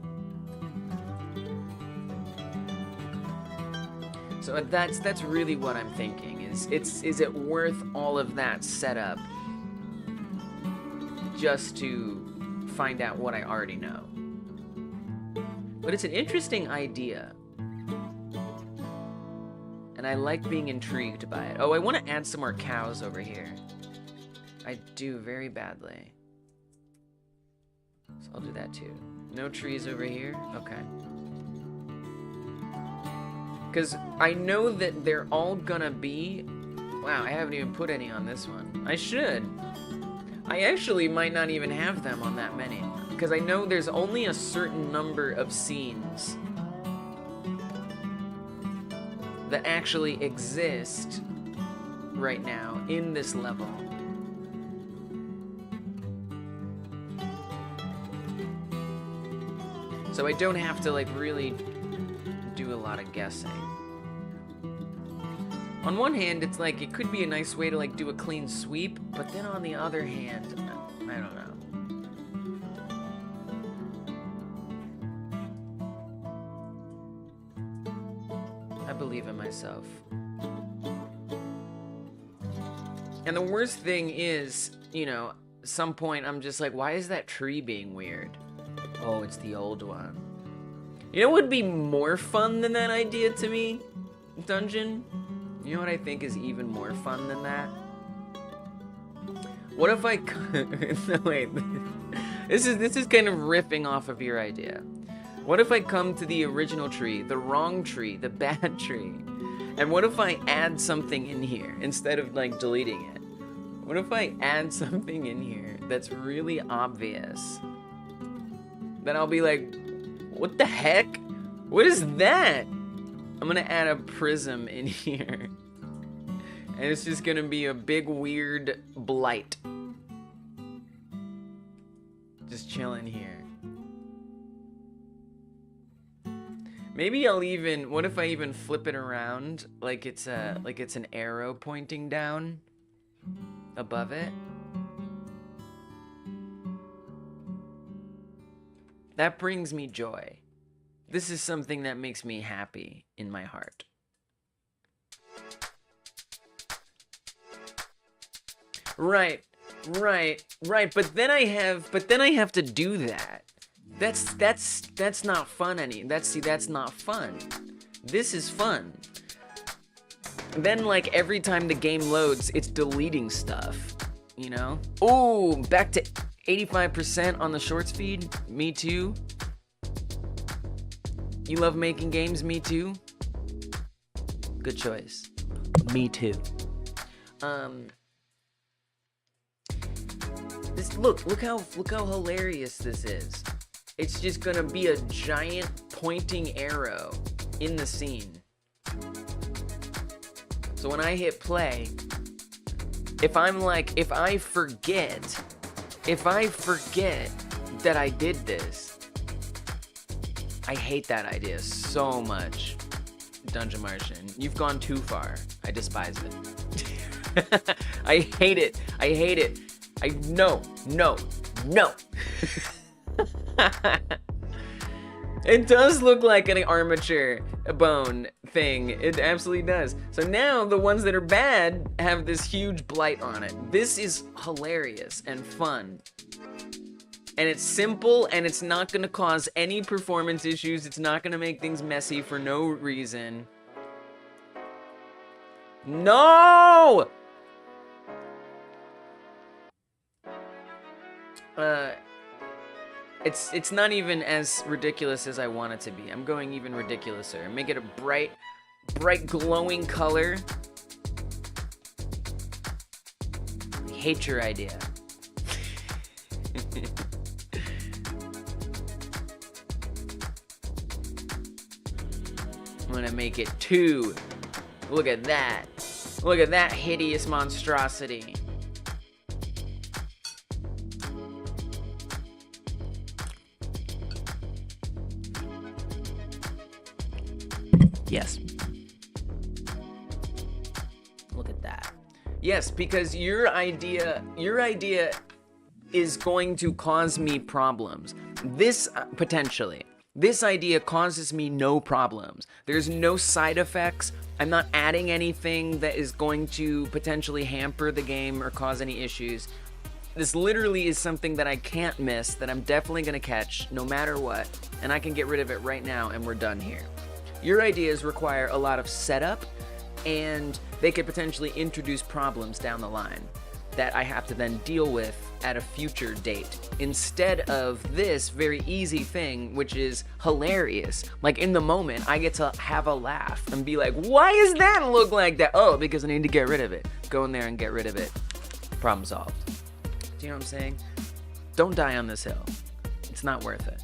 So that's really what I'm thinking, is it worth all of that setup just to find out what I already know? But it's an interesting idea. And I like being intrigued by it. Oh, I want to add some more cows over here. I do very badly. So I'll do that too. No trees over here? Okay. Because I know that they're all gonna be... Wow, I haven't even put any on this one. I should. I actually might not even have them on that many. Because I know there's only a certain number of scenes that actually exist right now in this level. So I don't have to, like, really do a lot of guessing. On one hand, it's like, it could be a nice way to, like, do a clean sweep, but then on the other hand, I don't know. I believe in myself. And the worst thing is, you know, at some point I'm just like, why is that tree being weird? Oh, it's the old one. You know what would be more fun than that idea to me? Dungeon? You know what I think is even more fun than that? What if I... No, wait. This is kind of ripping off of your idea. What if I come to the original tree, the wrong tree, the bad tree? And what if I add something in here instead of like deleting it? What if I add something in here that's really obvious? Then I'll be like, what the heck? What is that? I'm gonna add a prism in here. And it's just gonna be a big weird blight. Just chilling here. Maybe I'll even, what if I even flip it around like it's an arrow pointing down above it? That brings me joy. This is something that makes me happy in my heart. Right. But then I have to do that. That's not fun that's not fun. This is fun. Then like every time the game loads, it's deleting stuff, you know? Oh, back to 85% on the short speed. Me too. You love making games? Me too. Good choice. Me too. Look how hilarious this is. It's just gonna be a giant pointing arrow in the scene. So when I hit play, if I forget that I did this, I hate that idea so much. Dungeon Martian, you've gone too far. I despise it. I hate it. No. It does look like an armature bone thing. It absolutely does. So now the ones that are bad have this huge blight on it. This is hilarious and fun. And it's simple, and it's not gonna cause any performance issues. It's not gonna make things messy for no reason. No! It's not even as ridiculous as I want it to be. I'm going even ridiculouser. Make it a bright glowing color. I hate your idea. I'm gonna make it 2. Look at that. Look at that hideous monstrosity. Yes. Look at that. Yes, because your idea is going to cause me problems. This, potentially. This idea causes me no problems. There's no side effects. I'm not adding anything that is going to potentially hamper the game or cause any issues. This literally is something that I can't miss, that I'm definitely gonna catch no matter what, and I can get rid of it right now and we're done here. Your ideas require a lot of setup, and they could potentially introduce problems down the line that I have to then deal with at a future date, instead of this very easy thing, which is hilarious. Like, in the moment, I get to have a laugh and be like, why does that look like that? Oh, because I need to get rid of it. Go in there and get rid of it. Problem solved. Do you know what I'm saying? Don't die on this hill. It's not worth it.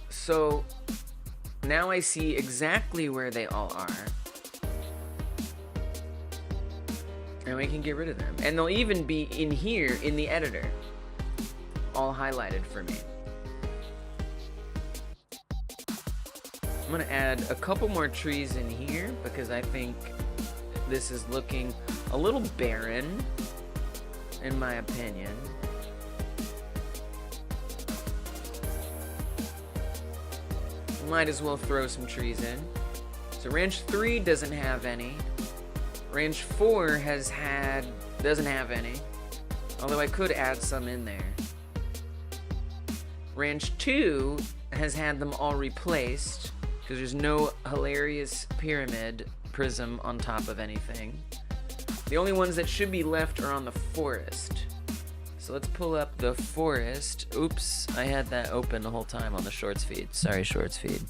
So now I see exactly where they all are. And we can get rid of them. And they'll even be in here in the editor. All highlighted for me. I'm gonna add a couple more trees in here because I think this is looking a little barren, in my opinion. Might as well throw some trees in. So Ranch 3 doesn't have any. Ranch 4 doesn't have any. Although I could add some in there. Ranch 2 has had them all replaced because there's no hilarious pyramid prism on top of anything. The only ones that should be left are on the forest. So let's pull up the forest. Oops, I had that open the whole time on the shorts feed. Sorry, shorts feed.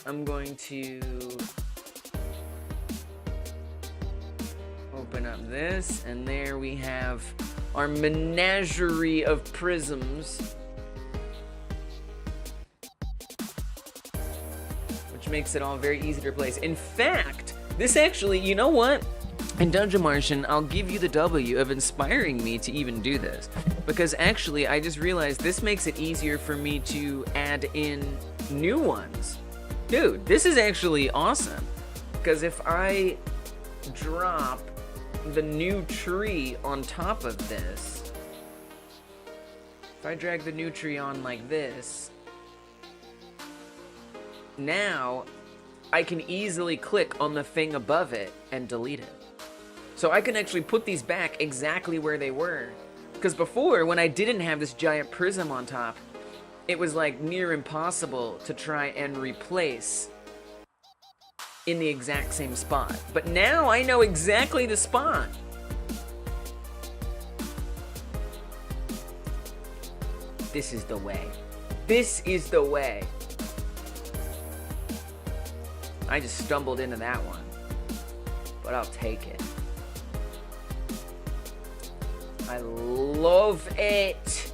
I'm going to open up this, and there we have our menagerie of prisms, which makes it all very easy to replace. In fact, this actually, you know what? In Dungeon Martian, I'll give you the W of inspiring me to even do this. Because actually, I just realized this makes it easier for me to add in new ones. Dude, this is actually awesome. Because if I drop the new tree on top of this, if I drag the new tree on like this, now I can easily click on the thing above it and delete it. So I can actually put these back exactly where they were. Because before, when I didn't have this giant prism on top, it was like near impossible to try and replace in the exact same spot. But now I know exactly the spot. This is the way. This is the way. I just stumbled into that one, but I'll take it. I love it.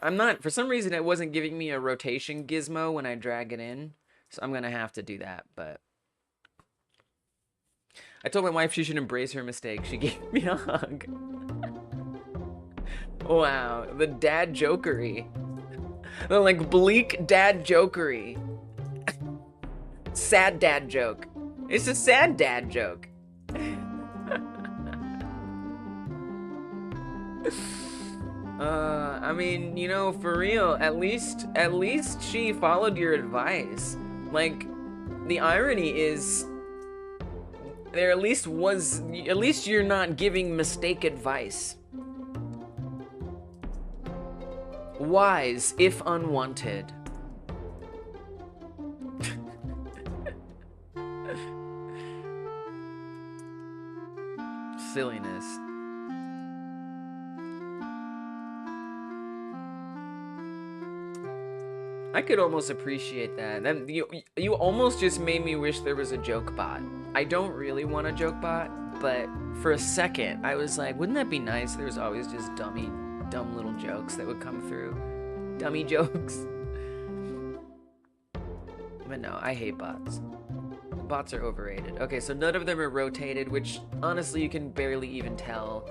I'm not, for some reason it wasn't giving me a rotation gizmo when I drag it in, so I'm gonna have to do that, but I told my wife she should embrace her mistake. She gave me a hug. Wow, the dad jokery. The like bleak dad jokery. Sad dad joke. It's a sad dad joke. I mean, you know, for real, at least she followed your advice. Like, the irony is, there at least you're not giving mistake advice. Wise, if unwanted. Silliness. I could almost appreciate that. Then you almost just made me wish there was a joke bot. I don't really want a joke bot, but for a second I was like, wouldn't that be nice? There was always just dumb little jokes that would come through. Dummy jokes. But no, I hate bots. Bots are overrated. Okay, so none of them are rotated, which honestly you can barely even tell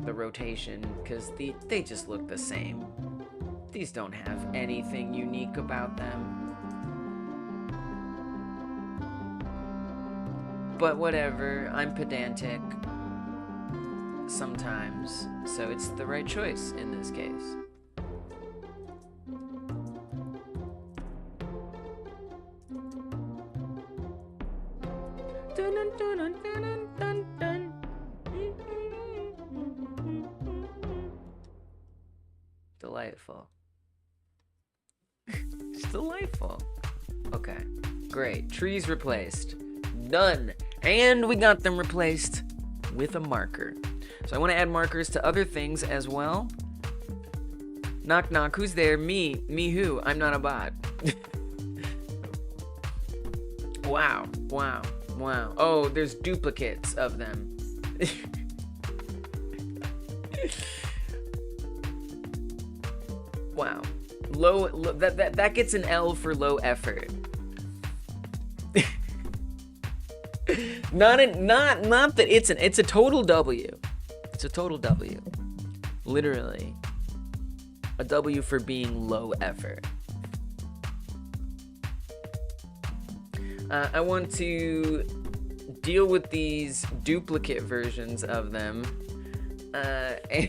the rotation because they just look the same. These don't have anything unique about them. But whatever, I'm pedantic sometimes, so it's the right choice in this case. Dun, dun, dun, dun, dun, dun, dun. Delightful. It's delightful. Okay, great. Trees replaced. Done. And we got them replaced with a marker. So I want to add markers to other things as well. Knock knock, who's there? Me. Me who? I'm not a bot. Wow, wow, wow. Oh, there's duplicates of them. Wow. That gets an L for low effort. not that it's a total W. It's a total W. Literally. A W for being low effort. I want to deal with these duplicate versions of them. And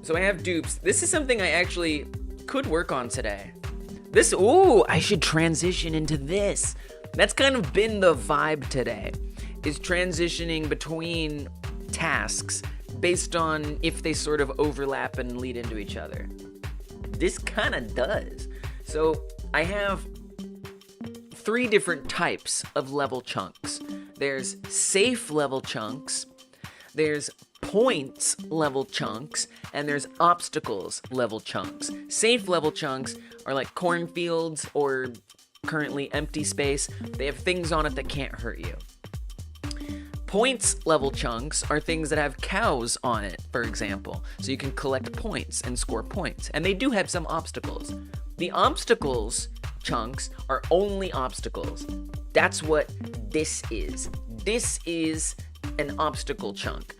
so I have dupes. This is something I actually could work on today. Ooh, I should transition into this. That's kind of been the vibe today, is transitioning between tasks based on if they sort of overlap and lead into each other. This kind of does. So I have 3 different types of level chunks. There's safe level chunks, there's points level chunks, and there's obstacles level chunks. Safe level chunks are like cornfields or currently empty space. They have things on it that can't hurt you. Points level chunks are things that have cows on it, for example. So you can collect points and score points. And they do have some obstacles. The obstacles chunks are only obstacles. That's what this is. This is an obstacle chunk.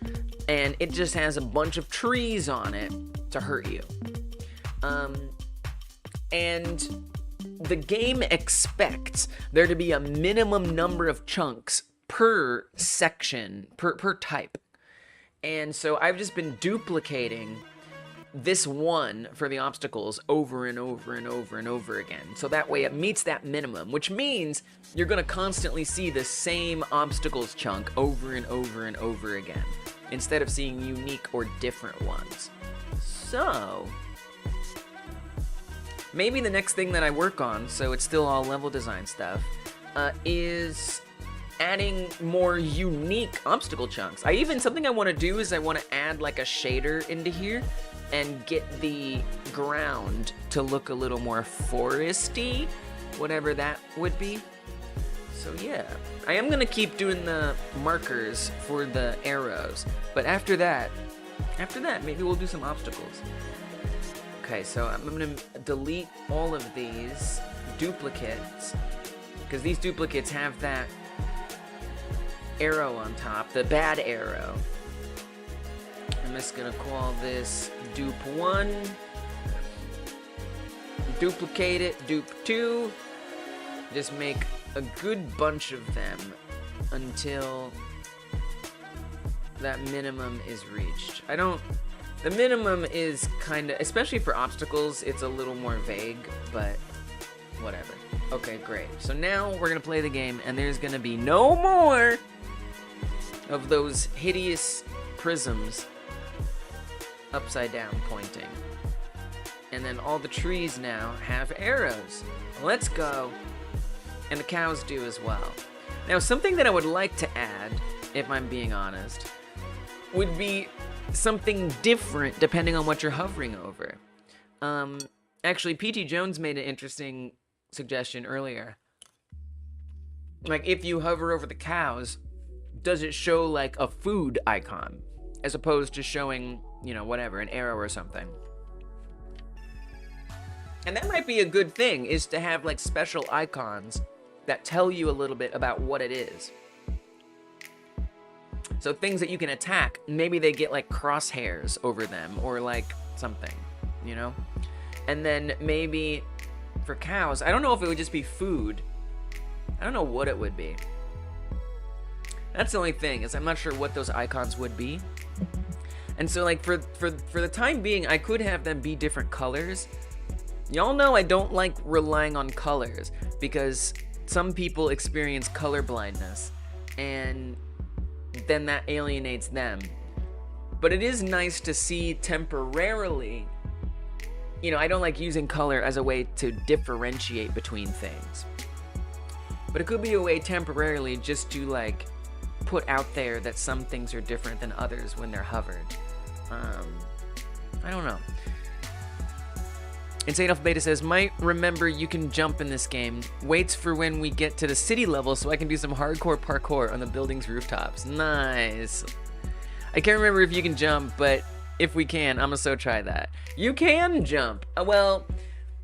And it just has a bunch of trees on it to hurt you. And the game expects there to be a minimum number of chunks per section, per type. And so I've just been duplicating this one for the obstacles over and over and over and over again. So that way it meets that minimum, which means you're gonna constantly see the same obstacles chunk over and over and over again, instead of seeing unique or different ones. So maybe the next thing that I work on, so it's still all level design stuff, is adding more unique obstacle chunks. Something I want to do is I want to add like a shader into here and get the ground to look a little more foresty, whatever that would be. So yeah, I am going to keep doing the markers for the arrows, but after that, maybe we'll do some obstacles. Okay, so I'm going to delete all of these duplicates, because these duplicates have that arrow on top, the bad arrow. I'm just gonna call this dupe 1, duplicate it, dupe 2, just make a good bunch of them until that minimum is reached. The minimum is kinda, especially for obstacles, it's a little more vague, but whatever. Okay, great. So now we're gonna play the game, and there's gonna be no more of those hideous prisms upside down pointing. And then all the trees now have arrows. Let's go. And the cows do as well. Now, something that I would like to add, if I'm being honest, would be something different depending on what you're hovering over. Actually, PT Jones made an interesting suggestion earlier. Like, if you hover over the cows, does it show like a food icon as opposed to showing, whatever, an arrow or something? And that might be a good thing, is to have like special icons that tell you a little bit about what it is. So things that you can attack, maybe they get like crosshairs over them or like something, And then maybe for cows, I don't know if it would just be food. I don't know what it would be. That's the only thing, is I'm not sure what those icons would be. And so like for the time being, I could have them be different colors. Y'all know I don't like relying on colors because some people experience color blindness and then that alienates them. But it is nice to see temporarily, I don't like using color as a way to differentiate between things. But it could be a way temporarily just to like put out there that some things are different than others when they're hovered. I don't know. Insane Alpha Beta says, might remember you can jump in this game. Waits for when we get to the city level so I can do some hardcore parkour on the building's rooftops. Nice. I can't remember if you can jump, but if we can, I'm gonna so try that. You can jump. Well,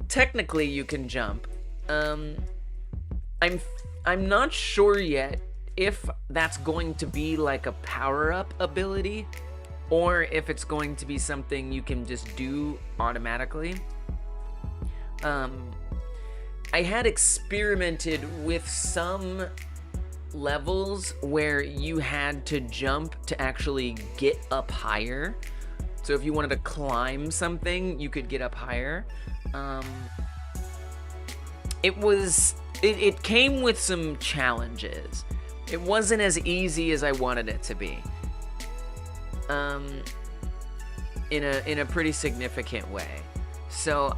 technically you can jump. I'm not sure yet if that's going to be like a power-up ability or if it's going to be something you can just do automatically. I had experimented with some levels where you had to jump to actually get up higher. So if you wanted to climb something, you could get up higher. It came with some challenges. It wasn't as easy as I wanted it to be. In a pretty significant way. So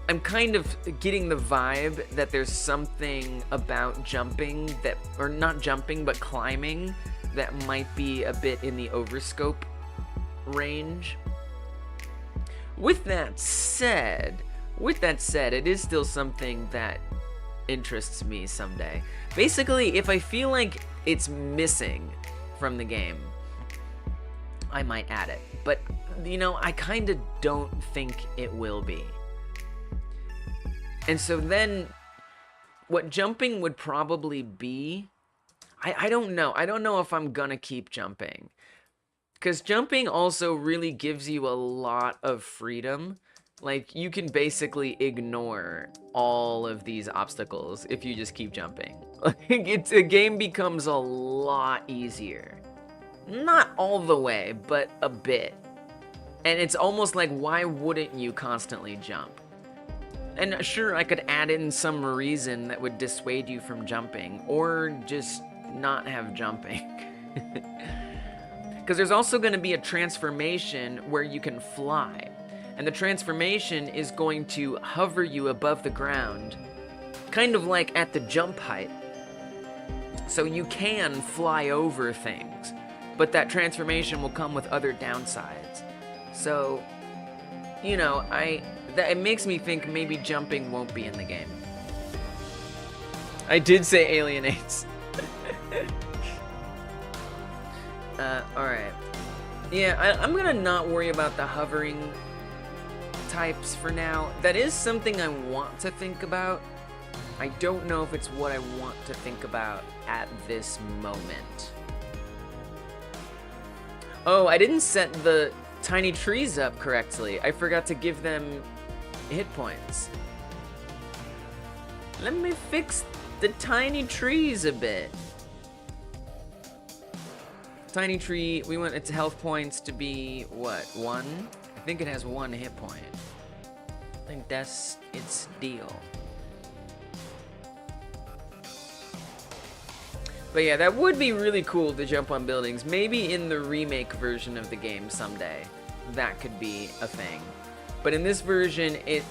I'm kind of getting the vibe that there's something about jumping that, or not jumping, but climbing, that might be a bit in the overscope range. With that said, it is still something that interests me someday. Basically, if I feel like it's missing from the game, I might add it. But, you know, I kind of don't think it will be. And so then, what jumping would probably be, I don't know. I don't know if I'm gonna keep jumping. Because jumping also really gives you a lot of freedom. Like, you can basically ignore all of these obstacles if you just keep jumping. Like, the game becomes a lot easier. Not all the way, but a bit. And it's almost like, why wouldn't you constantly jump? And sure, I could add in some reason that would dissuade you from jumping, or just not have jumping. Because there's also going to be a transformation where you can fly. And the transformation is going to hover you above the ground, kind of like at the jump height. So you can fly over things, but that transformation will come with other downsides. So, you know, it makes me think maybe jumping won't be in the game. I did say alienates. Alright. Yeah, I'm gonna not worry about the hovering types for now. That is something I want to think about. I don't know if it's what I want to think about at this moment. Oh, I didn't set the tiny trees up correctly. I forgot to give them hit points. Let me fix the tiny trees a bit. Tiny tree, we want its health points to be, what, 1? I think it has 1 hit point. I think that's its deal. But yeah, that would be really cool to jump on buildings. Maybe in the remake version of the game someday, that could be a thing. But in this version, it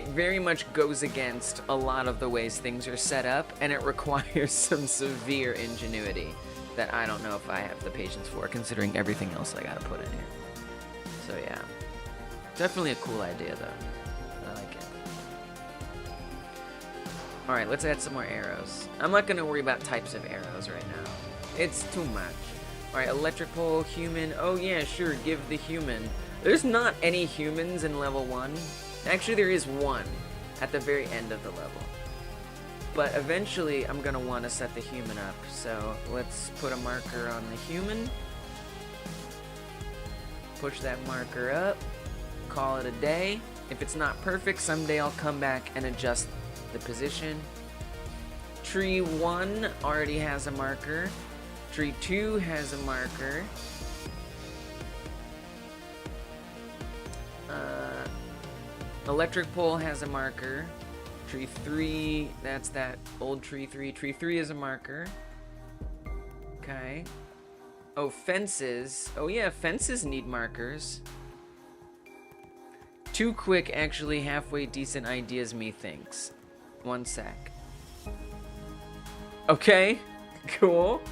very much goes against a lot of the ways things are set up, and it requires some severe ingenuity that I don't know if I have the patience for, considering everything else I gotta put in here. So yeah, definitely a cool idea though. I like it. All right, let's add some more arrows. I'm not gonna worry about types of arrows right now. It's too much. All right, electric pole, human. Oh yeah, sure, give the human. There's not any humans in level 1. Actually, there is one at the very end of the level. But eventually, I'm gonna want to set the human up. So let's put a marker on the human. Push that marker up. Call it a day. If it's not perfect, someday I'll come back and adjust the position. Tree 1 already has a marker. Tree 2 has a marker. Electric pole has a marker. Tree 3, that's that old tree 3. Tree 3 is a marker. Okay. Oh, fences. Oh yeah, fences need markers. Too quick, actually halfway decent ideas, methinks. 1 sec. Okay, cool.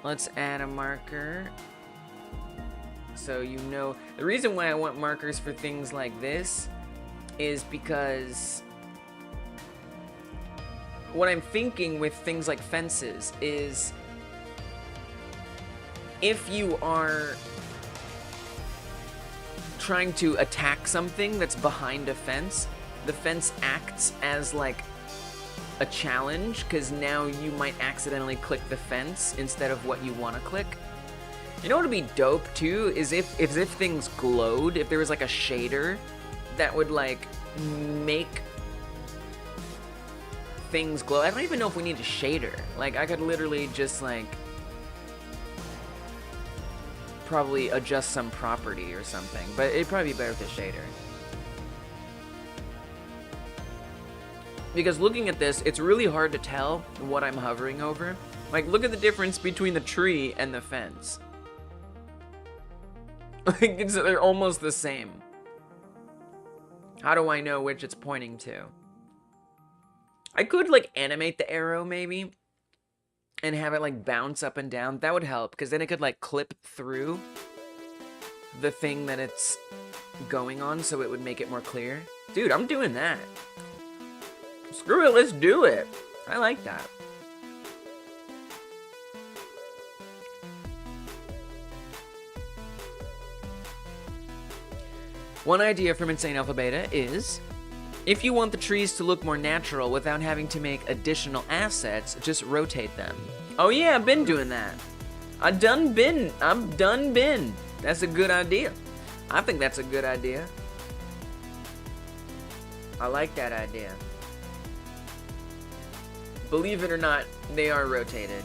Let's add a marker. So you know, the reason why I want markers for things like this is because what I'm thinking with things like fences is if you are trying to attack something that's behind a fence, the fence acts as like a challenge, because now you might accidentally click the fence instead of what you want to click. You know what would be dope too is if things glowed, if there was like a shader that would like make things glow. I don't even know if we need a shader. Like I could literally just like probably adjust some property or something, but it'd probably be better with a shader. Because looking at this, it's really hard to tell what I'm hovering over. Like, look at the difference between the tree and the fence. Like, they're almost the same. How do I know which it's pointing to? I could, like, animate the arrow, maybe, and have it, like, bounce up and down. That would help, because then it could, like, clip through the thing that it's going on, so it would make it more clear. Dude, I'm doing that. Screw it, let's do it. I like that. One idea from Insane Alpha Beta is, if you want the trees to look more natural without having to make additional assets, just rotate them. Oh yeah, I've been doing that. I'm done been. That's a good idea. I think that's a good idea. I like that idea. Believe it or not, they are rotated.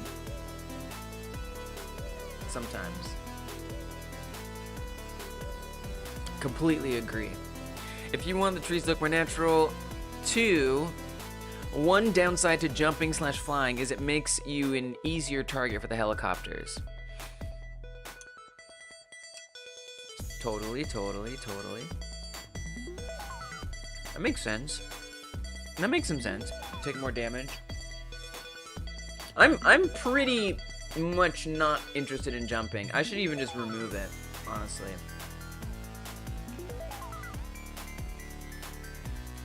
Sometimes. Completely agree. If you want the trees to look more natural, 2, one downside to jumping / flying is it makes you an easier target for the helicopters. Totally. That makes sense. That makes some sense. Take more damage. I'm pretty much not interested in jumping. I should even just remove it, honestly.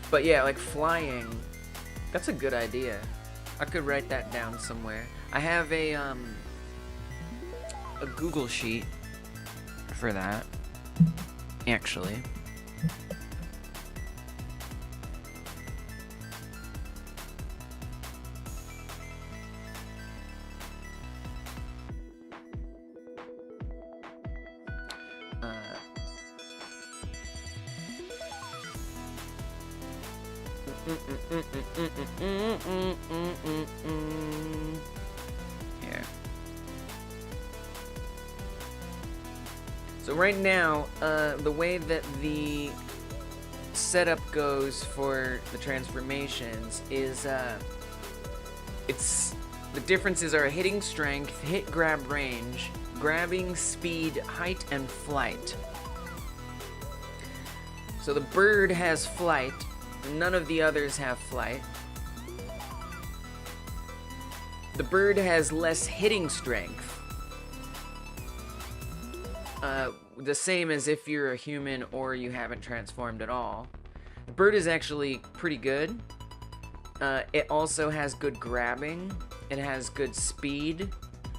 But yeah, like flying, that's a good idea. I could write that down somewhere. I have a Google sheet for that, actually. Here. So right now, the way that the setup goes for the transformations is, the differences are hitting strength, hit grab range, grabbing speed, height, and flight. So the bird has flight. None of the others have flight. The bird has less hitting strength. The same as if you're a human or you haven't transformed at all. The bird is actually pretty good. It also has good grabbing. It has good speed.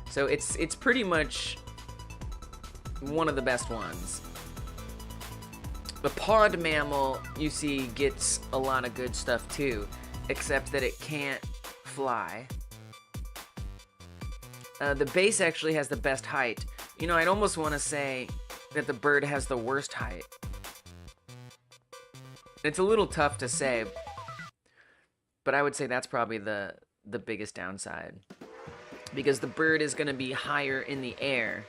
So it's pretty much one of the best ones. The pod mammal, you see, gets a lot of good stuff too, except that it can't fly. The base actually has the best height. You know, I'd almost want to say that the bird has the worst height. It's a little tough to say, but I would say that's probably the biggest downside. Because the bird is going to be higher in the air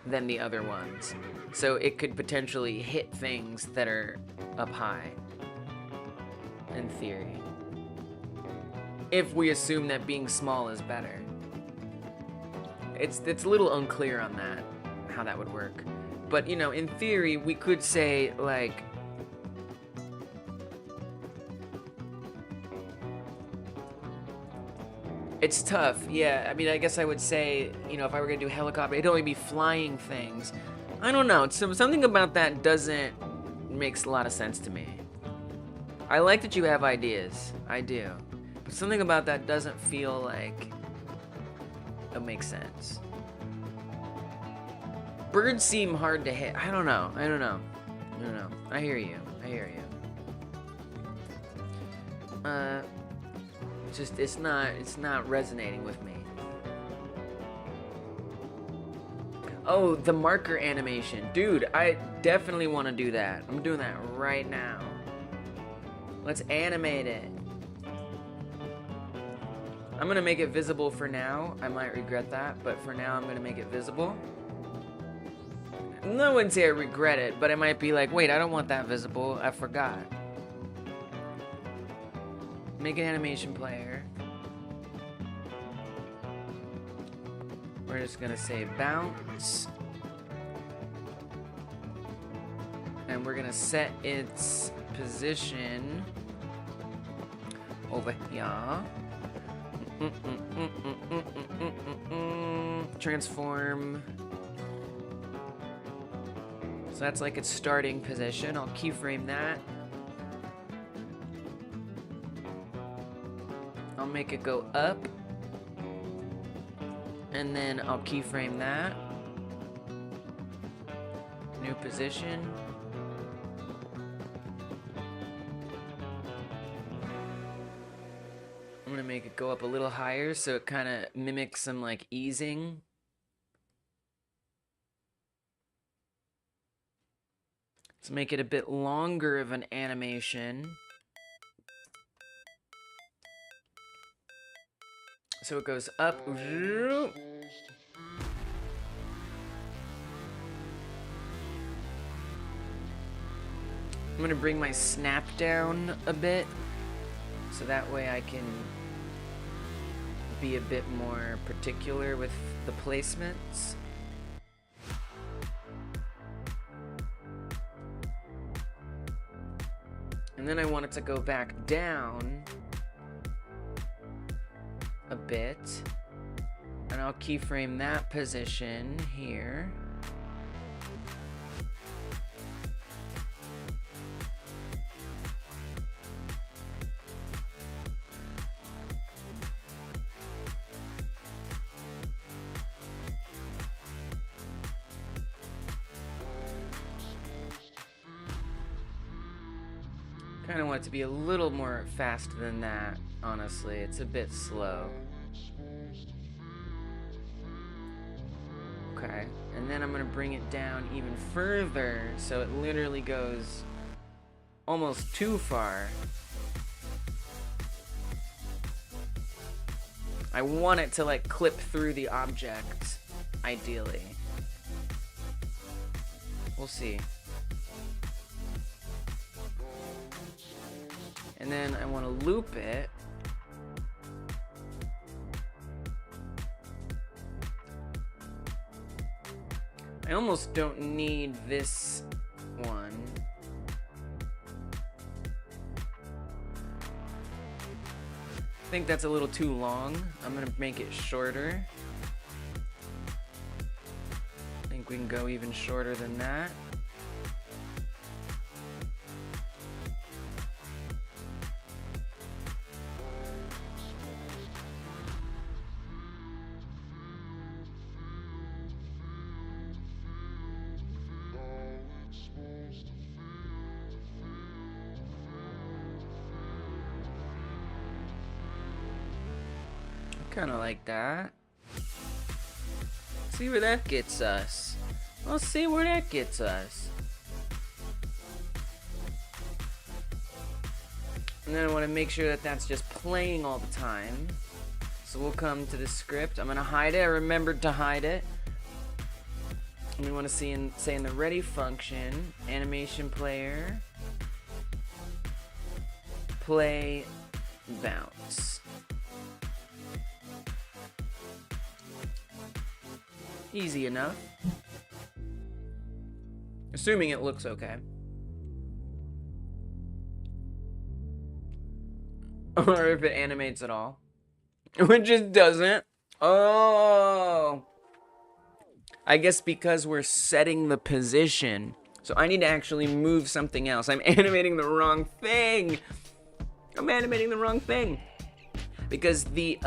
than the other ones. So it could potentially hit things that are up high, in theory. If we assume that being small is better. It's a little unclear on that, how that would work. But, you know, in theory, we could say, like, it's tough, yeah. I mean, I guess I would say, you know, if I were gonna do helicopter, it'd only be flying things. I don't know, something about that makes a lot of sense to me. I like that you have ideas, I do. But something about that doesn't feel like it makes sense. Birds seem hard to hit. I don't know. I hear you. It's not resonating with me. Oh, the marker animation. Dude, I definitely want to do that. I'm doing that right now. Let's animate it. I'm gonna make it visible for now. I might regret that, but for now I'm gonna make it visible. I wouldn't say I regret it, but I might be like, wait, I don't want that visible. I forgot. Make an animation player. We're just gonna say bounce. And and we're gonna set its position over here. Transform. So that's like its starting position. I'll keyframe that. I'll make it go up. And then I'll keyframe that. New position. I'm gonna make it go up a little higher so it kind of mimics some like easing. Let's make it a bit longer of an animation. So it goes up. I'm gonna bring my snap down a bit so that way I can be a bit more particular with the placements. And then I want it to go back down a bit. And I'll keyframe that position here. Kind of want it to be a little more fast than that, honestly. It's a bit slow. Okay, and then I'm gonna bring it down even further so it literally goes almost too far. I want it to like clip through the object, ideally. We'll see. And then I want to loop it. I almost don't need this one. I think that's a little too long. I'm gonna make it shorter. I think we can go even shorter than that. Kind of like that. See where that gets us. Let's see where that gets us. And then I want to make sure that that's just playing all the time. So we'll come to the script. I'm gonna hide it. I remembered to hide it. And we want to say in the ready function, animation player, play bounce. Easy enough. Assuming it looks okay. Or if it animates at all. Which it doesn't. Oh! I guess because we're setting the position. So I need to actually move something else. I'm animating the wrong thing. I'm animating the wrong thing. Because the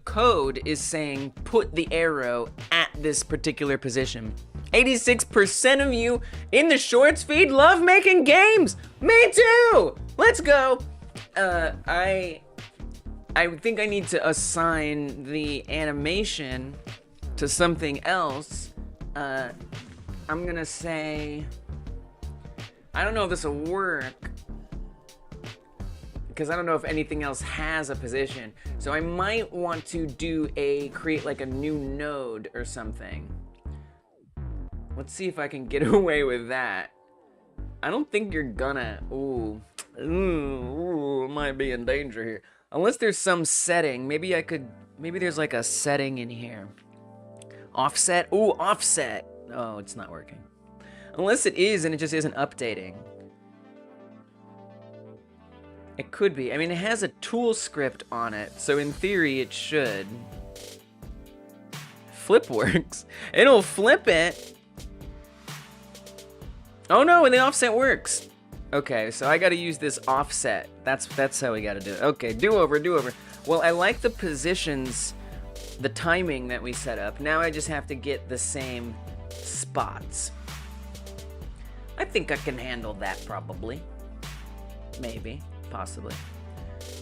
code is saying put the arrow at this particular position. 86% of you in the shorts feed love making games. Me too. Let's go. I think I need to assign the animation to something else. I'm gonna say, I don't know if this will work, because I don't know if anything else has a position. So I might want to create like a new node or something. Let's see if I can get away with that. I don't think you're gonna, might be in danger here. Unless there's some setting, maybe there's like a setting in here. Offset, offset. Oh, it's not working. Unless it is and it just isn't updating. It could be. I mean, it has a tool script on it, so in theory it should. Flip works. It'll flip it. Oh no, and the offset works. Okay, so I gotta use this offset. That's how we gotta do it. Okay, do over. Well, I like the positions, the timing that we set up. Now I just have to get the same spots. I think I can handle that probably. Maybe, possibly.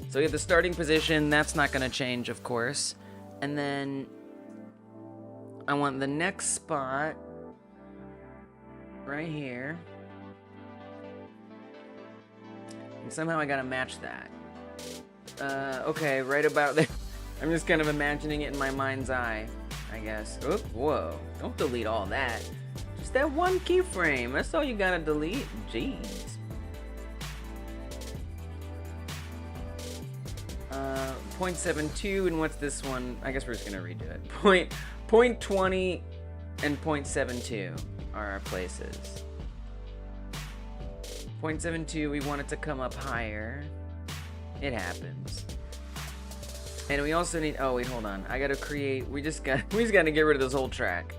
So we have the starting position, that's not gonna change, of course. And then I want the next spot right here. And somehow I gotta match that. Okay, right about there. I'm just kind of imagining it in my mind's eye, I guess. Oop, whoa, don't delete all that. Just that one keyframe, that's all you gotta delete? Jeez. 0.72, and what's this one? I guess we're just gonna redo it. 0.20 and 0.72 are our places. 0.72, we want it to come up higher. It happens. And we also need, oh wait, hold on. I gotta create, we just gotta get rid of this whole track.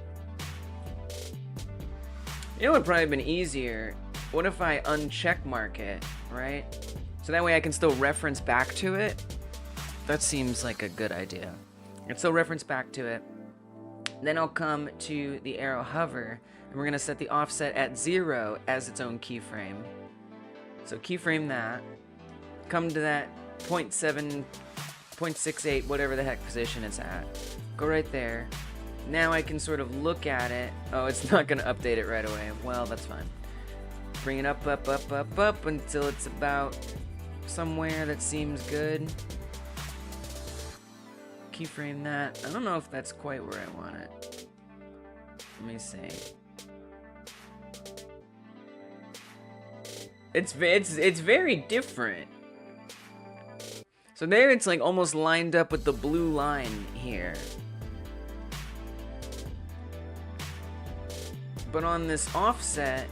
You know what would probably have been easier? What if I uncheck mark it, right? So that way I can still reference back to it. That seems like a good idea. I can still reference back to it. Then I'll come to the arrow hover, and we're gonna set the offset at 0 as its own keyframe. So keyframe that, come to that 0.7, 0.68, whatever the heck position it's at. Go right there. Now I can sort of look at it. Oh, it's not gonna update it right away. Well, that's fine. Bring it up until it's about somewhere that seems good. Keyframe that. I don't know if that's quite where I want it. Let me see. It's very different. So there it's like almost lined up with the blue line here. But on this offset,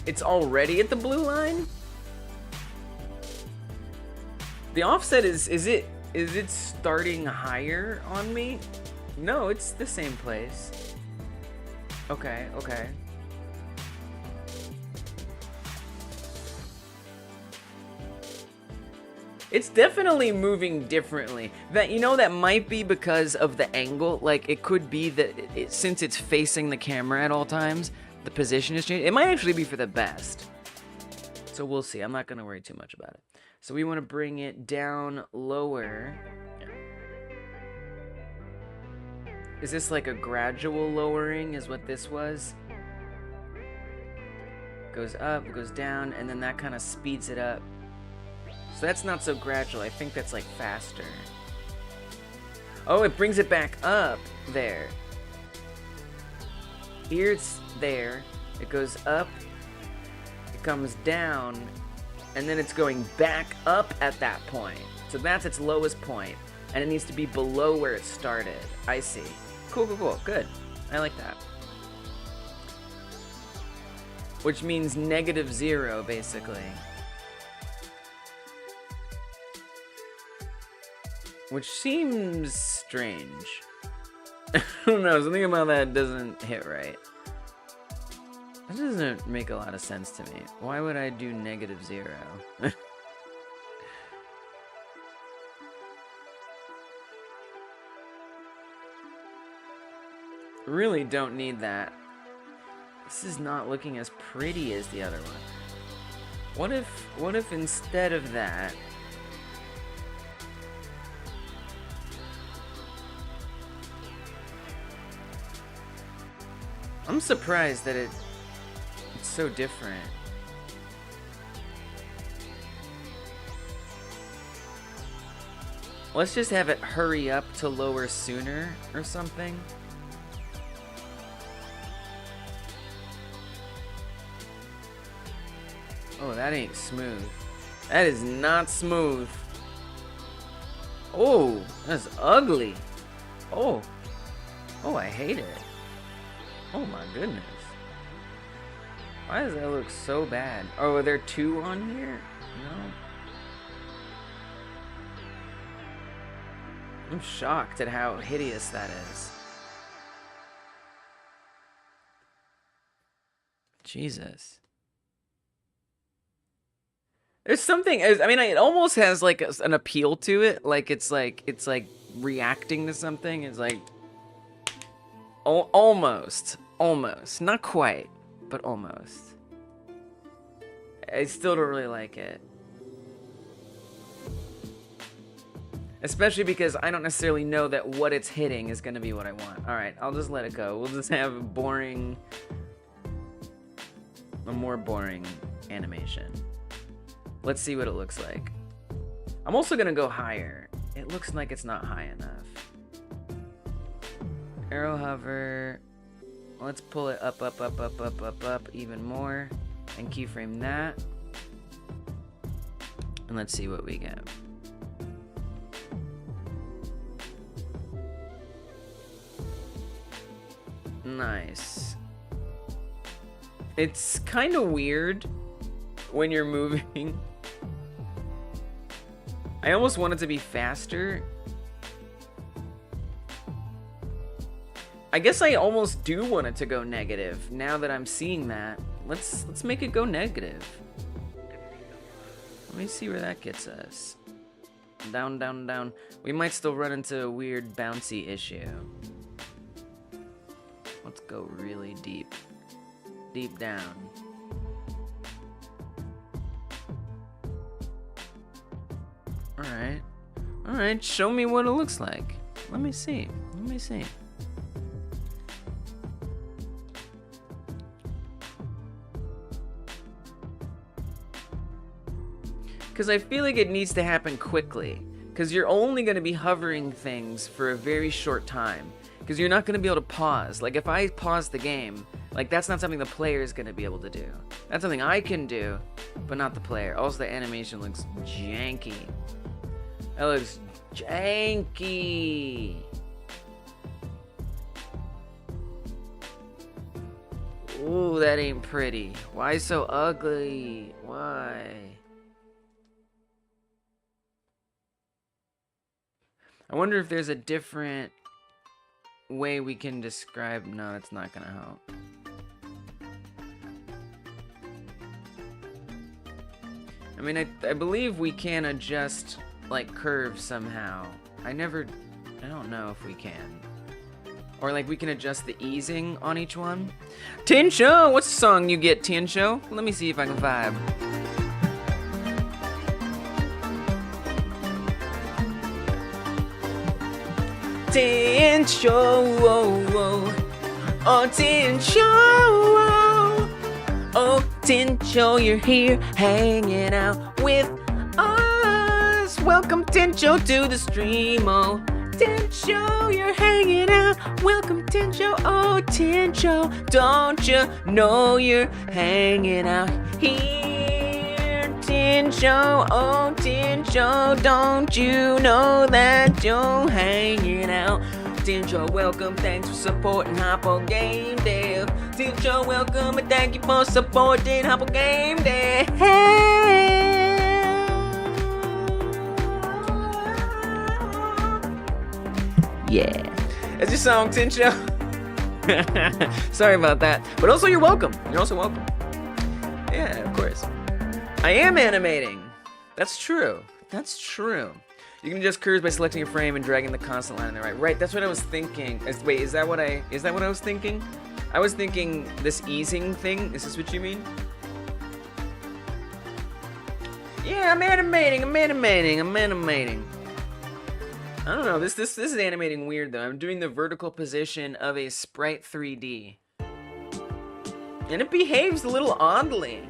it's already at the blue line? The offset is it starting higher on me? No, it's the same place. Okay. It's definitely moving differently. That might be because of the angle. Like, it could be that since it's facing the camera at all times, the position is changing. It might actually be for the best. So we'll see. I'm not going to worry too much about it. So we want to bring it down lower. Is this like a gradual lowering is what this was? Goes up, it goes down, and then that kind of speeds it up. So that's not so gradual. I think that's like faster. Oh, it brings it back up there. Here it's there. It goes up. It comes down. And then it's going back up at that point. So that's its lowest point. And it needs to be below where it started. I see. Cool. Good. I like that. Which means -0, basically. Which seems strange. I don't know, something about that doesn't hit right. That doesn't make a lot of sense to me. Why would I do -0? Really don't need that. This is not looking as pretty as the other one. What if instead of that, I'm surprised that it's so different. Let's just have it hurry up to lower sooner or something. Oh, that ain't smooth. That is not smooth. Oh, that's ugly. Oh. Oh, I hate it. Oh my goodness. Why does that look so bad? Oh, are there two on here? No. I'm shocked at how hideous that is. Jesus. There's something, I mean, it almost has like an appeal to it. Like it's like reacting to something. It's like almost, not quite, but almost. I still don't really like it. Especially because I don't necessarily know that what it's hitting is going to be what I want. Alright, I'll just let it go. We'll just have a more boring animation. Let's see what it looks like. I'm also going to go higher. It looks like it's not high enough. Arrow hover. Let's pull it up even more. And keyframe that. And let's see what we get. Nice. It's kind of weird when you're moving. I almost want it to be faster. I guess I almost do want it to go negative now that I'm seeing that. Let's make it go negative. Let me see where that gets us. Down, down, down. We might still run into a weird bouncy issue. Let's go really deep. Deep down. Alright. Alright, show me what it looks like. Let me see. Let me see. Because I feel like it needs to happen quickly. Because you're only going to be hovering things for a very short time. Because you're not going to be able to pause. Like, if I pause the game, like, that's not something the player is going to be able to do. That's something I can do, but not the player. Also, the animation looks janky. That looks janky. Ooh, that ain't pretty. Why so ugly? Why? I wonder if there's a different way we can describe. No, it's not gonna help. I mean, I believe we can adjust like curves somehow. I don't know if we can. Or like we can adjust the easing on each one. Tinsho, what's the song you get, Tinsho? Let me see if I can vibe. Tinsho, oh Tinsho, oh Tinsho, you're here hanging out with us. Welcome Tinsho to the stream, oh Tinsho, you're hanging out. Welcome Tinsho, oh Tinsho, don't you know you're hanging out here? Tinsho, oh Tinsho, don't you know that you're hanging out? Tinsho, welcome, thanks for supporting Hoppo Game Dev. Tinsho, welcome, and thank you for supporting Hoppo Game Dev. Yeah. That's your song, Tinsho. Sorry about that. But also, you're welcome. You're also welcome. Yeah, of course. I am animating. That's true. That's true. You can adjust curves by selecting a frame and dragging the constant line on the right. Right, that's what I was thinking. Wait, is that what I was thinking? I was thinking this easing thing. Is this what you mean? Yeah, I'm animating. I don't know, this is animating weird though. I'm doing the vertical position of a sprite 3D. And it behaves a little oddly.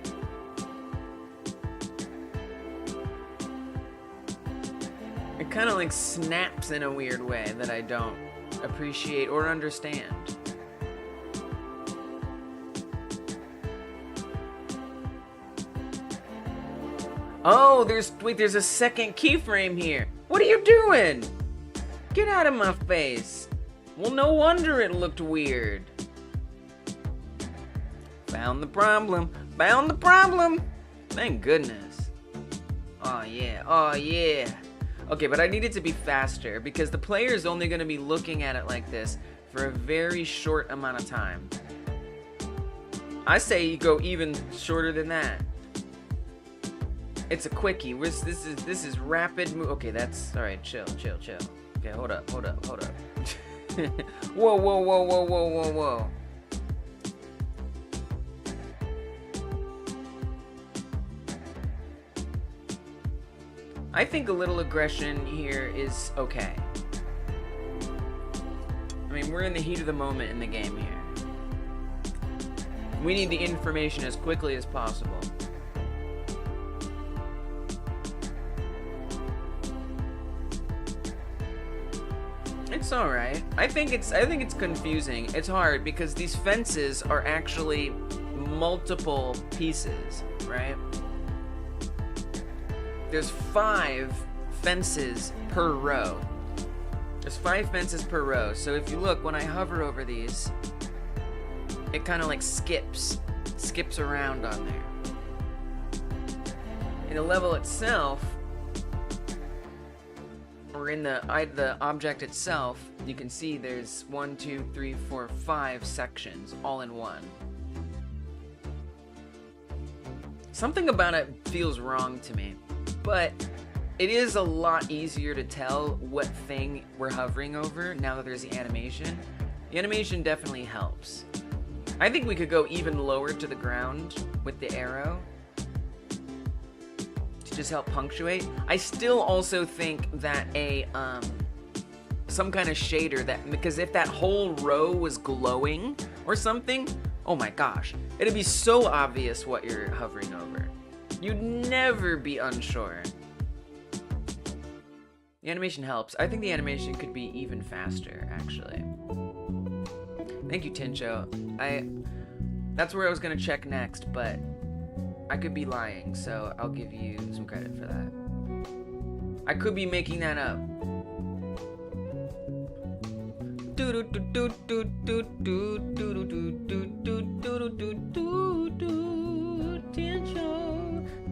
It kind of like snaps in a weird way that I don't appreciate or understand. Oh, there's a second keyframe here. What are you doing? Get out of my face. Well, no wonder it looked weird. Found the problem. Found the problem. Thank goodness. Oh, yeah. Oh, yeah. Okay, but I need it to be faster because the player is only going to be looking at it like this for a very short amount of time. I say you go even shorter than that. It's a quickie. This is rapid move. Okay, that's all right. Chill. Okay, hold up. Whoa. I think a little aggression here is okay. I mean, we're in the heat of the moment in the game here. We need the information as quickly as possible. It's all right. I think it's confusing. It's hard because these fences are actually multiple pieces, right? There's 5 fences per row. There's 5 fences per row. So if you look, when I hover over these, it kind of like skips around on there. In the level itself, or in the object itself, you can see there's 1, 2, 3, 4, 5 sections all in one. Something about it feels wrong to me, but it is a lot easier to tell what thing we're hovering over now that there's the animation. The animation definitely helps. I think we could go even lower to the ground with the arrow to just help punctuate. I still also think that some kind of shader, that because if that whole row was glowing or something, oh my gosh, it'd be so obvious what you're hovering over. You'd never be unsure. The animation helps. I think the animation could be even faster, actually. Thank you, Tincho. That's where I was gonna check next, but I could be lying, so I'll give you some credit for that. I could be making that up.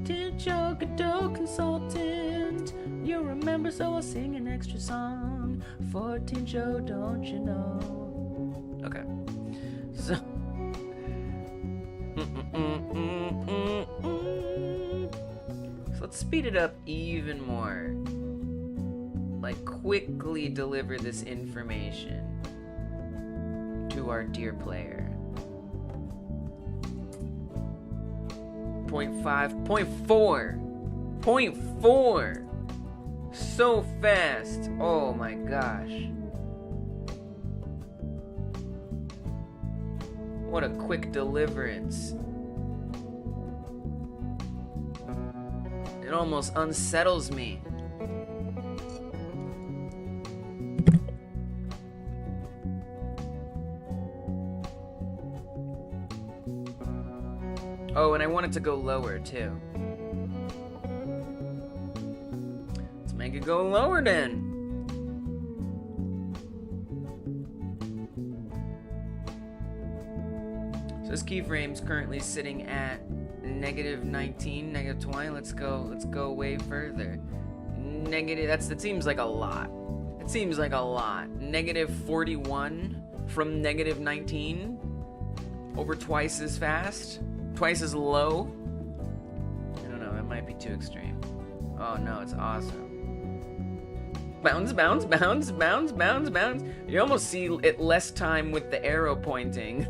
Tincho, Godot consultant. You remember, so I'll sing an extra song for Tincho, don't you know? Okay. So. So let's speed it up even more. Like, quickly deliver this information to our dear player. 0.5, 0.4, 0.4. So fast. Oh my gosh. What a quick deliverance. It almost unsettles me. Oh, and I want it to go lower too. Let's make it go lower then. So this keyframe's currently sitting at -19, -20. Let's go way further. That seems like a lot. It seems like a lot. -41 from -19. Over twice as fast. Twice as low. I don't know, it might be too extreme. Oh no, it's awesome. Bounce, bounce, bounce, bounce, bounce, bounce. You almost see it less time with the arrow pointing.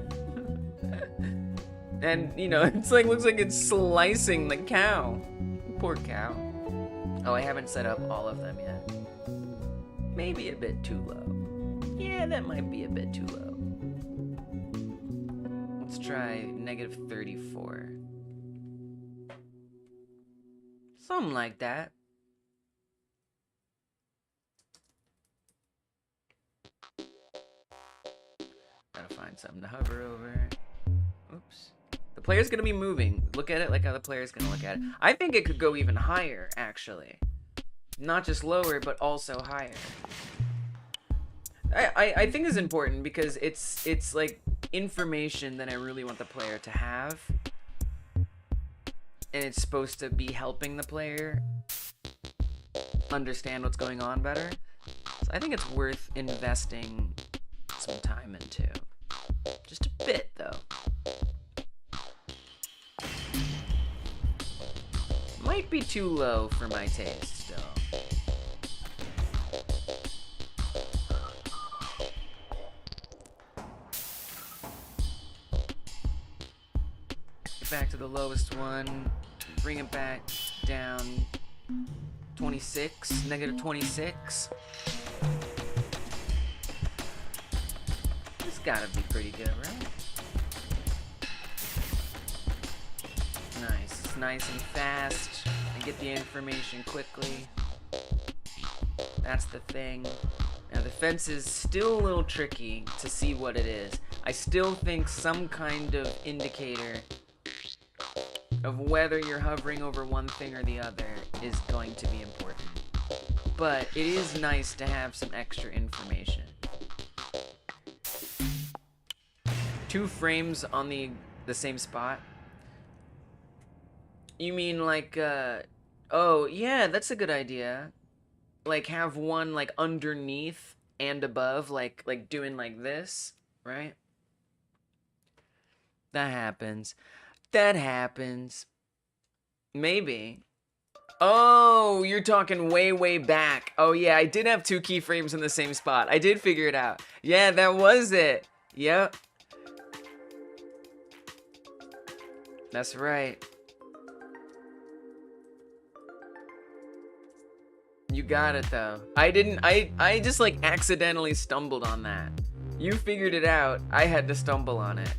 And, you know, it's like, looks like it's slicing the cow. Poor cow. Oh, I haven't set up all of them yet. Maybe a bit too low. Yeah, that might be a bit too low. Let's try -34. Something like that. Gotta find something to hover over. Oops. The player's gonna be moving. Look at it like how the player's gonna look at it. I think it could go even higher, actually. Not just lower, but also higher. I think is important because it's like information that I really want the player to have, and it's supposed to be helping the player understand what's going on better. So I think it's worth investing some time into. Just a bit, though. Might be too low for my taste, still. Get back to the lowest one. Bring it back down. 26, negative 26. This gotta be pretty good, right? Nice. It's nice and fast. I get the information quickly. That's the thing. Now the fence is still a little tricky to see what it is. I still think some kind of indicator of whether you're hovering over one thing or the other is going to be important. But it is nice to have some extra information. 2 frames on the same spot? You mean like, oh, yeah, that's a good idea. Like, have one, like, underneath and above, like doing like this, right? That happens. That happens. Maybe. Oh, you're talking way, way back. Oh, yeah, I did have 2 keyframes in the same spot. I did figure it out. Yeah, that was it. Yep. That's right. You got it, though. I just, like, accidentally stumbled on that. You figured it out. I had to stumble on it.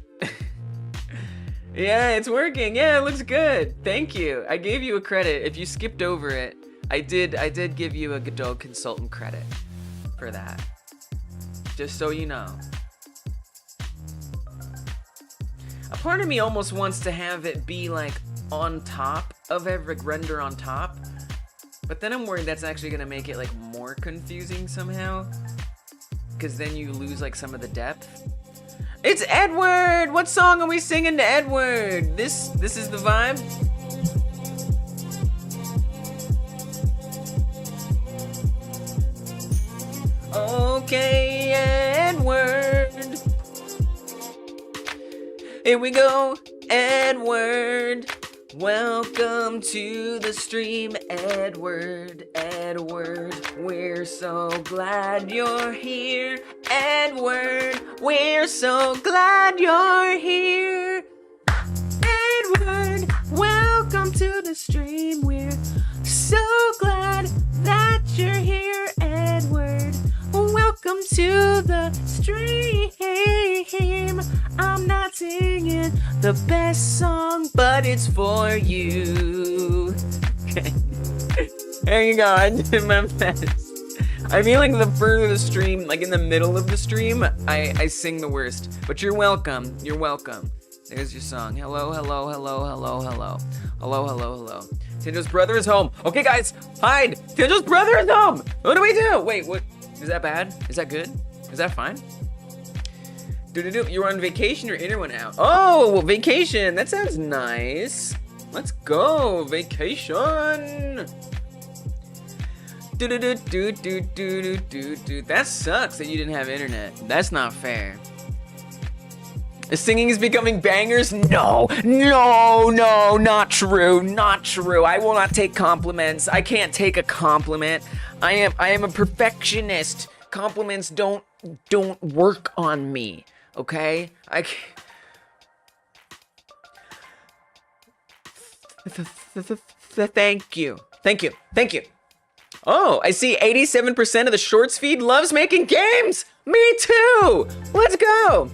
Yeah, it's working. Yeah, it looks good. Thank you. I gave you a credit. If you skipped over it, I did give you a Godot consultant credit for that. Just so you know. A part of me almost wants to have it be like on top of every render on top, but then I'm worried that's actually gonna make it like more confusing somehow, because then you lose like some of the depth. It's Edward! What song are we singing to Edward? This is the vibe? Okay, Edward. Here we go, Edward. Welcome to the stream, Edward. Edward, we're so glad you're here. Edward, we're so glad you're here. Edward, welcome to the stream. We're so glad that you're here, Edward. Welcome to the stream. I'm not singing the best song, but it's for you. Okay. There you go. I did my best. I feel like the further the stream, like in the middle of the stream, I sing the worst. But you're welcome. You're welcome. There's your song. Hello, hello, hello, hello, hello. Hello, hello, hello. Tinjo's brother is home. Okay, guys, hide. Tinjo's brother is home. What do we do? Wait, what? Is that bad? Is that good? Is that fine? You're on vacation or in or went out? Oh, well, vacation. That sounds nice. Let's go. Vacation. That sucks that you didn't have internet. That's not fair. The singing is becoming bangers? No, no, no, not true, not true. I will not take compliments. I can't take a compliment. I am a perfectionist. Compliments don't work on me, okay? I can't. Thank you. Thank you. Thank you. Oh, I see 87% of the shorts feed loves making games. Me too. Let's go.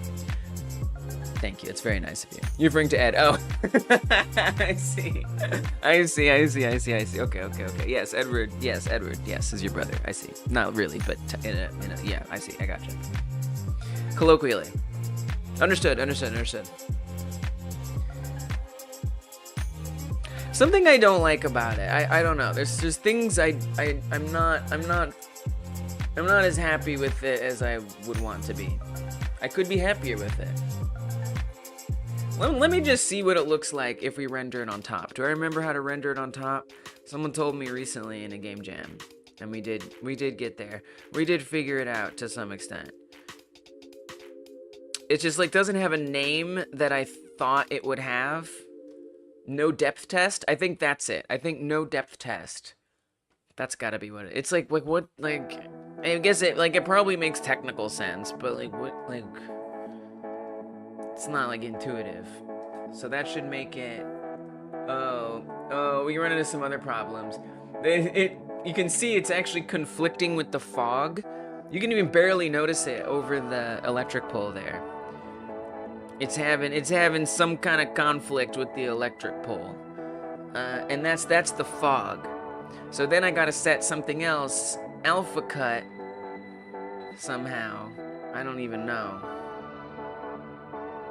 Thank you. It's very nice of you. You're referring to Ed. Oh, I see. I see. I see. I see. I see. Okay. Okay. Okay. Yes, Edward. Yes, Edward. Yes, is your brother. I see. Not really, but in a. Yeah, I see. I gotcha. Colloquially. Understood. Understood. Understood. Something I don't like about it. I don't know. There's things I'm not I'm not as happy with it as I would want to be. I could be happier with it. Let me just see what it looks like if we render it on top. Do I remember how to render it on top? Someone told me recently in a game jam, and we did get there. We did figure it out to some extent. It just like doesn't have a name that I thought it would have. No depth test. I think that's it. I think no depth test. That's gotta be what it is. It's like what, like, I guess it, like, it probably makes technical sense, but, like, what, like, it's not, like, intuitive. So that should make it, oh, we run into some other problems. You can see it's actually conflicting with the fog. You can even barely notice it over the electric pole there. It's having some kind of conflict with the electric pole. And that's the fog. So then I gotta set something else, alpha cut, somehow. I don't even know.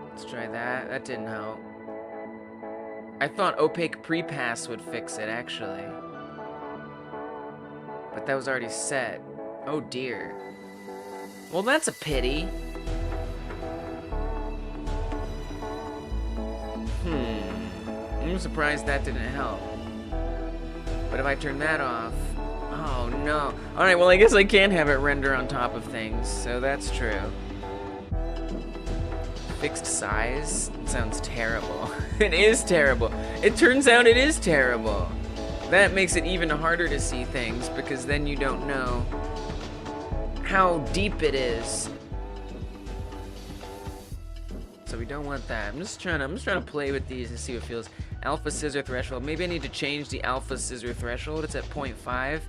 Let's try that. That didn't help. I thought opaque prepass would fix it, actually. But that was already set. Oh dear. Well, that's a pity. I'm surprised that didn't help. But if I turn that off, oh no. Alright, well I guess I can have it render on top of things, so that's true. Fixed size? It sounds terrible. It is terrible. It turns out it is terrible. That makes it even harder to see things, because then you don't know how deep it is. So we don't want that. I'm just trying to play with these and see what feels. Alpha scissor threshold. Maybe I need to change the alpha scissor threshold. It's at 0.5.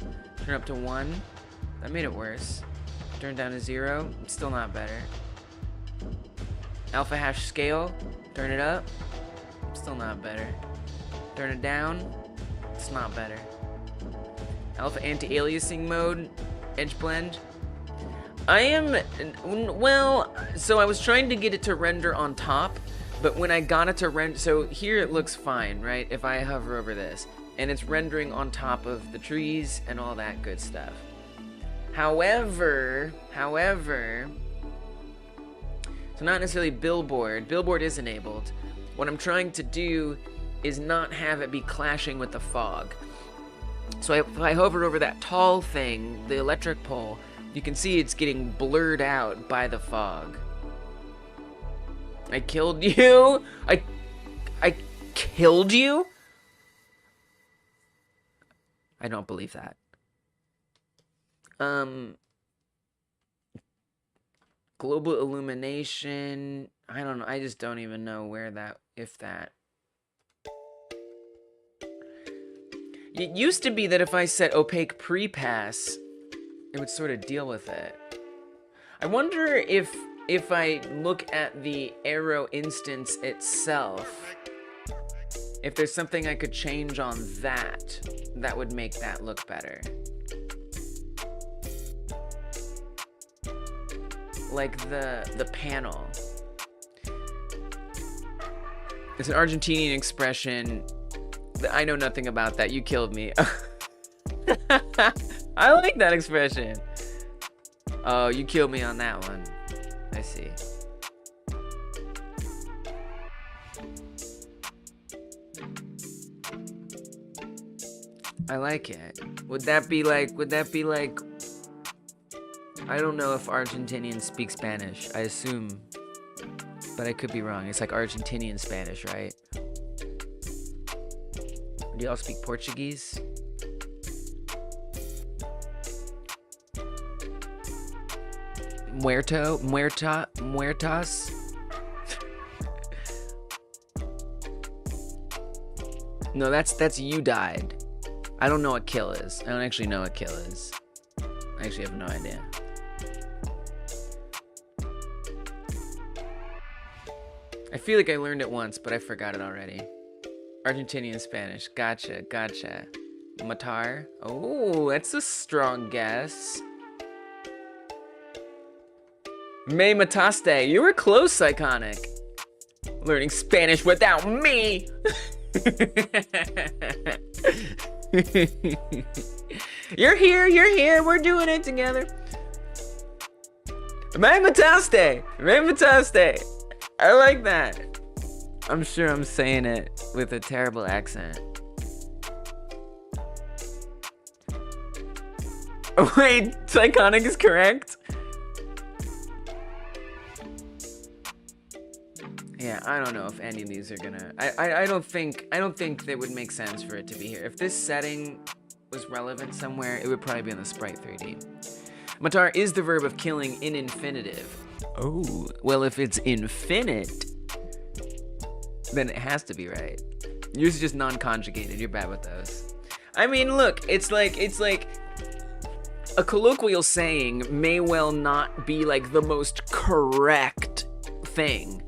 Turn up to 1. That made it worse. Turn down to 0. It's still not better. Alpha hash scale. Turn it up. Still not better. Turn it down. It's not better. Alpha anti-aliasing mode. Edge blend. I am, well, so I was trying to get it to render on top, but when I got it to render, so here it looks fine, right? If I hover over this, and it's rendering on top of the trees and all that good stuff. However, so not necessarily billboard. Billboard is enabled. What I'm trying to do is not have it be clashing with the fog. So if I hover over that tall thing, the electric pole, you can see it's getting blurred out by the fog. I killed you? I killed you? I don't believe that. Global illumination. I don't know. I just don't even know where that, if that. It used to be that if I set opaque prepass, it would sort of deal with it. I wonder if I look at the arrow instance itself, if there's something I could change on that would make that look better. Like the panel. It's an Argentinian expression. I know nothing about that. You killed me. I like that expression. Oh, you killed me on that one. I see. I like it. Would that be like, I don't know if Argentinians speak Spanish. I assume, but I could be wrong. It's like Argentinian Spanish, right? Do y'all speak Portuguese? Muertas? No, that's you died. I don't know what kill is. I don't actually know what kill is. I actually have no idea. I feel like I learned it once, but I forgot it already. Argentinian Spanish. Gotcha. Matar. Oh, that's a strong guess. Me mataste. You were close, Iconic. Learning Spanish without me. You're here. We're doing it together. Mamataste! Mamataste! I like that. I'm sure I'm saying it with a terrible accent. Oh, wait, Psychonic is correct? Yeah, I don't know if any of these are gonna... I don't think that would make sense for it to be here. If this setting was relevant somewhere, it would probably be in the Sprite 3D. Matar is the verb of killing in infinitive. Oh, well, if it's infinite, then it has to be right. Yours is just non-conjugated. You're bad with those. I mean, look, it's like a colloquial saying may well not be like the most correct thing.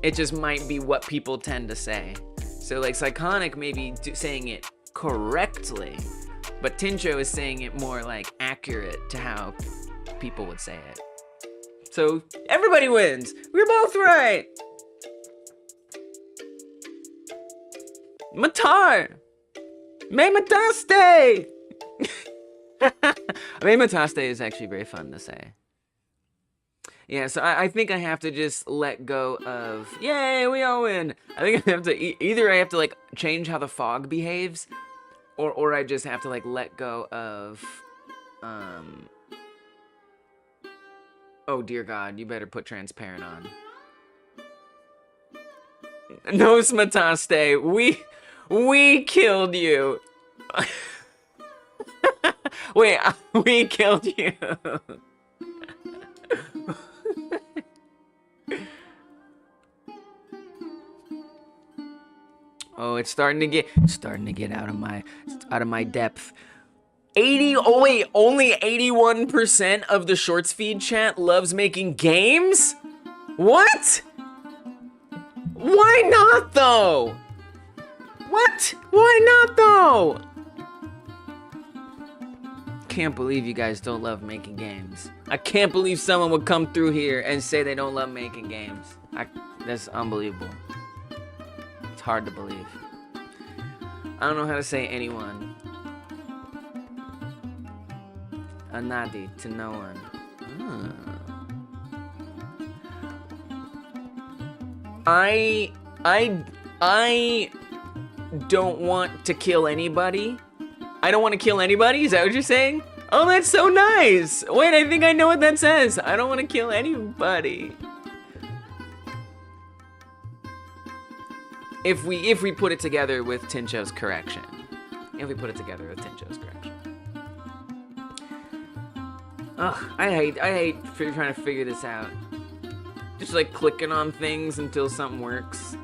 It just might be what people tend to say. So like Psychonic may be saying it correctly, but Tincho is saying it more like accurate to how people would say it. So everybody wins. We're both right. Matar! Me mataste! Me mataste is actually very fun to say. Yeah, so I think I have to just let go of... Yay, we all win! I think I have to... Either I have to, like, change how the fog behaves, or I just have to, like, let go of... Oh, dear God, you better put transparent on. No, Smataste, we killed you. Wait, we killed you. Oh, it's starting to get out of my depth. 80, oh wait, only 81% of the Shorts feed chat loves making games? What? Why not though? What? Why not though? Can't believe you guys don't love making games. I can't believe someone would come through here and say they don't love making games. That's unbelievable. It's hard to believe. I don't know how to say anyone. A nadi, to no one. I don't want to kill anybody. I don't want to kill anybody? Is that what you're saying? Oh, that's so nice. Wait, I think I know what that says. I don't want to kill anybody. If we put it together with Tincho's correction. If we put it together with Tincho's correction. Ugh, I hate trying to figure this out. Just like clicking on things until something works.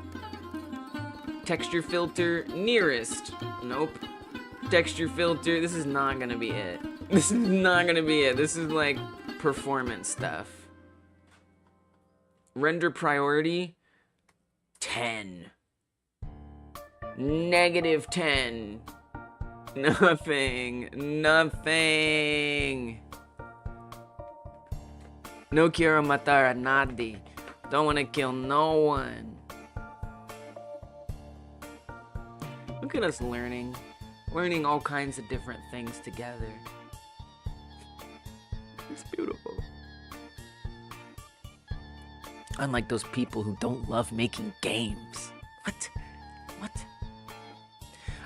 Texture filter, nearest. Nope. Texture filter, this is not gonna be it. This is not gonna be it. This is like performance stuff. Render priority, 10. Negative 10. Nothing. Nothing. No quiero matar a nadie. Don't want to kill no one. Look at us learning. Learning all kinds of different things together. It's beautiful. Unlike those people who don't love making games. What? What?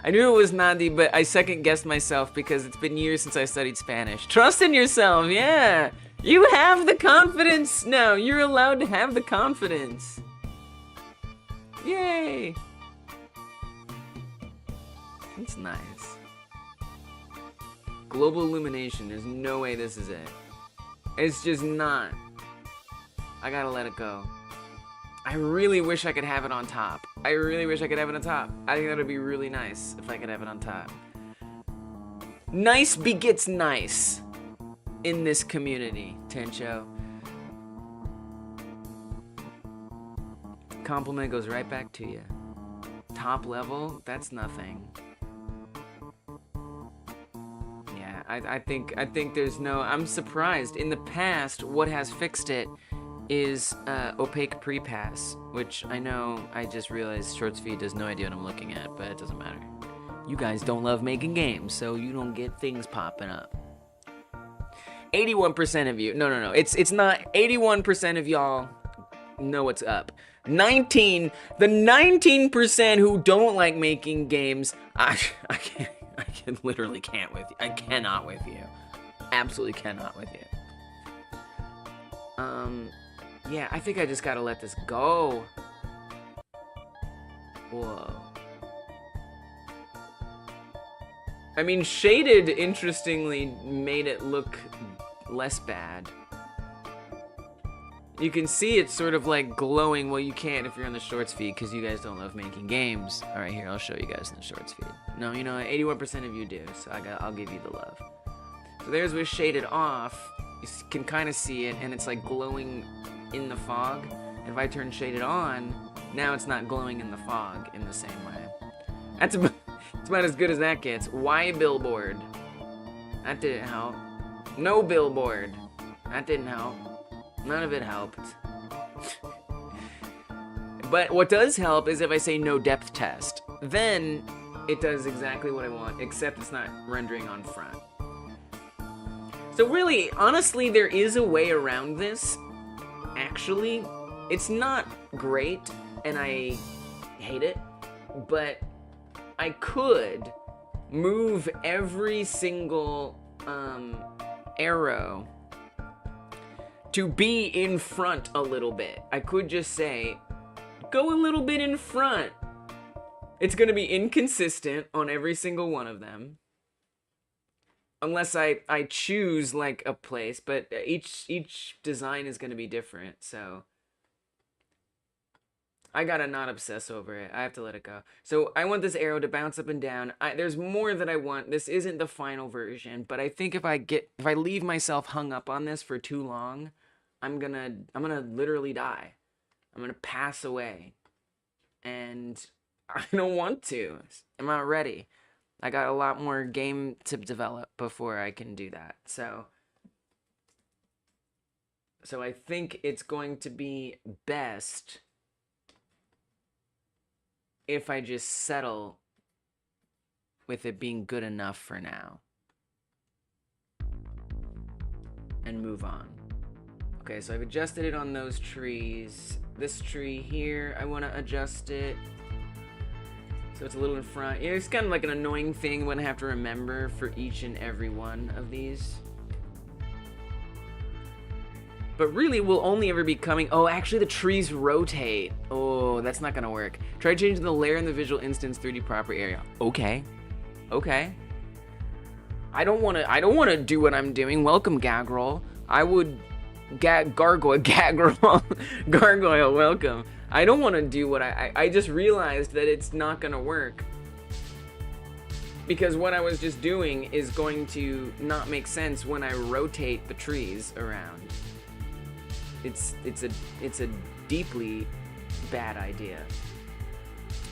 I knew it was Nandi, but I second-guessed myself because it's been years since I studied Spanish. Trust in yourself, yeah! You have the confidence now! You're allowed to have the confidence! Yay! That's nice. Global illumination, there's no way this is it. It's just not. I gotta let it go. I really wish I could have it on top. I really wish I could have it on top. I think that would be really nice if I could have it on top. Nice begets nice in this community, Tencho. Compliment goes right back to you. Top level, that's nothing. Yeah, I think there's no, I'm surprised. In the past, what has fixed it is opaque pre-pass, which I know I just realized Shorts feed has no idea what I'm looking at, but it doesn't matter. You guys don't love making games, so you don't get things popping up. 81% of you. No. It's not. 81% of y'all know what's up. The 19% who don't like making games, I literally can't with you. I cannot with you. Absolutely cannot with you. Yeah, I think I just gotta let this go. Whoa. I mean, shaded, interestingly, made it look less bad. You can see it's sort of like glowing. Well, you can't if you're on the shorts feed because you guys don't love making games. All right, here, I'll show you guys in the shorts feed. No, you know, 81% of you do, so I'll give you the love. So there's where shaded off. You can kind of see it, and it's like glowing in the fog. And if I turn shaded on, now it's not glowing in the fog in the same way. That's about as good as that gets. Why billboard? That didn't help. No billboard. That didn't help. None of it helped. But what does help is if I say no depth test. Then it does exactly what I want, except it's not rendering on front. So really, honestly, there is a way around this. Actually, it's not great, and I hate it, but I could move every single arrow to be in front a little bit. I could just say, go a little bit in front. It's gonna be inconsistent on every single one of them. Unless I choose like a place, but each design is gonna be different, so I gotta not obsess over it. I have to let it go. So I want this arrow to bounce up and down. There's more that I want. This isn't the final version, but I think if I leave myself hung up on this for too long, I'm gonna literally die. I'm gonna pass away, and I don't want to. I'm not ready. I got a lot more game to develop before I can do that. So I think it's going to be best if I just settle with it being good enough for now and move on. Okay, so I've adjusted it on those trees. This tree here, I want to adjust it so it's a little in front. Yeah, it's kind of like an annoying thing when I have to remember for each and every one of these. But really, we'll only ever be coming... Oh, actually, the trees rotate. Oh, that's not gonna work. Try changing the layer in the visual instance 3D property area. Okay. Okay. I don't wanna do what I'm doing. Welcome, Gagroll. I would... Gargoyle, welcome. I don't want to do what I just realized that it's not gonna work. Because what I was just doing is going to not make sense when I rotate the trees around. It's a deeply bad idea.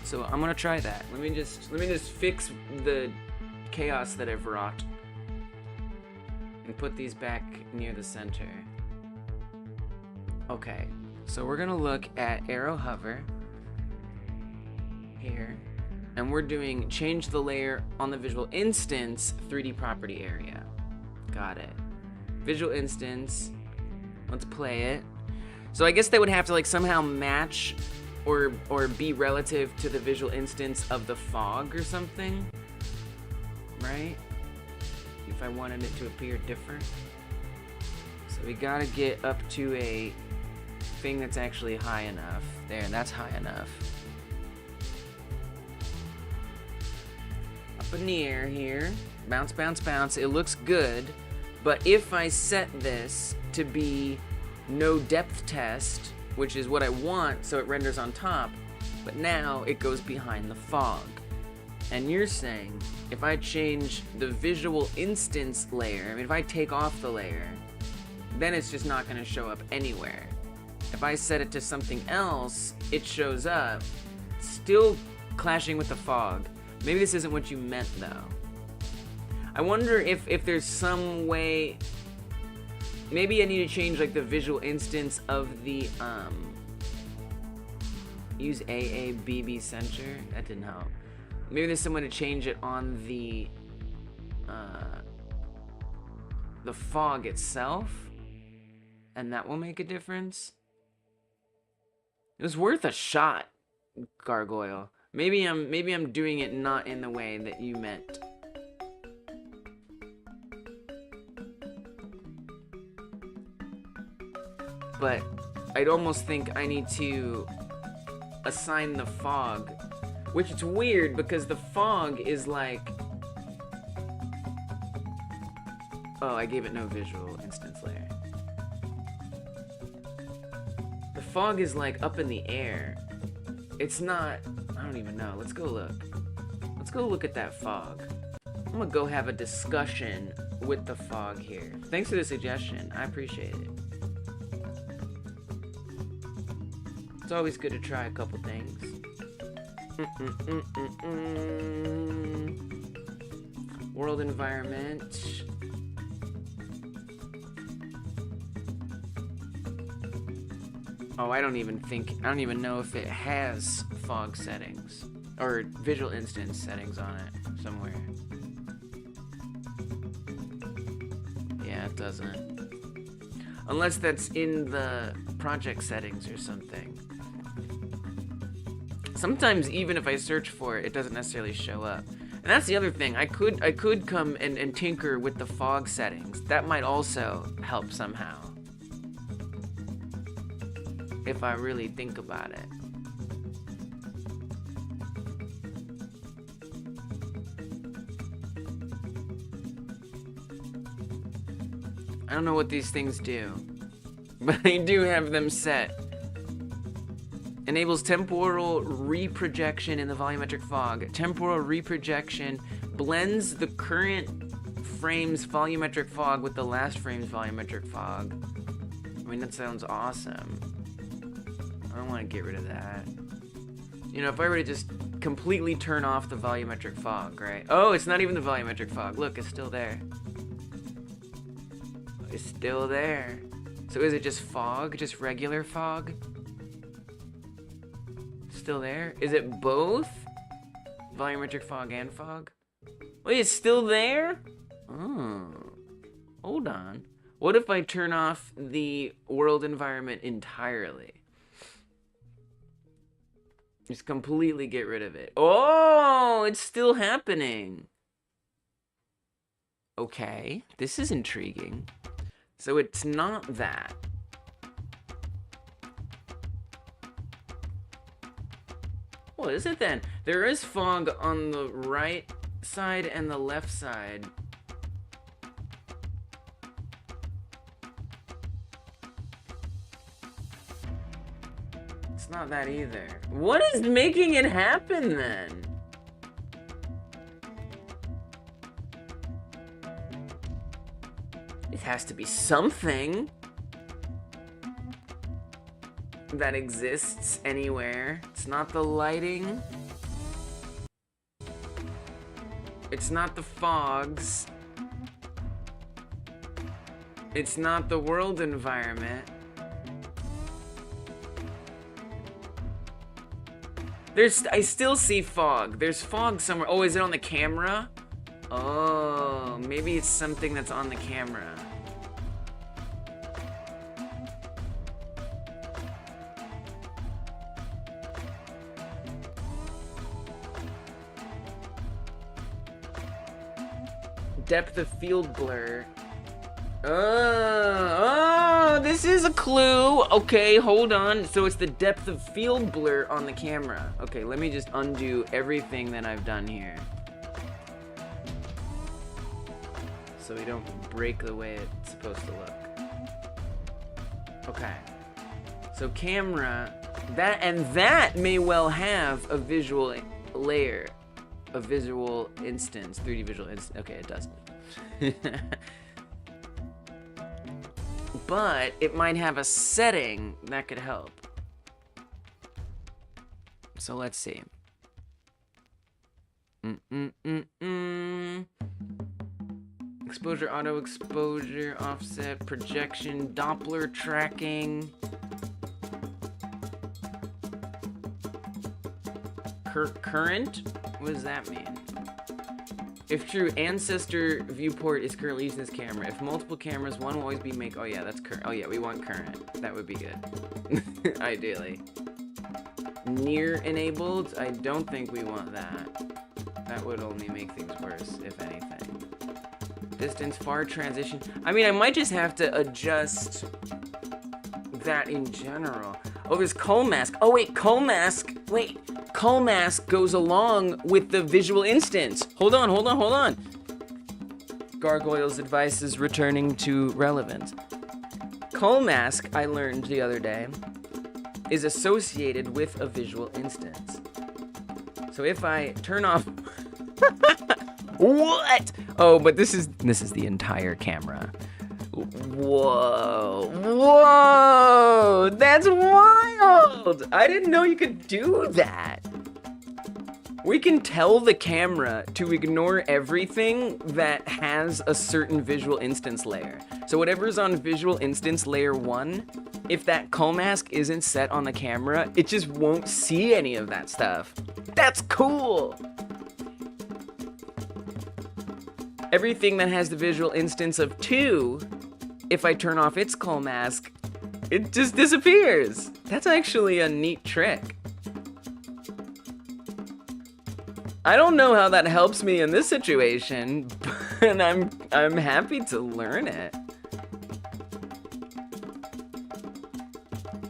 So I'm gonna try that. Let me just fix the chaos that I've wrought and put these back near the center. Okay, so we're gonna look at arrow hover here, and we're doing change the layer on the visual instance 3D property area. Got it. Visual instance. Let's play it. So I guess they would have to like somehow match or be relative to the visual instance of the fog or something, right? If I wanted it to appear different. So we gotta get up to a thing that's actually high enough. There, that's high enough. Up in the air here. Bounce, bounce, bounce. It looks good. But if I set this to be no depth test, which is what I want, so it renders on top, but now it goes behind the fog. And you're saying, if I change the visual instance layer, I mean, if I take off the layer, then it's just not going to show up anywhere. If I set it to something else, it shows up, still clashing with the fog. Maybe this isn't what you meant, though. I wonder if there's some way... Maybe I need to change, like, the visual instance of the, use AABB center. That didn't help. Maybe there's some way to change it on the, the fog itself, and that will make a difference. It was worth a shot, Gargoyle. Maybe I'm doing it not in the way that you meant. But I'd almost think I need to assign the fog, which it's weird because the fog is like, oh, I gave it no visual instance layer. The fog is like up in the air. It's not, I don't even know. Let's go look. Let's go look at that fog. I'm gonna go have a discussion with the fog here. Thanks for the suggestion. I appreciate it. It's always good to try a couple things. World environment. Oh, I don't even know if it has fog settings or visual instance settings on it somewhere. Yeah, it doesn't. Unless that's in the project settings or something. Sometimes even if I search for it, it doesn't necessarily show up. And that's the other thing. I could come and tinker with the fog settings. That might also help somehow. If I really think about it. I don't know what these things do, but I do have them set. Enables temporal reprojection in the volumetric fog. Temporal reprojection blends the current frame's volumetric fog with the last frame's volumetric fog. I mean, that sounds awesome. I don't want to get rid of that. You know, if I were to just completely turn off the volumetric fog, right? Oh, it's not even the volumetric fog. Look, it's still there. It's still there. So is it just fog? Just regular fog? Still there? Is it both? Volumetric fog and fog? Wait, it's still there? Oh. Hold on. What if I turn off the world environment entirely? Just completely get rid of it. Oh, it's still happening. Okay, this is intriguing. So it's not that. What is it then? There is fog on the right side and the left side. It's not that either. What is making it happen then? It has to be something that exists anywhere. It's not the lighting. It's not the fogs. It's not the world environment. I still see fog. There's fog somewhere. Oh, is it on the camera? Oh, maybe it's something that's on the camera. Depth of field blur. Oh, this is a clue. Okay, hold on. So it's the depth of field blur on the camera. Okay, let me just undo everything that I've done here, so we don't break the way it's supposed to look. Okay. So camera, that may well have a visual layer, a visual instance, 3D visual instance. Okay, it doesn't. But it might have a setting that could help. So let's see. Exposure, auto exposure, offset, projection, Doppler tracking. Current? What does that mean? If true, ancestor viewport is currently using this camera. If multiple cameras, one will always be make. Oh yeah, that's current. Oh yeah, we want current. That would be good. Ideally. Near enabled. I don't think we want that. That would only make things worse, if anything. Distance, far transition. I mean, I might just have to adjust that in general. Oh, there's cull mask. Oh wait, cull mask. Wait. Cull mask goes along with the visual instance. Hold on, hold on, hold on. Gargoyle's advice is returning to relevance. Cull mask, I learned the other day, is associated with a visual instance. So if I turn off... What? Oh, but this is the entire camera. Whoa. Whoa! That's wild! I didn't know you could do that. We can tell the camera to ignore everything that has a certain visual instance layer. So whatever's on visual instance layer 1, if that cull mask isn't set on the camera, it just won't see any of that stuff. That's cool! Everything that has the visual instance of 2, if I turn off its cull mask, it just disappears. That's actually a neat trick. I don't know how that helps me in this situation, but I'm happy to learn it.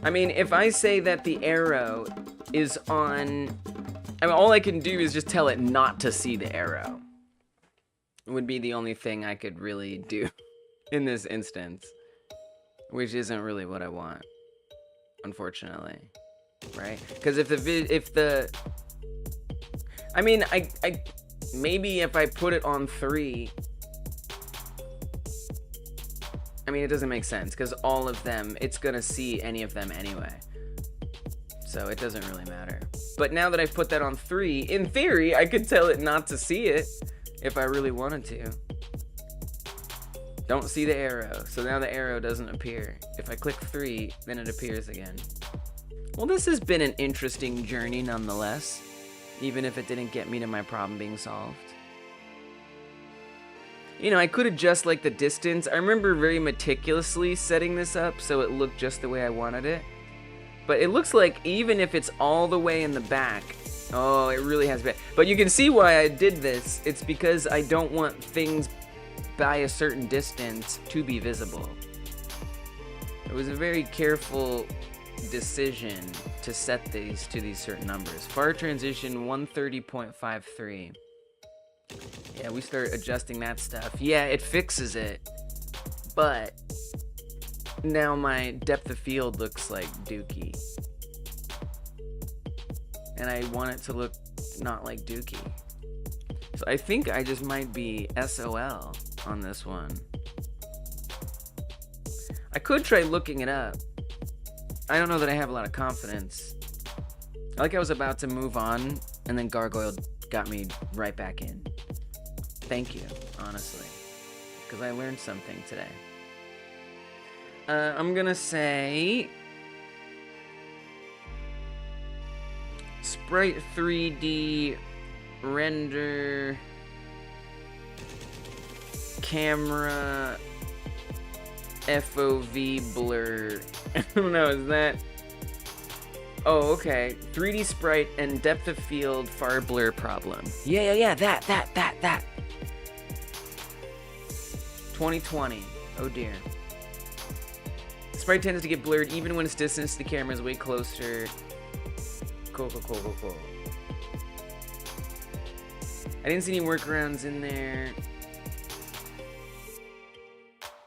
I mean, if I say that the arrow is on... I mean, all I can do is just tell it not to see the arrow. It would be the only thing I could really do in this instance. Which isn't really what I want, unfortunately. Right? Because if the... I mean, I maybe if I put it on 3... I mean, it doesn't make sense, because all of them, it's gonna see any of them anyway. So it doesn't really matter. But now that I've put that on 3, in theory, I could tell it not to see it, if I really wanted to. Don't see the arrow, so now the arrow doesn't appear. If I click 3, then it appears again. Well, this has been an interesting journey nonetheless, even if it didn't get me to my problem being solved. You know, I could adjust like the distance. I remember very meticulously setting this up so it looked just the way I wanted it. But it looks like even if it's all the way in the back, oh, it really has been. But you can see why I did this. It's because I don't want things by a certain distance to be visible. It was a very careful decision to set these to these certain numbers. Far transition 130.53. Yeah, we start adjusting that stuff. Yeah, it fixes it. But now my depth of field looks like dookie. And I want it to look not like dookie. So I think I just might be SOL on this one. I could try looking it up. I don't know that I have a lot of confidence. Like I was about to move on, and then Gargoyle got me right back in. Thank you, honestly, because I learned something today. I'm gonna say Sprite 3D render camera FOV blur. I don't know, is that... Oh, okay. 3D sprite and depth of field far blur problem. Yeah, that. 2020. Oh dear. Sprite tends to get blurred even when its distance to the camera is way closer. Cool. I didn't see any workarounds in there.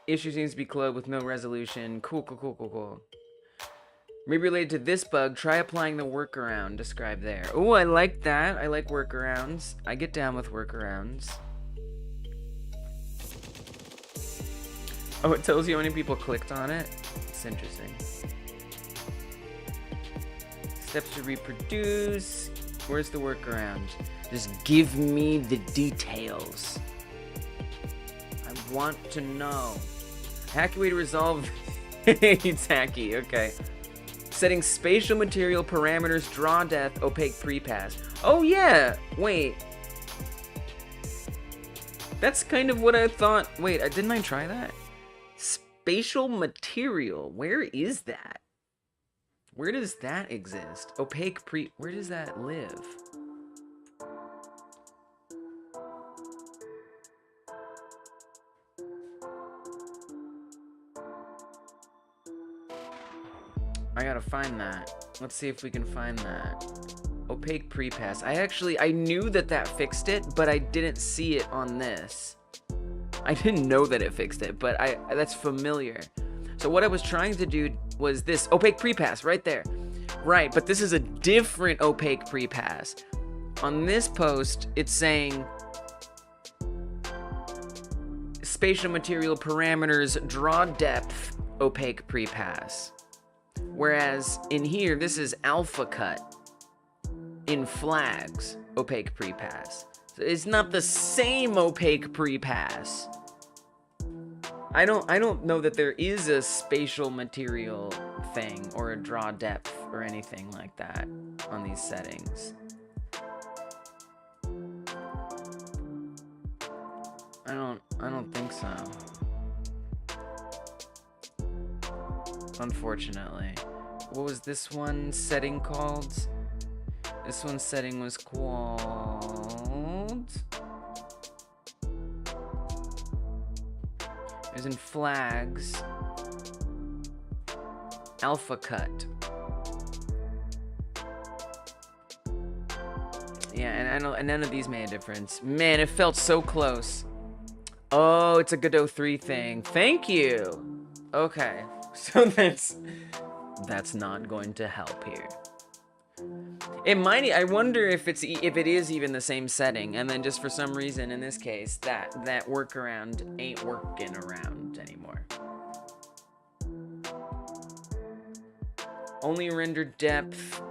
Issue seems to be closed with no resolution. Cool. Maybe related to this bug, try applying the workaround described there. Oh, I like that. I like workarounds. I get down with workarounds. Oh, it tells you how many people clicked on it? It's interesting. Steps to reproduce. Where's the workaround? Just give me the details. I want to know. Hacky way to resolve. It's hacky, okay. Setting spatial material parameters, draw depth, opaque prepass. Oh yeah, wait. That's kind of what I thought. Wait, didn't I try that? Spatial material. Where is that? Where does that exist? Opaque where does that live? I gotta find that. Let's see if we can find that. Opaque prepass. I knew that fixed it, but I didn't see it on this. I didn't know that it fixed it, but that's familiar. So what I was trying to do was this opaque prepass right there. Right, but this is a different opaque prepass. On this post, it's saying spatial material parameters draw depth opaque prepass. Whereas in here, this is alpha cut in flags opaque prepass. So it's not the same opaque prepass. I don't know that there is a spatial material thing or a draw depth or anything like that on these settings. I don't think so. Unfortunately. What was this one setting called? This one setting was called... It was in flags. Alpha cut. Yeah, and none of these made a difference. Man, it felt so close. Oh, it's a Godot 3 thing. Thank you. Okay, so that's not going to help here. It might. I wonder if it is even the same setting, and then just for some reason in this case that workaround ain't working around anymore. Only render depth.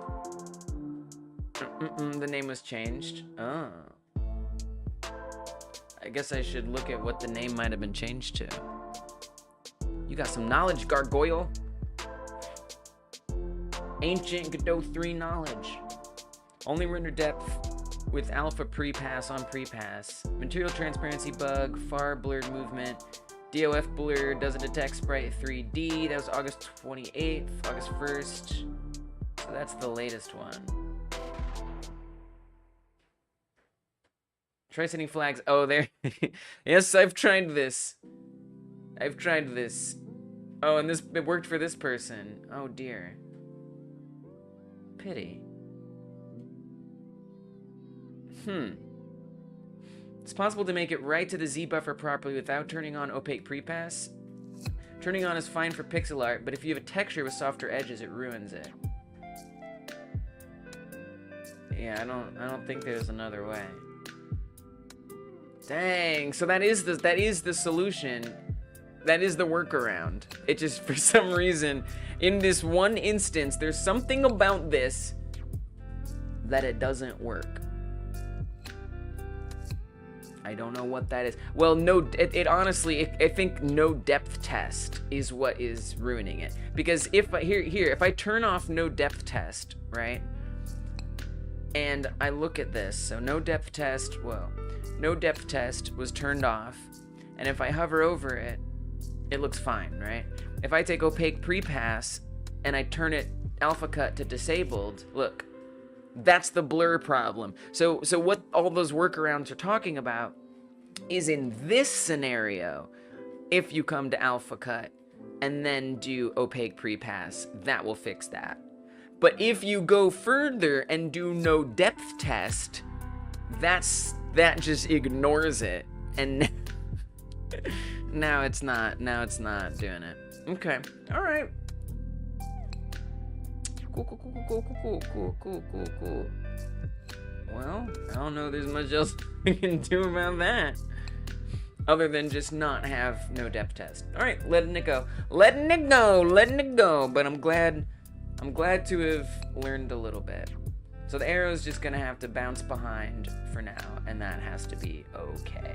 The name was changed. Oh. I guess I should look at what the name might have been changed to. You got some knowledge, Gargoyle. Ancient Godot 3 knowledge. Only render depth with alpha prepass on prepass. Material transparency bug, far blurred movement. DOF blur doesn't detect sprite 3D. That was August 28th, August 1st. So that's the latest one. Try setting flags. Oh, there. Yes, I've tried this. Oh, and it worked for this person. Oh, dear. Pity. It's possible to make it right to the Z buffer properly without turning on opaque prepass. Turning on is fine for pixel art, but if you have a texture with softer edges, it ruins it. Yeah, I don't think there's another way. Dang, so that is the solution. That is the workaround. It just, for some reason, in this one instance, there's something about this that it doesn't work. I don't know what that is. Well, honestly, I think no depth test is what is ruining it. Because if I turn off no depth test, right? And I look at this, so no depth test was turned off. And if I hover over it, it looks fine, right? If I take opaque prepass and I turn it alpha cut to disabled, look, that's the blur problem. So what all those workarounds are talking about is in this scenario, if you come to alpha cut and then do opaque prepass, that will fix that. But if you go further and do no depth test, that just ignores it, and now it's not doing it. Okay, all right. Cool. Well, I don't know there's much else we can do about that, other than just not have no depth test. All right, letting it go. But I'm glad to have learned a little bit. So the arrow's just gonna have to bounce behind for now, and that has to be okay.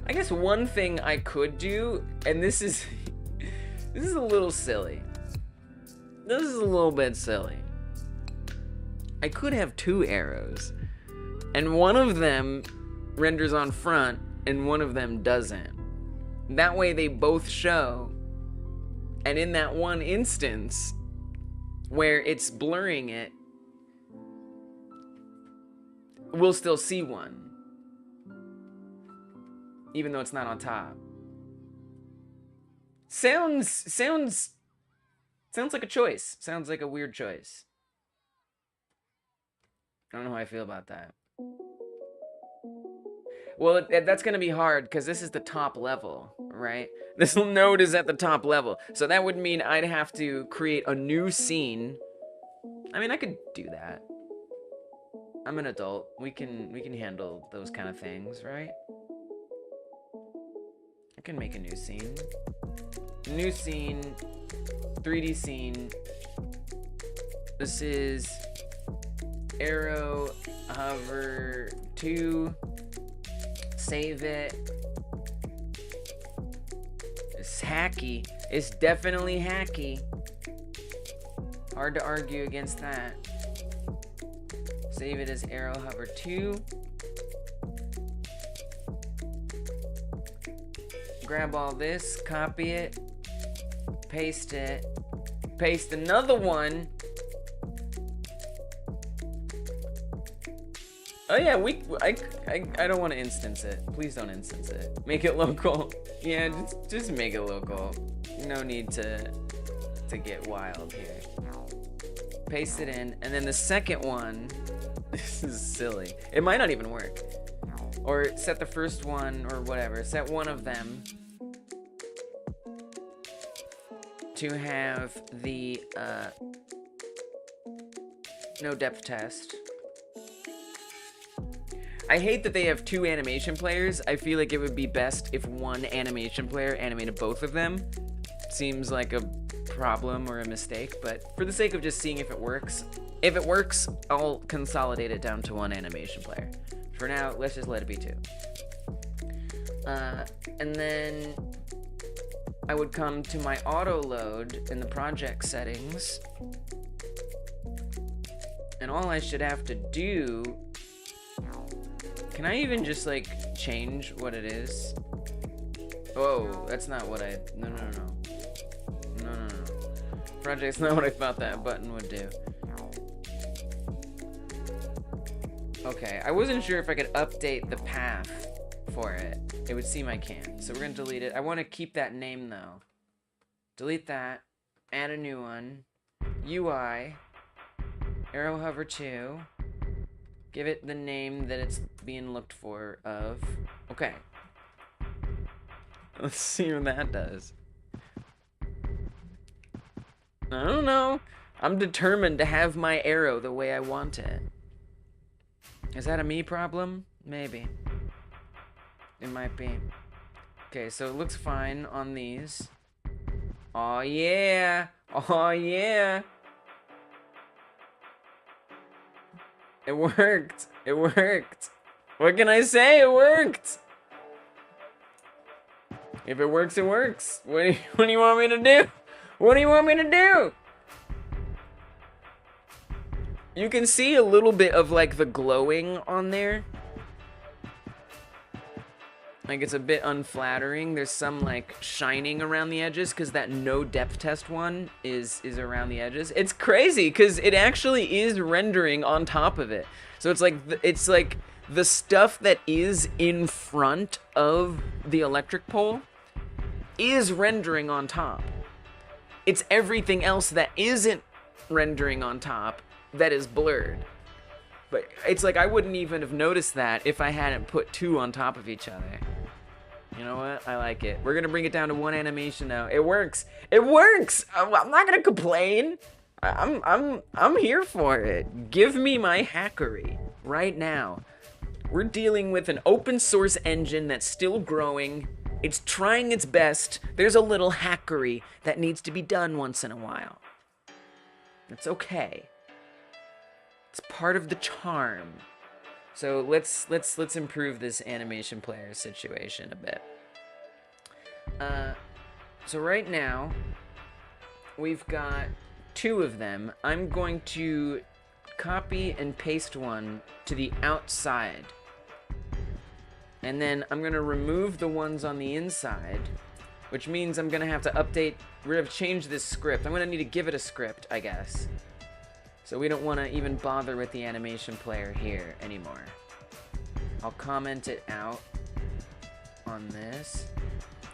I guess one thing I could do, and this is a little silly. This is a little bit silly. I could have two arrows, and one of them renders on front and one of them doesn't. That way they both show. And in that one instance where it's blurring it, we'll still see one, even though it's not on top. Sounds like a choice. Sounds like a weird choice. I don't know how I feel about that. Well, that's going to be hard because this is the top level, right? This node is at the top level. So that would mean I'd have to create a new scene. I mean, I could do that. I'm an adult. We can handle those kind of things, right? I can make a new scene. New scene. 3D scene. This is Arrow Hover 2. Save it. It's hacky. It's definitely hacky. Hard to argue against that. Save it as Arrow Hover 2. Grab all this, copy it, paste it, paste another one. Oh yeah, I don't want to instance it. Please don't instance it. Make it local. Yeah, just make it local. No need to get wild here. Paste it in, and then the second one, this is silly. It might not even work. Or set the first one, or whatever. Set one of them to have the no depth test. I hate that they have two animation players. I feel like it would be best if one animation player animated both of them. Seems like a problem or a mistake, but for the sake of just seeing if it works, I'll consolidate it down to one animation player. For now, let's just let it be two. And then I would come to my auto load in the project settings, and all I should have to do, can I even just like change what it is? Oh, that's not what no. Project's not what I thought that button would do. Okay, I wasn't sure if I could update the path for it. It would seem I can. So we're gonna delete it. I wanna keep that name though. Delete that, add a new one. UI, Arrow Hover 2. Give it the name that it's being looked for of. Okay. Let's see what that does. I don't know. I'm determined to have my arrow the way I want it. Is that a me problem? Maybe. It might be. Okay, so it looks fine on these. Aw, yeah. Aw, yeah. It worked. It worked. What can I say? It worked. If it works, it works. What do you want me to do? What do you want me to do? You can see a little bit of like the glowing on there. Like it's a bit unflattering. There's some like shining around the edges because that no depth test one is around the edges. It's crazy because it actually is rendering on top of it. So it's like the stuff that is in front of the electric pole is rendering on top. It's everything else that isn't rendering on top that is blurred. But it's like I wouldn't even have noticed that if I hadn't put two on top of each other. You know what? I like it. We're gonna bring it down to one animation now. It works. It works. I'm not gonna complain. I'm here for it. Give me my hackery right now. We're dealing with an open source engine that's still growing. It's trying its best. There's a little hackery that needs to be done once in a while. It's okay. It's part of the charm. So let's improve this animation player situation a bit. So right now we've got two of them. I'm going to copy and paste one to the outside. And then I'm gonna remove the ones on the inside, which means I'm gonna have to update, we're gonna change this script. I'm gonna need to give it a script, I guess. So we don't wanna even bother with the animation player here anymore. I'll comment it out on this.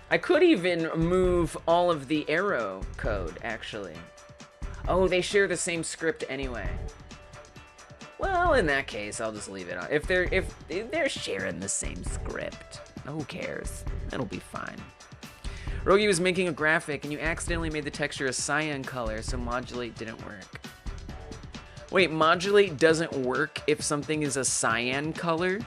I could even move all of the arrow code, actually. Oh, they share the same script anyway. Well, in that case, I'll just leave it on. If they're sharing the same script, who cares? It'll be fine. Rogi was making a graphic, and you accidentally made the texture a cyan color, so modulate didn't work. Wait, modulate doesn't work if something is a cyan color?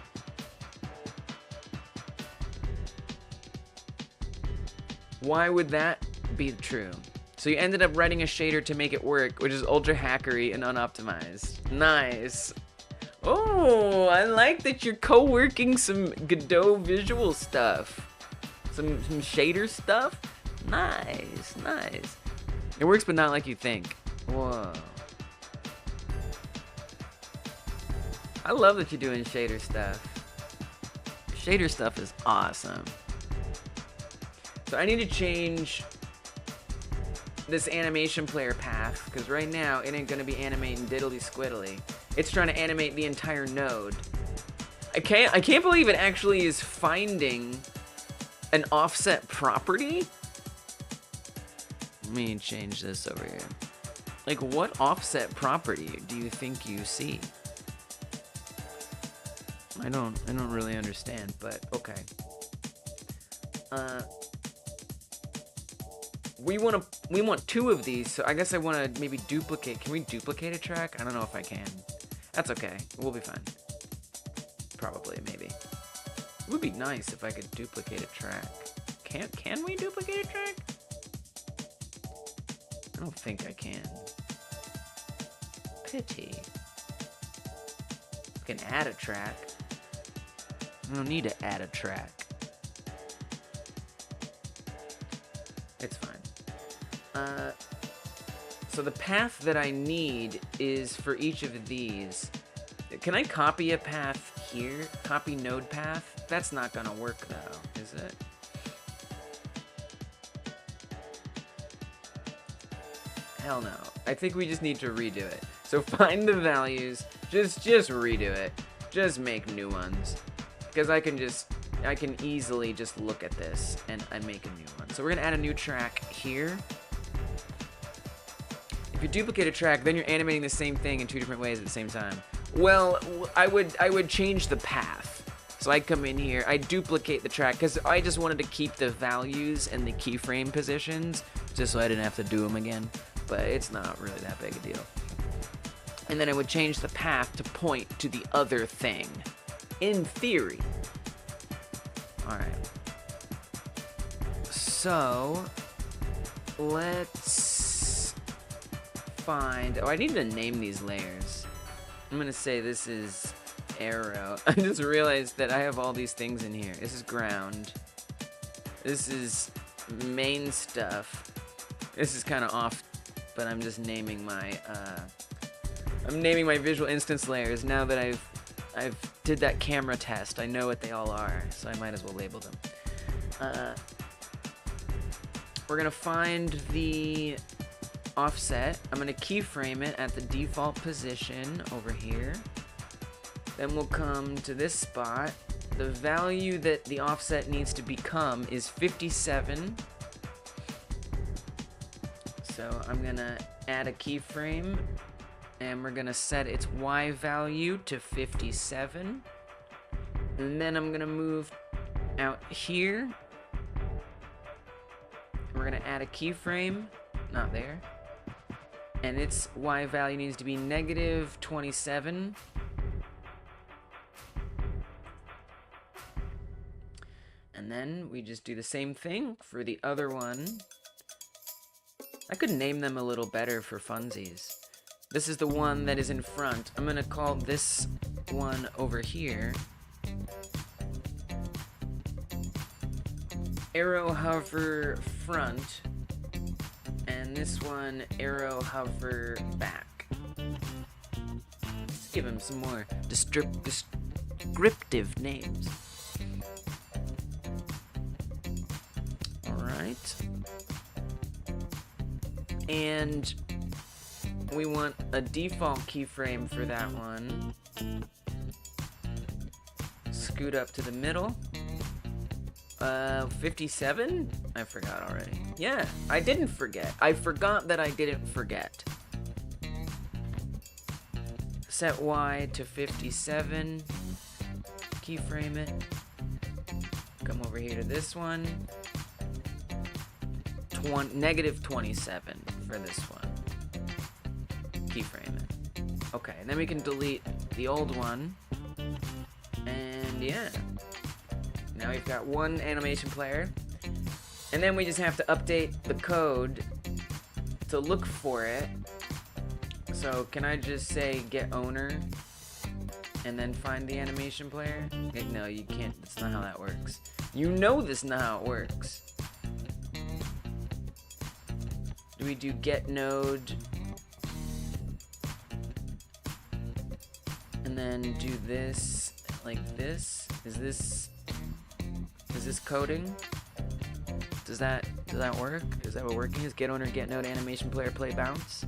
Why would that be true? So you ended up writing a shader to make it work, which is ultra hackery and unoptimized. Nice. Oh, I like that you're co-working some Godot visual stuff. Some shader stuff. Nice, nice. It works, but not like you think. Whoa. I love that you're doing shader stuff. Shader stuff is awesome. So I need to change this animation player path, because right now it ain't gonna be animating diddly squiddly. It's trying to animate the entire node. I can't believe it actually is finding an offset property. Let me change this over here. Like, what offset property do you think you see? I don't really understand, but okay. We want two of these, so I guess I want to maybe duplicate. Can we duplicate a track? I don't know if I can. That's okay. We'll be fine. Probably, maybe. It would be nice if I could duplicate a track. Can we duplicate a track? I don't think I can. Pity. I can add a track. I don't need to add a track. It's fine. So the path that I need is for each of these. Can I copy a path here? Copy node path? That's not gonna work though, is it? Hell no. I think we just need to redo it. So find the values, just redo it. Just make new ones. Because I can easily just look at this and I make a new one. So we're gonna add a new track here. If you duplicate a track, then you're animating the same thing in two different ways at the same time. Well, I would change the path. So I come in here, I duplicate the track, because I just wanted to keep the values and the keyframe positions, just so I didn't have to do them again. But it's not really that big a deal. And then I would change the path to point to the other thing. In theory. Alright. So, let's find... Oh, I need to name these layers. I'm gonna say this is arrow. I just realized that I have all these things in here. This is ground. This is main stuff. This is kind of off, but I'm just naming my, I'm naming my visual instance layers now that I've did that camera test. I know what they all are, so I might as well label them. We're gonna find the offset. I'm gonna keyframe it at the default position over here. Then we'll come to this spot. The value that the offset needs to become is 57. So I'm gonna add a keyframe and we're gonna set its Y value to 57. And then I'm gonna move out here. We're gonna add a keyframe, not there. And its Y value needs to be negative 27. And then we just do the same thing for the other one. I could name them a little better for funsies. This is the one that is in front. I'm gonna call this one over here arrow hover front, and this one arrow hover back. Let's give him some more descriptive names. right. And we want a default keyframe for that one. Scoot up to the middle. 57? I forgot already. Yeah, I didn't forget. I forgot that I didn't forget. Set Y to 57. Keyframe it. Come over here to this one. Negative 27 for this one. Keyframe it. Okay, and then we can delete the old one. And yeah. Now we've got one animation player. And then we just have to update the code to look for it. So can I just say get owner and then find the animation player? No, you can't. That's not how that works. You know this is not how it works. Do we do get node? And then do this like this? Is this coding? Does that work? Is that what working is? Get owner, get node, animation player, play bounce?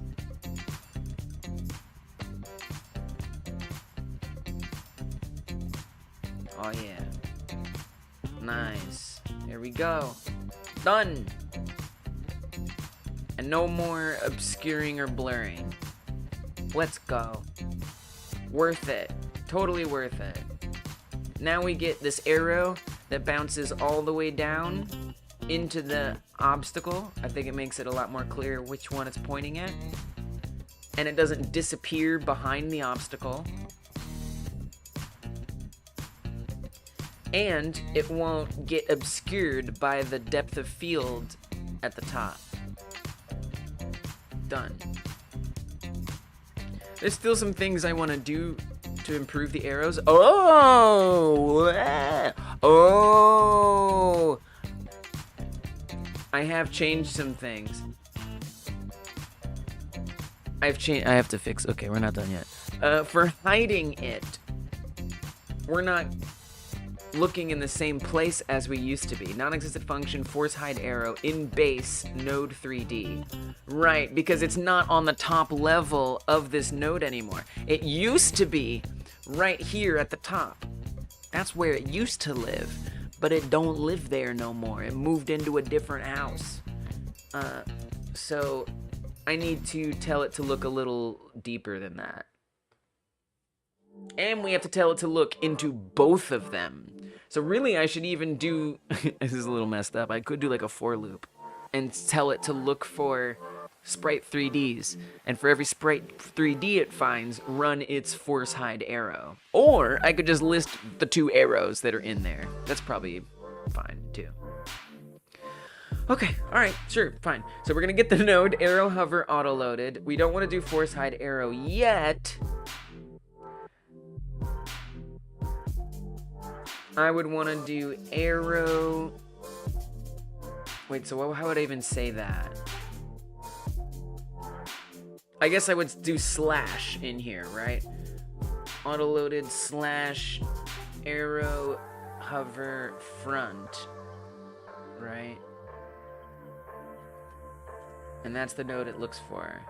Oh yeah. Nice. Here we go. Done. And no more obscuring or blurring. Let's go. Worth it. Totally worth it. Now we get this arrow that bounces all the way down into the obstacle. I think it makes it a lot more clear which one it's pointing at. And it doesn't disappear behind the obstacle. And it won't get obscured by the depth of field at the top. Done. There's still some things I want to do to improve the arrows. Oh! Oh! I have changed some things. I have to fix. Okay, we're not done yet. For hiding it, we're not looking in the same place as we used to be. Non-existent function, force hide arrow in base node 3D. Right, because it's not on the top level of this node anymore. It used to be right here at the top. That's where it used to live, but it don't live there no more. It moved into a different house. So I need to tell it to look a little deeper than that. And we have to tell it to look into both of them. So really I should even do, this is a little messed up, I could do like a for loop and tell it to look for sprite 3Ds. And for every sprite 3D it finds, run its force hide arrow. Or I could just list the two arrows that are in there. That's probably fine too. Okay, alright, sure, fine. So we're gonna get the node arrow hover auto-loaded. We don't want to do force hide arrow yet. I would want to do arrow. Wait, so how would I even say that? I guess I would do slash in here, right? Auto-loaded slash arrow hover front, right? And that's the node it looks for.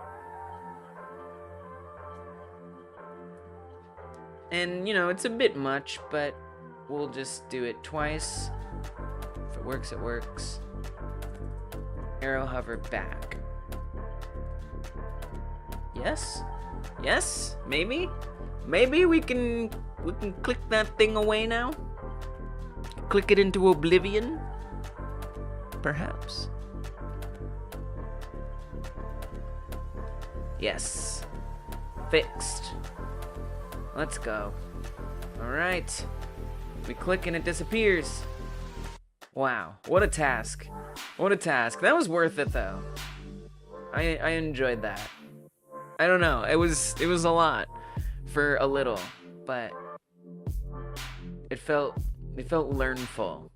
And, you know, it's a bit much, but we'll just do it twice. If it works, it works. Arrow hover back. Yes? Yes? Maybe? Maybe we can click that thing away now? Click it into oblivion? Perhaps. Yes. Fixed. Let's go. Alright. We click and it disappears. Wow, what a task. What a task. That was worth it though. I enjoyed that. I don't know, it was a lot for a little, but it felt learnful.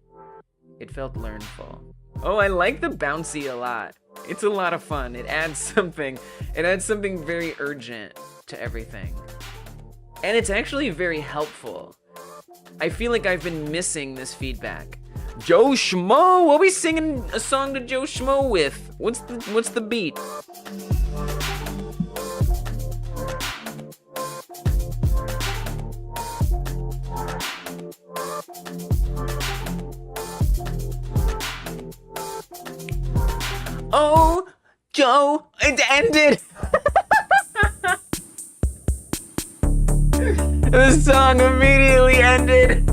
It felt learnful. Oh, I like the bouncy a lot. It's a lot of fun. It adds something very urgent to everything. And it's actually very helpful. I feel like I've been missing this feedback. Joe Schmo. What are we singing a song to Joe Schmo with? What's the beat? Oh, Joe, it ended. The song immediately ended.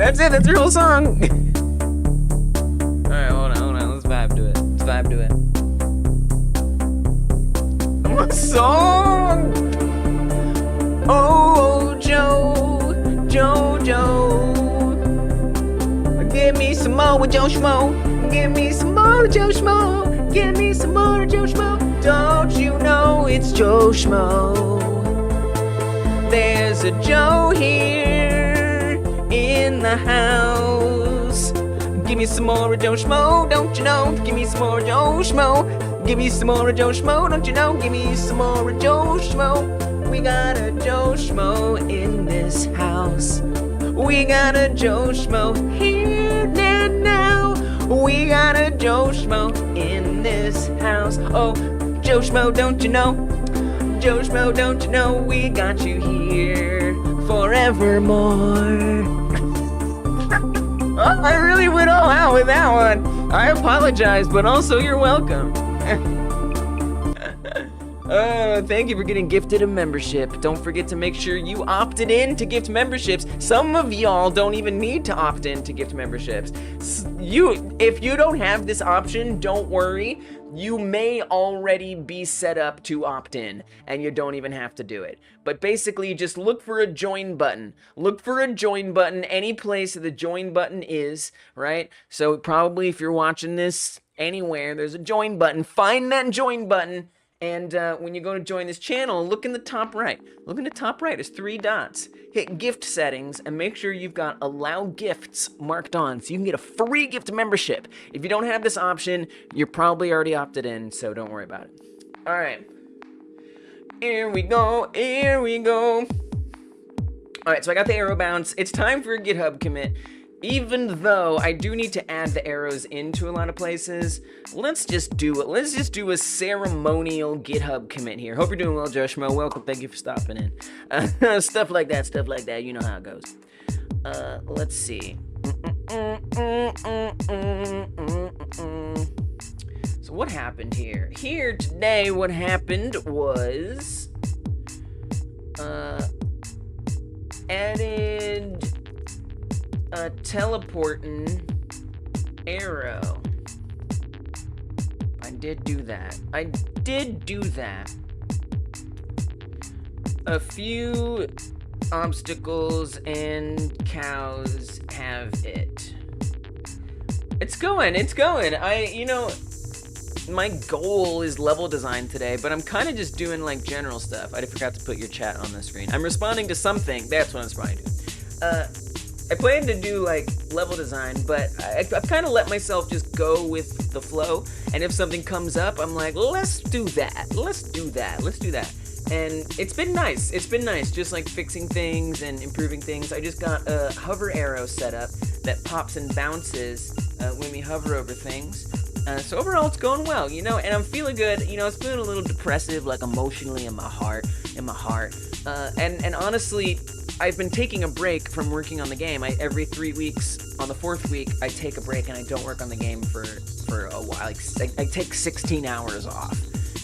That's it. That's your whole song. All right, hold on. Let's vibe to it. My song. Oh, Joe. Give me some more with Joe Schmo. Give me some more Joe Schmo. Give me some more Joe Schmo. Don't you know it's Joe Schmo? There's a Joe here in the house. Give me some more Joe Schmo, don't you know? Give me some more Joe Schmo. Give me some more Joe Schmo, don't you know? Give me some more Joe Schmo. We got a Joe Schmo in this house. We got a Joe Schmo here and now. We got a Joe Schmo in this house. Oh, Joe Schmo, don't you know? Joe Schmo, don't you know? We got you here forevermore. Oh, I really went all out with that one. I apologize, but also you're welcome. Thank you for getting gifted a membership. Don't forget to make sure you opted in to gift memberships. Some of y'all don't even need to opt in to gift memberships. If you don't have this option, don't worry. You may already be set up to opt in, and you don't even have to do it. But basically, just look for a join button. Look for a join button any place the join button is, right? So probably if you're watching this anywhere, there's a join button. Find that join button. And when you go to join this channel, look in the top right. Look in the top right, there's 3 dots. Hit gift settings and make sure you've got allow gifts marked on so you can get a free gift membership. If you don't have this option, you're probably already opted in, so don't worry about it. All right. Here we go. All right, so I got the arrow bounce. It's time for a GitHub commit. Even though I do need to add the arrows into a lot of places, let's just do it. Let's just do a ceremonial GitHub commit here. Hope you're doing well, Joe Schmo. Welcome. Thank you for stopping in. Stuff like that. You know how it goes. Let's see. So what happened here? Here today, what happened was added a teleporting arrow. I did do that. A few obstacles and cows have it. It's going. My goal is level design today, but I'm kind of just doing like general stuff. I forgot to put your chat on the screen. I'm responding to something. That's what I'm responding to. I plan to do like level design, but I've kind of let myself just go with the flow. And if something comes up, I'm like, let's do that. And it's been nice. Just like fixing things and improving things. I just got a hover arrow set up that pops and bounces when we hover over things. So overall, it's going well, and I'm feeling good. It's feeling a little depressive, like emotionally in my heart. And honestly, I've been taking a break from working on the game. Every 3 weeks, on the 4th week, I take a break and I don't work on the game for a while. I take 16 hours off.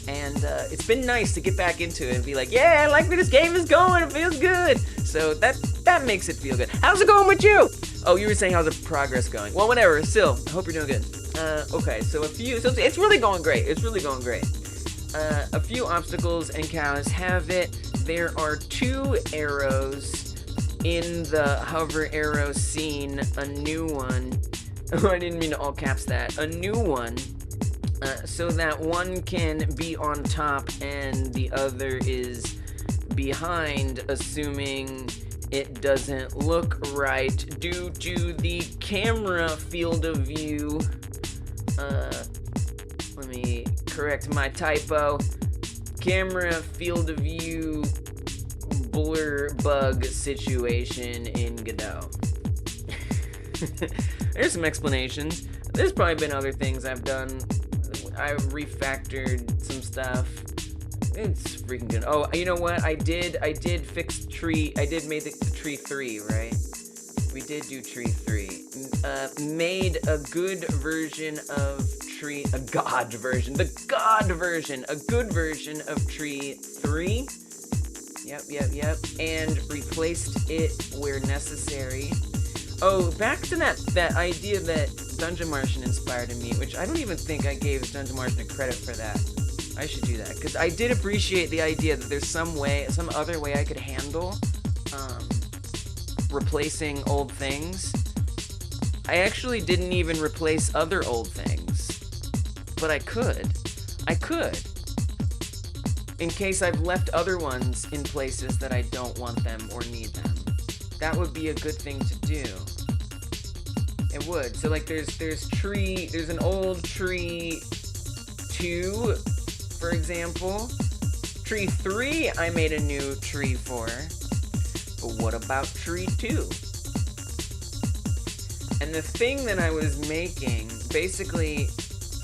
And it's been nice to get back into it and be like, yeah, I like where this game is going. It feels good. So that makes it feel good. How's it going with you? Oh, you were saying how's the progress going? Well, whatever. Still, I hope you're doing good. Okay, so it's really going great. A few obstacles and cows have it. There are 2 arrows in the hover arrow scene. A new one. Oh, I didn't mean to all caps that. A new one. So that one can be on top and the other is behind, assuming it doesn't look right due to the camera field of view. Let me correct my typo. Camera field of view blur bug situation in Godot. There's some explanations. There's probably been other things I've done. I refactored some stuff. It's freaking good. Oh, you know what? I did fix tree. I did make the tree 3, right? We did do tree 3. Made a good version of tree, a good version of tree 3. Yep. And replaced it where necessary. Oh, back to that idea that Dungeon Martian inspired in me, which I don't even think I gave Dungeon Martian credit for that. I should do that, because I did appreciate the idea that there's some other way I could handle replacing old things. I actually didn't even replace other old things, but I could. In case I've left other ones in places that I don't want them or need them. That would be a good thing to do. It would. So like there's an old tree 2, for example. Tree 3 I made a new tree for. But what about tree 2? And the thing that I was making, basically,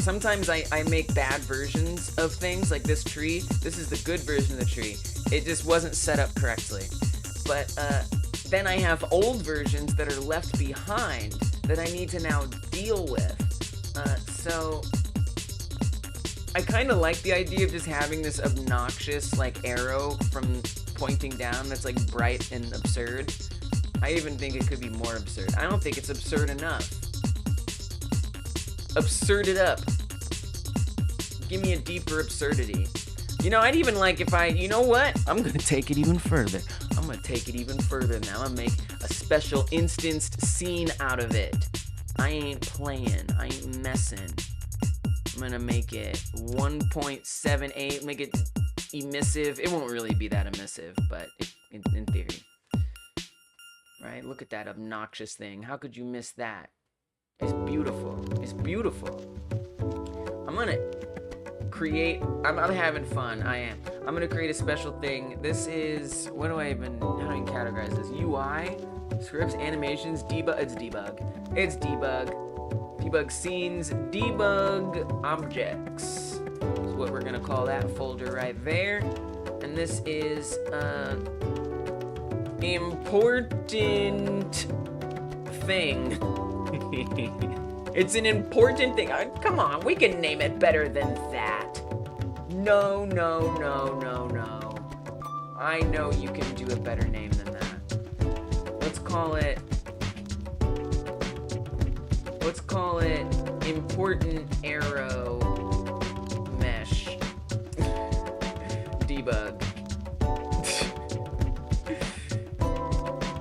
sometimes I make bad versions of things, like this tree. This is the good version of the tree. It just wasn't set up correctly. But then I have old versions that are left behind that I need to now deal with. So I kind of like the idea of just having this obnoxious like arrow from pointing down that's like bright and absurd. I even think it could be more absurd. I don't think it's absurd enough. Absurd it up. Give me a deeper absurdity. You know, I'd even like if you know what? I'm gonna take it even further. I'm gonna take it even further now. I'm gonna make a special instanced scene out of it. I ain't playing. I ain't messing. I'm gonna make it 1.78, make it emissive. It won't really be that emissive, but in theory. Right? Look at that obnoxious thing. How could you miss that? It's beautiful. It's beautiful. I'm gonna create, I'm having fun. I am. I'm gonna create a special thing. This is, how do I even categorize this? UI, scripts, animations, debug. It's debug. It's debug. Debug scenes, debug objects. That's what we're gonna call that folder right there. And this is important thing. It's an important thing. Come on, we can name it better than that. No. I know you can do a better name than that. Let's call it important arrow mesh debug.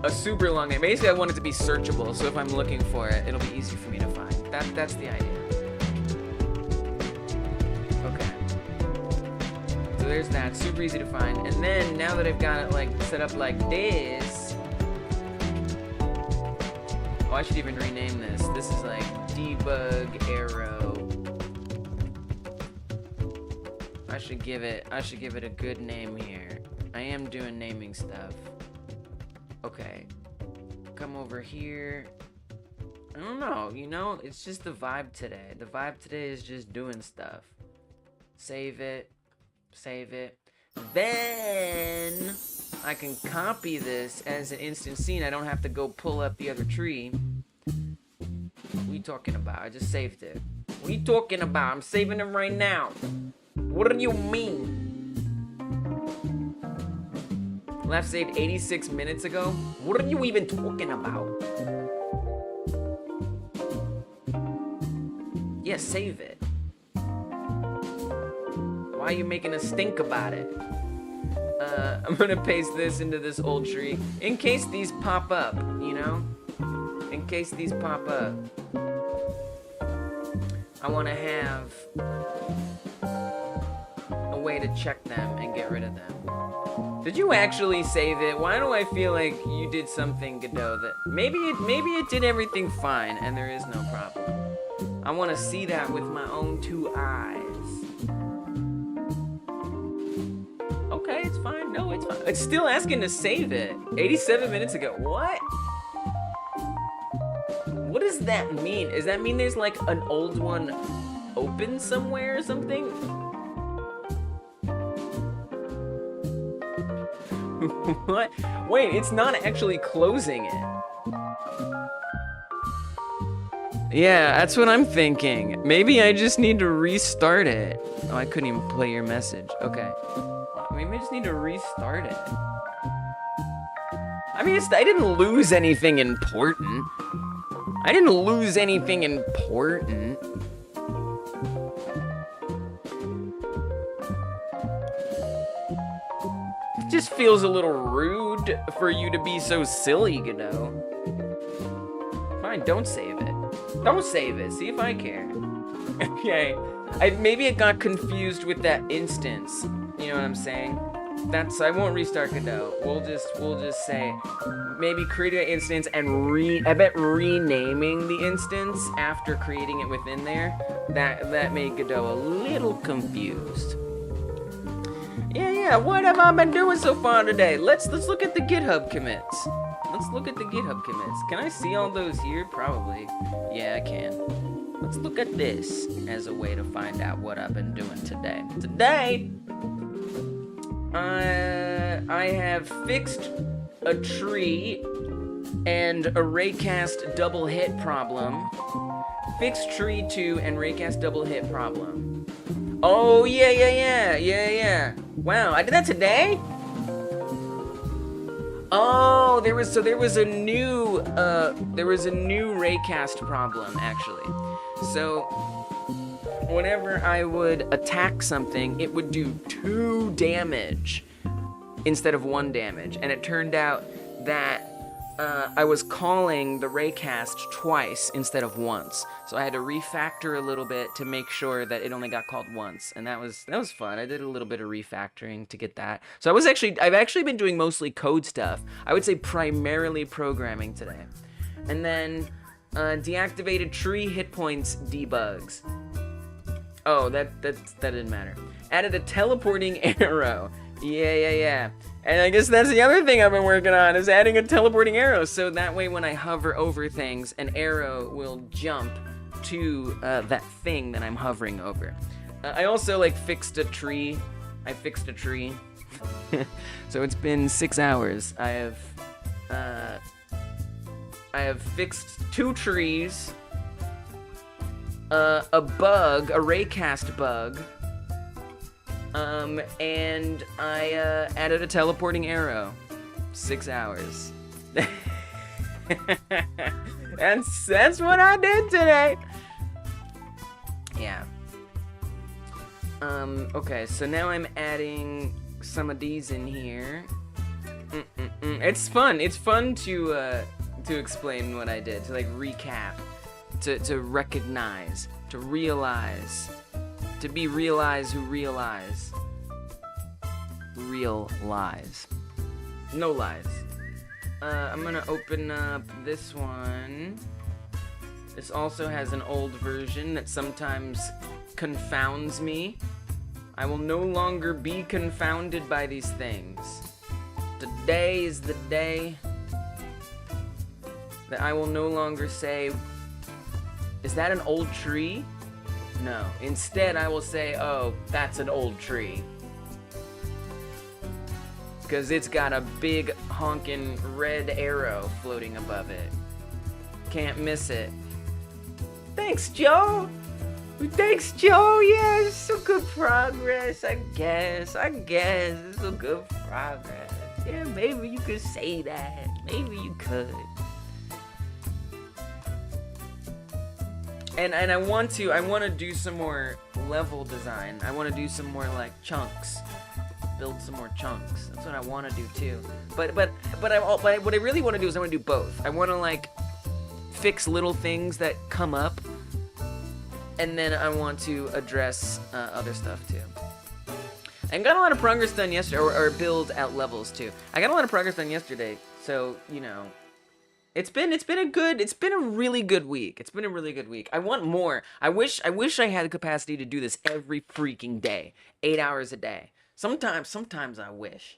A super long name. Basically, I want it to be searchable, so if I'm looking for it, it'll be easy for me to find. That's the idea. Okay. So there's that. Super easy to find. And then, now that I've got it like set up like this... Oh, I should even rename this. This is like debug arrow. I should give it a good name here. I am doing naming stuff. Okay, come over here. I don't know, you know, it's just the vibe today. The vibe today is just doing stuff. Save it. Then I can copy this as an instant scene. I don't have to go pull up the other tree. What are you talking about? I just saved it. What are you talking about? I'm saving it right now. What do you mean? Last saved 86 minutes ago? What are you even talking about? Yeah, save it. Why are you making a stink about it? I'm gonna paste this into this old tree in case these pop up, you know? In case these pop up. I wanna have a way to check them and get rid of them. Did you actually save it? Why do I feel like you did something, Godot, that maybe it did everything fine and there is no problem. I want to see that with my own 2 eyes. Okay, it's fine. No, it's It's still asking to save it. 87 minutes ago. What? What does that mean? Does that mean there's like an old one open somewhere or something? What? Wait, it's not actually closing it. Yeah, that's what I'm thinking. Maybe I just need to restart it. Oh, I couldn't even play your message. Okay. Maybe I just need to restart it. I mean, I didn't lose anything important. I didn't lose anything important. It just feels a little rude for you to be so silly, Godot. Fine, don't save it. Don't save it. See if I care. Okay. Maybe it got confused with that instance. You know what I'm saying? I won't restart Godot. We'll just say maybe create an instance and I bet renaming the instance after creating it within there, that made Godot a little confused. Yeah, what have I been doing so far today? Let's look at the GitHub commits. Let's look at the GitHub commits. Can I see all those here? Probably. Yeah, I can. Let's look at this as a way to find out what I've been doing today. Today, I have fixed a tree and a Raycast double hit problem. Fixed tree 2 and Raycast double hit problem. Oh, yeah. Wow, I did that today? Oh, there was a new Raycast problem, actually. So whenever I would attack something, it would do 2 damage instead of 1 damage, and it turned out that I was calling the Raycast twice instead of once. So I had to refactor a little bit to make sure that it only got called once, and that was fun. I did a little bit of refactoring to get that. So I've actually been doing mostly code stuff. I would say primarily programming today. And then deactivated tree hit points debugs. Oh, that didn't matter. Added a teleporting arrow. Yeah. And I guess that's the other thing I've been working on, is adding a teleporting arrow. So that way when I hover over things, an arrow will jump to that thing that I'm hovering over. I also fixed a tree. I fixed a tree. So it's been 6 hours. I have fixed 2 trees, a bug, a Raycast bug, and I added a teleporting arrow. 6 hours. That's what I did today. Yeah. Okay, so now I'm adding some of these in here. It's fun. It's fun to explain what I did, to recap, to recognize, to realize, to be realize who realize. Real lies. No lies. I'm gonna open up this one. This also has an old version that sometimes confounds me. I will no longer be confounded by these things. Today is the day that I will no longer say, is that an old tree? No. Instead, I will say, oh, that's an old tree. Because it's got a big honkin' red arrow floating above it. Can't miss it. Thanks, Joe! Thanks, Joe! Yeah, it's some good progress, I guess. It's some good progress. Yeah, maybe you could say that. Maybe you could. And I want to do some more level design. I want to do some more chunks. Build some more chunks. That's what I want to do too. But what I really want to do is I want to do both. I want to fix little things that come up, and then I want to address other stuff too. I got a lot of progress done yesterday, or build out levels too. I got a lot of progress done yesterday, so it's been a really good week. It's been a really good week. I want more. I wish I had the capacity to do this every freaking day, 8 hours a day. Sometimes I wish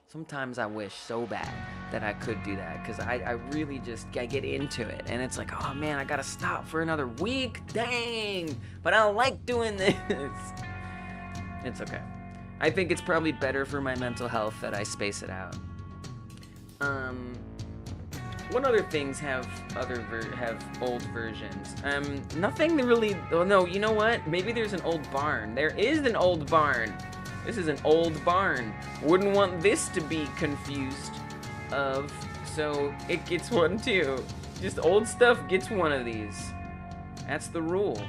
so bad that I could do that, because I really just I get into it, and it's like, oh man, I gotta stop for another week, dang, but I like doing this. It's okay. I think it's probably better for my mental health that I space it out. What other things have old versions? Nothing really. Oh no, you know what? Maybe there's an old barn. There is an old barn. This is an old barn. Wouldn't want this to be confused of, so it gets one too. Just old stuff gets one of these. That's the rule.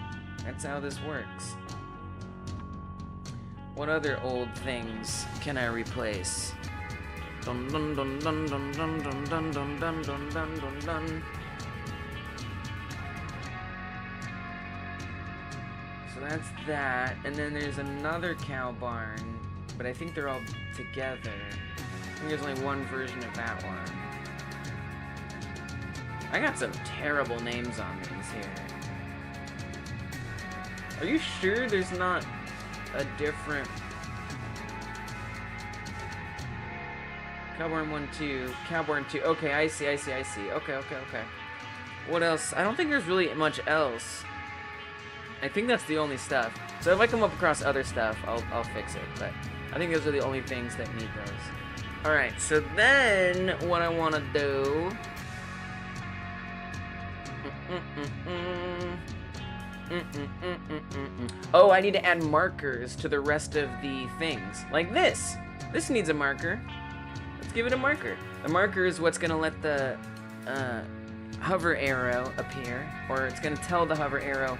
That's how this works. What other old things can I replace? Dun dun dun dun dun dun dun dun dun dun dun dun dun dun. So that's that, and then there's another cow barn, but I think they're all together. I think there's only one version of that one. I got some terrible names on these here. Are you sure there's not a different... Cowborn 1, 2, Cowborn 2. Okay, I see. Okay. What else? I don't think there's really much else. I think that's the only stuff. So if I come up across other stuff, I'll fix it. But I think those are the only things that need those. Alright, so then what I want to do... Oh, I need to add markers to the rest of the things. Like this. This needs a marker. Let's give it a marker. The marker is what's going to let the hover arrow appear, or it's going to tell the hover arrow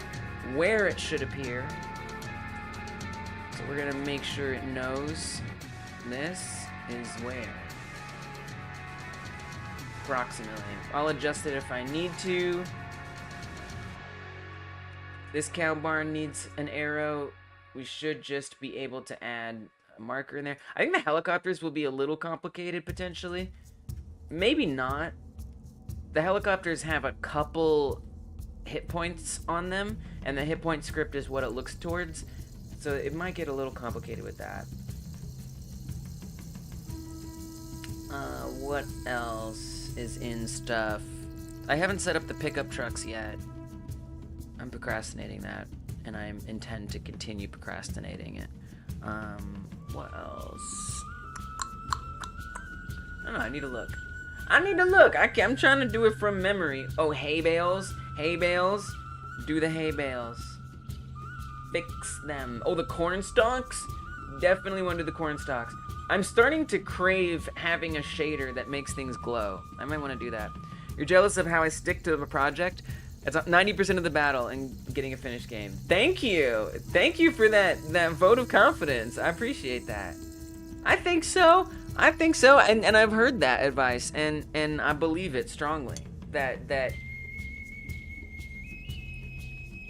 where it should appear. So we're going to make sure it knows this is where. Approximately. I'll adjust it if I need to. This cow barn needs an arrow. We should just be able to add a marker in there. I think the helicopters will be a little complicated potentially. Maybe not. The helicopters have a couple hit points on them, and the hit point script is what it looks towards. So it might get a little complicated with that. What else is in stuff? I haven't set up the pickup trucks yet. I'm procrastinating that, and I intend to continue procrastinating it. What else? I don't know, I need to look. I'm trying to do it from memory. Oh, hay bales. Hay bales. Do the hay bales. Fix them. Oh, the corn stalks? Definitely want to do the corn stalks. I'm starting to crave having a shader that makes things glow. I might want to do that. You're jealous of how I stick to a project? That's 90% of the battle in getting a finished game. Thank you. Thank you for that vote of confidence. I appreciate that. I think so. And I've heard that advice, and I believe it strongly.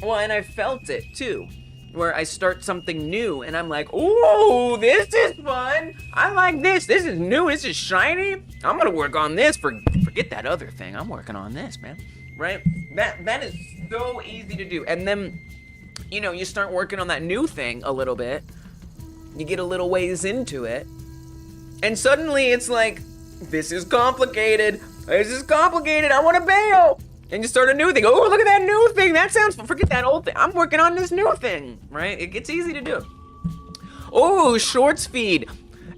Well, and I felt it too, where I start something new and I'm like, ooh, this is fun. I like this. This is new. This is shiny. I'm gonna work on this. Forget that other thing. I'm working on this, man. Right? That is so easy to do. And then, you know, you start working on that new thing a little bit. You get a little ways into it. And suddenly it's like, this is complicated. I want to bail. And you start a new thing. Oh, look at that new thing. That sounds fun. Forget that old thing. I'm working on this new thing, right? It gets easy to do. Oh, shorts feed.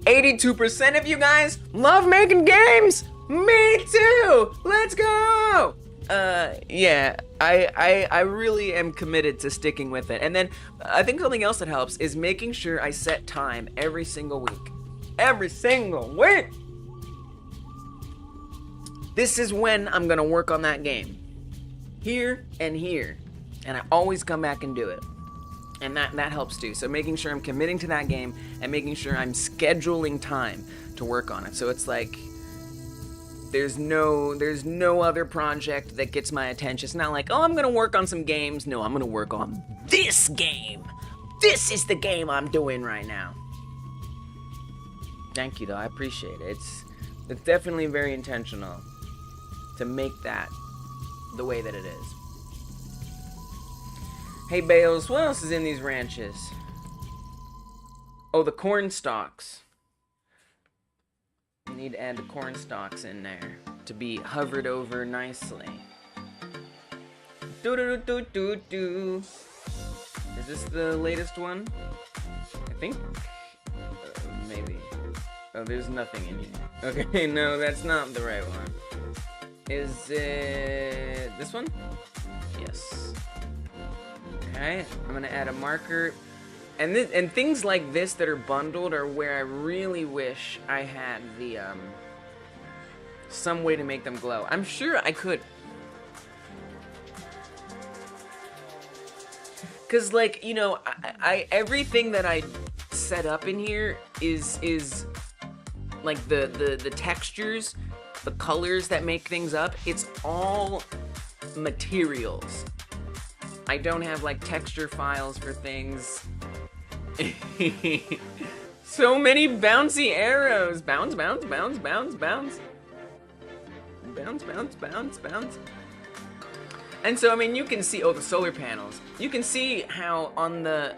82% of you guys love making games. Me too. Let's go. Yeah, I really am committed to sticking with it. And then I think something else that helps is making sure I set time every single week. Every single week. This is when I'm gonna work on that game. Here and here. And I always come back and do it. And that helps too. So making sure I'm committing to that game and making sure I'm scheduling time to work on it. So it's like there's no other project that gets my attention. It's not like, oh, I'm gonna work on some games. No, I'm gonna work on this game. This is the game I'm doing right now. Thank you though, I appreciate it. It's definitely very intentional to make that the way that it is. Hey Bales, what else is in these ranches? Oh, the corn stalks. need to add the corn stalks in there to be hovered over nicely. Do do do do do. Is this the latest one? I think. Maybe. Oh, there's nothing in here. Okay, no, that's not the right one. Is it this one? Yes. Okay, I'm gonna add a marker. And things like this that are bundled are where I really wish I had the some way to make them glow. I'm sure I could. Cause like, you know, I everything that I set up in here is like the textures, the colors that make things up. It's all materials. I don't have like texture files for things. So many bouncy arrows. Bounce, bounce, bounce, bounce, bounce. Bounce, bounce, bounce, bounce. And so, I mean, you can see, oh, the solar panels. You can see how on the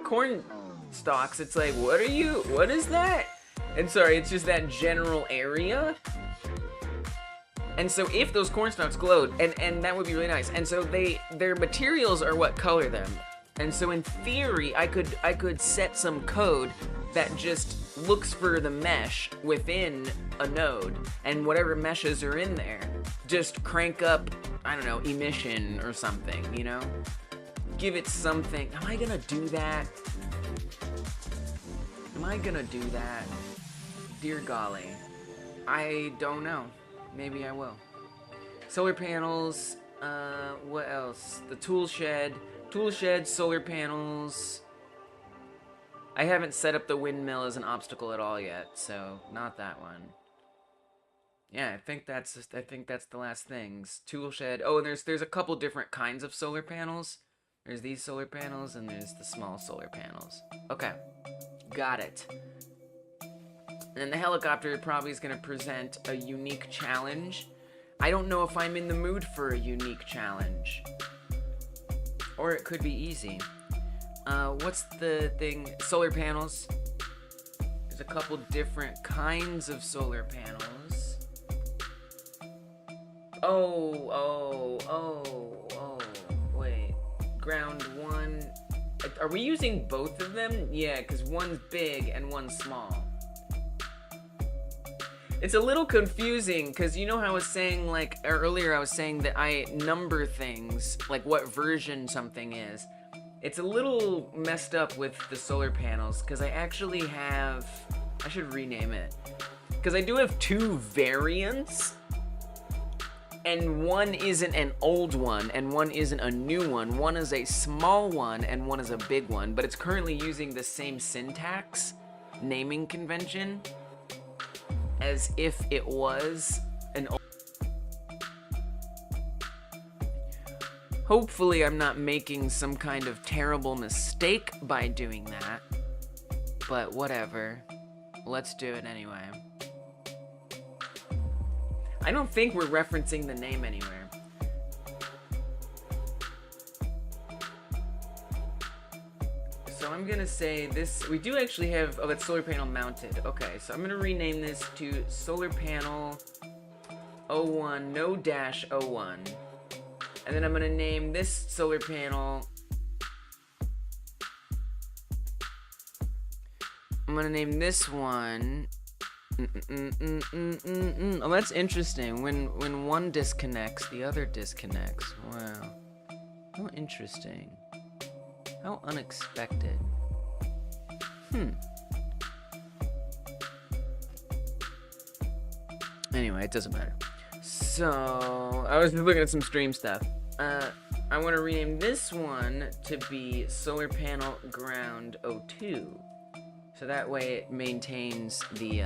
corn stalks, it's like, what is that? And sorry, it's just that general area. And so if those corn stalks glowed, and that would be really nice. And so their materials are what color them. And so in theory, I could set some code that just looks for the mesh within a node, and whatever meshes are in there, just crank up, I don't know, emission or something, you know? Give it something. Am I gonna do that? Am I gonna do that? Dear golly. I don't know. Maybe I will. Solar panels, what else? The tool shed. Tool shed, solar panels. I haven't set up the windmill as an obstacle at all yet, so not that one. Yeah, I think that's the last things. Tool shed. Oh, and there's a couple different kinds of solar panels. There's these solar panels and there's the small solar panels. Okay. Got it. And then the helicopter probably is going to present a unique challenge. I don't know if I'm in the mood for a unique challenge. Or it could be easy. What's the thing? Solar panels. There's a couple different kinds of solar panels. Wait. Ground one. Are we using both of them? Yeah, because one's big and one's small. It's a little confusing, because you know how I was saying, like, earlier I was saying that I number things, like what version something is. It's a little messed up with the solar panels, because I actually have, I should rename it, because I do have two variants, and one isn't an old one, and one isn't a new one. One is a small one, and one is a big one, but it's currently using the same syntax, naming convention, as if it was an old... Hopefully I'm not making some kind of terrible mistake by doing that, but whatever. Let's do it anyway. I don't think we're referencing the name anywhere. So I'm gonna say this, we do actually have, oh, that's solar panel mounted. Okay, so I'm gonna rename this to solar panel 01, no dash 01. And then I'm gonna name this solar panel, I'm gonna name this one, oh, that's interesting. When one disconnects, the other disconnects. Wow. How interesting. How unexpected. Anyway, it doesn't matter. So, I was looking at some stream stuff. I want to rename this one to be solar panel ground 02. So that way it maintains the,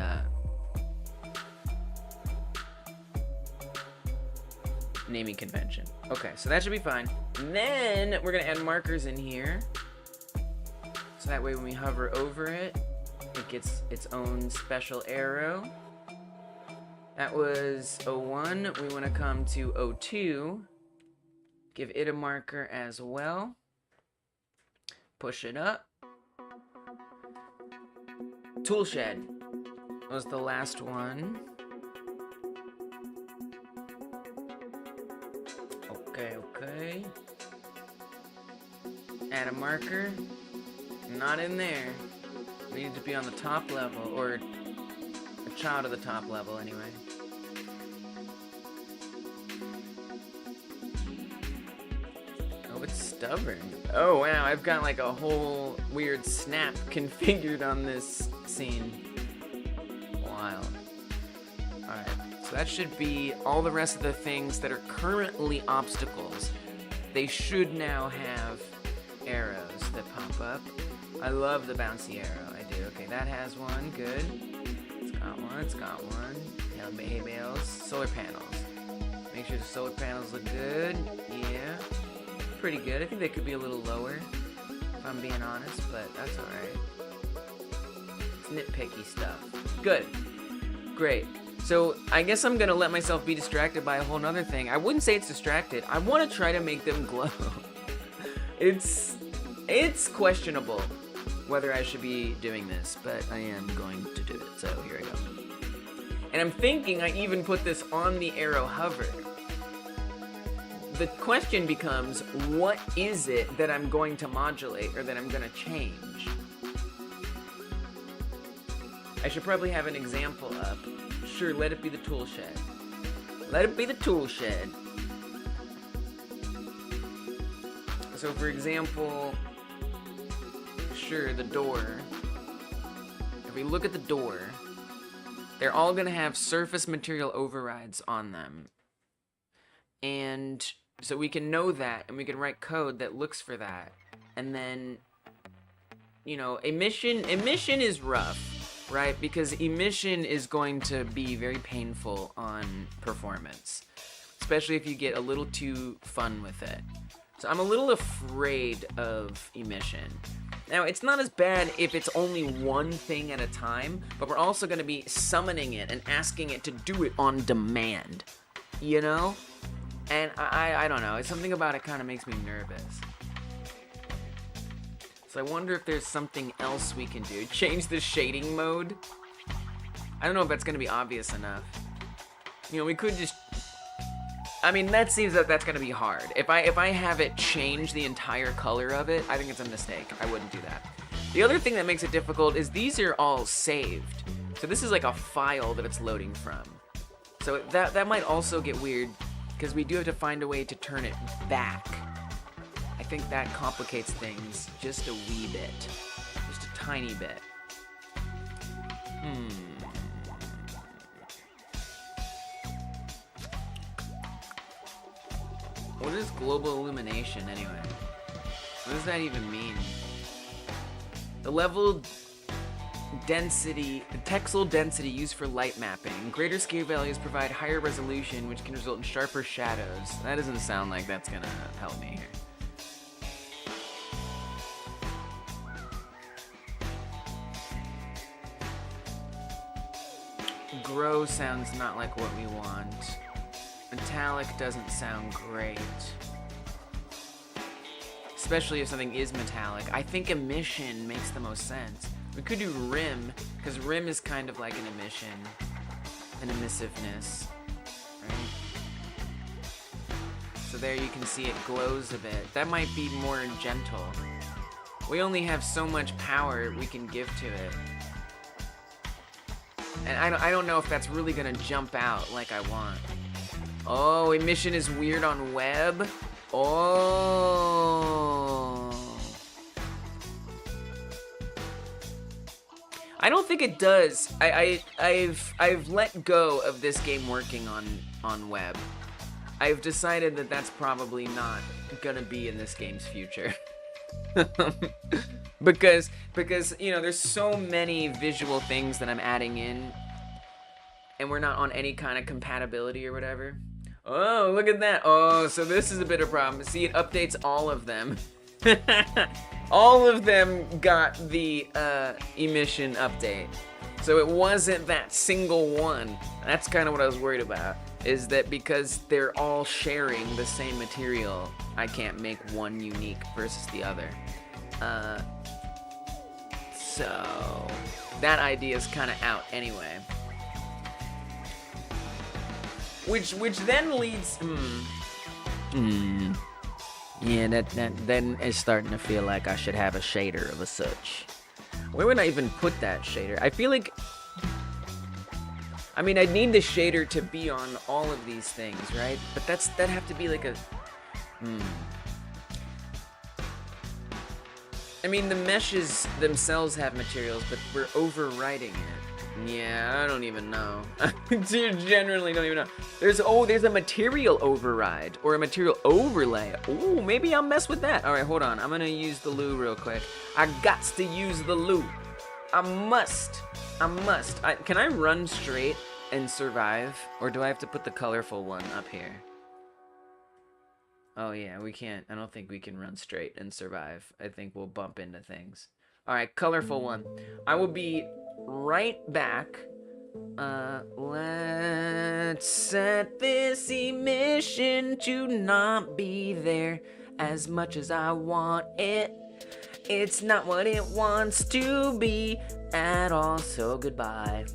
naming convention. Okay, so that should be fine. And then we're gonna add markers in here. So that way when we hover over it, it gets its own special arrow. That was 01. We wanna come to 02. Give it a marker as well. Push it up. Tool shed. was the last one. Okay. Add a marker. Not in there. We need to be on the top level, or a child of the top level anyway. Oh, it's stubborn. Oh wow, I've got like a whole weird snap configured on this scene. Wild. Alright, so that should be all the rest of the things that are currently obstacles. They should now have arrows that pop up. I love the bouncy arrow, I do. Okay, that has one, good. It's got one. Hay bales, solar panels. Make sure the solar panels look good. Yeah, pretty good. I think they could be a little lower, if I'm being honest, but that's alright. It's nitpicky stuff. Good. Great. So I guess I'm gonna let myself be distracted by a whole nother thing. I wouldn't say it's distracted. I want to try to make them glow. It's questionable whether I should be doing this, but I am going to do it. So here I go. And I'm thinking I even put this on the arrow hover. The question becomes, what is it that I'm going to modulate or that I'm going to change? I should probably have an example up. Sure, let it be the tool shed. Let it be the tool shed. So for example, sure, the door. If we look at the door, they're all gonna have surface material overrides on them. And so we can know that, and we can write code that looks for that. And then, you know, emission is rough, right? Because emission is going to be very painful on performance, especially if you get a little too fun with it. So I'm a little afraid of emission. Now, it's not as bad if it's only one thing at a time, but we're also going to be summoning it and asking it to do it on demand, you know? And I don't know, it's something about it kind of makes me nervous. So I wonder if there's something else we can do. Change the shading mode? I don't know if that's going to be obvious enough. You know, we could just... I mean, that seems that that's gonna be hard. If I have it change the entire color of it, I think it's a mistake. I wouldn't do that. The other thing that makes it difficult is these are all saved. So this is like a file that it's loading from. So that might also get weird, because we do have to find a way to turn it back. I think that complicates things just a wee bit. Just a tiny bit. What is global illumination, anyway? What does that even mean? The level density, the texel density used for light mapping. Greater scale values provide higher resolution, which can result in sharper shadows. That doesn't sound like that's gonna help me here. Grow sounds not like what we want. Metallic doesn't sound great. Especially if something is metallic. I think emission makes the most sense. We could do rim, because rim is kind of like an emission. An emissiveness. Right? So there you can see it glows a bit. That might be more gentle. We only have so much power we can give to it. And I don't know if that's really gonna jump out like I want. Oh, emission is weird on web? Oh. I don't think it does. I've let go of this game working on web. I've decided that that's probably not gonna be in this game's future. because you know, there's so many visual things that I'm adding in, and we're not on any kind of compatibility or whatever. Oh, look at that. Oh, so this is a bit of a problem. See, it updates all of them. All of them got the emission update. So it wasn't that single one. That's kind of what I was worried about, is that because they're all sharing the same material, I can't make one unique versus the other. So that idea is kind of out anyway. Which then leads. Yeah, that then is starting to feel like I should have a shader of a such. Where would I even put that shader? I feel like. I mean, I'd need the shader to be on all of these things, right? But that'd have to be like a. I mean, the meshes themselves have materials, but we're overwriting it. Yeah, I don't even know. I generally don't even know. There's a material override or a material overlay. Oh, maybe I'll mess with that. All right, hold on. I'm gonna use the loo real quick. I gots to use the loo. I must. Can I run straight and survive, or do I have to put the colorful one up here? Oh yeah, we can't. I don't think we can run straight and survive. I think we'll bump into things. All right, colorful one. I will be right back. Let's set this emission to not be there as much as I want it. It's not what it wants to be at all, so goodbye.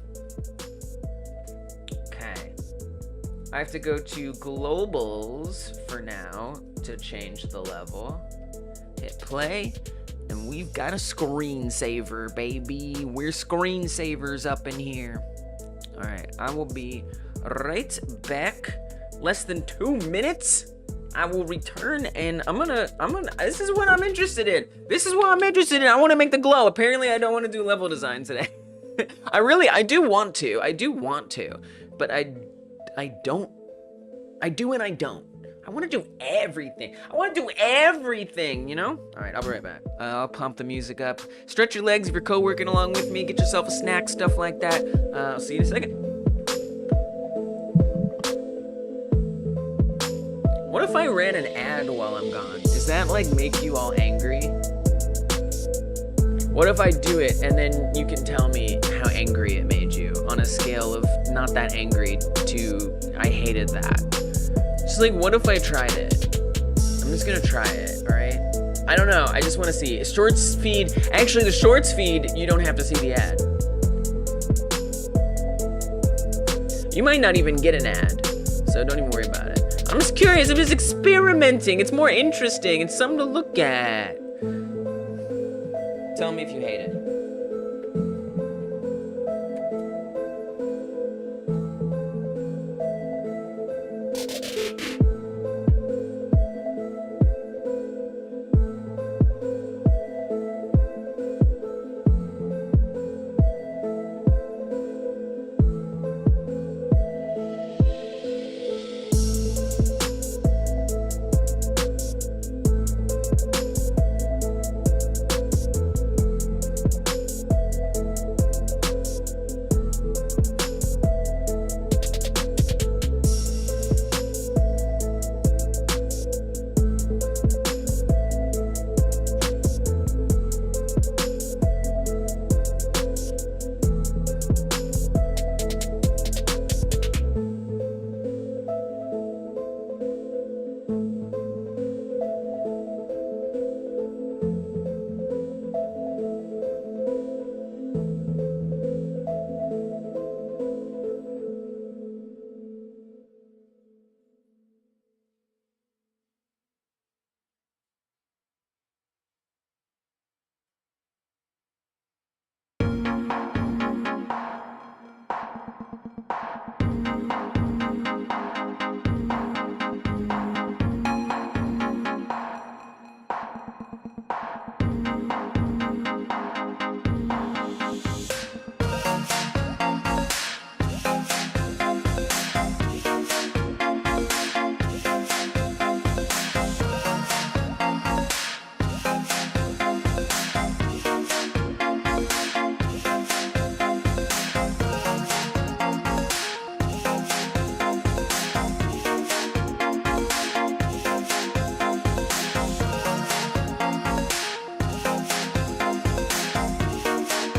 Okay. I have to go to globals for now to change the level. Hit play, and we've got a screensaver, baby. We're screensavers up in here. All right, I will be right back. Less than 2 minutes. I will return, and I'm gonna, this is what I'm interested in. I want to make the glow. Apparently, I don't want to do level design today. I do want to, but I don't. I do and I don't. I want to do everything. You know? All right, I'll be right back. I'll pump the music up. Stretch your legs if you're co-working along with me. Get yourself a snack, stuff like that. I'll see you in a second. What if I ran an ad while I'm gone? Does that, like, make you all angry? What if I do it and then you can tell me how angry it made you on a scale of not that angry to I hated that? Just like, what if I tried it? I'm just gonna try it, alright? I don't know, I just wanna see. Shorts feed, actually the shorts feed, you don't have to see the ad. You might not even get an ad, so don't even worry about it. I'm just curious, I'm just experimenting. It's more interesting, it's something to look at. Tell me if you hate it.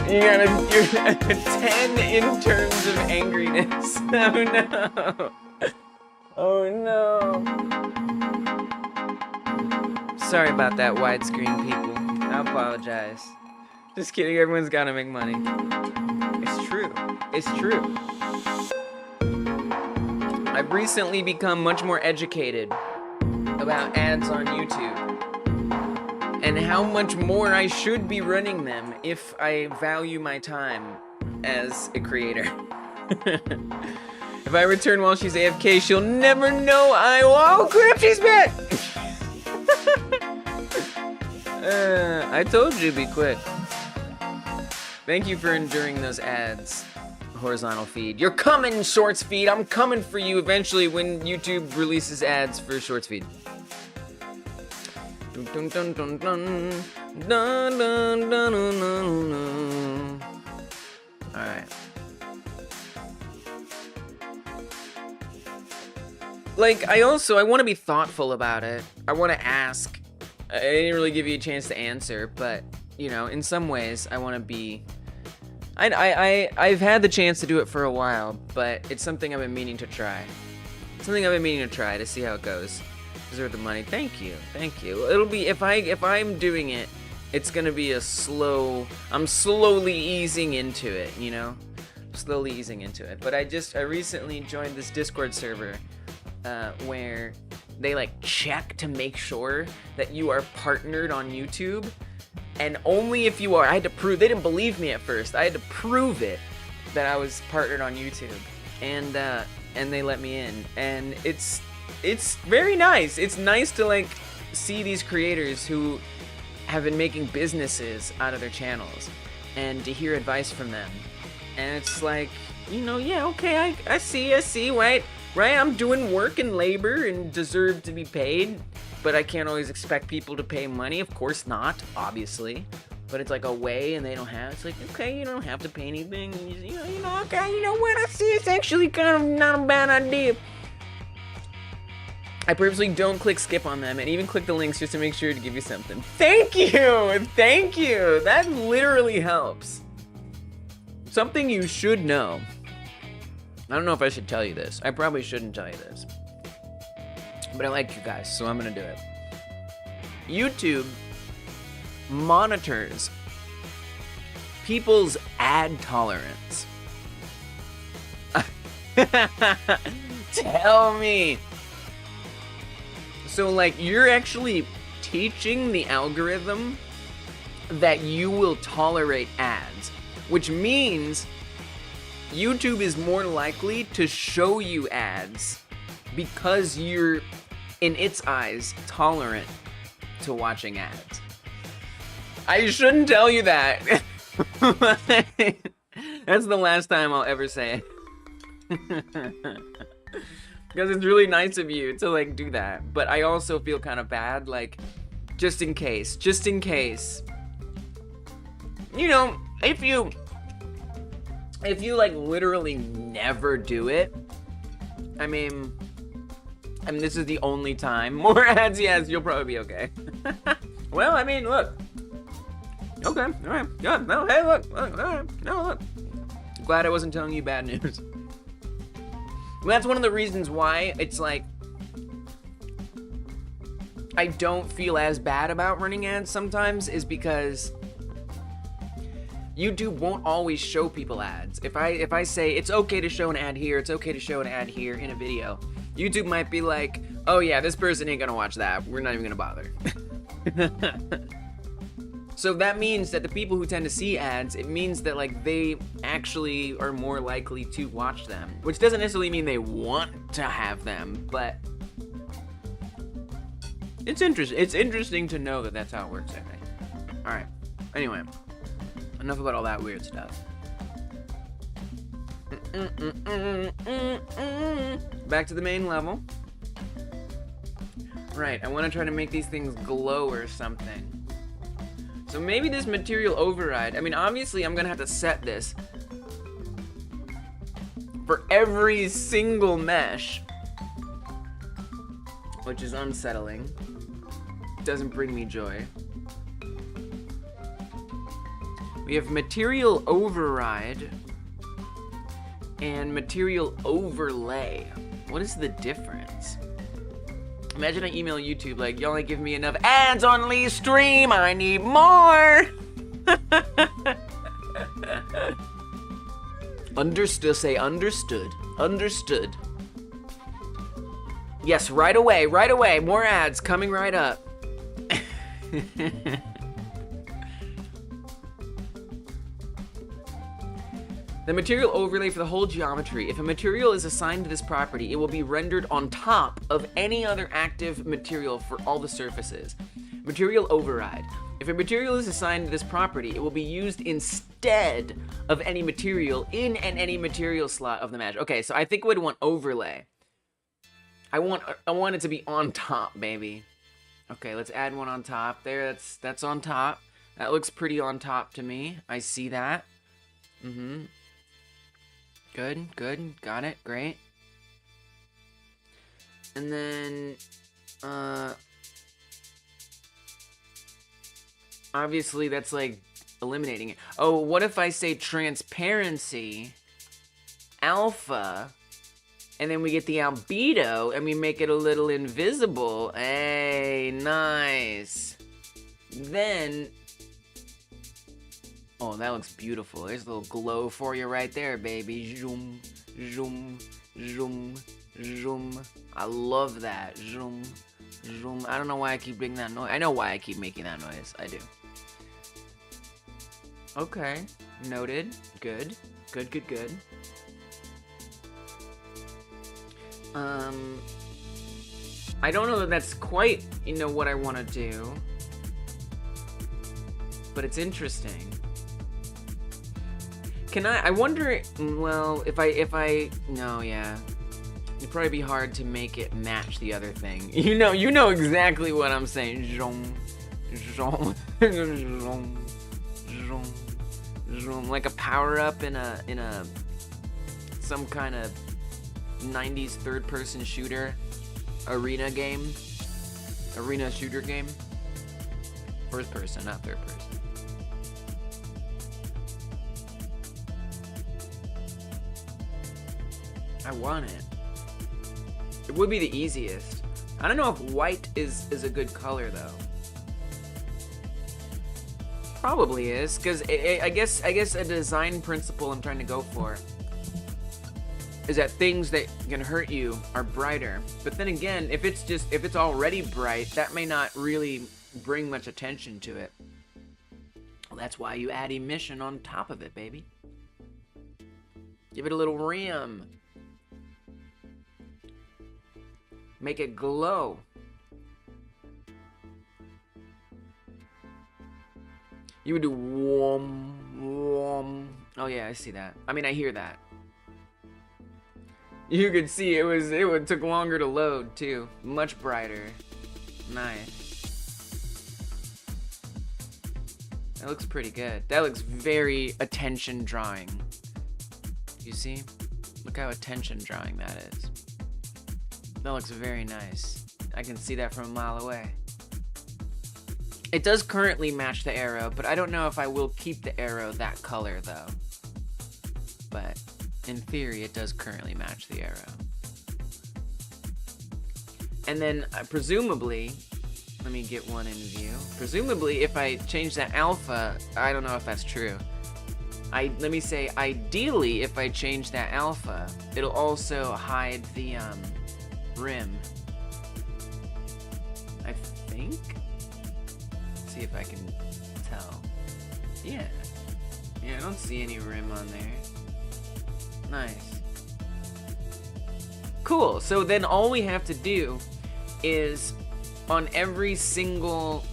You're at a 10 in terms of angriness. Oh no. Oh no. Sorry about that widescreen, people. I apologize. Just kidding, everyone's gotta make money. It's true. It's true. I've recently become much more educated about ads on YouTube and how much more I should be running them if I value my time as a creator. If I return while she's AFK, she'll never know oh crap, she's back! I told you to be quick. Thank you for enduring those ads. Horizontal feed. You're coming, Shorts feed. I'm coming for you eventually when YouTube releases ads for Shorts feed. Dun, dun, dun, dun, dun, dun, dun, dun, dun. All right. Like, I want to be thoughtful about it. I want to ask. I didn't really give you a chance to answer, but, you know, in some ways, I want to be... I've had the chance to do it for a while, but it's something I've been meaning to try. Something I've been meaning to try to see how it goes. Deserve the money. Thank you. Thank you. It'll be, if I'm doing it, it's gonna be a slow... I'm slowly easing into it, you know? Slowly easing into it. But I recently joined this Discord server where they like check to make sure that you are partnered on YouTube, and only if you are. I had to prove. They didn't believe me at first. I had to prove it that I was partnered on YouTube, and they let me in, and it's very nice. It's nice to like see these creators who have been making businesses out of their channels, and to hear advice from them, and it's like, you know, yeah, okay, I see, right, I'm doing work and labor and deserve to be paid, but I can't always expect people to pay money. Of course not, obviously, but it's like a way, and they don't have. It's like, okay, you don't have to pay anything. You know, okay, you know what? I see. It's actually kind of not a bad idea. I purposely don't click skip on them, and even click the links just to make sure to give you something. Thank you, thank you. That literally helps. Something you should know. I don't know if I should tell you this. I probably shouldn't tell you this. But I like you guys, so I'm gonna do it. YouTube monitors people's ad tolerance. Tell me. So, like, you're actually teaching the algorithm that you will tolerate ads, which means YouTube is more likely to show you ads because you're, in its eyes, tolerant to watching ads. I shouldn't tell you that. That's the last time I'll ever say it. Because it's really nice of you to, like, do that. But I also feel kind of bad, like, just in case. You know, if you like literally never do it, I mean this is the only time. More ads, yes, you'll probably be okay. Well, I mean, look. Okay, all right, good. No, hey, look, all right, no, look. Glad I wasn't telling you bad news. That's one of the reasons why it's like I don't feel as bad about running ads sometimes, is because YouTube won't always show people ads. If I say it's okay to show an ad here, it's okay to show an ad here in a video, YouTube might be like, oh yeah, this person ain't gonna watch that. We're not even gonna bother. So that means that the people who tend to see ads, it means that like they actually are more likely to watch them, which doesn't necessarily mean they want to have them, but it's interesting. It's interesting to know that that's how it works, I think. All right. Anyway. Enough about all that weird stuff. Back to the main level. Right, I want to try to make these things glow or something. So maybe this material override, I mean, obviously I'm going to have to set this for every single mesh, which is unsettling. Doesn't bring me joy. We have material override and material overlay. What is the difference? Imagine I email YouTube like, y'all ain't giving me enough ads on livestream, I need more. Understood. Say understood. Understood. Yes, right away, right away. More ads coming right up. The material overlay for the whole geometry. If a material is assigned to this property, it will be rendered on top of any other active material for all the surfaces. Material override. If a material is assigned to this property, it will be used instead of any material in any material slot of the mesh. Okay, so I think we'd want overlay. I want it to be on top, baby. Okay, let's add one on top there. That's on top. That looks pretty on top to me. I see that. Good, good. Got it. Great. And then obviously that's like eliminating it. Oh, what if I say transparency alpha, and then we get the albedo and we make it a little invisible? Hey, nice. Then, oh, that looks beautiful. There's a little glow for you right there, baby. Zoom, zoom, zoom, zoom. I love that. Zoom, zoom. I don't know why I keep making that noise. I know why I keep making that noise. I do. Okay, noted. Good. Good, good, good. I don't know that that's quite, what I want to do. But it's interesting. I wonder, well, no, yeah. It'd probably be hard to make it match the other thing. You know exactly what I'm saying. Zhong, zhong, zhong, zhong, zhong. Like a power-up in some kind of 90s third-person shooter arena shooter game. First person, not third person. I want it. It would be the easiest. I don't know if white is a good color though. Probably is, because I guess a design principle I'm trying to go for is that things that can hurt you are brighter. But then again, if it's already bright, that may not really bring much attention to it. Well, that's why you add emission on top of it, baby. Give it a little rim. Make it glow. You would do warm, warm. Oh yeah, I see that. I mean, I hear that. You could see it took longer to load too. Much brighter. Nice. That looks pretty good. That looks very attention drawing. You see? Look how attention drawing that is. That looks very nice. I can see that from a mile away. It does currently match the arrow, but I don't know if I will keep the arrow that color though. But in theory, it does currently match the arrow. And then presumably, let me get one in view. Presumably, if I change that alpha, I don't know if that's true. Let me say, ideally, if I change that alpha, it'll also hide the rim. I think. Let's see if I can tell. Yeah. Yeah, I don't see any rim on there. Nice. Cool. So then all we have to do is on every single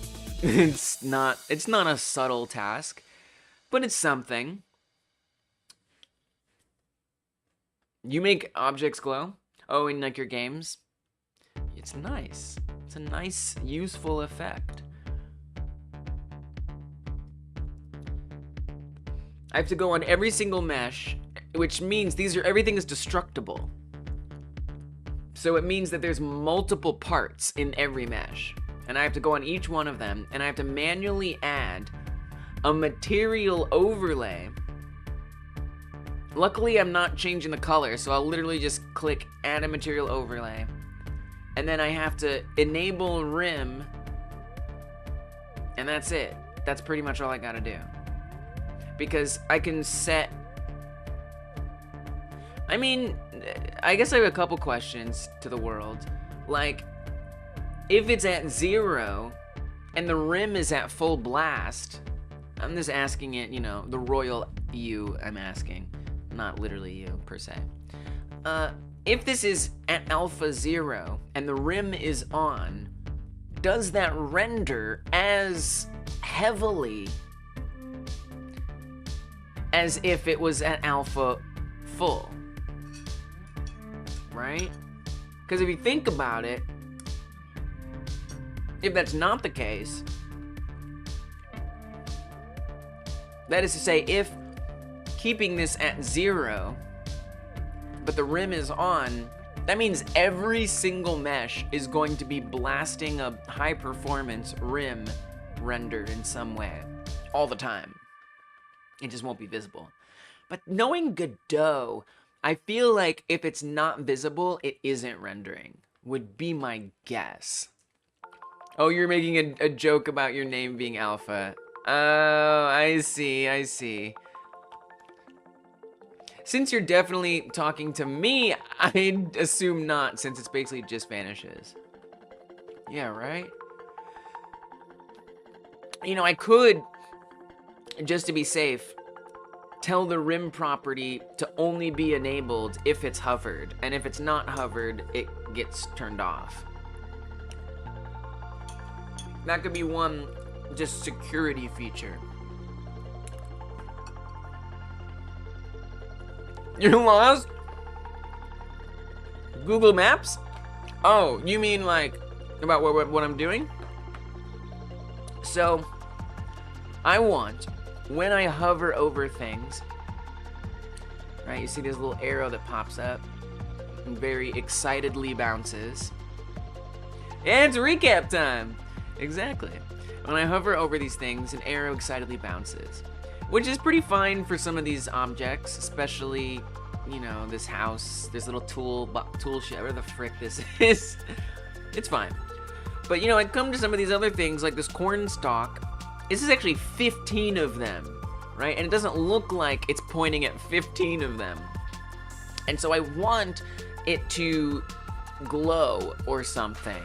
it's not a subtle task, but it's something. You make objects glow? Oh, in like your games? It's nice. It's a nice, useful effect. I have to go on every single mesh, which means everything is destructible. So it means that there's multiple parts in every mesh. And I have to go on each one of them, and I have to manually add a material overlay. Luckily, I'm not changing the color, so I'll literally just click add a material overlay. And then I have to enable rim, and that's it. That's pretty much all I gotta do. because I can set... I mean, I guess I have a couple questions to the world. Like, if it's at 0 and the rim is at full blast, I'm just asking it, you know, the royal you I'm asking, not literally you per se. If this is at alpha 0 and the rim is on, does that render as heavily as if it was at alpha full? Right? Because if you think about it, if that's not the case, that is to say, if keeping this at 0, but the rim is on, that means every single mesh is going to be blasting a high performance rim rendered in some way all the time. It just won't be visible. But knowing Godot, I feel like if it's not visible, it isn't rendering, would be my guess. Oh, you're making a joke about your name being Alpha. Oh, I see. Since you're definitely talking to me, I'd assume not, since it's basically just vanishes. Yeah, right? You know, I could, just to be safe, tell the rim property to only be enabled if it's hovered, and if it's not hovered, it gets turned off. That could be one just security feature. You're lost? Google Maps? Oh, you mean like about what I'm doing? So, I want, when I hover over things, right, you see this little arrow that pops up and very excitedly bounces. And it's recap time! Exactly. When I hover over these things, an arrow excitedly bounces, which is pretty fine for some of these objects, especially, you know, this house, this little tool shed, where the frick this is. It's fine. But, you know, I come to some of these other things, like this corn stalk. This is actually 15 of them, right? And it doesn't look like it's pointing at 15 of them. And so I want it to glow or something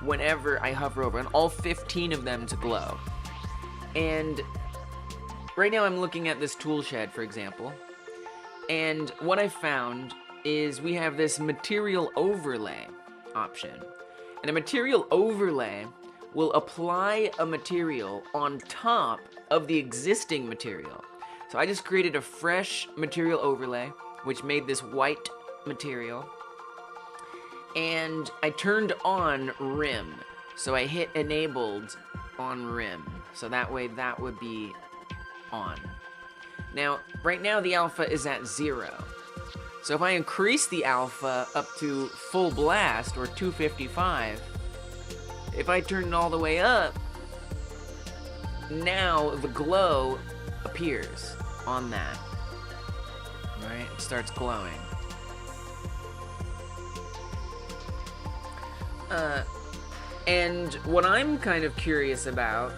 whenever I hover over, and all 15 of them to glow. And right now I'm looking at this tool shed, for example, and what I found is we have this material overlay option. And a material overlay will apply a material on top of the existing material. So I just created a fresh material overlay, which made this white material, and I turned on rim. So I hit enabled on rim. So that way that would be on. Now, right now the alpha is at 0. So if I increase the alpha up to full blast, or 255, if I turn it all the way up, now the glow appears on that. Right? It starts glowing. And what I'm kind of curious about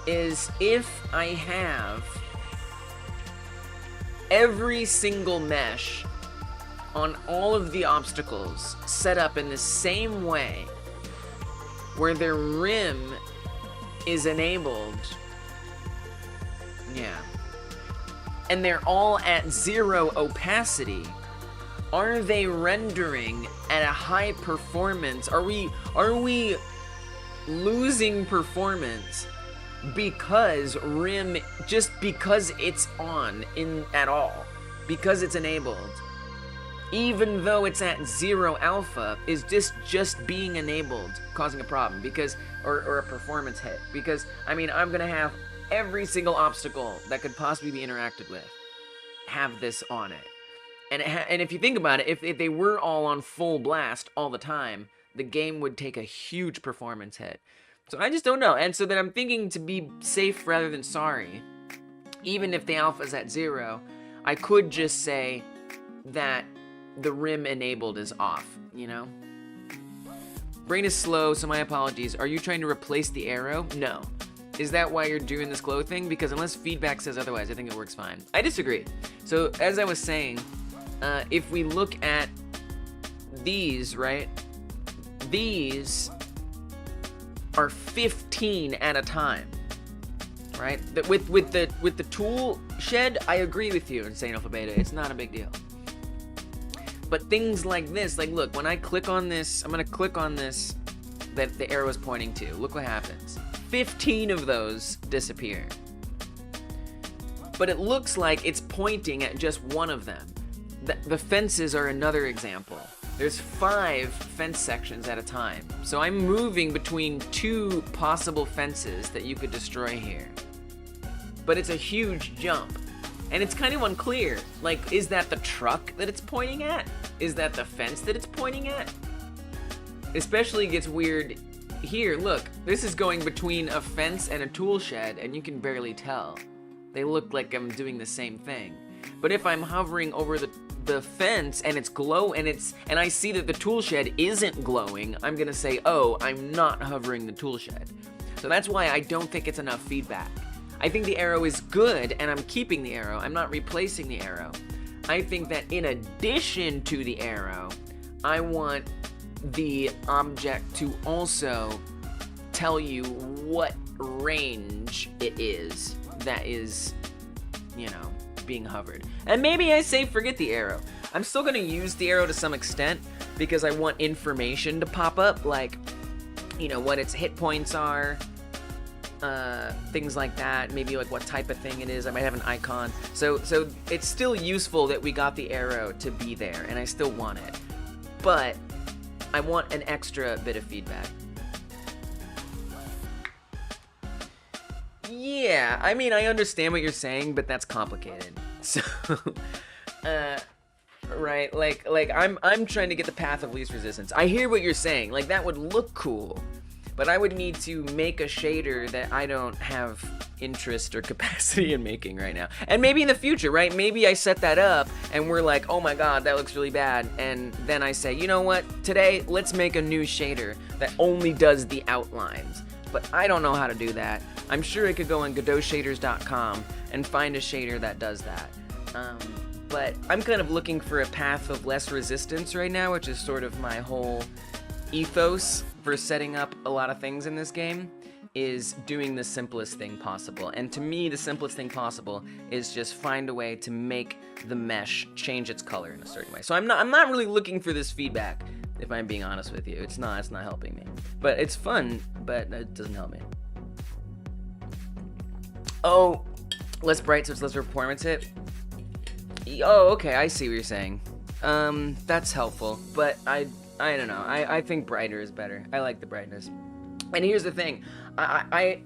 is if I have every single mesh on all of the obstacles set up in the same way, where their rim is enabled, yeah, and they're all at 0 opacity, are they rendering at a high performance? Are we losing performance because rim, just because it's on at all, because it's enabled, even though it's at 0 alpha, is just being enabled causing a problem, because or a performance hit? Because I mean, I'm gonna have every single obstacle that could possibly be interacted with have this on it. And if you think about it, if they were all on full blast all the time, the game would take a huge performance hit. So I just don't know. And so then I'm thinking, to be safe rather than sorry, even if the alpha's at 0, I could just say that the rim enabled is off, you know? Brain is slow, so my apologies. Are you trying to replace the arrow? No. Is that why you're doing this glow thing? Because unless feedback says otherwise, I think it works fine. I disagree. So as I was saying, if we look at these, right? These are 15 at a time, right? With the tool shed, I agree with you, Insane Alpha Beta. It's not a big deal. But things like this, like look, when I click on this, I'm gonna click on this that the arrow is pointing to. Look what happens. 15 of those disappear. But it looks like it's pointing at just one of them. The fences are another example. There's 5 fence sections at a time. So I'm moving between 2 possible fences that you could destroy here. But it's a huge jump. And it's kind of unclear. Like, is that the truck that it's pointing at? Is that the fence that it's pointing at? Especially gets weird here. Look, this is going between a fence and a tool shed, and you can barely tell. They look like I'm doing the same thing. But if I'm hovering over the fence and it's and I see that the tool shed isn't glowing, I'm gonna say, oh, I'm not hovering the tool shed. So that's why I don't think it's enough feedback. I think the arrow is good, and I'm keeping the arrow. I'm not replacing the arrow. I think that in addition to the arrow, I want the object to also tell you what range it is that is, you know, being hovered. And maybe I say forget the arrow. I'm still gonna use the arrow to some extent because I want information to pop up, like, you know, what its hit points are, things like that, maybe like what type of thing it is. I might have an icon. So it's still useful that we got the arrow to be there, and I still want it. But I want an extra bit of feedback. Yeah, I mean, I understand what you're saying, but that's complicated. So, right, like I'm trying to get the path of least resistance. I hear what you're saying, like that would look cool, but I would need to make a shader that I don't have interest or capacity in making right now. And maybe in the future, right? Maybe I set that up and we're like, oh my god, that looks really bad. And then I say, you know what? Today, let's make a new shader that only does the outlines. But I don't know how to do that. I'm sure I could go on godotshaders.com and find a shader that does that. But I'm kind of looking for a path of less resistance right now, which is sort of my whole ethos for setting up a lot of things in this game, is doing the simplest thing possible. And to me, the simplest thing possible is just find a way to make the mesh change its color in a certain way. So I'm not really looking for this feedback, if I'm being honest with you. It's not helping me. But it's fun, but it doesn't help me. Oh, less bright, so it's less performance hit. Oh, okay, I see what you're saying. That's helpful, but I don't know. I think brighter is better. I like the brightness. And here's the thing. I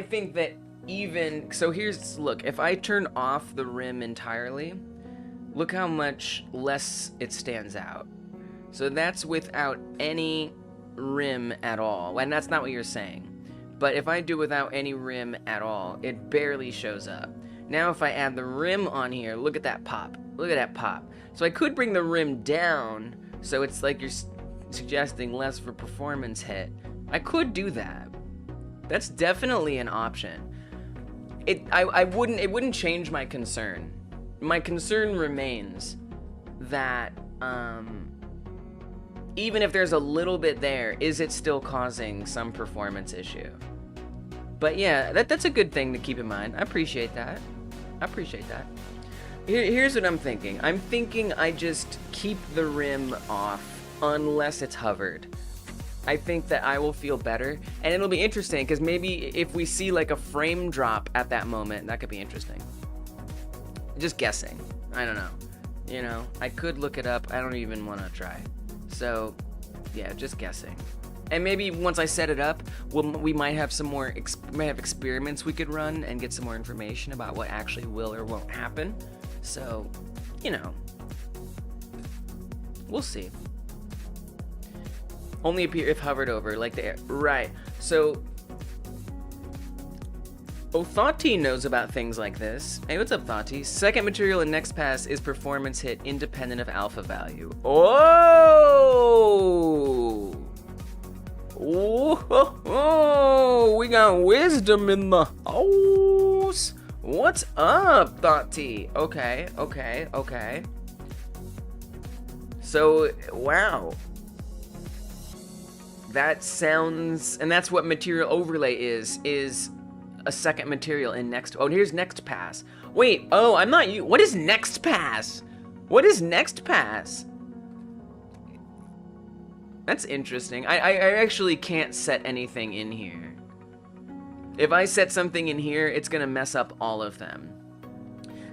think that even so, look, if I turn off the rim entirely, look how much less it stands out. So that's without any rim at all. And that's not what you're saying. But if I do without any rim at all, it barely shows up. Now if I add the rim on here, look at that pop. Look at that pop. So I could bring the rim down, so it's like you're suggesting less for performance hit. I could do that. That's definitely an option. It wouldn't change my concern. My concern remains that even if there's a little bit there, is it still causing some performance issue? But yeah, that's a good thing to keep in mind. I appreciate that. Here's what I'm thinking. I'm thinking I just keep the rim off unless it's hovered. I think that I will feel better, and it'll be interesting because maybe if we see like a frame drop at that moment, that could be interesting. Just guessing. I don't know. You know, I could look it up. I don't even want to try. So, yeah, just guessing. And maybe once I set it up, we might have some more experiments we could run and get some more information about what actually will or won't happen. So, you know, we'll see. Only appear if hovered over, like the air. Right. So, Thoughty knows about things like this. Hey, what's up, Thoughty? Second material in next pass is performance hit independent of alpha value. Oh! Oh, we got wisdom in the house. What's up, Thought T? Okay. So, wow. That sounds, and that's what material overlay is a second material in next. Oh, here's next pass. Wait, oh, I'm not you. What is next pass? What is next pass? That's interesting. I actually can't set anything in here. If I set something in here, it's gonna mess up all of them.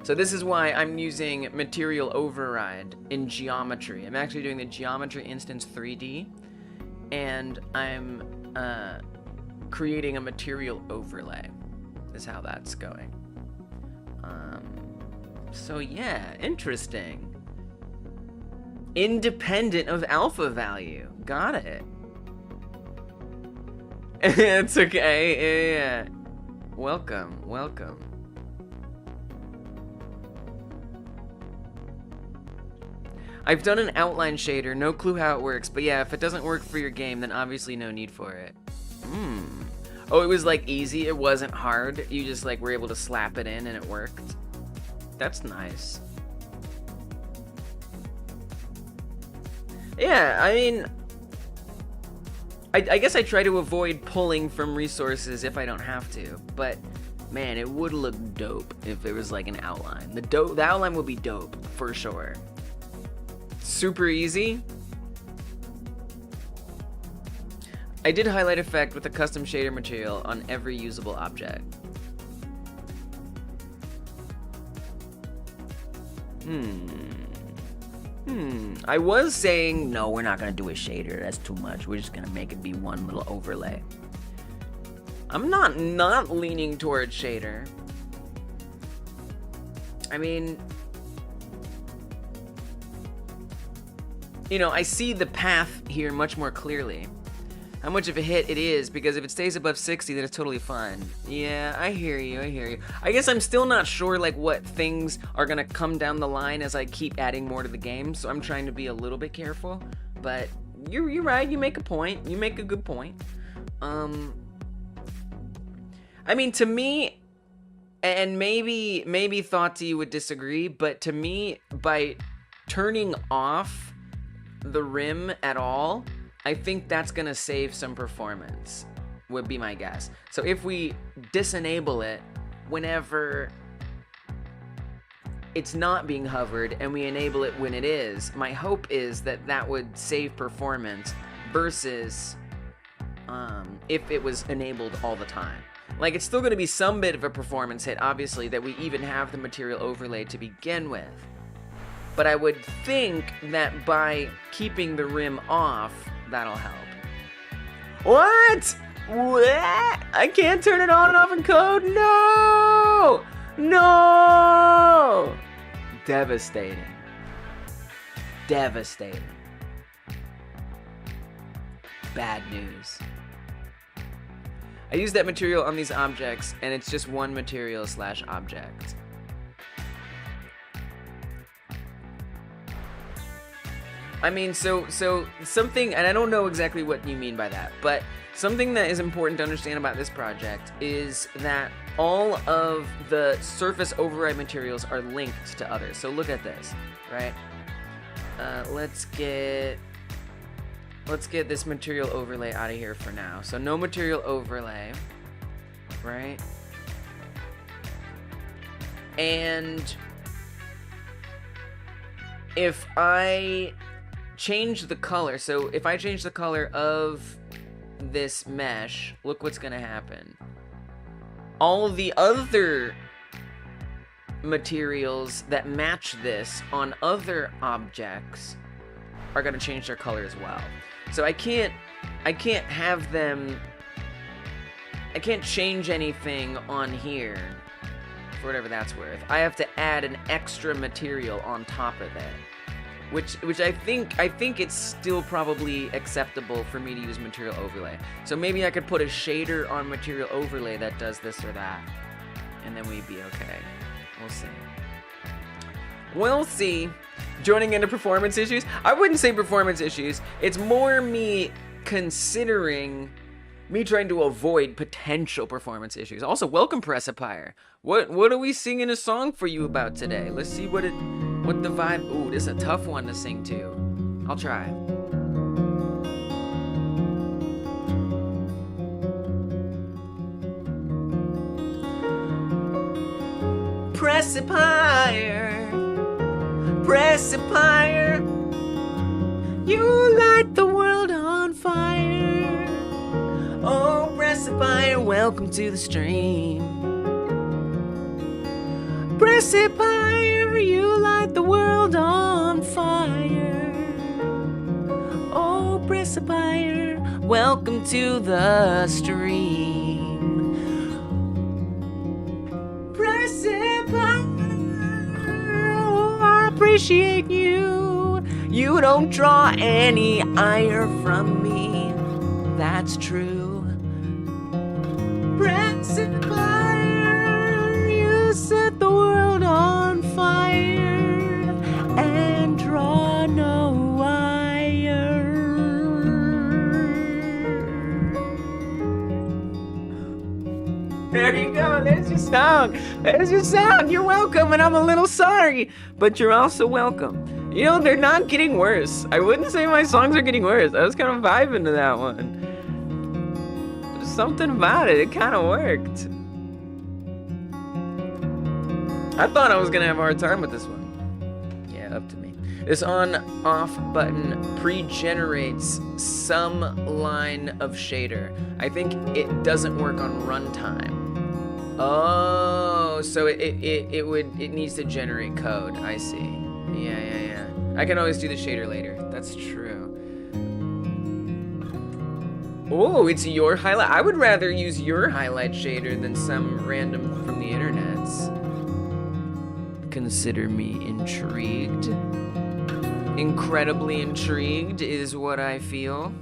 So this is why I'm using material override in geometry. I'm actually doing the geometry instance 3D, and I'm creating a material overlay. Is how that's going. So yeah, interesting. Independent of alpha value. Got it. It's okay. Yeah. Welcome. I've done an outline shader, no clue how it works, but yeah, if it doesn't work for your game, then obviously no need for it. Oh, it was like easy, it wasn't hard. You just like were able to slap it in and it worked. That's nice. Yeah, I mean, I guess I try to avoid pulling from resources if I don't have to, but man, it would look dope if there was like an outline. The outline would be dope, for sure. Super easy. I did highlight effect with a custom shader material on every usable object. I was saying, no, we're not gonna do a shader. That's too much. We're just gonna make it be one little overlay. I'm not leaning towards shader. I mean, you know, I see the path here much more clearly. How much of a hit it is, because if it stays above 60, then it's totally fine. Yeah, I hear you. I guess I'm still not sure, like, what things are gonna come down the line as I keep adding more to the game, so I'm trying to be a little bit careful. But you're right, you make a point. You make a good point. I mean, to me, and maybe Thoughty would disagree, but to me, by turning off the rim at all, I think that's gonna save some performance, would be my guess. So if we disenable it whenever it's not being hovered and we enable it when it is, my hope is that that would save performance versus if it was enabled all the time. Like, it's still gonna be some bit of a performance hit, obviously, that we even have the material overlay to begin with. But I would think that by keeping the rim off, that'll help. What? I can't turn it on and off in code? No! No! Devastating. Bad news. I use that material on these objects, and it's just one material / object. I mean, so something, and I don't know exactly what you mean by that, but something that is important to understand about this project is that all of the surface override materials are linked to others. So look at this, right? Let's get this material overlay out of here for now. So no material overlay, right? And if I change the color, so if I change the color of this mesh, look what's gonna happen. All of the other materials that match this on other objects are gonna change their color as well. So I can't have them, I can't change anything on here for whatever that's worth. I have to add an extra material on top of it. Which I think it's still probably acceptable for me to use material overlay. So maybe I could put a shader on material overlay that does this or that, and then we'd be okay. We'll see. Joining into performance issues? I wouldn't say performance issues. It's more me considering me trying to avoid potential performance issues. Also, welcome, Pressipire. What are we singing a song for you about today? Let's see what the vibe. Ooh, this is a tough one to sing to. I'll try. Pressipire, Pressipire, you light the world on fire. Oh, Pressipire, welcome to the stream. Pressipire, you light the world on fire. Oh, Pressipire, welcome to the stream. Appreciate you. You don't draw any ire from me. That's true. Pressipire, you set the world on fire and draw no ire. There you go. There's your song. There's your song. You're welcome, and I'm a little sorry, but you're also welcome. You know, they're not getting worse. I wouldn't say my songs are getting worse. I was kind of vibing to that one. There's something about it. It kind of worked. I thought I was going to have a hard time with this one. Yeah, up to me. This on-off button pre-generates some line of shader. I think it doesn't work on runtime. Oh, so it needs to generate code. I see. Yeah. I can always do the shader later. That's true. Oh, it's your highlight. I would rather use your highlight shader than some random from the internets. Consider me intrigued. Incredibly intrigued is what I feel.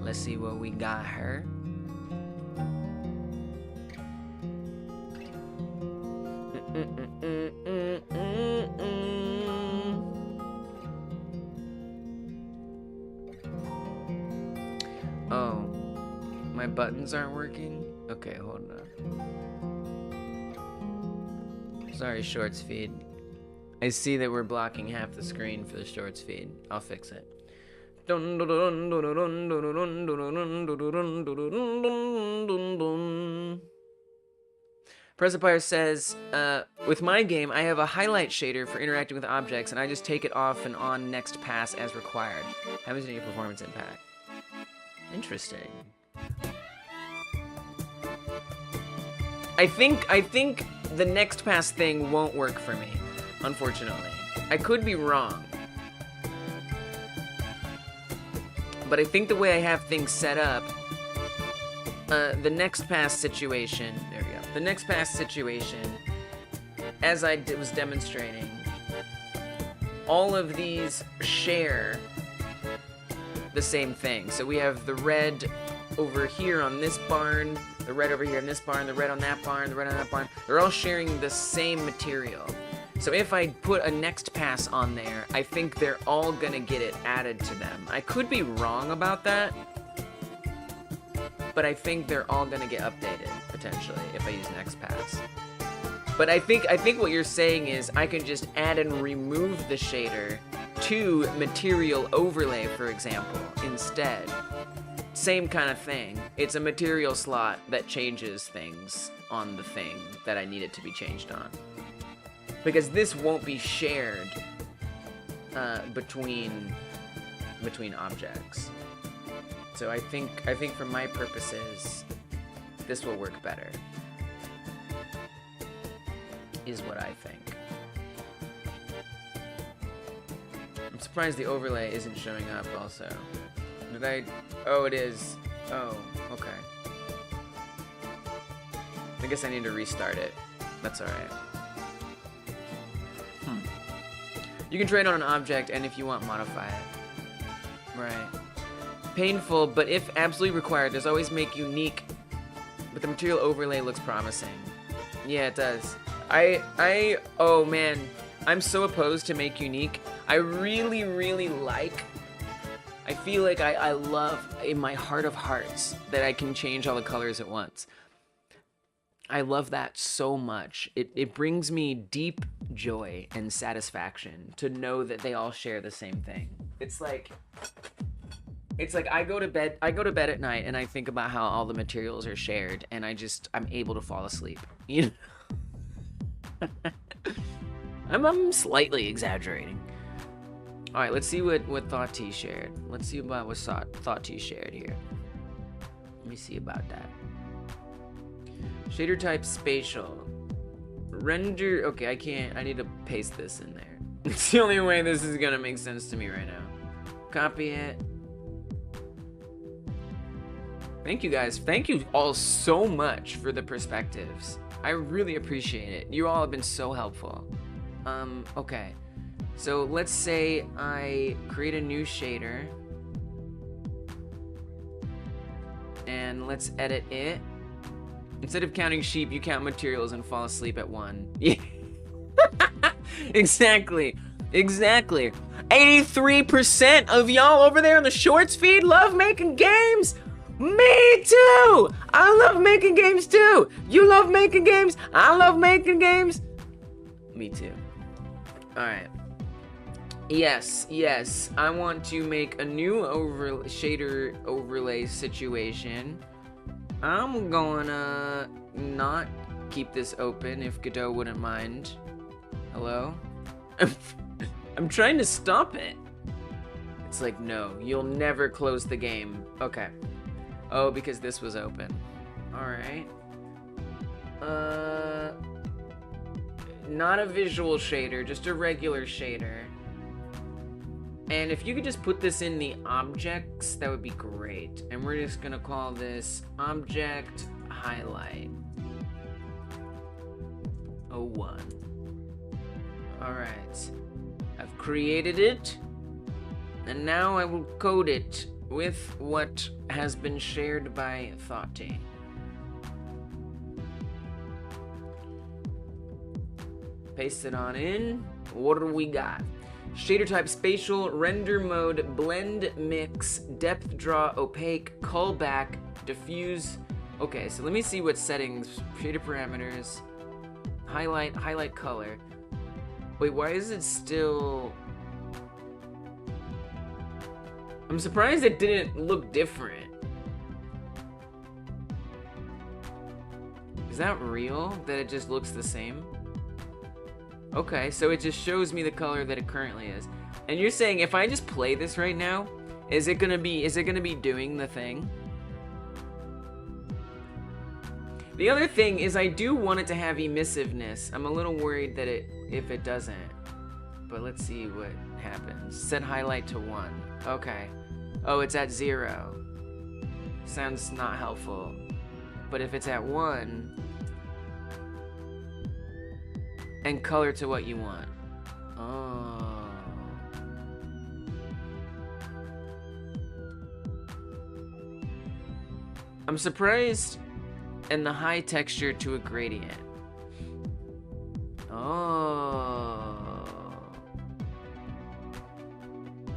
Let's see what we got here. Oh, my buttons aren't working? Okay, hold on. Sorry, shorts feed. I see that we're blocking half the screen for the shorts feed. I'll fix it. Pressipire says, with my game, I have a highlight shader for interacting with objects, and I just take it off and on next pass as required. Haven't seen any performance impact. Interesting. I think the next pass thing won't work for me, unfortunately. I could be wrong. But I think the way I have things set up, the next pass situation, there we go. The next pass situation, as I was demonstrating, all of these share the same thing. So we have the red over here on this barn, the red over here on this barn, the red on that barn, the red on that barn. They're all sharing the same material. So if I put a next pass on there, I think they're all gonna get it added to them. I could be wrong about that, but I think they're all gonna get updated, potentially, if I use next pass. But I think what you're saying is I can just add and remove the shader to material overlay, for example, instead. Same kind of thing. It's a material slot that changes things on the thing that I need it to be changed on. Because this won't be shared between objects. So I think for my purposes, this will work better. Is what I think. I'm surprised the overlay isn't showing up also. Did I? Oh, it is. Oh, okay. I guess I need to restart it. That's alright. You can trade on an object, and if you want, modify it. Right. Painful, but if absolutely required, there's always make unique. But the material overlay looks promising. Yeah, it does. Oh man, I'm so opposed to make unique. I really, really like, I feel like I love in my heart of hearts that I can change all the colors at once. I love that so much. It brings me deep joy and satisfaction to know that they all share the same thing. It's like I go to bed at night and I think about how all the materials are shared, and I'm able to fall asleep. You know? I'm slightly exaggerating. All right, let's see what Thought T shared. Let's see about what Thought T shared here. Let me see about that. Shader type spatial. Render, okay, I need to paste this in there. It's the only way this is gonna make sense to me right now. Copy it. Thank you guys. Thank you all so much for the perspectives. I really appreciate it. You all have been so helpful. Okay. So let's say I create a new shader. And let's edit it. Instead of counting sheep, you count materials and fall asleep at 1. Yeah. Exactly. 83% of y'all over there on the shorts feed love making games. Me too. I love making games too. You love making games. I love making games. Me too. All right. Yes. I want to make a new shader overlay situation. I'm gonna not keep this open if Godot wouldn't mind. Hello? I'm trying to stop it. It's like, no, you'll never close the game. Okay. Oh, because this was open. Alright. Not a visual shader, just a regular shader. And if you could just put this in the objects, that would be great. And we're just gonna call this object highlight 01. All right, I've created it. And now I will code it with what has been shared by Thoughty. Paste it on in. What do we got? Shader type spatial, render mode, blend mix, depth draw, opaque, callback, diffuse. Okay, so let me see what settings, shader parameters, highlight color. Wait, why is it still... I'm surprised it didn't look different. Is that real? That it just looks the same? Okay, so it just shows me the color that it currently is. And you're saying if I just play this right now, is it gonna be doing the thing? The other thing is I do want it to have emissiveness. I'm a little worried that if it doesn't. But let's see what happens. Set highlight to 1. Okay. Oh, it's at 0. Sounds not helpful. But if it's at 1, and color to what you want. Oh. I'm surprised in the high texture to a gradient. Oh.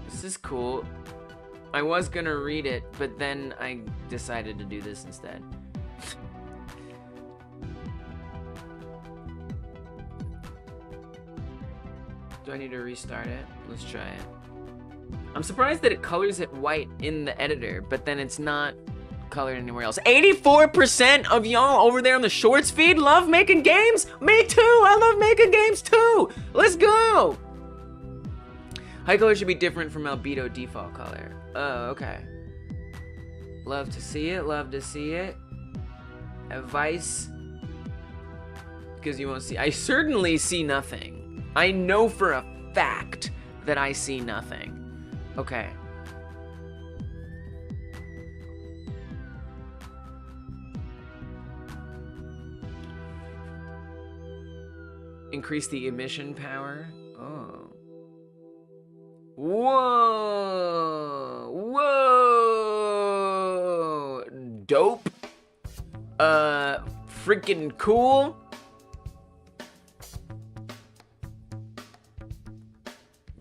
This is cool. I was gonna read it, but then I decided to do this instead. Do I need to restart it? Let's try it. I'm surprised that it colors it white in the editor, but then it's not colored anywhere else. 84% of y'all over there on the shorts feed love making games? Me too! I love making games too! Let's go! High color should be different from albedo default color. Oh, okay. Love to see it, love to see it. Advice. Because you won't see. I certainly see nothing. I know for a fact that I see nothing. Okay. Increase the emission power. Oh. Whoa. Whoa. Dope. Freaking cool.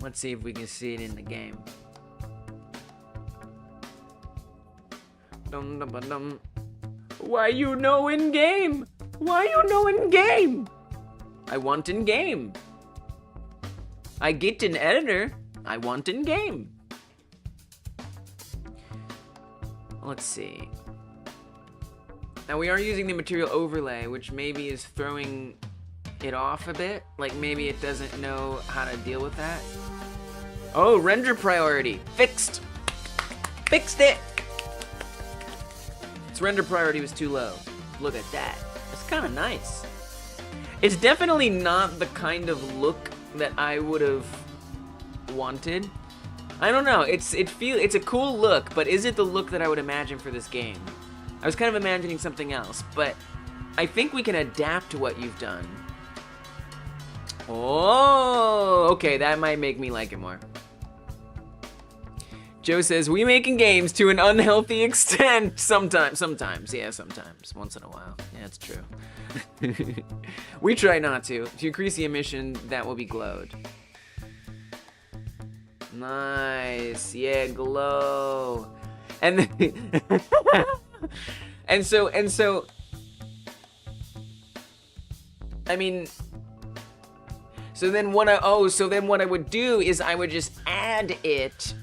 Let's see if we can see it in the game. Dum dum dum. Why you know in game? Why you know in game? I want in game. I get an editor. I want in game. Let's see. Now we are using the material overlay, which maybe is throwing it off a bit. Like maybe it doesn't know how to deal with that. Oh, render priority. Fixed. Fixed it. Its render priority was too low. Look at that. It's kind of nice. It's definitely not the kind of look that I would have wanted. I don't know. It's a cool look, but is it the look that I would imagine for this game? I was kind of imagining something else, but I think we can adapt to what you've done. Oh, okay, that might make me like it more. Joe says, we making games to an unhealthy extent. Sometimes, yeah, sometimes, once in a while. Yeah, it's true. We try not to. To increase the emission, that will be glowed. Nice, yeah, glow. And and so I mean, so then what I would do is I would just add it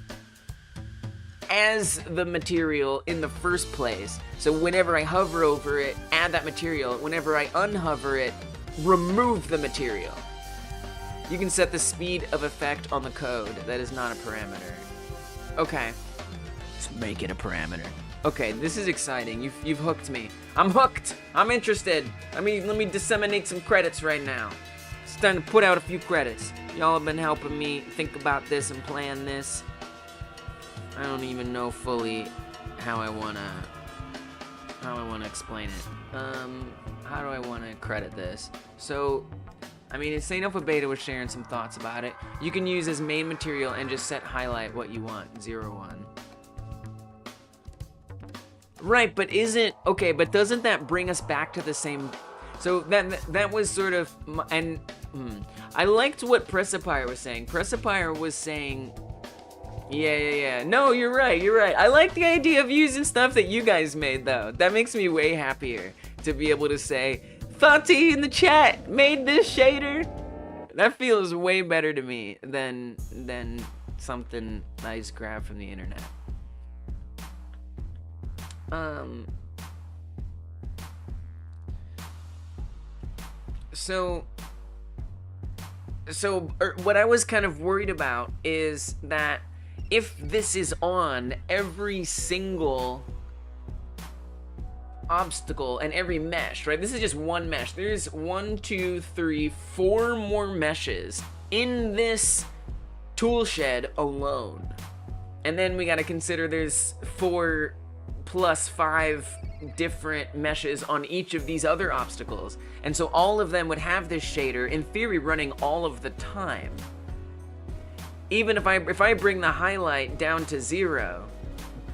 as the material in the first place. So whenever I hover over it, add that material. Whenever I unhover it, remove the material. You can set the speed of effect on the code. That is not a parameter. Okay. Let's make it a parameter. Okay, this is exciting. You've hooked me. I'm hooked. I'm interested. Let me disseminate some credits right now. It's time to put out a few credits. Y'all have been helping me think about this and plan this. I don't even know fully how I wanna explain it. How do I wanna credit this? So, I mean, Insane Alpha Beta was sharing some thoughts about it. You can use as main material and just set highlight what you want, 0, 1. Right, but but doesn't that bring us back to the same? So that was sort of, I liked what Precipier was saying. Precipier was saying, yeah. No, you're right. I like the idea of using stuff that you guys made, though. That makes me way happier to be able to say, Thoughty in the chat made this shader. That feels way better to me than something I just grabbed from the internet. So what I was kind of worried about is that if this is on, every single obstacle and every mesh, right? This is just one mesh. There's 1, 2, 3, 4 more meshes in this tool shed alone. And then we got to consider there's 4 plus 5 different meshes on each of these other obstacles. And so all of them would have this shader, in theory, running all of the time. Even if I bring the highlight down to 0,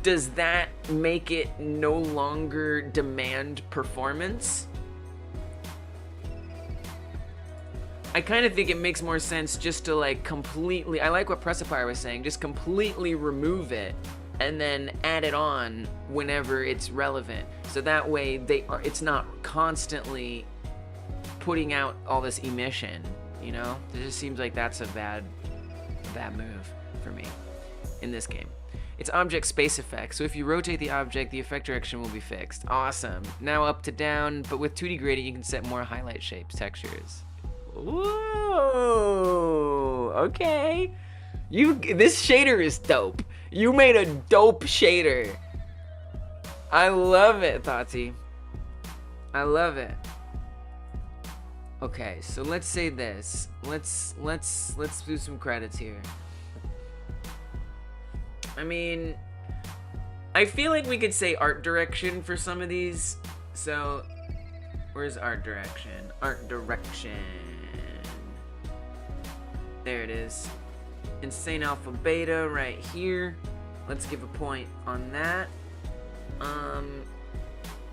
does that make it no longer demand performance? I kind of think it makes more sense just to like completely, I like what Precipier was saying, just completely remove it and then add it on whenever it's relevant. So that way it's not constantly putting out all this emission, you know? It just seems like that's a bad move for me in this game. It's object space effect, so if you rotate the object, the effect direction will be fixed. Awesome. Now up to down, but with 2D gradient, you can set more highlight shapes, textures. Whoa, okay. This shader is dope. You made a dope shader. I love it, Thoughty. I love it. Okay, so let's say this. Let's do some credits here. I mean, I feel like we could say art direction for some of these. So, where's art direction? Art direction. There it is. Insane Alpha Beta right here. Let's give a point on that.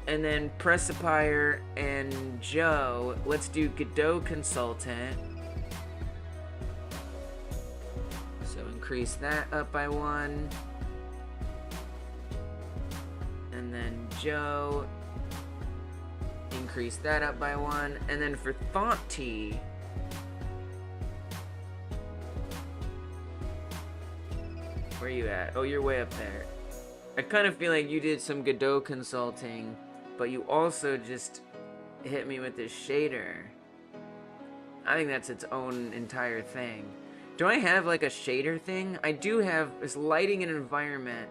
And then Precipier and Joe, let's do Godot Consultant. increase that up by 1. And then Joe, increase that up by 1. And then for Thought T, where are you at? Oh, you're way up there. I kind of feel like you did some Godot consulting, but you also just hit me with this shader. I think that's its own entire thing. Do I have like a shader thing? I do have this lighting and environment,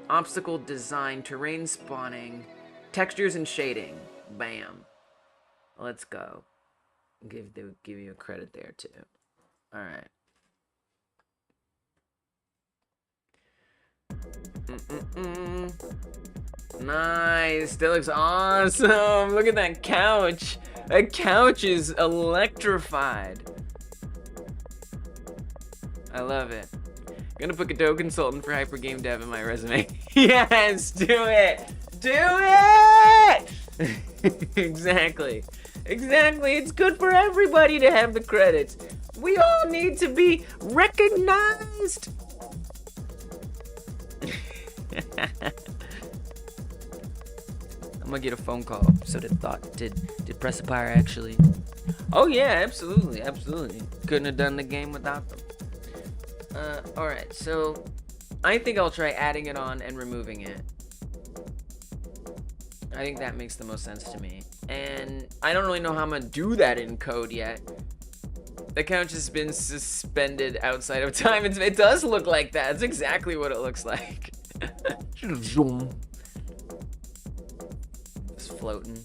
obstacle design, terrain spawning, textures and shading. Bam. Let's go. Give you a credit there too. All right. Nice. That looks awesome. Look at that couch. That couch is electrified. I love it. Gonna put Godot consultant for hyper game dev in my resume. Yes, do it. Do it. Exactly. It's good for everybody to have the credits. We all need to be recognized. I'm gonna get a phone call. So did Pressapire actually? Oh yeah, absolutely. Couldn't have done the game without them. Alright, so I think I'll try adding it on and removing it. I think that makes the most sense to me. And I don't really know how I'm gonna do that in code yet. The couch has been suspended outside of time. It does look like that. It's exactly what it looks like. It's floating.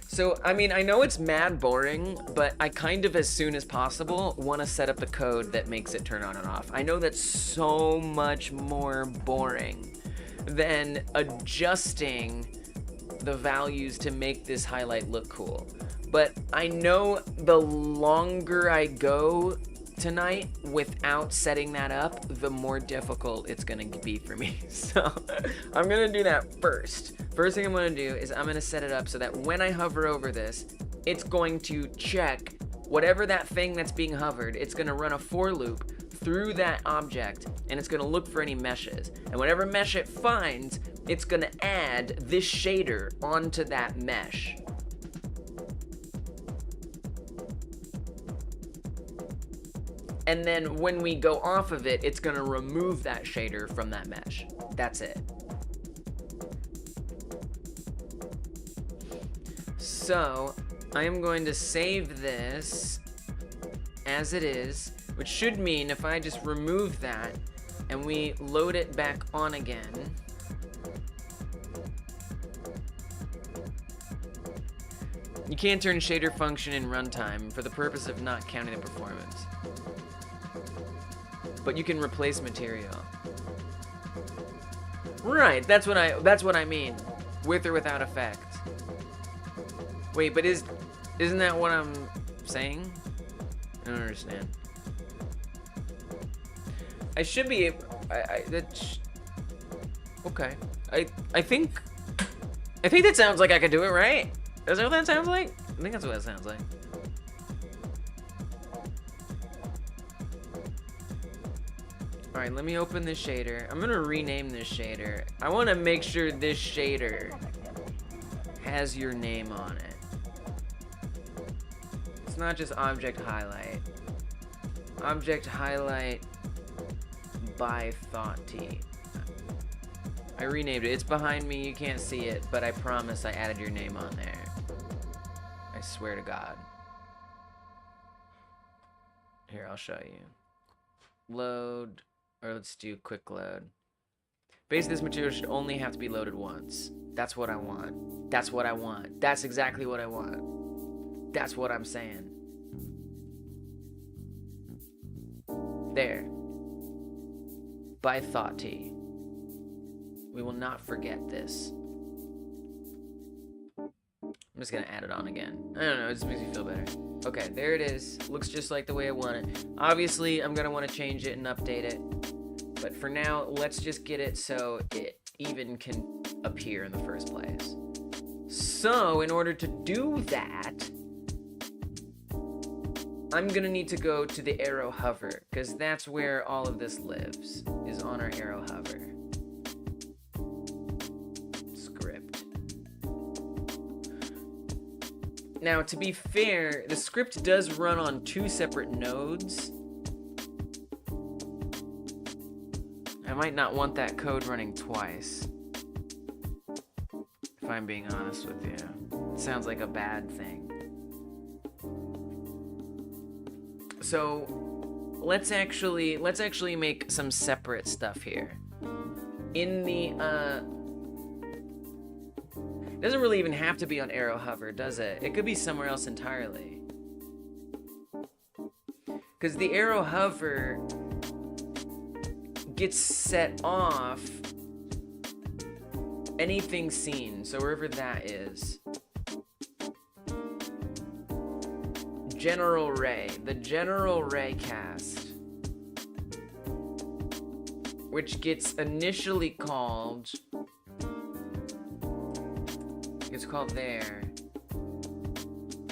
So, I mean, I know it's mad boring, but I kind of, as soon as possible, want to set up the code that makes it turn on and off. I know that's so much more boring than adjusting the values to make this highlight look cool. But I know the longer I go tonight without setting that up, the more difficult it's gonna be for me. So I'm gonna do that first. First thing I'm gonna do is I'm gonna set it up so that when I hover over this, it's going to check whatever that thing that's being hovered. It's gonna run a for loop through that object, and it's gonna look for any meshes. And whatever mesh it finds, it's gonna add this shader onto that mesh. And then when we go off of it, it's gonna remove that shader from that mesh. That's it. So I am going to save this as it is, which should mean if I just remove that and we load it back on again, you can't turn shader function in runtime for the purpose of not counting the performance. But you can replace material. Right, that's what I mean. With or without effect. Wait, but isn't that what I'm saying? I don't understand. I should be able, okay. I think that sounds like I could do it, right? Is that what that sounds like? I think that's what that sounds like. Alright, let me open this shader. I'm gonna rename this shader. I wanna make sure this shader has your name on it. It's not just object highlight. Object highlight by Thought T. I renamed it. It's behind me, you can't see it, but I promise I added your name on there. I swear to God. Here, I'll show you. Load. Or let's do quick load. Basically, this material should only have to be loaded once. That's what I want. That's what I want. That's exactly what I want. That's what I'm saying. There. By Thought T. We will not forget this. I'm just gonna add it on again. I don't know, it just makes me feel better. Okay, there it is. Looks just like the way I want it. Obviously, I'm gonna want to change it and update it. But for now, let's just get it so it even can appear in the first place. So, in order to do that, I'm gonna need to go to the arrow hover, because that's where all of this lives, is on our arrow hover. Script. Now, to be fair, the script does run on 2 separate nodes. I might not want that code running twice, if I'm being honest with you. It sounds like a bad thing. So let's actually make some separate stuff here. In the it doesn't really even have to be on arrow hover, does it? It could be somewhere else entirely. Because the arrow hover gets set off anything seen, so wherever that is. General Ray, the General Raycast, which gets initially called, it's called there.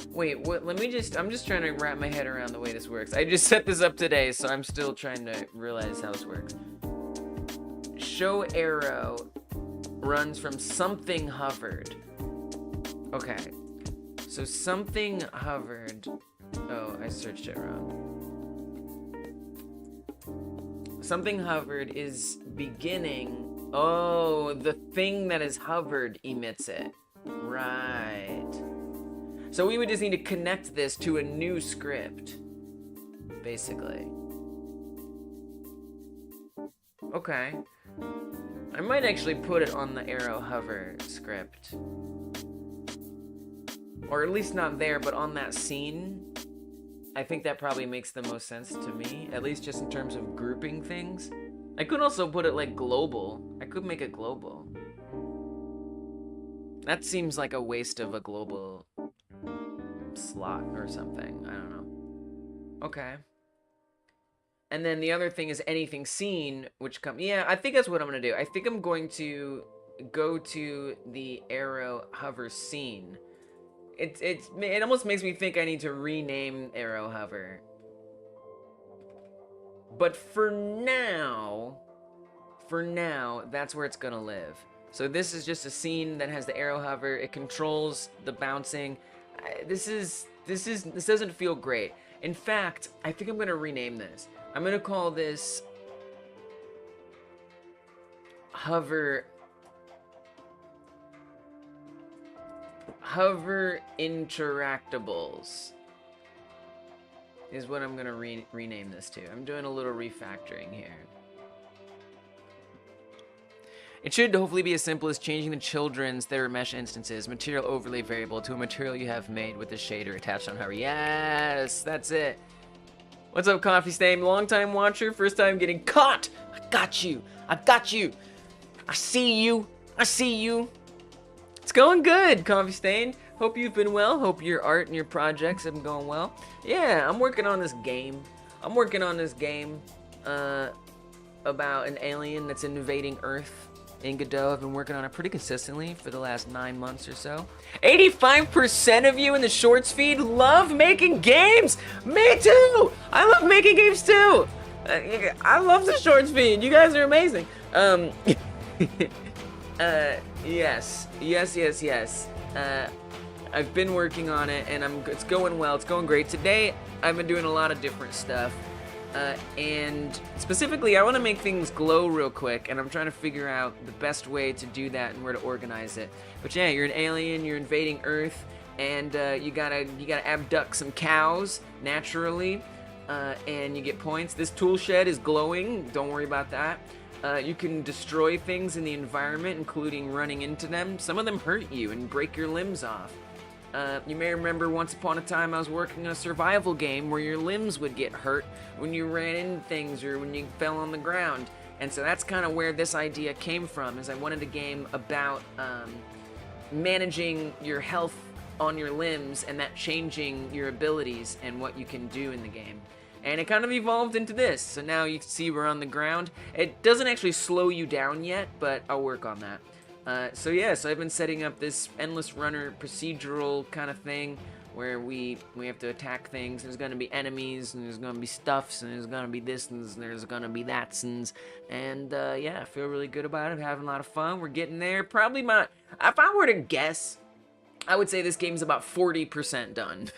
Wait, what? I'm just trying to wrap my head around the way this works. I just set this up today, so I'm still trying to realize how this works. Show arrow runs from something hovered. Okay, so something hovered. Oh, I searched it wrong. Something hovered is beginning. Oh, the thing that is hovered emits it. Right. So we would just need to connect this to a new script, basically. Okay. I might actually put it on the arrow hover script. Or at least not there, but on that scene. I think that probably makes the most sense to me, at least just in terms of grouping things. I could also put it like global. I could make it global. That seems like a waste of a global slot or something. I don't know. Okay. And then the other thing is anything seen, which yeah, I think that's what I'm gonna do. I think I'm going to go to the arrow hover scene. It almost makes me think I need to rename arrow hover. But for now, that's where it's gonna live. So this is just a scene that has the arrow hover. It controls the bouncing. This doesn't feel great. In fact, I think I'm gonna rename this. I'm gonna call this Hover Interactables is what I'm gonna rename this to. I'm doing a little refactoring here. It should hopefully be as simple as changing the children's their mesh instances material overlay variable to a material you have made with the shader attached on hover. Yes, that's it. What's up, Coffee Stain? Long time watcher, first time getting caught. I got you. I got you. I see you. I see you. It's going good, Coffee Stain. Hope you've been well. Hope your art and your projects have been going well. Yeah, I'm working on this game. About an alien that's invading Earth in Godot. I've been working on it pretty consistently for the last 9 months or so. 85% of you in the shorts feed love making games. Me too. I love making games too. I love the shorts feed. You guys are amazing. Yes. I've been working on it, and it's going well. It's going great. Today, I've been doing a lot of different stuff. And specifically, I want to make things glow real quick, and I'm trying to figure out the best way to do that and where to organize it. But yeah, you're an alien, you're invading Earth, and you gotta abduct some cows naturally, and you get points. This tool shed is glowing. Don't worry about that. You can destroy things in the environment, including running into them. Some of them hurt you and break your limbs off. You may remember once upon a time I was working on a survival game where your limbs would get hurt when you ran into things or when you fell on the ground. And so that's kind of where this idea came from, is I wanted a game about managing your health on your limbs and that changing your abilities and what you can do in the game. And it kind of evolved into this. So now you can see we're on the ground. It doesn't actually slow you down yet, but I'll work on that. So I've been setting up this endless runner procedural kind of thing where we have to attack things. There's gonna be enemies, and there's gonna be stuffs, and there's gonna be this, and there's gonna be that's, and yeah, I feel really good about it. Having a lot of fun. We're getting there. Probably if I were to guess, I would say this game's about 40% done.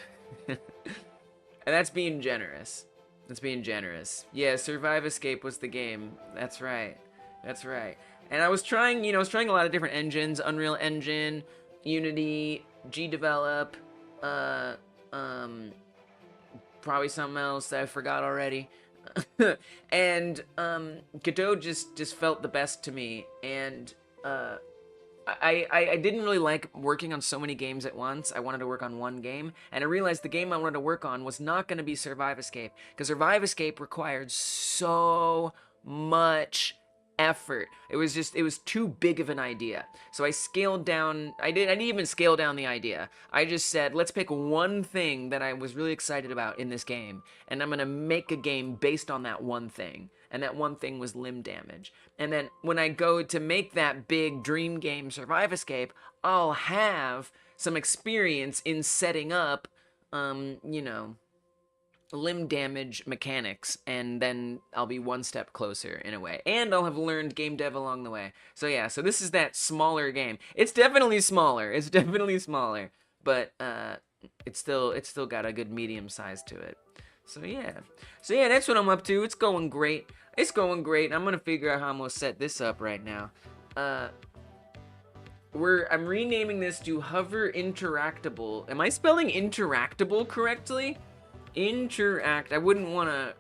And that's being generous. That's being generous. Yeah, Survive Escape was the game. That's right. That's right. And I was trying, a lot of different engines. Unreal Engine, Unity, GDevelop, probably something else that I forgot already. And Godot just felt the best to me. And I didn't really like working on so many games at once. I wanted to work on one game, and I realized the game I wanted to work on was not going to be Survive Escape, because Survive Escape required so much effort. It was too big of an idea. So I scaled down. I didn't even scale down the idea. I just said, let's pick one thing that I was really excited about in this game, and I'm going to make a game based on that one thing. And that one thing was limb damage. And then when I go to make that big dream game Survive Escape, I'll have some experience in setting up, limb damage mechanics, and then I'll be one step closer in a way. And I'll have learned game dev along the way. So yeah, so this is that smaller game. It's definitely smaller. But it's still got a good medium size to it. So yeah, that's what I'm up to. It's going great. I'm gonna figure out how I'm gonna set this up right now. I'm renaming this to Hover Interactable. Am I spelling interactable correctly? I wouldn't wanna.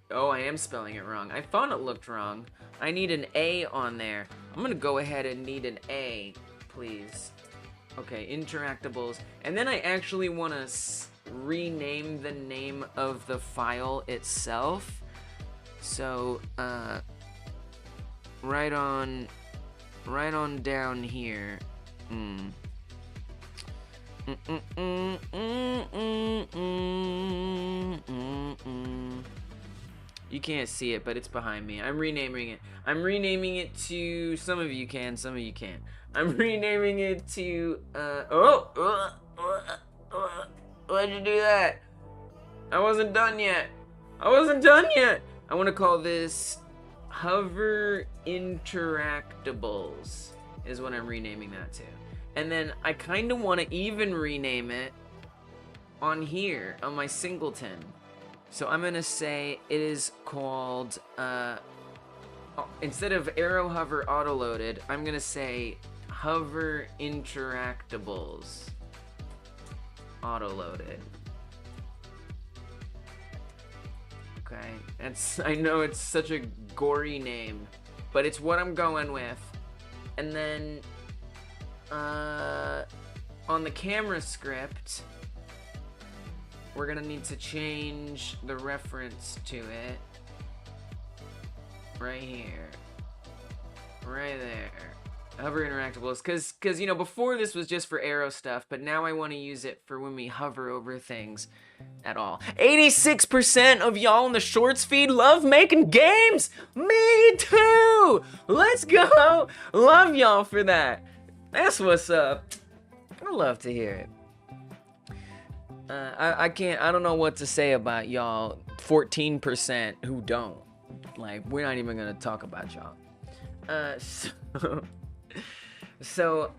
Oh, I am spelling it wrong. I thought it looked wrong. I need an A on there. I'm gonna go ahead and need an A, please. Okay, Interactables. And then I actually wanna rename the name of the file itself. So right on down here. You can't see it, but it's behind me. I'm renaming it to, some of you can, some of you can't. I'm renaming it to why'd you do that? I wasn't done yet. I want to call this Hover Interactables is what I'm renaming that to. And then I kind of want to even rename it on here, on my singleton. So I'm going to say it is called, instead of Arrow Hover Autoloaded, I'm going to say Hover Interactables Autoloaded. Okay, I know it's such a gory name, but it's what I'm going with. And then, on the camera script, we're gonna need to change the reference to it. Right here. Right there. Hover Interactables, cause before this was just for arrow stuff, but now I want to use it for when we hover over things at all. 86% of y'all in the shorts feed love making games. Me too. Let's go. Love y'all for that. That's what's up. I love to hear it. I don't know what to say about y'all 14% who don't. Like, we're not even gonna talk about y'all. So,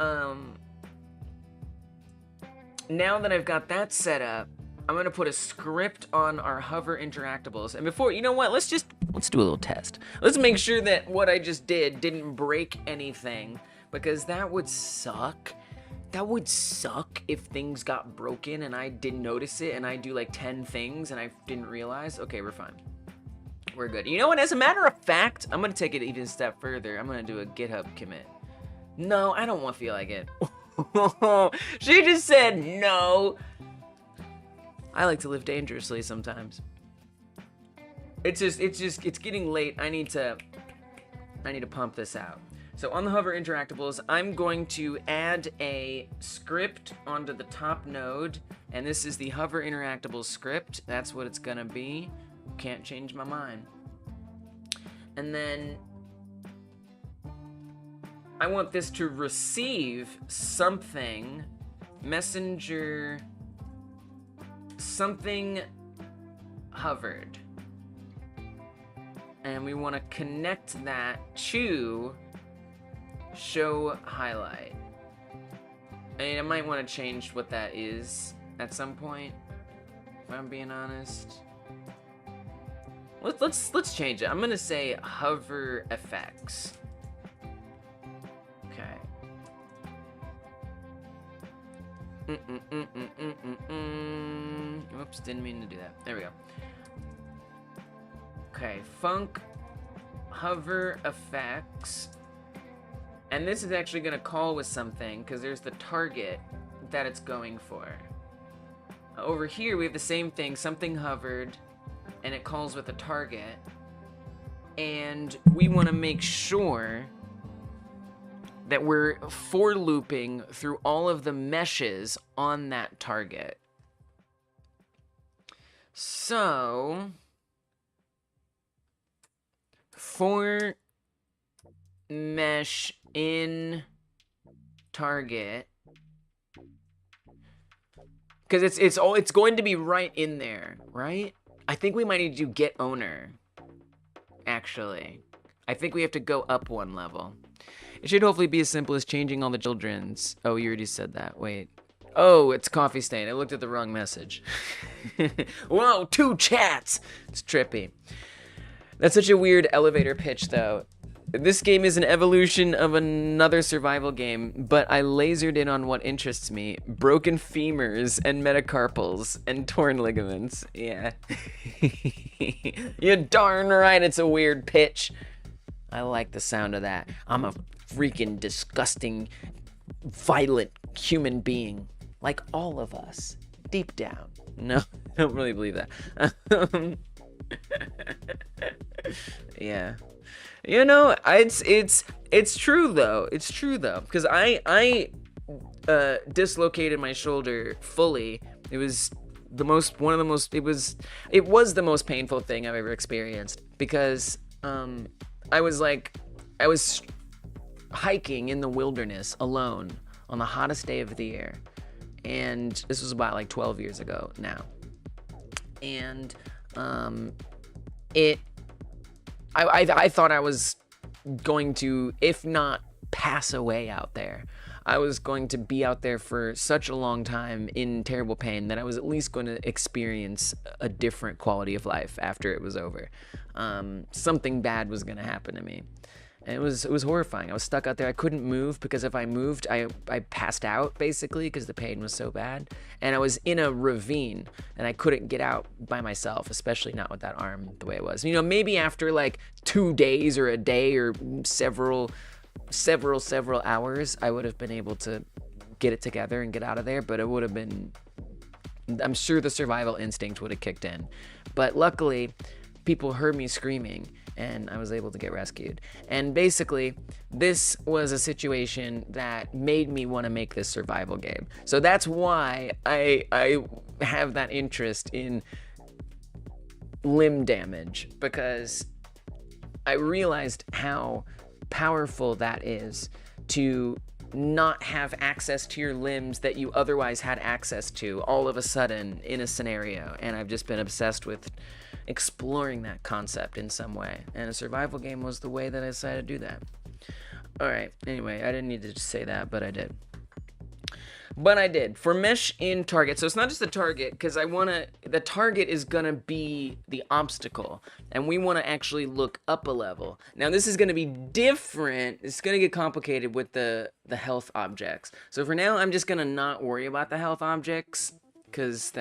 now that I've got that set up, I'm gonna put a script on our Hover Interactables. And before, you know what? Let's do a little test. Let's make sure that what I just did didn't break anything, because that would suck. That would suck if things got broken and I didn't notice it, and I do like 10 things and I didn't realize. Okay, we're fine. We're good. You know what? As a matter of fact, I'm gonna take it even a step further. I'm gonna do a GitHub commit. No, I don't want to feel like it. She just said no. I like to live dangerously sometimes. It's getting late. I need to pump this out. So on the Hover Interactables, I'm going to add a script onto the top node, and this is the Hover Interactables script. That's what it's gonna be. Can't change my mind. And then I want this to receive something. Messenger something hovered. And we want to connect that to show highlight. I mean, I might want to change what that is at some point, if I'm being honest. Let's change it. I'm gonna say hover effects. Okay. Oops, didn't mean to do that. There we go. Okay, func hover effects. And this is actually gonna call with something because there's the target that it's going for. Over here we have the same thing, something hovered, and it calls with a target. And we want to make sure that we're for looping through all of the meshes on that target. So for mesh in target, because it's going to be right in there, right? I think we might need to do get owner. Actually, I think we have to go up one level. It should hopefully be as simple as changing all the children's. Oh, you already said that. Wait. Oh, it's coffee stain. I looked at the wrong message. Whoa, 2 chats. It's trippy. That's such a weird elevator pitch, though. This game is an evolution of another survival game, but I lasered in on what interests me. Broken femurs and metacarpals and torn ligaments. Yeah. You're darn right it's a weird pitch. I like the sound of that. I'm a freaking disgusting, violent human being. Like all of us. Deep down. No, I don't really believe that. Yeah. You know, it's true though. It's true though, because I dislocated my shoulder fully. It was the most the most painful thing I've ever experienced, because I was hiking in the wilderness alone on the hottest day of the year, and this was about like 12 years ago now, and I thought I was going to, if not pass away out there, I was going to be out there for such a long time in terrible pain that I was at least going to experience a different quality of life after it was over. Something bad was going to happen to me. And it was horrifying. I was stuck out there. I couldn't move because if I moved, I passed out basically because the pain was so bad. And I was in a ravine and I couldn't get out by myself, especially not with that arm the way it was. You know, maybe after like 2 days or a day or several hours, I would have been able to get it together and get out of there, but it would have been, I'm sure the survival instinct would have kicked in. But luckily, people heard me screaming and I was able to get rescued. And basically, this was a situation that made me want to make this survival game. So that's why I have that interest in limb damage, because I realized how powerful that is to not have access to your limbs that you otherwise had access to all of a sudden in a scenario. And I've just been obsessed with exploring that concept in some way, and a survival game was the way that I decided to do that. All right, anyway, I didn't need to say that, but I did. For mesh in target, so it's not just the target, because the target is gonna be the obstacle, and we want to actually look up a level. Now this is gonna be different. It's gonna get complicated with the health objects. So for now, I'm just gonna not worry about the health objects, because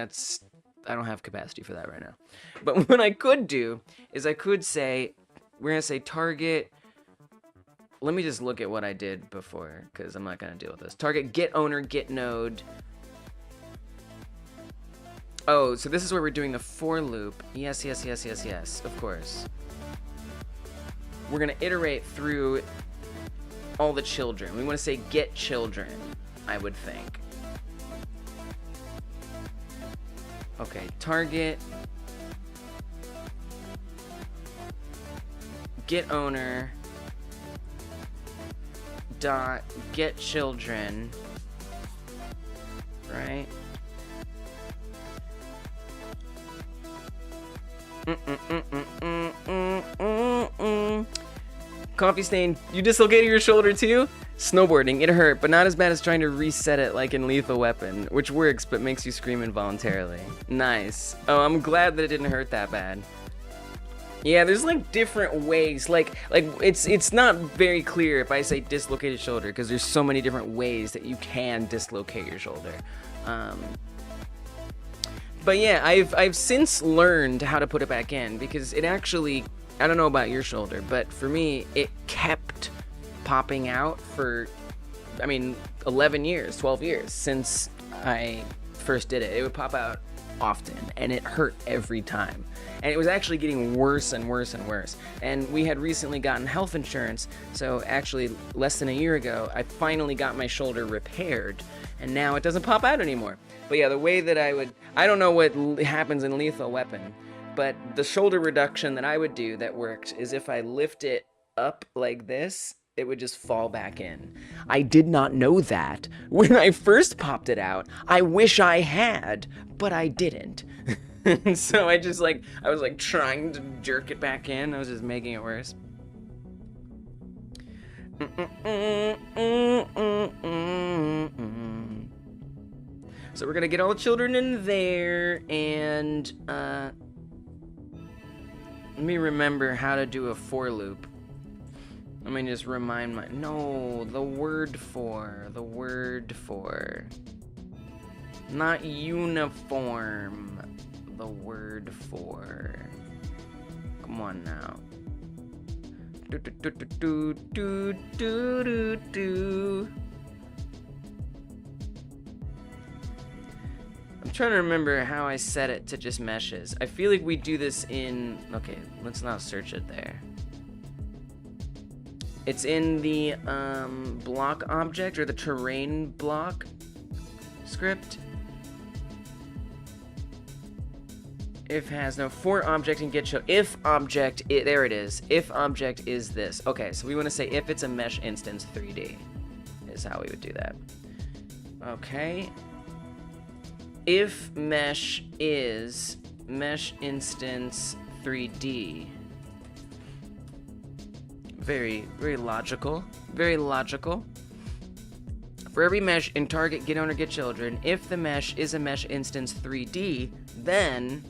I don't have capacity for that right now. But what I could do is I could say, we're gonna say target. Let me just look at what I did before, because I'm not gonna deal with this. Target get owner, get node. Oh, so this is where we're doing the for loop. Yes, of course. We're gonna iterate through all the children. We wanna say get children, I would think. Okay, target, get owner, dot get children, right? Coffee stain, you dislocated your shoulder too? Snowboarding, it hurt, but not as bad as trying to reset it like in Lethal Weapon, which works but makes you scream involuntarily. Nice. Oh, I'm glad that it didn't hurt that bad. Yeah, there's like different ways. Like it's not very clear if I say dislocated shoulder because there's so many different ways that you can dislocate your shoulder. But yeah, I've since learned how to put it back in because it actually, I don't know about your shoulder, but for me it kept popping out for, I mean, 11 years, 12 years since I first did it. It would pop out often and it hurt every time. And it was actually getting worse and worse and worse. And we had recently gotten health insurance, so actually less than a year ago, I finally got my shoulder repaired, and now it doesn't pop out anymore. But yeah, the way that I don't know what happens in Lethal Weapon, but the shoulder reduction that I would do that worked is if I lift it up like this, it would just fall back in. I did not know that when I first popped it out. I wish I had, but I didn't. So I was like trying to jerk it back in. I was just making it worse. So we're gonna get all the children in there, and let me remember how to do a for loop. Let me just remind the word for. Not uniform. The word for. Come on now. I'm trying to remember how I set it to just meshes. I feel like we do this in, okay, let's not search it there. It's in the block object or the terrain block script. If has no for object and get show. If object, there it is. If object is this. Okay, so we want to say if it's a mesh instance 3D is how we would do that. Okay. If mesh is mesh instance 3D. Very, very logical. Very logical. For every mesh in target get owner get children, if the mesh is a mesh instance 3D, then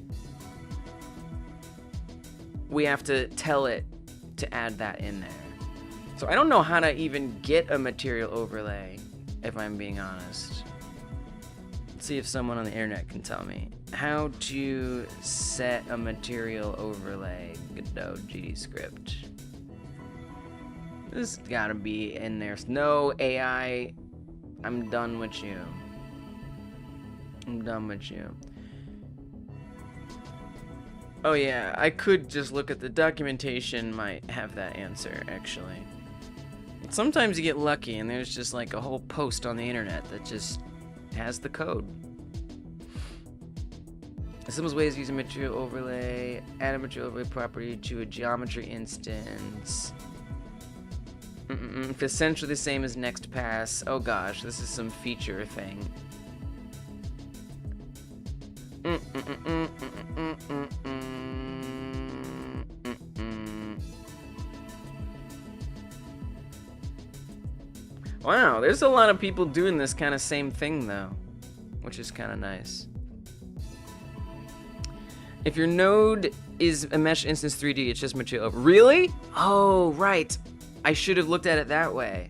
we have to tell it to add that in there. So I don't know how to even get a material overlay, if I'm being honest. Let's see if someone on the internet can tell me how to set a material overlay. Godot GD script. This gotta be in there. No AI. I'm done with you. I'm done with you. Oh yeah, I could just look at the documentation, might have that answer, actually. Sometimes you get lucky and there's just like a whole post on the internet that just has the code. The simplest way is using material overlay, add a material overlay property to a geometry instance. If essentially the same as next pass. Oh gosh, this is some feature thing. Wow, there's a lot of people doing this kind of same thing though, which is kind of nice. If your node is a mesh instance 3D, it's just material over. Really? Oh, right. I should have looked at it that way.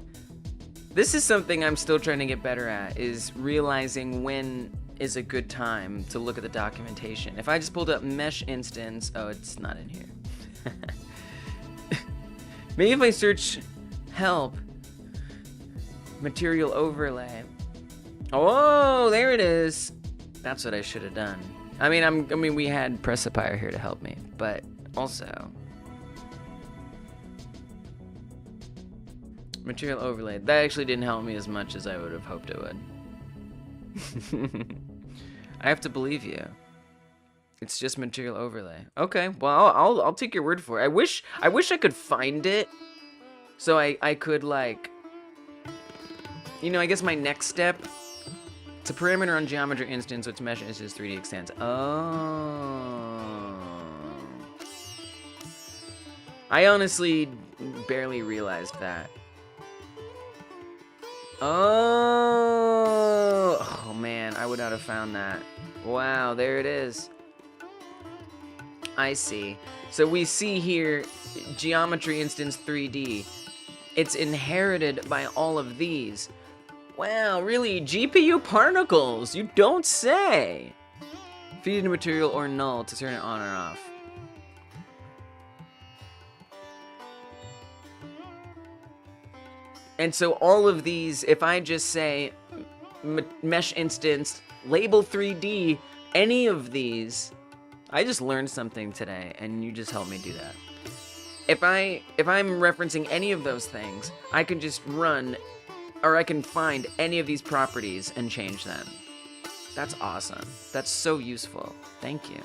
This is something I'm still trying to get better at, is realizing when is a good time to look at the documentation. If I just pulled up mesh instance, oh, it's not in here. Maybe if I search help, material overlay. Oh, there it is. That's what I should have done. I mean, we had Precipier here to help me, but also material overlay. That actually didn't help me as much as I would have hoped it would. I have to believe you. It's just material overlay. Okay, well, I'll take your word for it. I wish I could find it, so I could, like, you know, I guess my next step. It's a parameter on geometry instance, so its mesh instance 3D extends. Oh. I honestly barely realized that. Oh man, I would not have found that. Wow, there it is. I see. So we see here geometry instance 3D. It's inherited by all of these. Wow, really? GPU particles? You don't say. Feed into material or null to turn it on or off. And so all of these, if I just say mesh instance, label 3D, any of these, I just learned something today, and you just helped me do that. If I'm referencing any of those things, I can just run, or I can find any of these properties and change them. That's awesome. That's so useful. Thank you.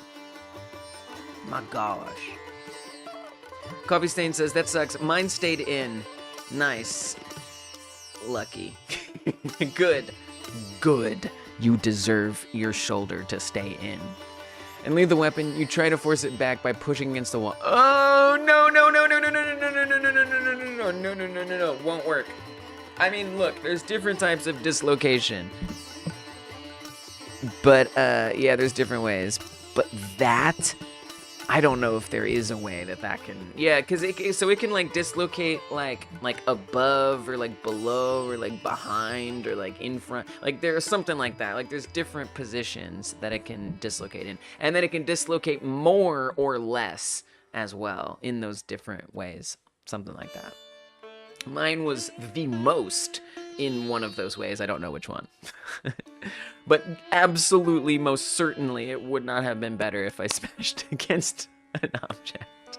My gosh. Coffee Stain says, that sucks. Mine stayed in. Nice. Lucky. Good. Good. You deserve your shoulder to stay in. And leave the weapon. You try to force it back by pushing against the wall. Oh, no, no, no, no, no, no, no, no, no, no, no, no, no, no, no, no, no, no, no, won't work. I mean, look, there's different types of dislocation. But, yeah, there's different ways. But that, I don't know if there is a way that can, yeah, because it can, like, dislocate, like above, or, like, below, or, like, behind, or, like, in front. Like, there's something like that. Like, there's different positions that it can dislocate in. And then it can dislocate more or less as well in those different ways. Something like that. Mine was the most in one of those ways. I don't know which one. But absolutely, most certainly, it would not have been better if I smashed against an object.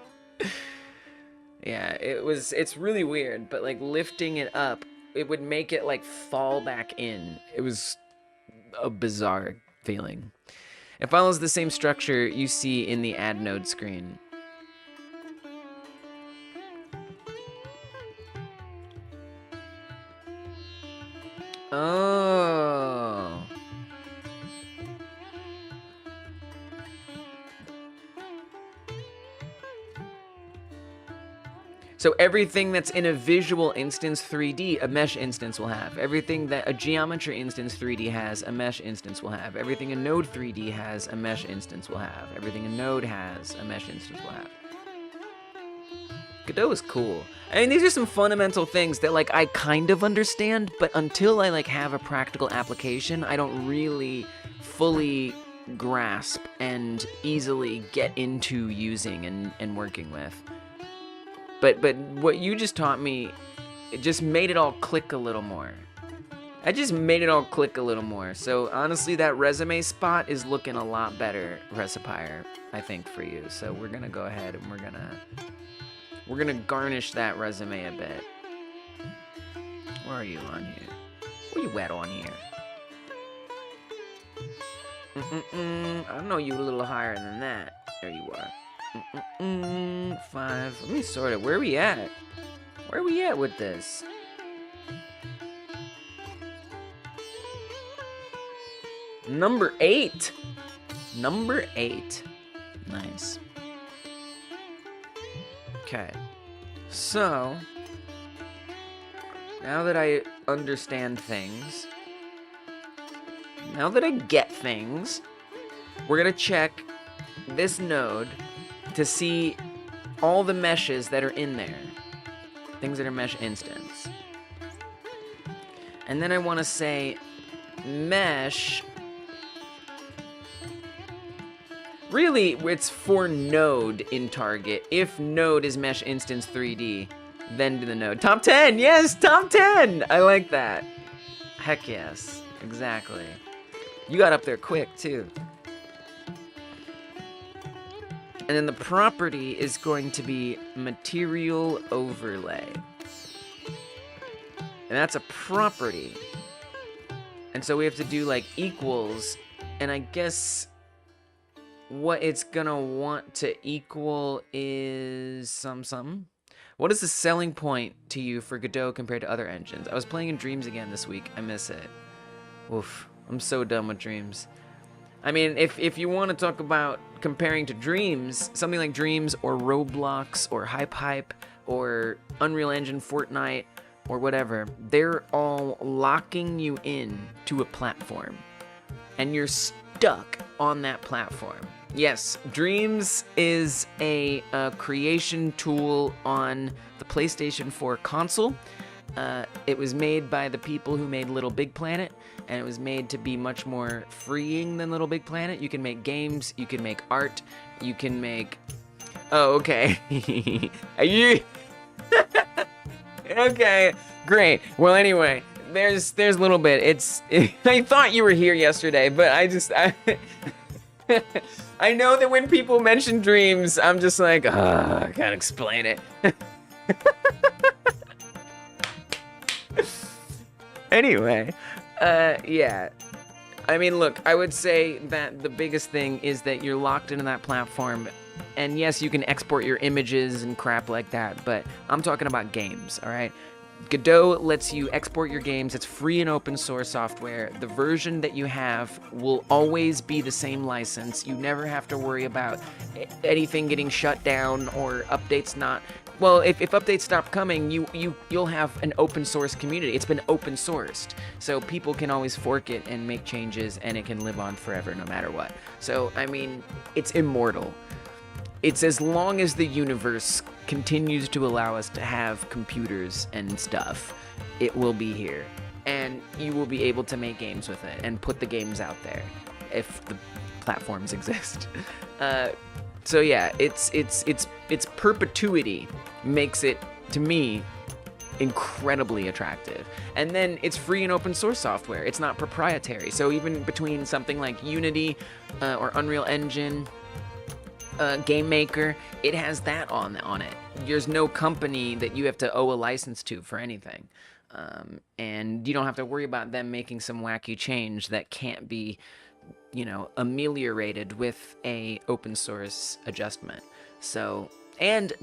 Yeah, it's really weird, but like lifting it up, it would make it like fall back in. It was a bizarre feeling. It follows the same structure you see in the add node screen. Oh. So everything that's in a visual instance 3D, a mesh instance will have. Everything that a geometry instance 3D has, a mesh instance will have. Everything a node 3D has, a mesh instance will have. Everything a node has, a mesh instance will have. Godot is cool. I mean, these are some fundamental things that, like, I kind of understand, but until I, like, have a practical application, I don't really fully grasp and easily get into using and working with. But what you just taught me, it just made it all click a little more. I just made it all click a little more. So, honestly, that resume spot is looking a lot better, Recipier, I think, for you. So, we're going to go ahead and we're gonna garnish that resume a bit. Where are you on here? Where you at on here? I know you a little higher than that. There you are. 5. Let me sort it. Where are we at? Where are we at with this? Number 8. Number 8. Nice. Okay, so now that I understand things, now that I get things, we're gonna check this node to see all the meshes that are in there, things that are mesh instance. And then I want to say mesh. Really, it's for node in target. If node is mesh instance 3D, then to the node. Top 10, yes, top 10. I like that. Heck yes, exactly. You got up there quick too. And then the property is going to be material overlay. And that's a property. And so we have to do like equals, and I guess what it's gonna want to equal is something. What is the selling point to you for Godot compared to other engines? I was playing in Dreams again this week. I miss it. Oof. I'm so done with Dreams. I mean, if you want to talk about comparing to Dreams, something like Dreams or Roblox or Hype or Unreal Engine Fortnite or whatever, they're all locking you in to a platform. And you're stuck on that platform. Yes, Dreams is a creation tool on the PlayStation 4 console. It was made by the people who made Little Big Planet, and it was made to be much more freeing than Little Big Planet. You can make games, you can make art, you can make... Oh, okay. Are you... Okay, great. Well, anyway, there's a little bit. It's... I thought you were here yesterday, but I I know that when people mention Dreams, I'm just like, I can't explain it. Anyway, yeah. I mean, look, I would say that the biggest thing is that you're locked into that platform. And yes, you can export your images and crap like that, but I'm talking about games, all right? Godot lets you export your games. It's free and open source software. The version that you have will always be the same license. You never have to worry about anything getting shut down or updates not... Well, if updates stop coming, you'll have an open source community. It's been open sourced, so people can always fork it and make changes, and it can live on forever no matter what. So, I mean, it's immortal. It's as long as the universe continues to allow us to have computers and stuff, it will be here. And you will be able to make games with it and put the games out there if the platforms exist. So yeah, it's perpetuity makes it, to me, incredibly attractive. And then it's free and open source software. It's not proprietary. So even between something like Unity or Unreal Engine, Game Maker, it has that on it. There's no company that you have to owe a license to for anything. And you don't have to worry about them making some wacky change that can't be, you know, ameliorated with a open source adjustment. So, and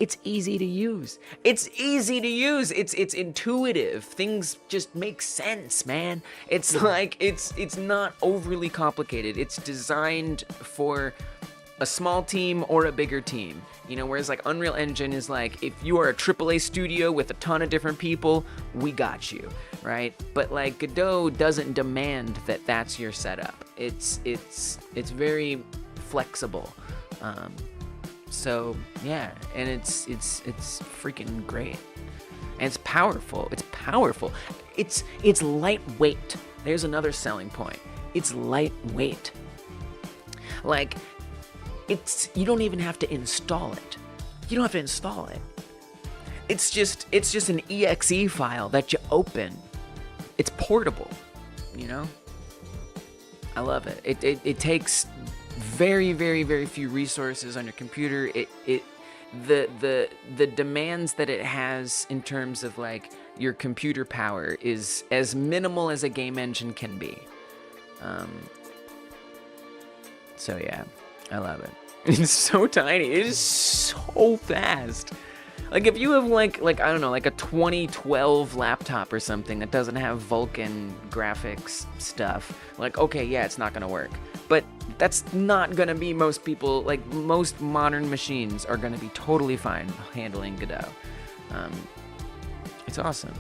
it's easy to use. It's easy to use. It's intuitive. Things just make sense, man. It's like, it's not overly complicated. It's designed for a small team or a bigger team, you know, whereas like Unreal Engine is like, if you are a AAA studio with a ton of different people, we got you, right? But like Godot doesn't demand that that's your setup. It's very flexible. So yeah, and it's freaking great. And it's powerful. It's powerful. It's lightweight. There's another selling point. It's lightweight. Like, you don't even have to install it. You don't have to install it. It's just an exe file that you open. It's portable, you know? I love it. It takes very, very, very few resources on your computer. The demands that it has in terms of like your computer power is as minimal as a game engine can be. So yeah, I love it. It's so tiny. It is so fast. Like if you have like I don't know, like a 2012 laptop or something that doesn't have Vulkan graphics stuff, like okay, yeah, it's not gonna work. But that's not gonna be most people. Like most modern machines are gonna be totally fine handling Godot. It's awesome.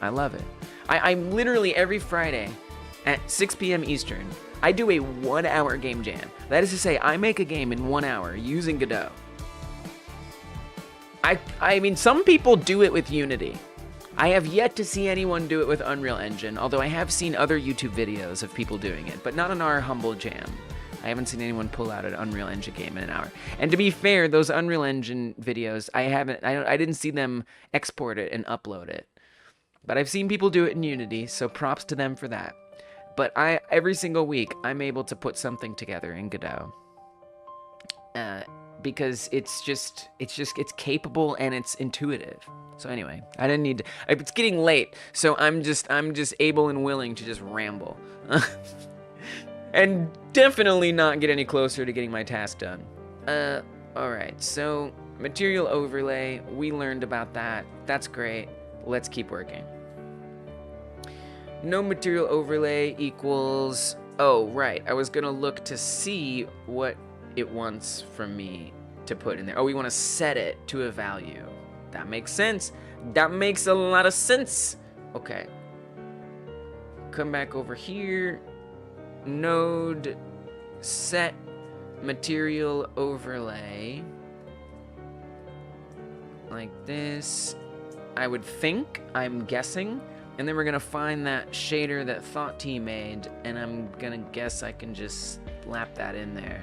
I love it. I'm literally every Friday at 6 p.m. Eastern, I do a 1-hour game jam. That is to say, I make a game in 1 hour using Godot. I mean, some people do it with Unity. I have yet to see anyone do it with Unreal Engine, although I have seen other YouTube videos of people doing it, but not in our humble jam. I haven't seen anyone pull out an Unreal Engine game in an hour. And to be fair, those Unreal Engine videos, I didn't see them export it and upload it. But I've seen people do it in Unity, so props to them for that. But every single week, I'm able to put something together in Godot. Because it's capable and it's intuitive. So anyway, I didn't need to, it's getting late, so I'm just able and willing to just ramble. And definitely not get any closer to getting my task done. Alright, so material overlay, we learned about that. That's great. Let's keep working. No material overlay equals Oh, right. I was gonna look to see what it wants from me to put in there. Oh, we want to set it to a value. That makes sense. That makes a lot of sense. Okay. Come back over here. Node set material overlay. Like this. I would think, I'm guessing. And then we're gonna find that shader that Thought T made, and I'm gonna guess I can just slap that in there.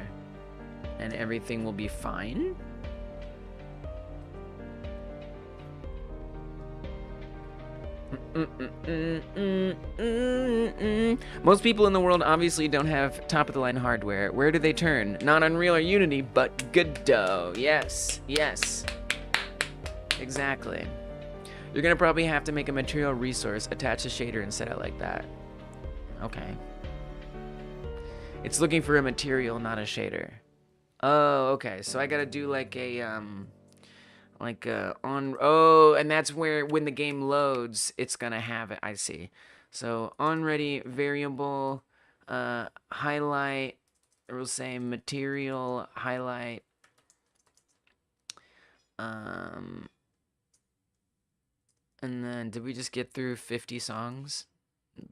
And everything will be fine. Most people in the world obviously don't have top-of-the-line hardware. Where do they turn? Not Unreal or Unity, but Godot. Yes, yes. Exactly. You're gonna probably have to make a material resource, attach a shader, and set it like that. Okay. It's looking for a material, not a shader. Oh, okay. So I gotta do like a on. Oh, and that's where when the game loads, it's gonna have it. I see. So on ready variable, highlight. We'll say material highlight. And then, did we just get through 50 songs?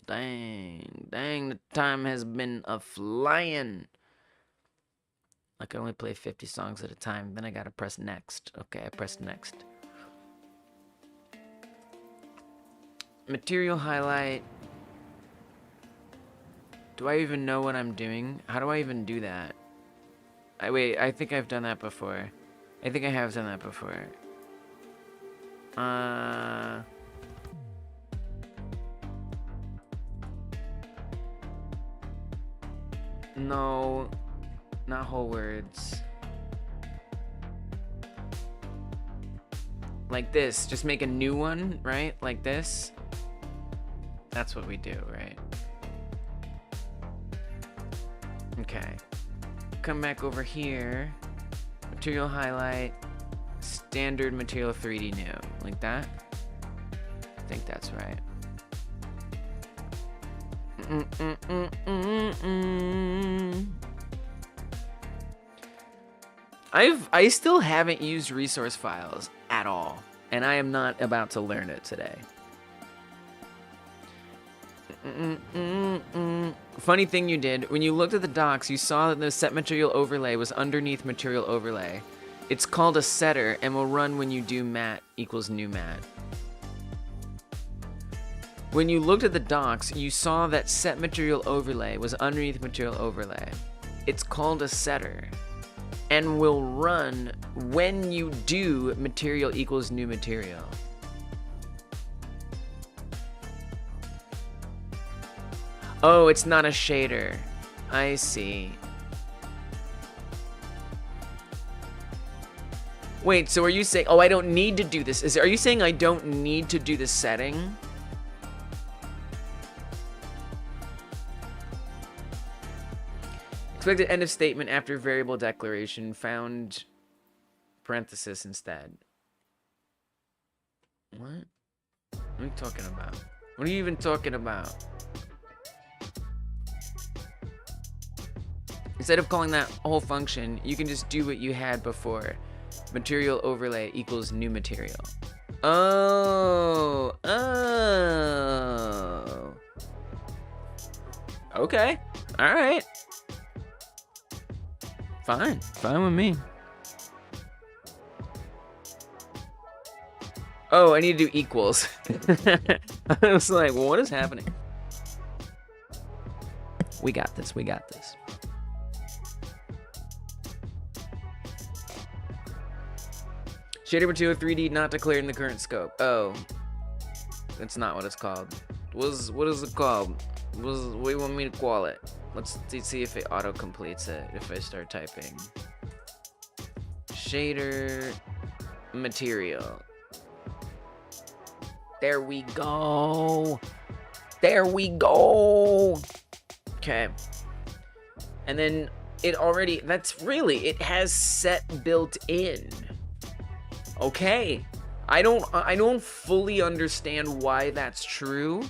Dang, the time has been a-flying. I can only play 50 songs at a time, then I gotta press next. Okay, I pressed next. Material highlight. Do I even know what I'm doing? How do I even do that? Wait, I think I've done that before. I think I have done that before. No, not whole words. Like this, just make a new one, right? Like this. That's what we do, right? Okay. Come back over here. Material highlight. Standard material 3D new. Like that? I think that's right. I still haven't used resource files at all, and I am not about to learn it today. Funny thing you did, when you looked at the docs, you saw that the set material overlay was underneath material overlay. It's called a setter and will run when you do mat equals new mat. When you looked at the docs, you saw that set material overlay was underneath material overlay. It's called a setter and will run when you do material equals new material. Oh, it's not a shader. I see. Wait, so are you saying, oh, I don't need to do this? Are you saying I don't need to do the setting? Expected end of statement after variable declaration, found parenthesis instead. What? What are you talking about? What are you even talking about? Instead of calling that whole function, you can just do what you had before. Material overlay equals new material. Oh. Oh. Okay. All right. Fine. Fine with me. Oh, I need to do equals. I was like, what is happening? We got this. We got this. Shader material 3D not declared in the current scope. Oh. That's not what it's called. What is it called? What do you want me to call it? Let's see if it auto-completes it if I start typing. Shader material. There we go. There we go. Okay. And then it already, it has set built in. Okay. I don't fully understand why that's true.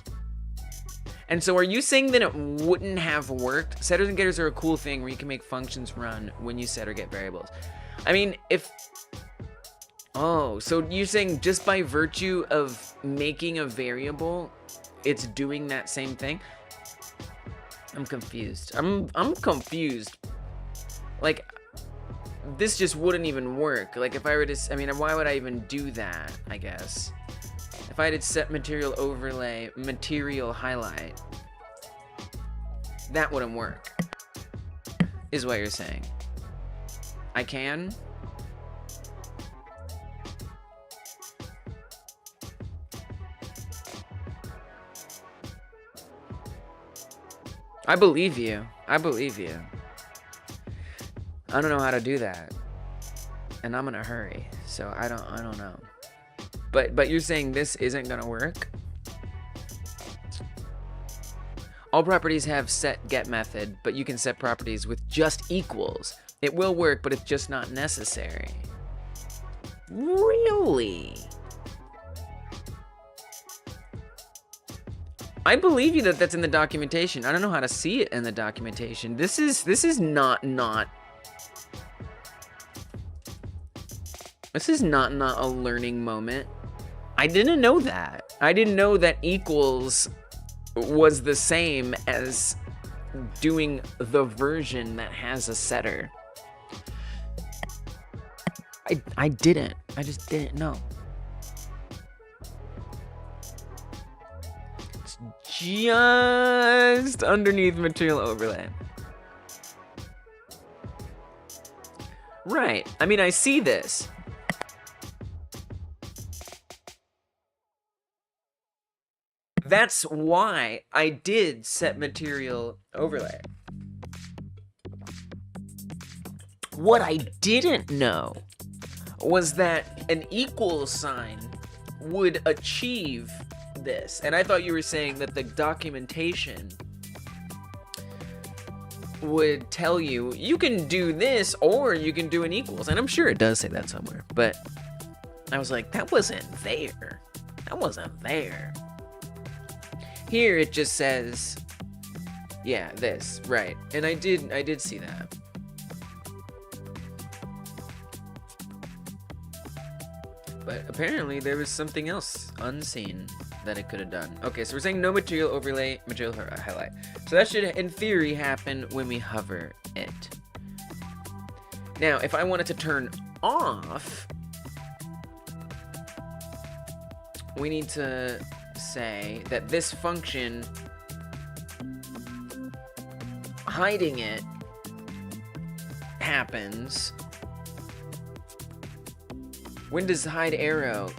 And so are you saying that it wouldn't have worked? Setters and getters are a cool thing where you can make functions run when you set or get variables. I mean, if... Oh, so you're saying just by virtue of making a variable, it's doing that same thing? I'm confused. I'm confused. Like, this just wouldn't even work. Like, if I were to... I mean, why would I even do that, I guess? If I did set material overlay, material highlight, that wouldn't work, is what you're saying. I can? I believe you. I believe you. I don't know how to do that. And I'm in a hurry, so I don't know. But you're saying this isn't gonna work? All properties have set get method, but you can set properties with just equals. It will work, but it's just not necessary. Really? I believe you that that's in the documentation. I don't know how to see it in the documentation. This is not This is not a learning moment. I didn't know that. I didn't know that equals was the same as doing the version that has a setter. I didn't. I just didn't know. It's just underneath material overlay. Right. I mean, I see this. That's why I did set material overlay. What I didn't know was that an equal sign would achieve this. And I thought you were saying that the documentation would tell you, you can do this or you can do an equals. And I'm sure it does say that somewhere. But I was like, that wasn't there. That wasn't there. Here it just says, yeah, this, right. And I did see that. But apparently there was something else unseen that it could have done. Okay, so we're saying no material overlay, material highlight. So that should, in theory, happen when we hover it. Now, if I wanted to turn off, we need to say that this function, hiding it, happens. When does hide arrow?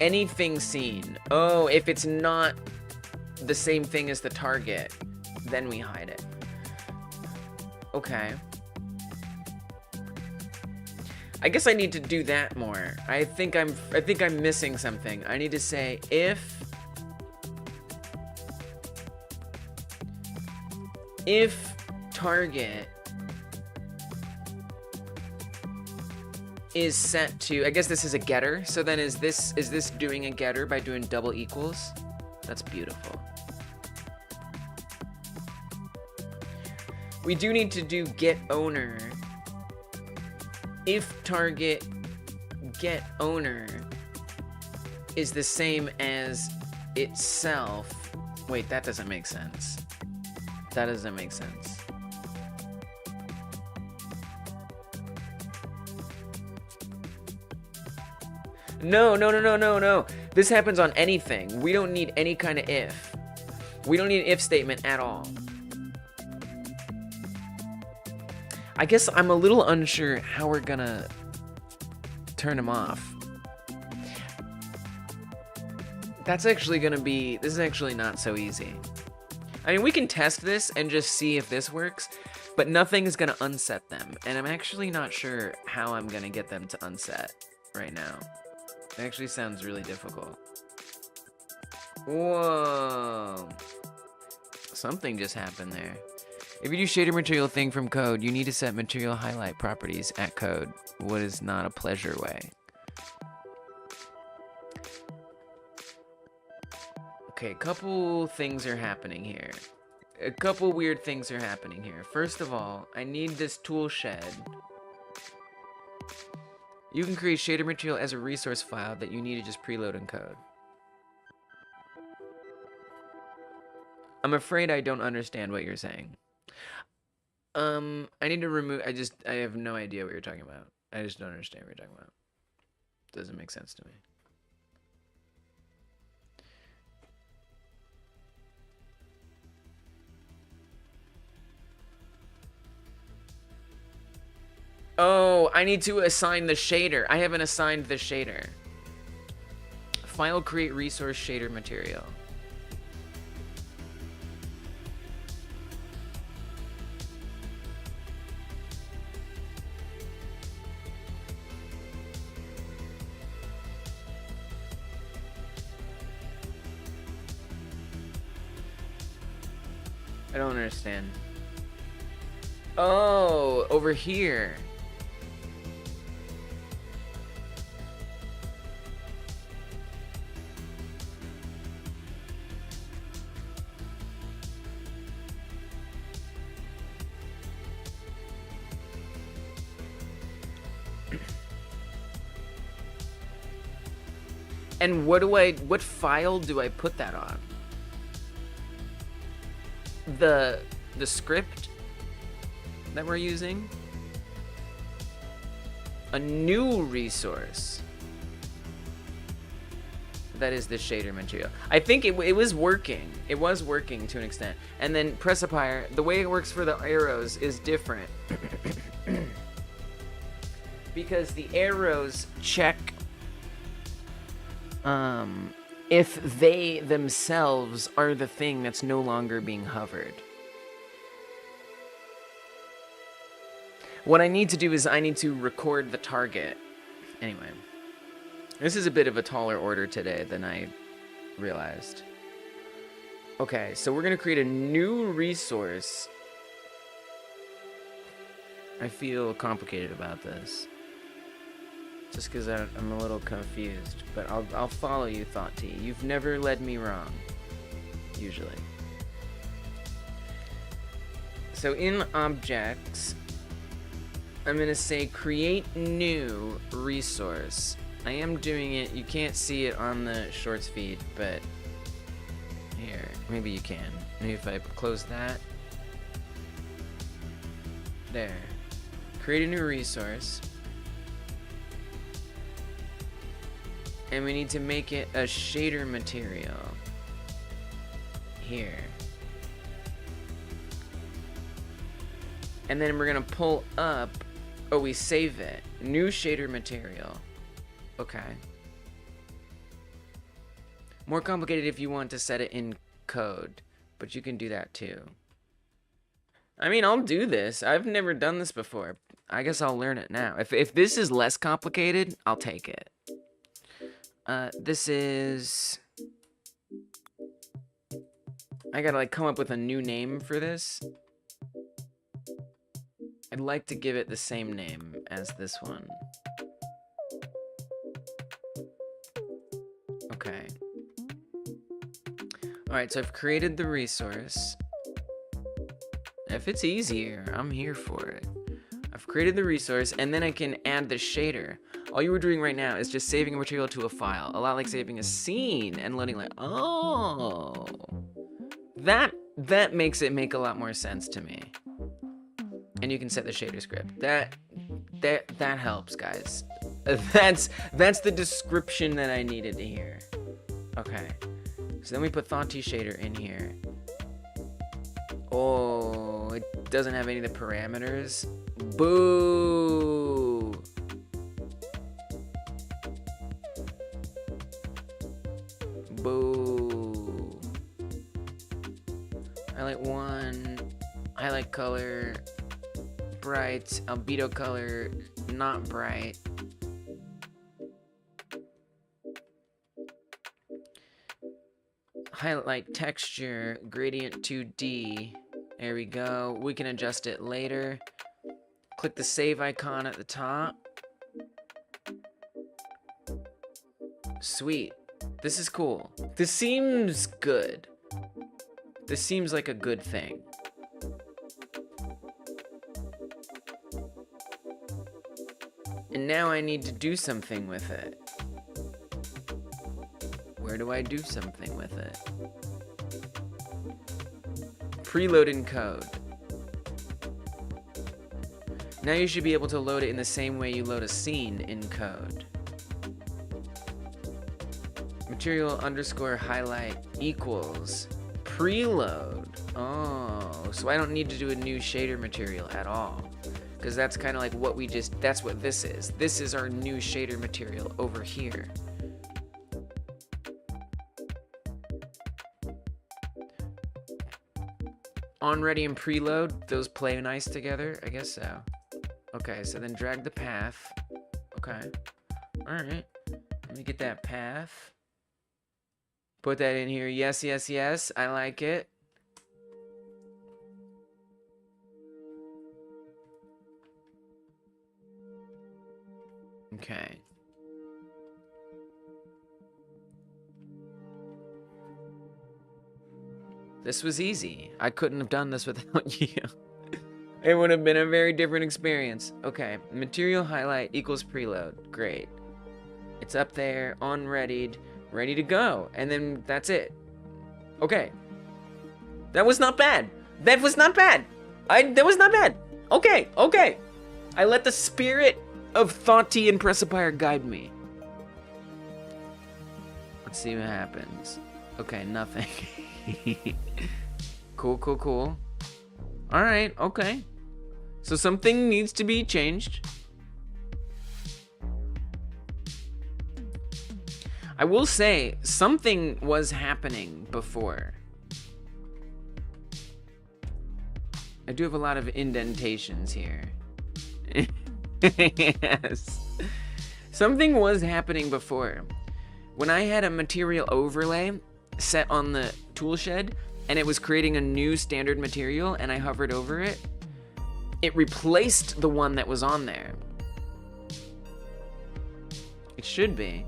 Anything seen. Oh, if it's not the same thing as the target, then we hide it. Okay. I guess I need to do that more. I think I'm missing something. I need to say if target is set to, I guess this is a getter, so then is this doing a getter by doing double equals? That's beautiful. We do need to do get owner. If target get owner is the same as itself. Wait, that doesn't make sense. That doesn't make sense. No. This happens on anything. We don't need any kind of if. We don't need an if statement at all. I guess I'm a little unsure how we're gonna turn them off. That's actually gonna be, this is actually not so easy. I mean, we can test this and just see if this works, but nothing is gonna unset them. And I'm actually not sure how I'm gonna get them to unset right now. It actually sounds really difficult. Whoa. Something just happened there. If you do shader material thing from code, you need to set material highlight properties at code. What is not a pleasure way. Okay, couple things are happening here. A couple weird things are happening here. First of all, I need this tool shed. You can create shader material as a resource file that you need to just preload and code. I'm afraid I don't understand what you're saying. I need to remove, I have no idea what you're talking about. I just don't understand what you're talking about. Doesn't make sense to me. Oh, I need to assign the shader. I haven't assigned the shader. File create resource shader material. I don't understand. Oh, over here. And what file do I put that on? The script that we're using? A new resource. That is the shader material. I think it was working. It was working to an extent. And then Precipier, the way it works for the arrows is different. Because the arrows check if they themselves are the thing that's no longer being hovered. What I need to do is I need to record the target. Anyway, this is a bit of a taller order today than I realized. Okay, so we're gonna create a new resource. I feel complicated about this. Just because I'm a little confused, but I'll follow you, Thought T. You've never led me wrong, usually. So in objects, I'm gonna say create new resource. I am doing it, you can't see it on the shorts feed, but here, maybe you can. Maybe if I close that. There. Create a new resource. And we need to make it a shader material. Here. And then we're gonna pull up, oh, we save it. New shader material. Okay. More complicated if you want to set it in code, but you can do that too. I mean, I'll do this. I've never done this before. I guess I'll learn it now. If this is less complicated, I'll take it. This is... I gotta like come up with a new name for this. I'd like to give it the same name as this one. Okay. Alright, so I've created the resource. If it's easier, I'm here for it. I've created the resource, and then I can add the shader. All you were doing right now is just saving a material to a file. A lot like saving a scene and loading like, oh. That makes it make a lot more sense to me. And you can set the shader script. That helps, guys. That's the description that I needed to hear. Okay. So then we put Thought T shader in here. Oh, it doesn't have any of the parameters. Boo! Boo. Highlight 1, highlight color, bright, albedo color, not bright. Highlight texture, gradient 2D. There we go. We can adjust it later. Click the save icon at the top. Sweet. This is cool. This seems good. This seems like a good thing. And now I need to do something with it. Where do I do something with it? Preload in code. Now you should be able to load it in the same way you load a scene in code. Material underscore highlight equals preload. Oh, so I don't need to do a new shader material at all. Because that's kind of like what we just, that's what this is. This is our new shader material over here. OnReady and preload, those play nice together? I guess so. Okay, so then drag the path. Okay. Alright. Let me get that path. Put that in here. Yes, yes, yes. I like it. Okay. This was easy. I couldn't have done this without you. It would have been a very different experience. Okay, material highlight equals preload. Great. It's up there, on-readied, ready to go. And then that's it. Okay. That was not bad. That was not bad. That was not bad. Okay, okay. I let the spirit of Thoughty and Pressapire guide me. Let's see what happens. Okay, nothing. Cool, cool, cool. Alright, okay. So something needs to be changed. I will say, something was happening before. I do have a lot of indentations here. Yes. Something was happening before. When I had a material overlay set on the toolshed, and it was creating a new standard material, and I hovered over it, it replaced the one that was on there. It should be.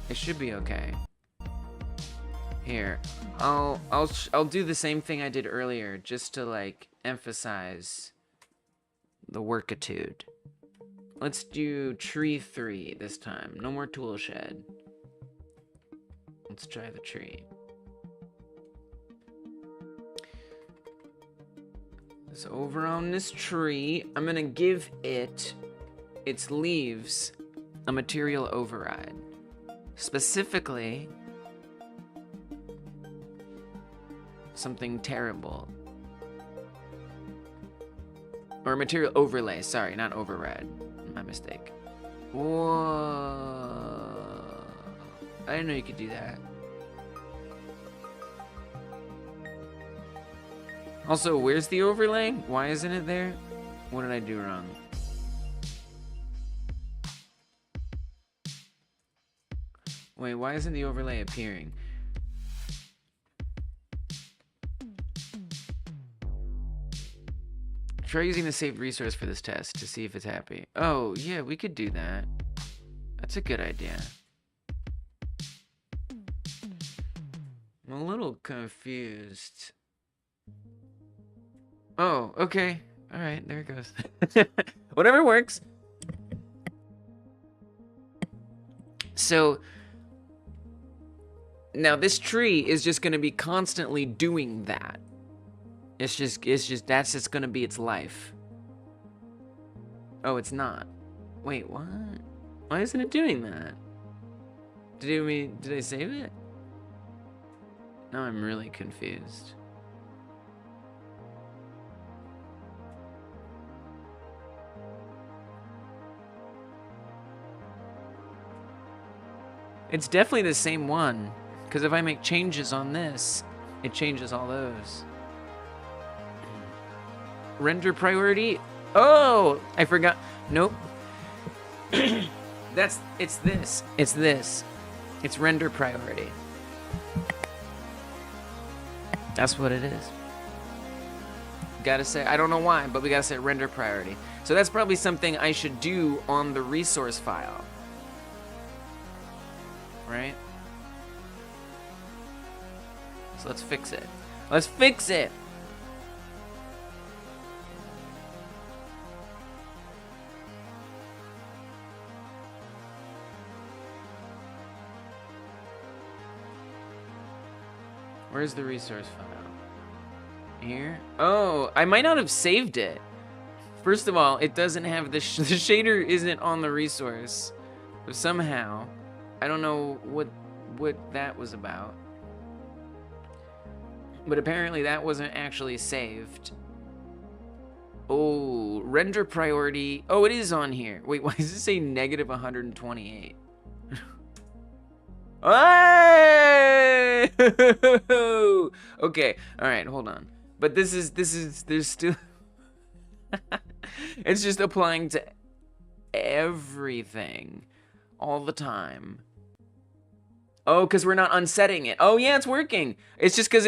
It should be okay. Here, I'll do the same thing I did earlier, just to like emphasize the workitude. Let's do tree 3 this time. No more toolshed. Let's try the tree. So over on this tree, I'm gonna give its leaves a material override. Specifically, something terrible. Or material overlay, sorry, not override. My mistake. Whoa. I didn't know you could do that. Also, where's the overlay? Why isn't it there? What did I do wrong? Wait, why isn't the overlay appearing? Try using the saved resource for this test to see if it's happy. Oh, yeah, we could do that. That's a good idea. I'm a little confused. Oh, okay. Alright, there it goes. Whatever works. So, now this tree is just going to be constantly doing that. It's just, that's just going to be its life. Oh, it's not. Wait, what? Why isn't it doing that? Did I save it? Now I'm really confused. It's definitely the same one, because if I make changes on this, it changes all those. Render priority? Oh, I forgot. Nope. It's this. It's this. It's render priority. That's what it is. Gotta say, I don't know why, but we gotta say render priority. So that's probably something I should do on the resource file. right? So let's fix it. Let's fix it! Where's the resource file? Here? Oh, I might not have saved it. First of all, it doesn't have the shader isn't on the resource. But somehow, I don't know what that was about. But apparently that wasn't actually saved. Oh, render priority. Oh, it is on here. Wait, why does it say negative 128? Hey! Okay, all right, hold on. But this is, there's still, it's just applying to everything all the time. Oh, because we're not unsetting it. Oh, yeah, it's working. It's just because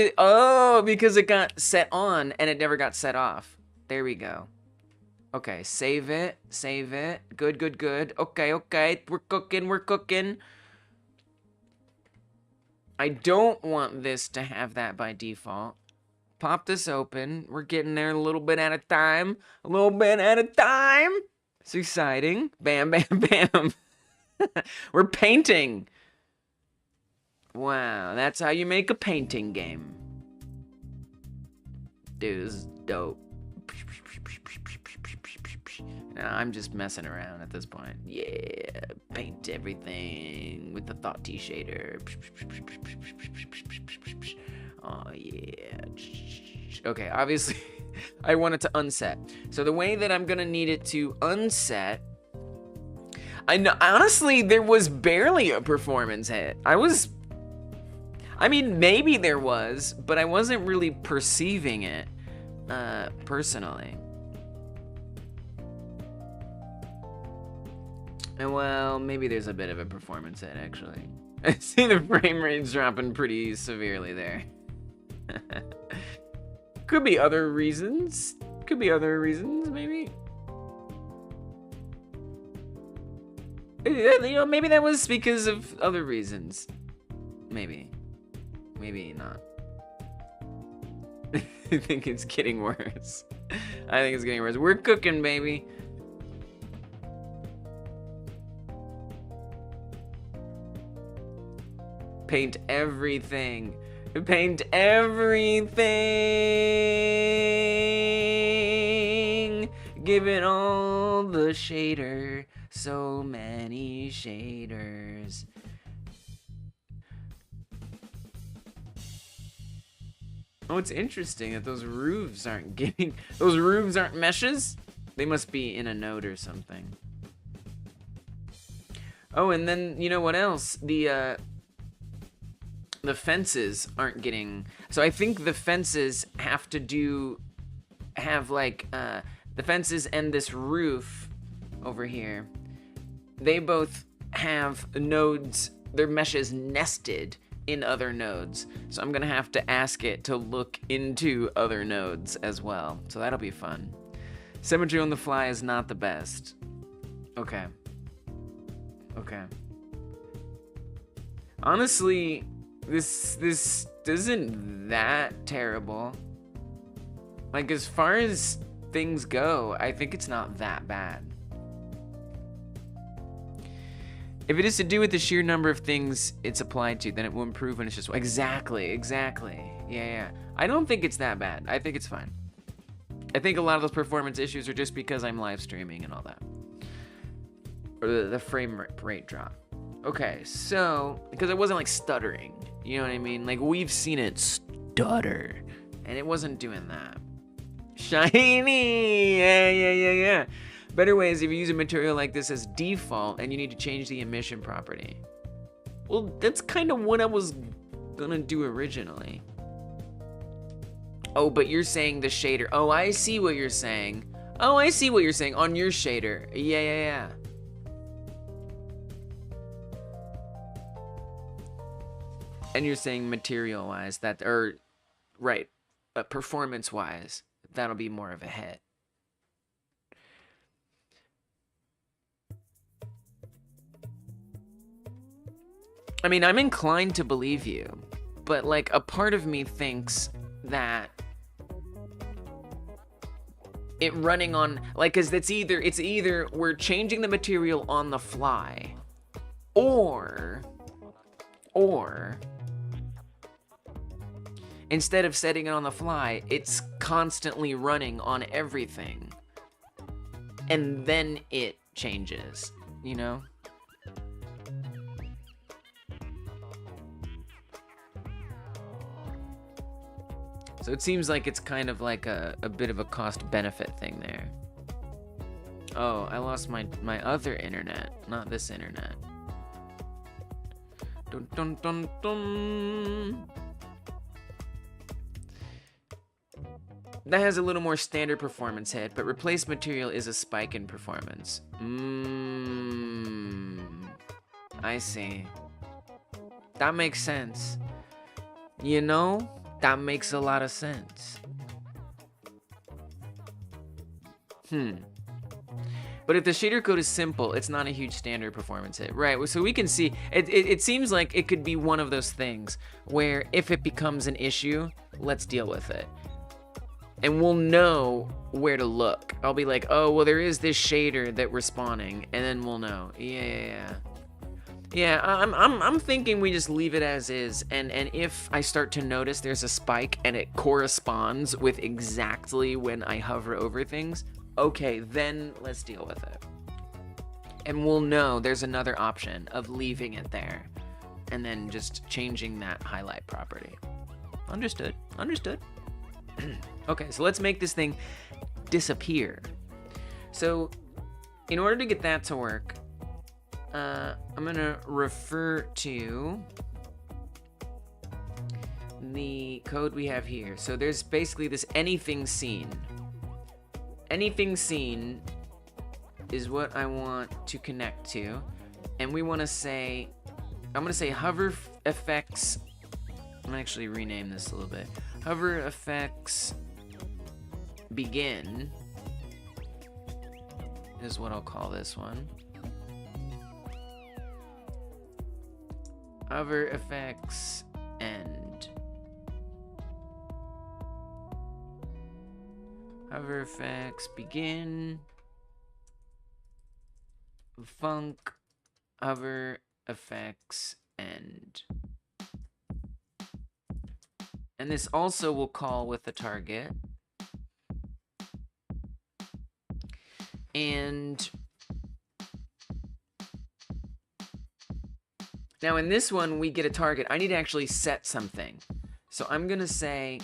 because it got set on and it never got set off. There we go. Okay, save it, save it. Good, good, good. Okay, okay, we're cooking, we're cooking. I don't want this to have that by default. Pop this open. We're getting there a little bit at a time. A little bit at a time. It's exciting. Bam, bam, bam. We're painting. Wow, that's how you make a painting game. Dude, this is dope. No, I'm just messing around at this point. Yeah, paint everything with the Thought T shader. Oh, yeah. Okay, obviously, I want it to unset. So the way that I'm gonna need it to unset, I know, honestly, there was barely a performance hit. I mean, maybe there was, but I wasn't really perceiving it, personally. And well, maybe there's a bit of a performance hit, actually. I see the frame rate's dropping pretty severely there. Could be other reasons. Could be other reasons, maybe. You know, maybe that was because of other reasons. Maybe. Maybe not. I think it's getting worse. I think it's getting worse. We're cooking, baby. Paint everything. Paint everything. Give it all the shader. So many shaders. Oh, it's interesting that those roofs aren't getting... Those roofs aren't meshes? They must be in a node or something. Oh, and then, you know what else? The fences aren't getting... So I think the fences have to have like, the fences and this roof over here, they both have nodes, their meshes nested in other nodes. So I'm gonna have to ask it to look into other nodes as well. So that'll be fun. Symmetry on the fly is not the best. Okay. Okay. Honestly, this isn't that terrible. Like, as far as things go, I think it's not that bad. If it is to do with the sheer number of things it's applied to, then it will improve when it's just... Exactly. Yeah. I don't think it's that bad. I think it's fine. I think a lot of those performance issues are just because I'm live streaming and all that. Or the frame rate drop. Okay, so... Because it wasn't, like, stuttering. You know what I mean? Like, we've seen it stutter. And it wasn't doing that. Shiny! Yeah. Better way is if you use a material like this as default and you need to change the emission property. Well, that's kind of what I was gonna do originally. Oh, but you're saying the shader. Oh, I see what you're saying. Oh, I see what you're saying on your shader. Yeah. And you're saying material-wise, that, or, right, performance-wise, that'll be more of a hit. I mean, I'm inclined to believe you, but like a part of me thinks that it running on, like, cause it's either we're changing the material on the fly, or instead of setting it on the fly, it's constantly running on everything. And then it changes, you know? So it seems like it's kind of like a bit of a cost-benefit thing there. Oh, I lost my other internet, not this internet. Dun dun dun dun. That has a little more standard performance hit, but replaced material is a spike in performance. I see. That makes sense. You know, that makes a lot of sense. But if the shader code is simple, it's not a huge standard performance hit. Right, so we can see, it seems like it could be one of those things where if it becomes an issue, let's deal with it. And we'll know where to look. I'll be like, oh, well, there is this shader that we're spawning, and then we'll know. Yeah, I'm thinking we just leave it as is, and if I start to notice there's a spike and it corresponds with exactly when I hover over things, okay, then let's deal with it. And we'll know there's another option of leaving it there, and then just changing that highlight property. Understood. Okay, so let's make this thing disappear. So in order to get that to work, I'm gonna refer to the code we have here. So there's basically this anything scene. Anything scene is what I want to connect to, and we want to say, I'm gonna say hover effects. I'm gonna actually rename this a little bit. Hover effects begin is what I'll call this one. Hover effects end. Hover effects begin. Func hover effects end. And this also will call with the target. And now in this one, we get a target. I need to actually set something. So I'm gonna say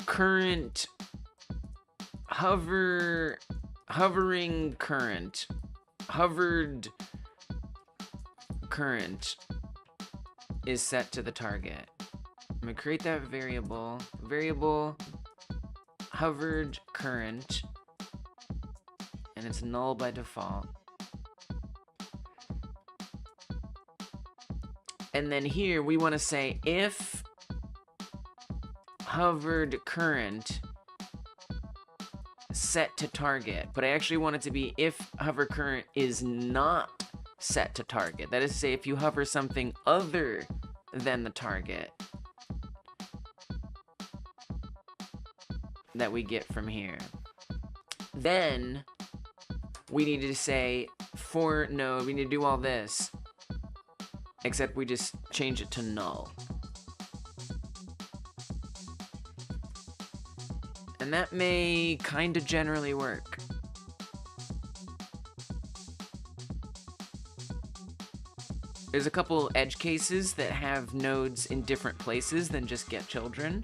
current hovering current, hovered current is set to the target. I'm gonna create that variable hovered current, and it's null by default. And then here we want to say if hovered current set to target, but I actually want it to be if hover current is not set to target. That is to say, if you hover something other than the target that we get from here. Then we need to say for node, we need to do all this, except we just change it to null. And that may kind of generally work. There's a couple edge cases that have nodes in different places than just get children,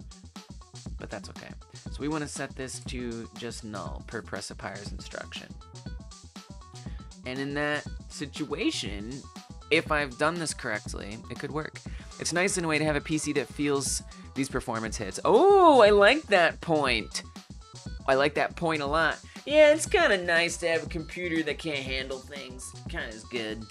but that's okay. So we want to set this to just null per Pressipier's instruction. And in that situation, if I've done this correctly, it could work. It's nice in a way to have a PC that feels these performance hits. Oh, I like that point. I like that point a lot. Yeah, it's kind of nice to have a computer that can't handle things. Kind of is good.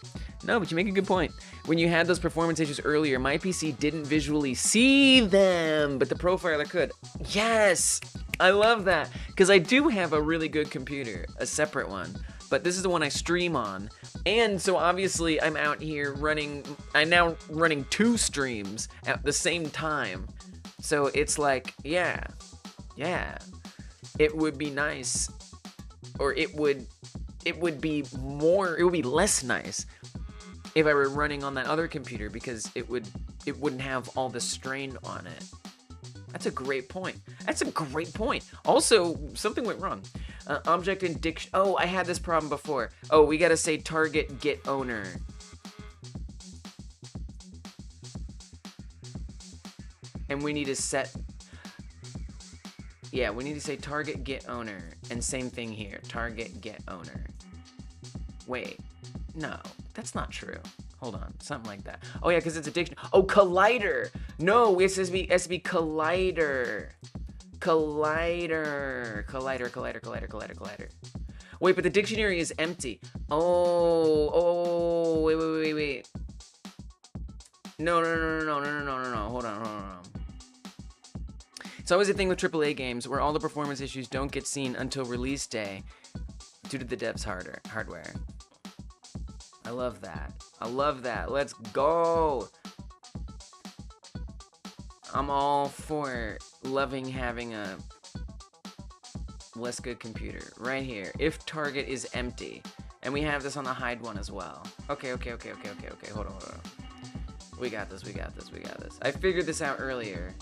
No, but you make a good point. When you had those performance issues earlier, my PC didn't visually see them, but the profiler could. Yes, I love that. Because I do have a really good computer, a separate one, but this is the one I stream on. And so obviously I'm out here I'm now running 2 streams at the same time. So it's like, yeah, it would be nice, or it would be less nice if I were running on that other computer, because it wouldn't have all the strain on it. That's a great point. Also, something went wrong. Object in diction. Oh, I had this problem before. Oh, we gotta say target get owner. And we need to set. Yeah, we need to say target get owner. And same thing here. Target get owner. Wait. No, that's not true. Hold on, something like that. Oh yeah, because it's a dictionary. Oh, collider. No, it has to be collider. Collider. Wait, but the dictionary is empty. Oh, wait. No. Hold on. It's always a thing with AAA games where all the performance issues don't get seen until release day due to the dev's hardware. I love that. Let's go. I'm all for loving having a less good computer. Right here. If target is empty. And we have this on the hide one as well. Okay. Hold on. We got this. I figured this out earlier.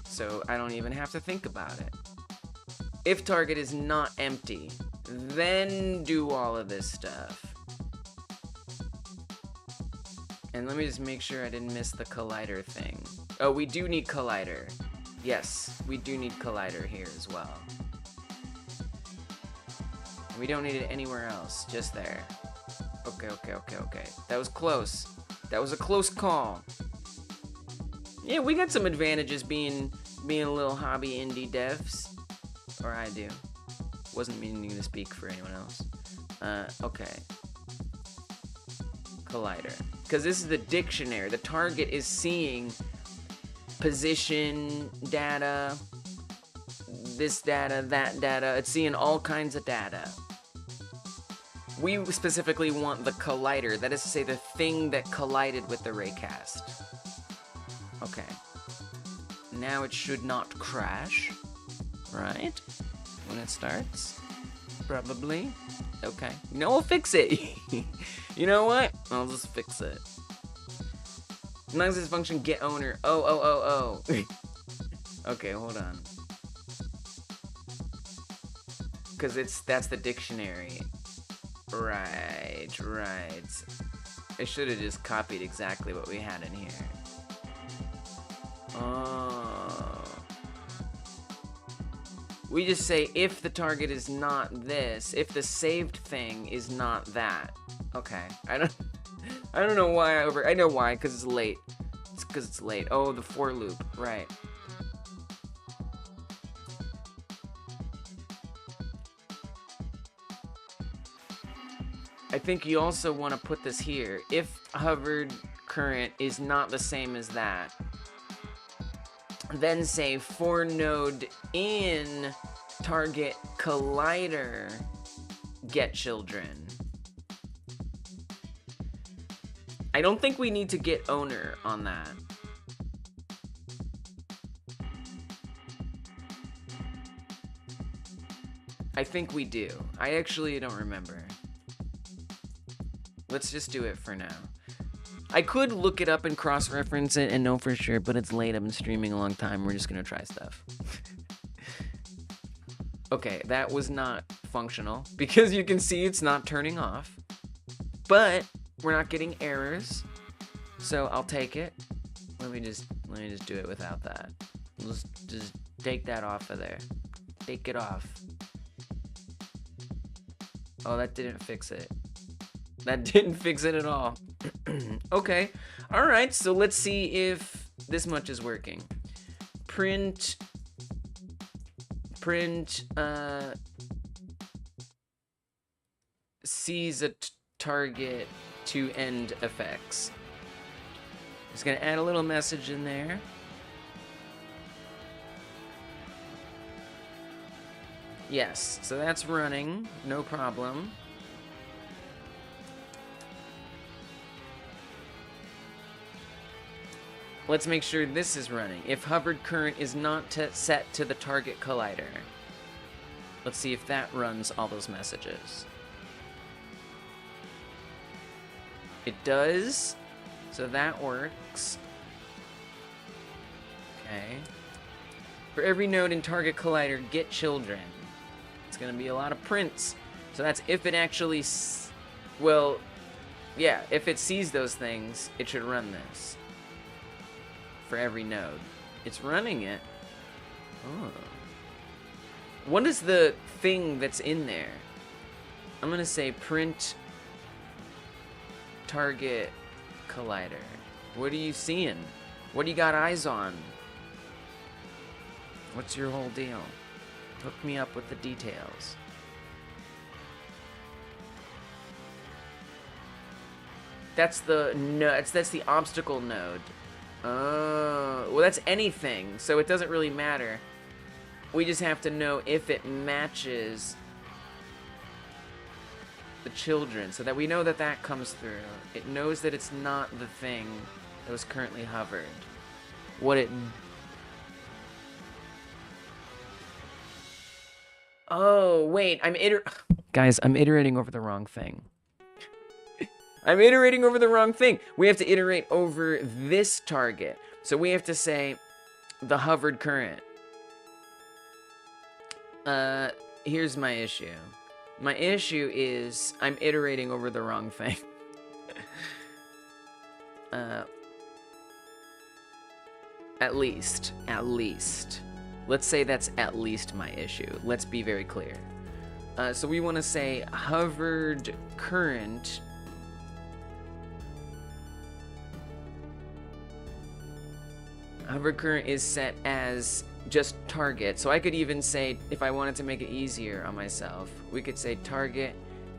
So I don't even have to think about it. If target is not empty, then do all of this stuff. And let me just make sure I didn't miss the collider thing. Oh, we do need collider. Yes, we do need collider here as well. We don't need it anywhere else, just there. Okay. That was close. That was a close call. Yeah, we got some advantages being a little hobby indie devs. Or I do. Wasn't meaning to speak for anyone else. Okay. Collider. Because this is the dictionary. The target is seeing position data, this data, that data. It's seeing all kinds of data. We specifically want the collider. That is to say, the thing that collided with the raycast. Okay. Now it should not crash. Right? When it starts? Probably. Okay. You know, we'll fix it. You know what? I'll just fix it. Non-existent function get owner. Oh. Okay, hold on. Because that's the dictionary. Right. I should have just copied exactly what we had in here. Oh. We just say if the target is not this, if the saved thing is not that. Okay. I don't know why I know why, because it's late. It's because it's late. Oh, the for loop. Right. I think you also want to put this here. If hovered current is not the same as that, then say for node in target collider get children. I don't think we need to get owner on that. I think we do. I actually don't remember. Let's just do it for now. I could look it up and cross-reference it and know for sure, but it's late. I've been streaming a long time. We're just gonna try stuff. Okay, that was not functional because you can see it's not turning off, but we're not getting errors, so I'll take it. Let me just do it without that. Let's just take that off of there. Take it off. Oh, that didn't fix it. That didn't fix it at all. Okay. All right. So let's see if this much is working. Print sees a target to end effects. Just gonna add a little message in there. Yes, so that's running, no problem. Let's make sure this is running. If hovered current is not set to the target collider. Let's see if that runs all those messages. It does, so that works. Okay. For every node in target collider, get children. It's gonna be a lot of prints. So that's if it actually, well, yeah, if it sees those things, it should run this. For every node. It's running it. Oh. What is the thing that's in there? I'm gonna say print target collider. What are you seeing? What do you got eyes on? What's your whole deal? Hook me up with the details. That's the node. That's the obstacle node. Oh, well, that's anything, so it doesn't really matter. We just have to know if it matches the children, so that we know that that comes through. It knows that it's not the thing that was currently hovered. What it... Oh, wait, Guys, I'm iterating over the wrong thing. I'm iterating over the wrong thing. We have to iterate over this target. So we have to say the hovered current. Here's my issue. My issue is I'm iterating over the wrong thing. At least. Let's say that's at least my issue. Let's be very clear. So we want to say hovered current. Hover current is set as just target. So I could even say, if I wanted to make it easier on myself, we could say target,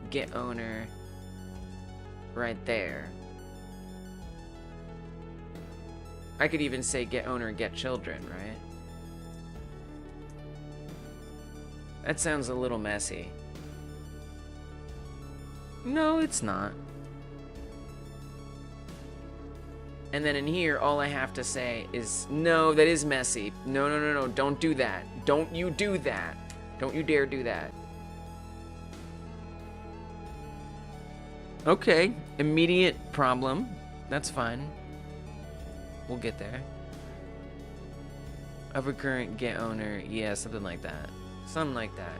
get owner, right there. I could even say get owner, get children, right? That sounds a little messy. No, it's not. And then in here, all I have to say is, no, that is messy. No, don't do that. Don't you do that. Don't you dare do that. Okay, immediate problem. That's fine. We'll get there. Hover current, get owner, yeah, something like that. Something like that.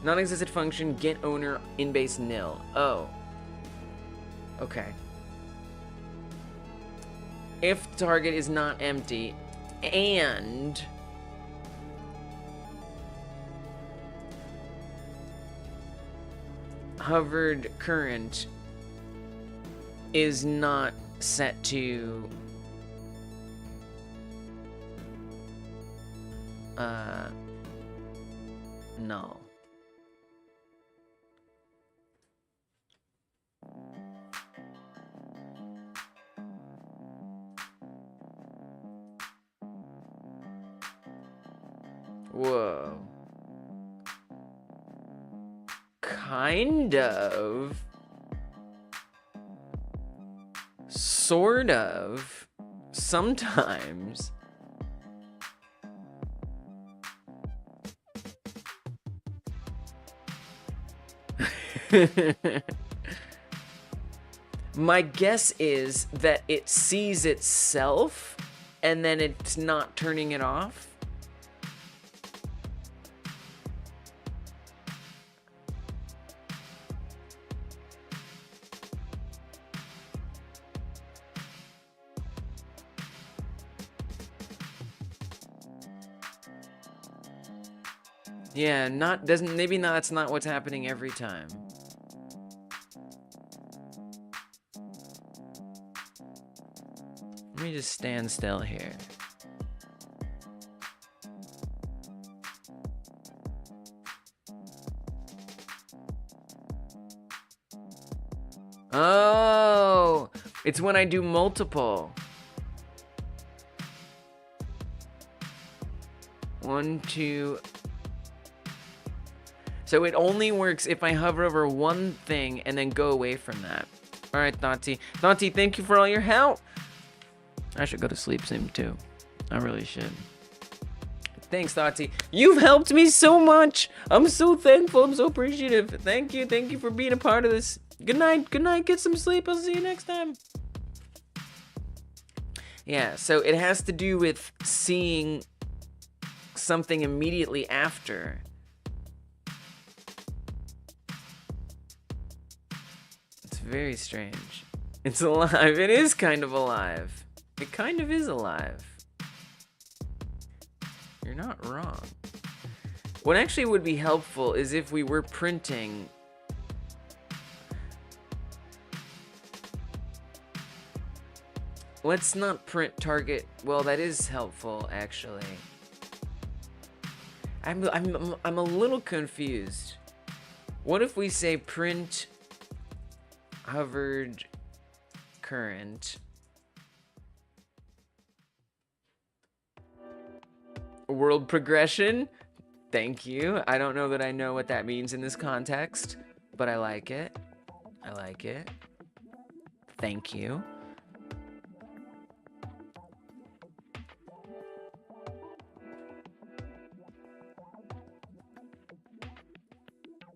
Non-existent function, get owner, in base nil. Oh. Okay. If target is not empty, and hovered current is not set to null. Whoa. Kind of. Sort of. Sometimes. My guess is that it sees itself and then it's not turning it off. Yeah, maybe that's not what's happening every time. Let me just stand still here. Oh, it's when I do multiple. 1, 2, So it only works if I hover over one thing and then go away from that. All right, Thoughty. Thoughty, thank you for all your help. I should go to sleep soon too. I really should. Thanks, Thoughty. You've helped me so much. I'm so thankful. I'm so appreciative. Thank you. Thank you for being a part of this. Good night. Good night. Get some sleep. I'll see you next time. Yeah, so it has to do with seeing something immediately after. It's very strange. It's alive. It is kind of alive. It kind of is alive. You're not wrong. What actually would be helpful is if we were printing let's not print target. Well, that is helpful actually. I'm a little confused. What if we say print hovered current world progression? Thank you. I don't know that I know what that means in this context, but I like it. I like it. Thank you.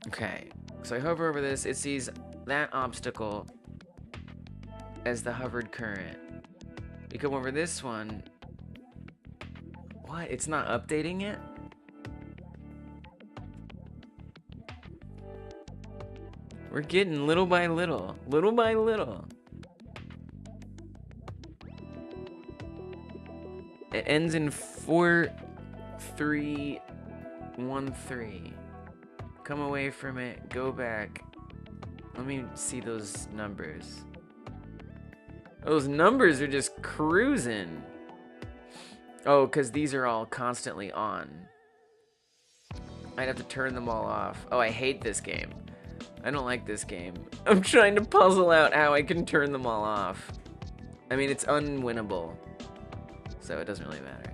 Okay, so I hover over this, it sees that obstacle as the hovered current. You come over this one. What? It's not updating it? We're getting little by little. Little by little. It ends in 4313. Come away from it, go back. Let me see those numbers. Those numbers are just cruising. Oh, because these are all constantly on. I'd have to turn them all off. Oh, I hate this game. I don't like this game. I'm trying to puzzle out how I can turn them all off. I mean, it's unwinnable. So it doesn't really matter.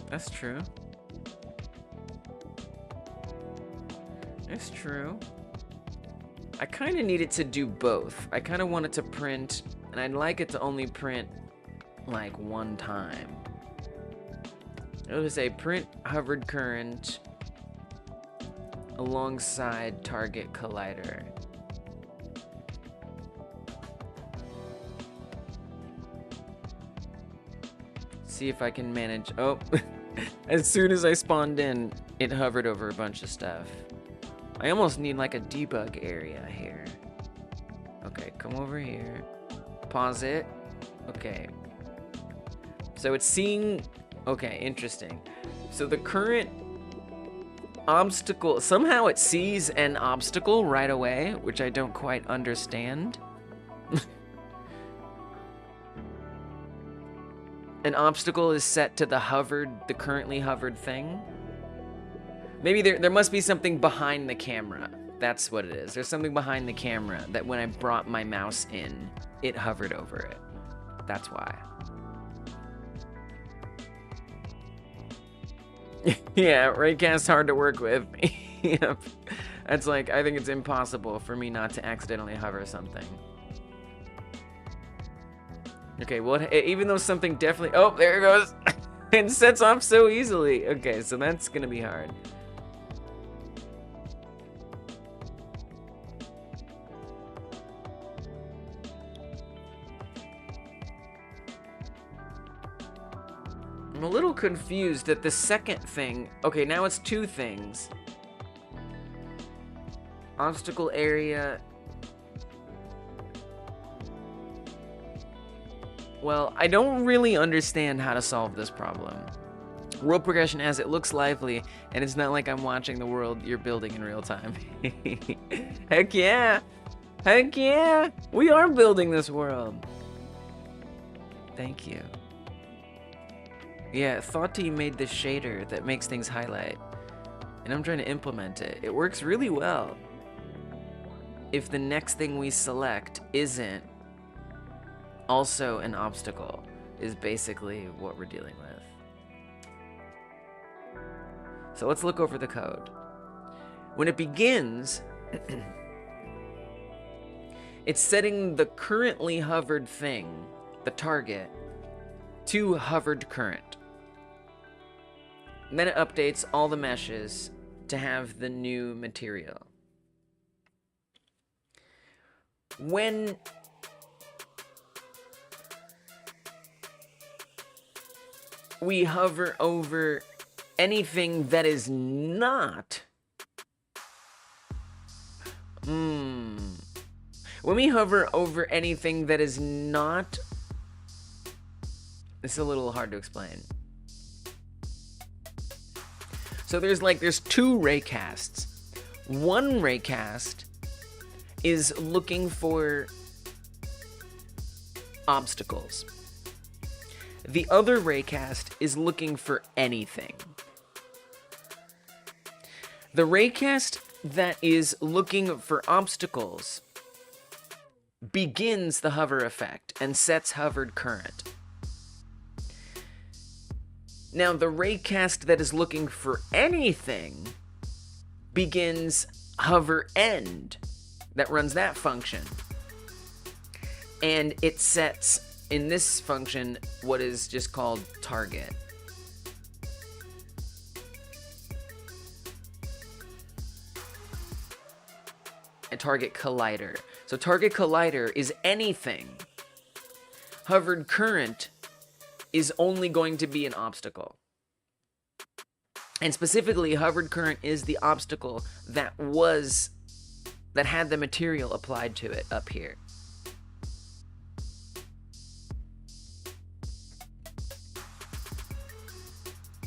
That's true. It's true. I kind of need it to do both. I kind of want it to print, and I'd like it to only print like one time. It would say print hovered current alongside target collider. See if I can manage. Oh, as soon as I spawned in, it hovered over a bunch of stuff. I almost need like a debug area here. Okay, come over here. Pause it. Okay. So it's seeing, okay, interesting. So the current obstacle, somehow it sees an obstacle right away, which I don't quite understand. An obstacle is set to the currently hovered thing. Maybe there must be something behind the camera. That's what it is. There's something behind the camera that when I brought my mouse in, it hovered over it. That's why. Yeah, Raycast's hard to work with. Yep. That's like, I think it's impossible for me not to accidentally hover something. Okay, well, even though something definitely... Oh, there it goes. It sets off so easily. Okay, so that's gonna be hard. I'm a little confused that the second thing... Okay, now it's two things. Obstacle area... Well, I don't really understand how to solve this problem. World progression as it looks lively, and it's not like I'm watching the world you're building in real time. Heck yeah! Heck yeah! We are building this world! Thank you. Yeah, Thoughty made this shader that makes things highlight, and I'm trying to implement it. It works really well. If the next thing we select isn't also an obstacle, is basically what we're dealing with. So let's look over the code. When it begins, it's setting the currently hovered thing, the target, to hovered current. And then it updates all the meshes to have the new material. When we hover over anything that is not... When we hover over anything that is not... It's a little hard to explain. So there's two raycasts. One raycast is looking for obstacles. The other raycast is looking for anything. The raycast that is looking for obstacles begins the hover effect and sets hovered current. Now, the raycast that is looking for anything begins hover end, that runs that function. And it sets, in this function, what is just called target. A target collider. So target collider is anything. Hovered current is only going to be an obstacle. And specifically, hovered current is the obstacle that had the material applied to it up here.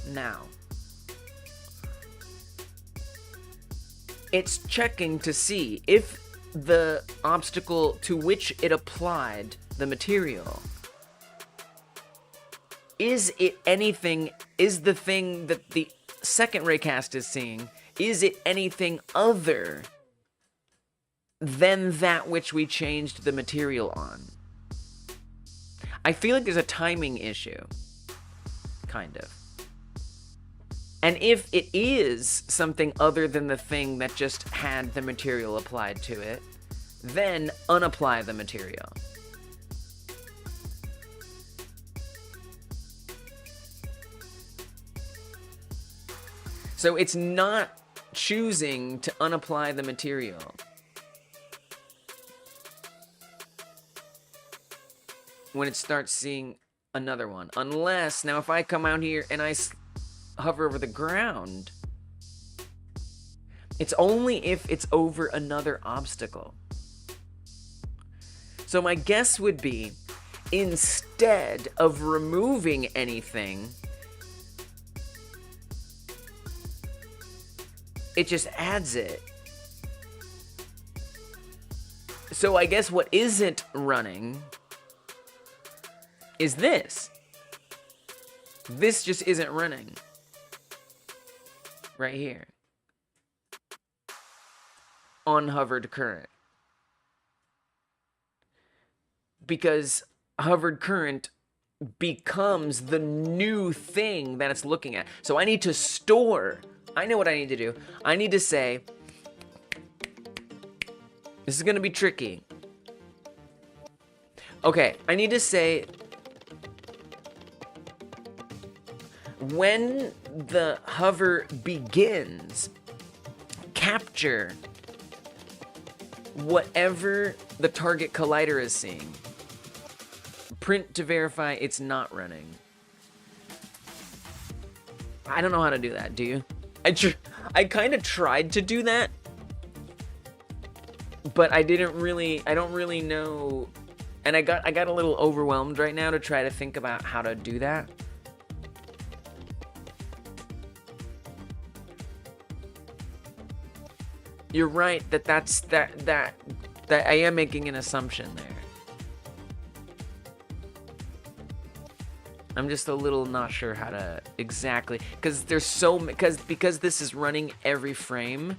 Now, it's checking to see if the obstacle to which it applied the material, is the thing that the second raycast is seeing, is it anything other than that which we changed the material on? I feel like there's a timing issue, kind of. And if it is something other than the thing that just had the material applied to it, then unapply the material. So it's not choosing to unapply the material. When it starts seeing another one. Unless, now if I come out here and I hover over the ground, it's only if it's over another obstacle. So my guess would be, instead of removing anything, it just adds it. So I guess what isn't running is this. This just isn't running. Right here. On hovered current. Because hovered current becomes the new thing that it's looking at. So I need to store. I know what I need to do. I need to say, this is going to be tricky. Okay, I need to say, when the hover begins, capture whatever the target collider is seeing. Print to verify it's not running. I don't know how to do that, do you? I kind of tried to do that, but I don't really know, and I got a little overwhelmed right now to try to think about how to do that. You're right that I am making an assumption there. I'm just a little not sure how to exactly, because because this is running every frame,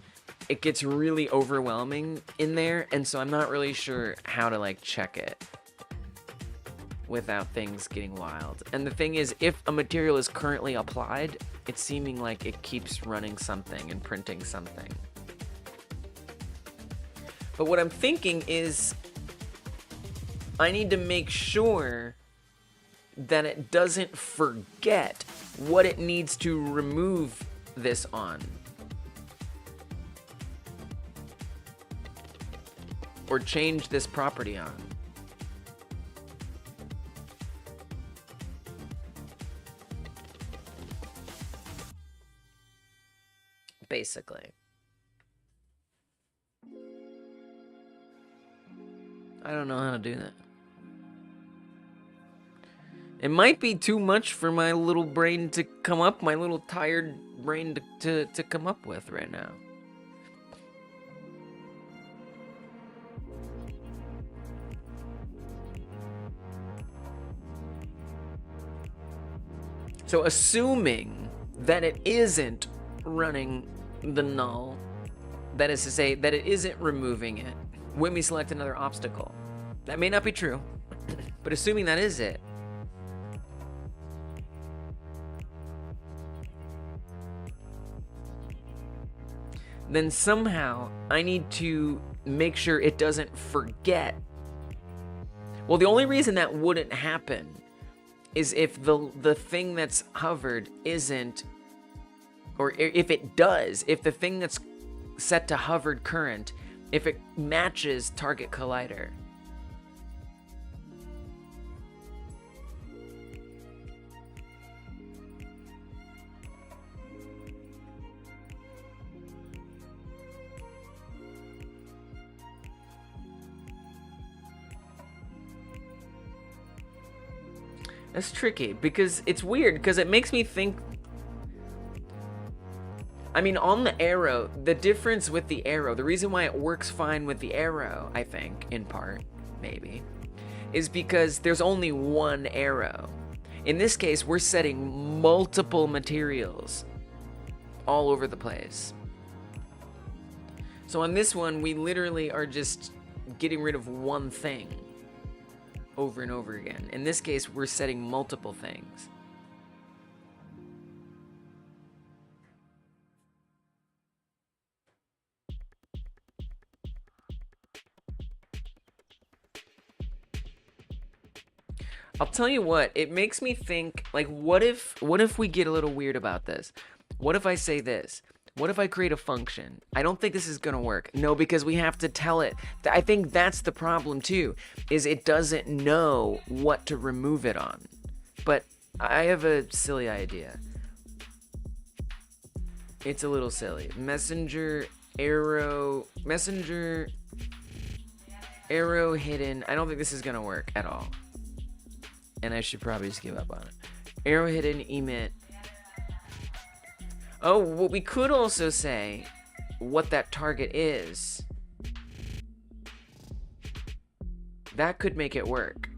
it gets really overwhelming in there, and so I'm not really sure how to like check it. without things getting wild. And the thing is, if a material is currently applied, it's seeming like it keeps running something and printing something. But what I'm thinking is I need to make sure that it doesn't forget what it needs to remove this on. Or change this property on. Basically. I don't know how to do that. It might be too much for my little brain to come up, my little tired brain to come up with right now. So assuming that it isn't running the null, that is to say that it isn't removing it when we select another obstacle. That may not be true, but assuming that is it, then somehow I need to make sure it doesn't forget. Well, the only reason that wouldn't happen is if the thing that's hovered isn't, or if it does, if the thing that's set to hovered current, if it matches target collider. That's tricky, because it's weird, because it makes me think... I mean, on the arrow, the difference with the arrow, the reason why it works fine with the arrow, I think, in part, maybe, is because there's only one arrow. In this case, we're setting multiple materials all over the place. So on this one, we literally are just getting rid of one thing over and over again. In this case, we're setting multiple things. I'll tell you what, it makes me think, like, what if we get a little weird about this? What if I say this? What if I create a function? I don't think this is gonna work. No, because we have to tell it. I think that's the problem too, is it doesn't know what to remove it on. But I have a silly idea. It's a little silly. Messenger, arrow hidden. I don't think this is gonna work at all. And I should probably just give up on it. Arrow hidden, emit. Oh, well, we could also say what that target is. That could make it work.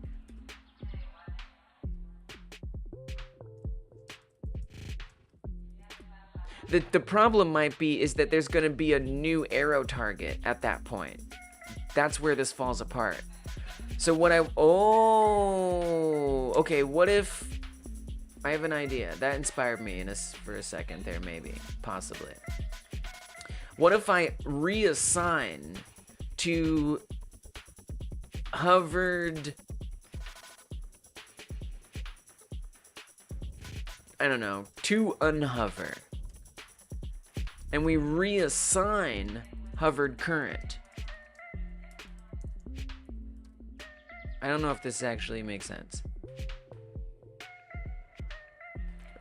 The problem might be is that there's going to be a new arrow target at that point. That's where this falls apart. So what okay, what if... I have an idea. That inspired me for a second there, maybe. Possibly. What if I reassign to hovered... I don't know, to unhover. And we reassign hovered current. I don't know if this actually makes sense.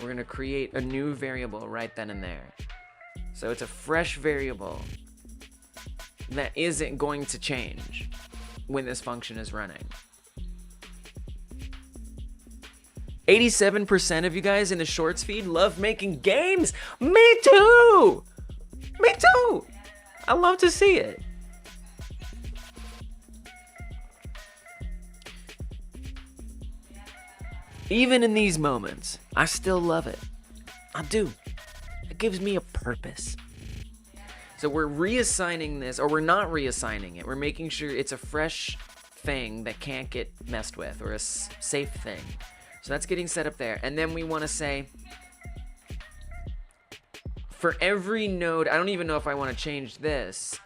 We're gonna create a new variable right then and there. So it's a fresh variable that isn't going to change when this function is running. 87% of you guys in the shorts feed love making games. Me too! Me too! I love to see it. Even in these moments, I still love it. I do. It gives me a purpose. So we're reassigning this, or we're not reassigning it. We're making sure it's a fresh thing that can't get messed with, or a safe thing. So that's getting set up there. And then we want to say, for every node, I don't even know if I want to change this.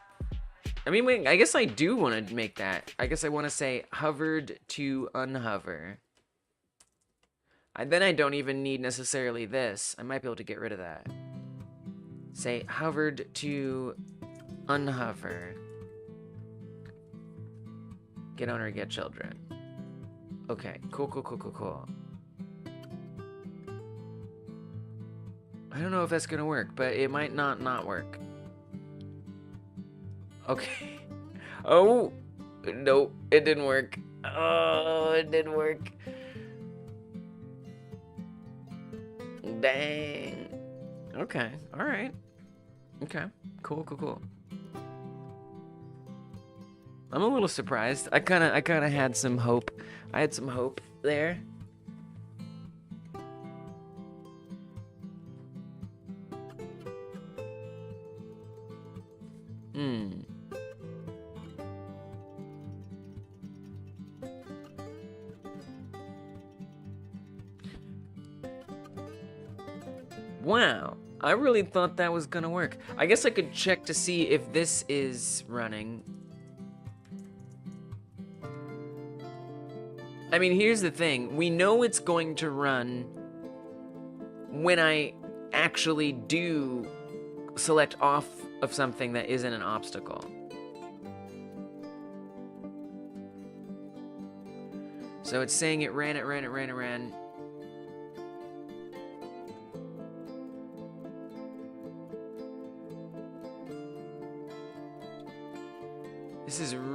I mean, wait, I guess I do want to make that. I guess I want to say hovered to unhover. Then I don't even need necessarily this. I might be able to get rid of that. Say hovered to unhover. Get owner, get children. Okay, cool. I don't know if that's gonna work, but it might not work. Okay. Oh, no, it didn't work. Oh, it didn't work. Dang. Okay, all right. Okay, cool. I'm a little surprised. I kind of had some hope. I had some hope there. Wow, I really thought that was gonna work. I guess I could check to see if this is running. I mean, here's the thing. We know it's going to run when I actually do select off of something that isn't an obstacle. So it's saying it ran.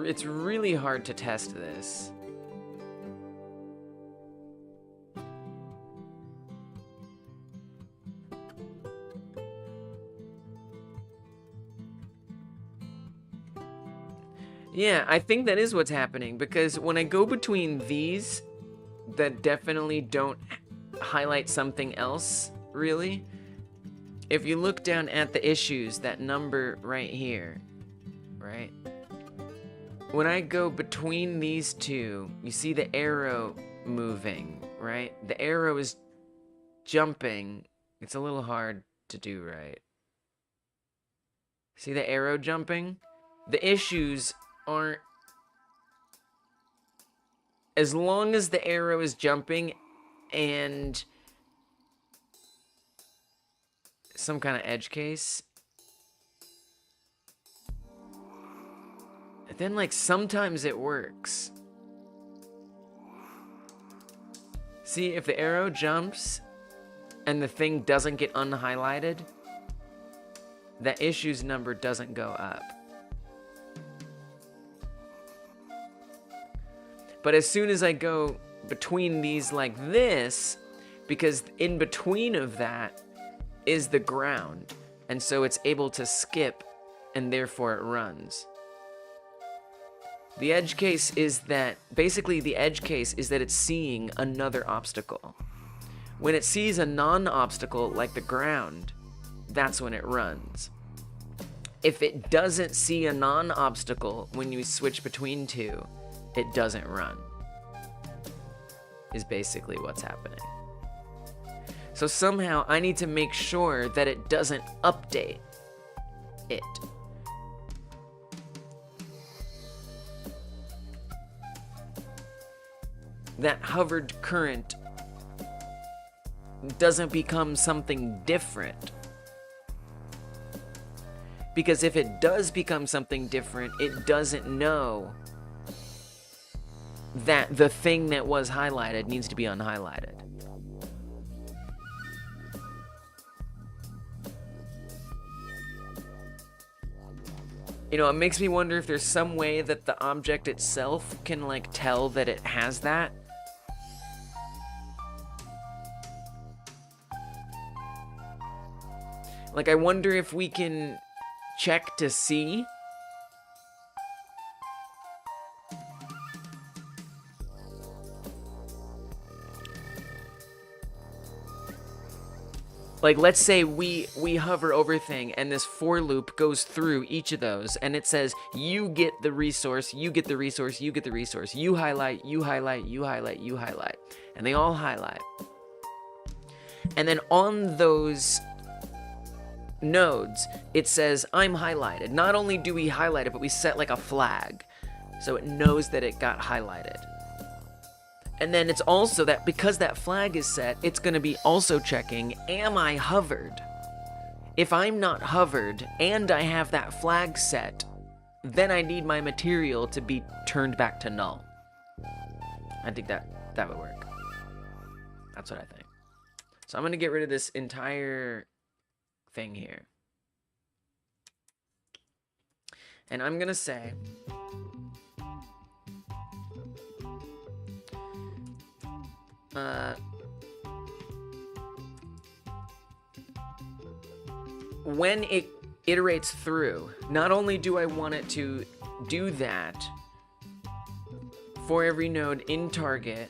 It's really hard to test this. Yeah, I think that is what's happening, because when I go between these that definitely don't highlight something else, really, if you look down at the issues, that number right here, right? When I go between these two, you see the arrow moving, right? The arrow is jumping. It's a little hard to do right. See the arrow jumping? The issues aren't... As long as the arrow is jumping and some kind of edge case, then like sometimes it works. See, if the arrow jumps and the thing doesn't get unhighlighted, the issues number doesn't go up. But as soon as I go between these like this, because in between of that is the ground, and so it's able to skip, and therefore it runs. The edge case is that, basically the edge case is that it's seeing another obstacle. When it sees a non-obstacle like the ground, that's when it runs. If it doesn't see a non-obstacle when you switch between two, it doesn't run, is basically what's happening. So somehow I need to make sure that it doesn't update it. That hovered current doesn't become something different. Because if it does become something different, it doesn't know that the thing that was highlighted needs to be unhighlighted. You know, it makes me wonder if there's some way that the object itself can, like, tell that it has that. Like, I wonder if we can check to see. like let's say we hover over thing and this for loop goes through each of those and it says you get the resource, you get the resource, you get the resource, you highlight, you highlight, you highlight, you highlight, and they all highlight. And then on those nodes it says I'm highlighted. Not only do we highlight it, but we set like a flag so it knows that it got highlighted. And then it's also that because that flag is set, it's going to be also checking, am I hovered? If I'm not hovered and I have that flag set, then I need my material to be turned back to null. I think that would work. That's what I think. So I'm going to get rid of this entire thing here. And I'm going to say when it iterates through, not only do I want it to do that for every node in target,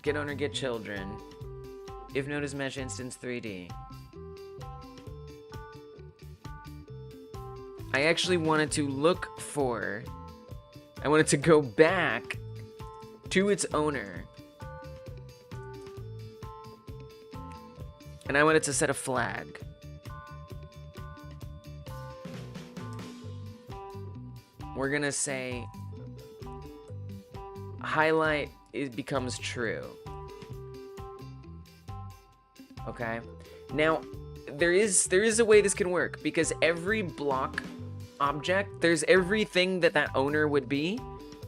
get owner, get children, if node is mesh instance 3D, I actually wanted to look for, I wanted to go back to its owner, and I wanted to set a flag. We're gonna say highlight becomes true. Okay? Now, there is a way this can work, because every block object, there's everything that owner would be,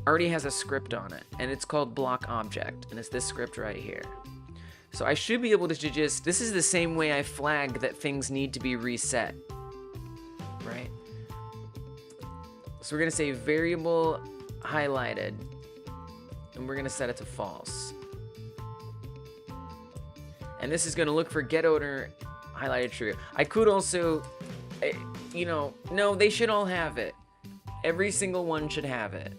already has a script on it, and it's called block object, and it's this script right here. So I should be able to just, this is the same way I flag that things need to be reset, right? So we're gonna say variable highlighted, and we're gonna set it to false. And this is gonna look for get owner highlighted true. I could also, you know, no, they should all have it. Every single one should have it.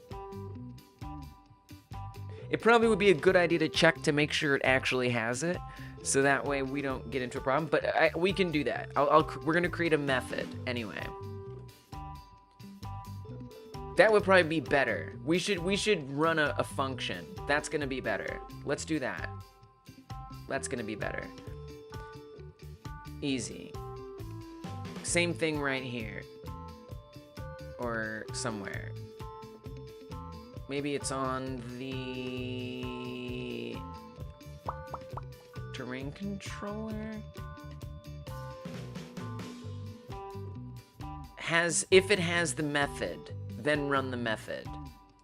It probably would be a good idea to check to make sure it actually has it, so that way we don't get into a problem. But we can do that. We're gonna create a method anyway. That would probably be better. We should run a function. That's gonna be better. Let's do that. That's gonna be better. Easy. Same thing right here. Or somewhere. Maybe it's on the terrain controller. If it has the method, then run the method.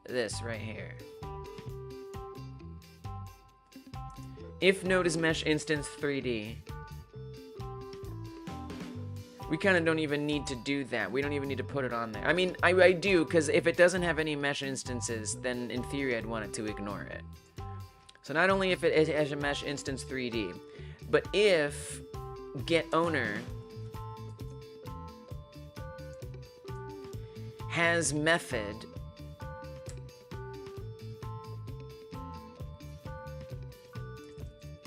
This right here. If node is mesh instance 3D. We kind of don't even need to do that. We don't even need to put it on there. I mean, I do, because if it doesn't have any mesh instances, then in theory I'd want it to ignore it. So not only if it has a mesh instance 3D, but if get owner has method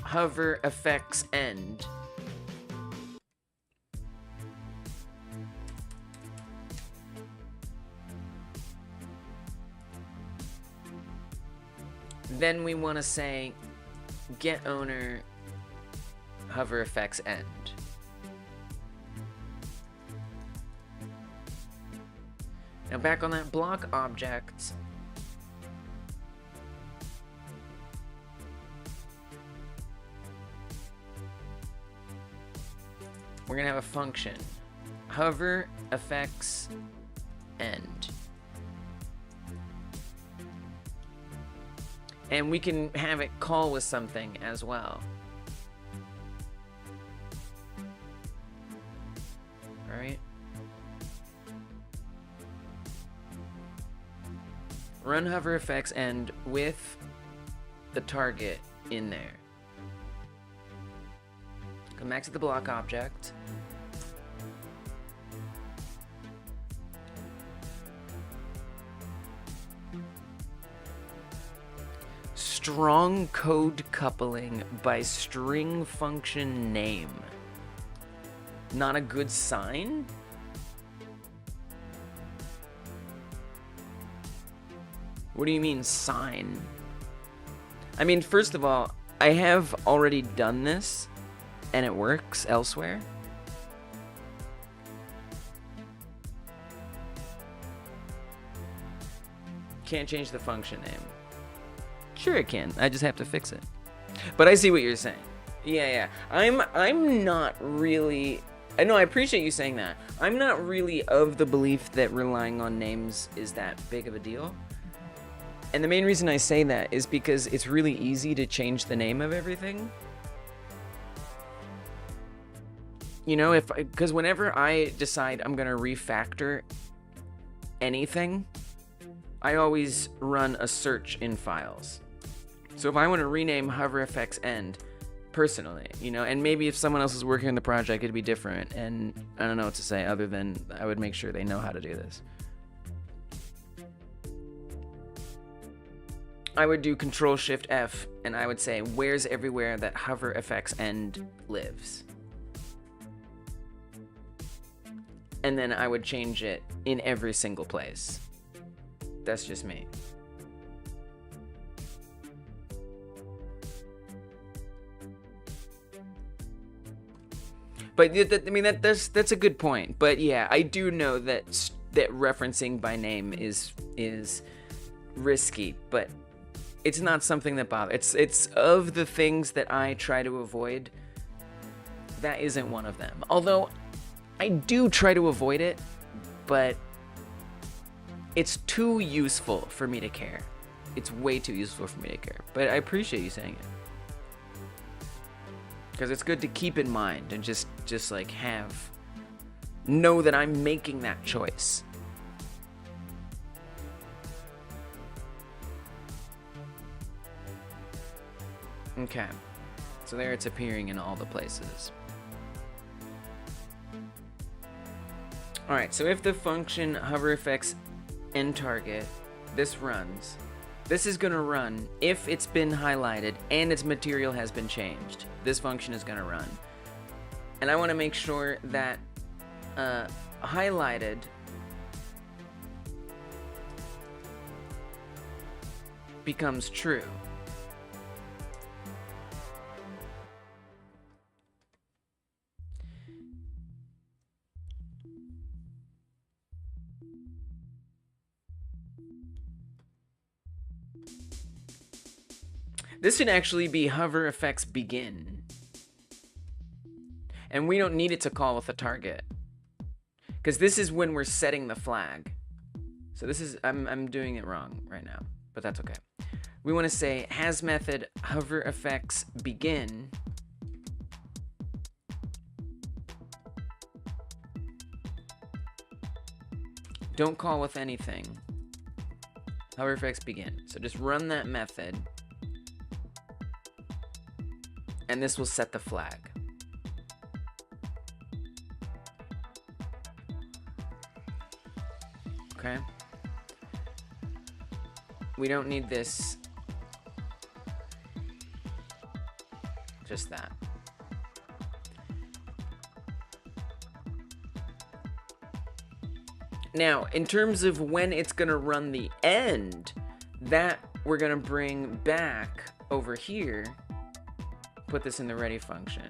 hover effects end, then we want to say get owner hover effects end. Now back on that block object, we're gonna have a function, hover effects end. And we can have it call with something as well. All right. Run hover effects end with the target in there. Come back to the block object. Strong code coupling by string function name. Not a good sign? What do you mean, sign? I mean, first of all, I have already done this, and it works elsewhere. Can't change the function name. Sure it can. I just have to fix it. But I see what you're saying. Yeah. I'm not really... I know, I appreciate you saying that. I'm not really of the belief that relying on names is that big of a deal. And the main reason I say that is because it's really easy to change the name of everything. You know, because whenever I decide I'm gonna refactor anything, I always run a search in files. So if I want to rename HoverFX End personally, you know, and maybe if someone else is working on the project, it'd be different. And I don't know what to say other than I would make sure they know how to do this. I would do Control-Shift-F, and I would say, where's everywhere that HoverFX End lives? And then I would change it in every single place. That's just me. But I mean, that's a good point. But yeah, I do know that referencing by name is risky, but it's not something that bothers. It's of the things that I try to avoid, that isn't one of them. Although I do try to avoid it, but it's too useful for me to care. It's way too useful for me to care. But I appreciate you saying it, because it's good to keep in mind and just like know that I'm making that choice. Okay, so there it's appearing in all the places. Alright, so if the function HoverFX End target, this runs, this is going to run if it's been highlighted and its material has been changed. This function is going to run. And I want to make sure that highlighted becomes true. This should actually be HoverFX begin. And we don't need it to call with a target, because this is when we're setting the flag. So this is, I'm doing it wrong right now, but that's okay. We want to say has method HoverFX begin don't call with anything. HoverFX begin. So just run that method, and this will set the flag. Okay. We don't need this. Just that. Now, in terms of when it's gonna run the end, that we're gonna bring back over here. Put this in the ready function.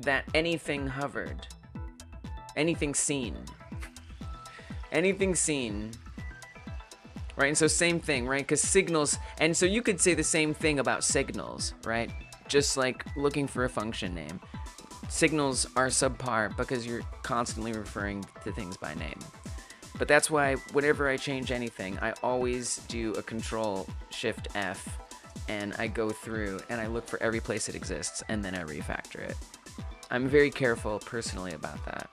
That anything hovered, anything seen, right? And so same thing, right? Because signals, and so you could say the same thing about signals, right? Just like looking for a function name. Signals are subpar because you're constantly referring to things by name. But that's why whenever I change anything, I always do a Control-Shift-F, and I go through and I look for every place it exists, and then I refactor it. I'm very careful personally about that.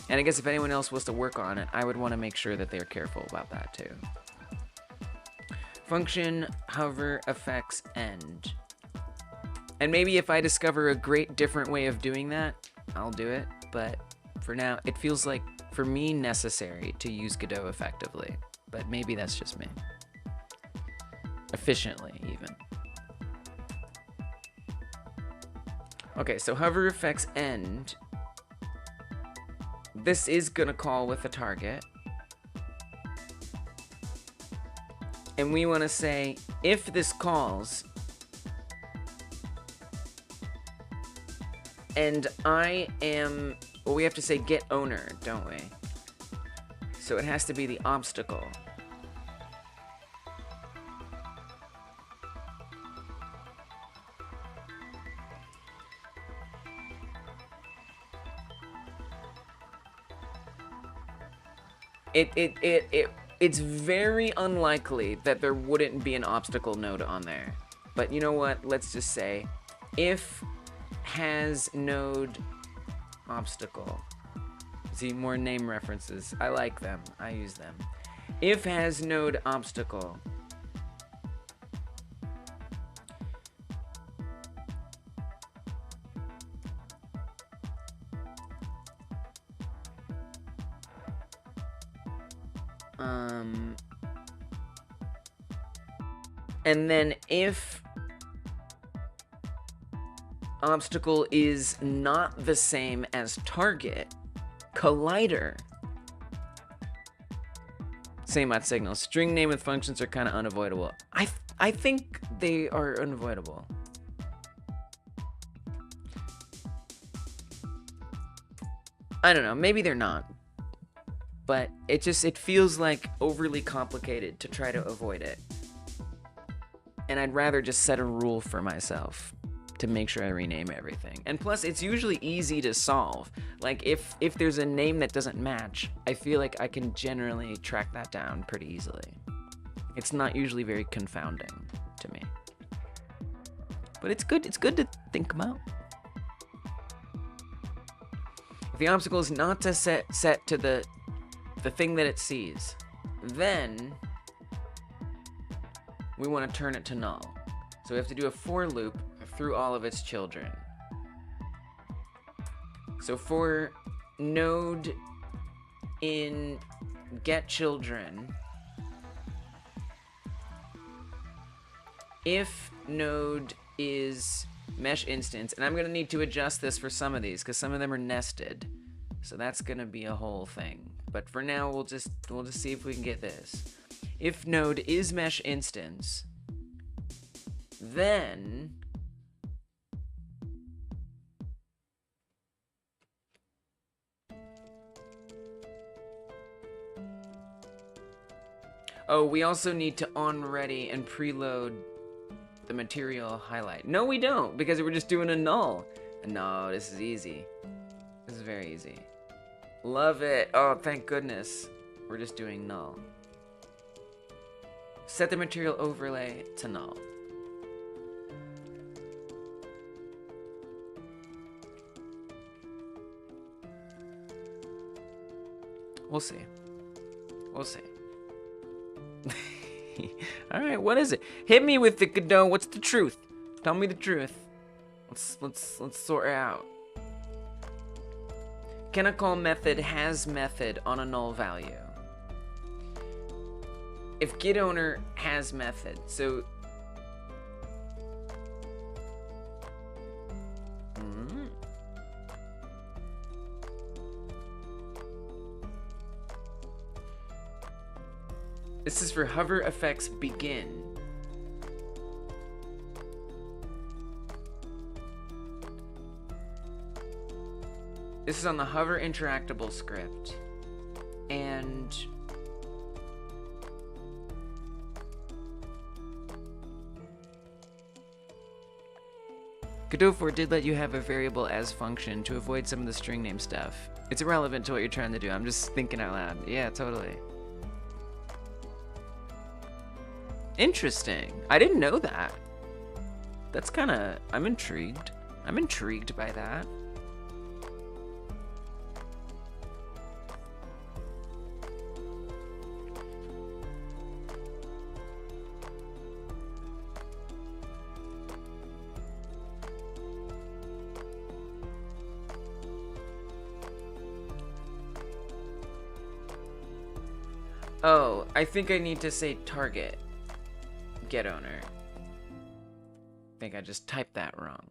And I guess if anyone else was to work on it, I would want to make sure that they're careful about that too. Function HoverFX End. And maybe if I discover a great different way of doing that, I'll do it. But for now, it feels like, for me, necessary to use Godot effectively. But maybe that's just me. Efficiently, even. Okay, so hover effects end. This is gonna call with a target. And we wanna say, if this calls, and I am, well, we have to say get owner, don't we? So it has to be the obstacle. It's very unlikely that there wouldn't be an obstacle node on there. But you know what? Let's just say if has node obstacle. See, more name references. I like them. I use them. If has node obstacle. And then if obstacle is not the same as target, collider. Same at signal. String name with functions are kind of unavoidable. I think they are unavoidable. I don't know. Maybe they're not. But it feels like overly complicated to try to avoid it. And I'd rather just set a rule for myself to make sure I rename everything. And plus, it's usually easy to solve. Like, if there's a name that doesn't match, I feel like I can generally track that down pretty easily. It's not usually very confounding to me. But it's good to think about. If the obstacle is not to set to the thing that it sees, then we want to turn it to null. So we have to do a for loop through all of its children. So for node in get children, if node is mesh instance, and I'm gonna need to adjust this for some of these because some of them are nested, so that's gonna be a whole thing. But for now, we'll just see if we can get this. If node is mesh instance, then oh, we also need to on ready and preload the material highlight. No, we don't, because we're just doing a null. No, this is easy. This is very easy. Love it. Oh, thank goodness. We're just doing null. Set the material overlay to null. We'll see. We'll see. Alright, what is it? Hit me with the Godot. What's the truth? Tell me the truth. Let's sort it out. Can a call method has method on a null value? If getOwner has method, so this is for hover effects begin. This is on the hover interactable script. And Godot 4 did let you have a variable as function to avoid some of the string name stuff. It's irrelevant to what you're trying to do. I'm just thinking out loud. Yeah, totally. Interesting. I didn't know that. That's kind of... I'm intrigued. I'm intrigued by that. Oh, I think I need to say target. GetOwner. I think I just typed that wrong.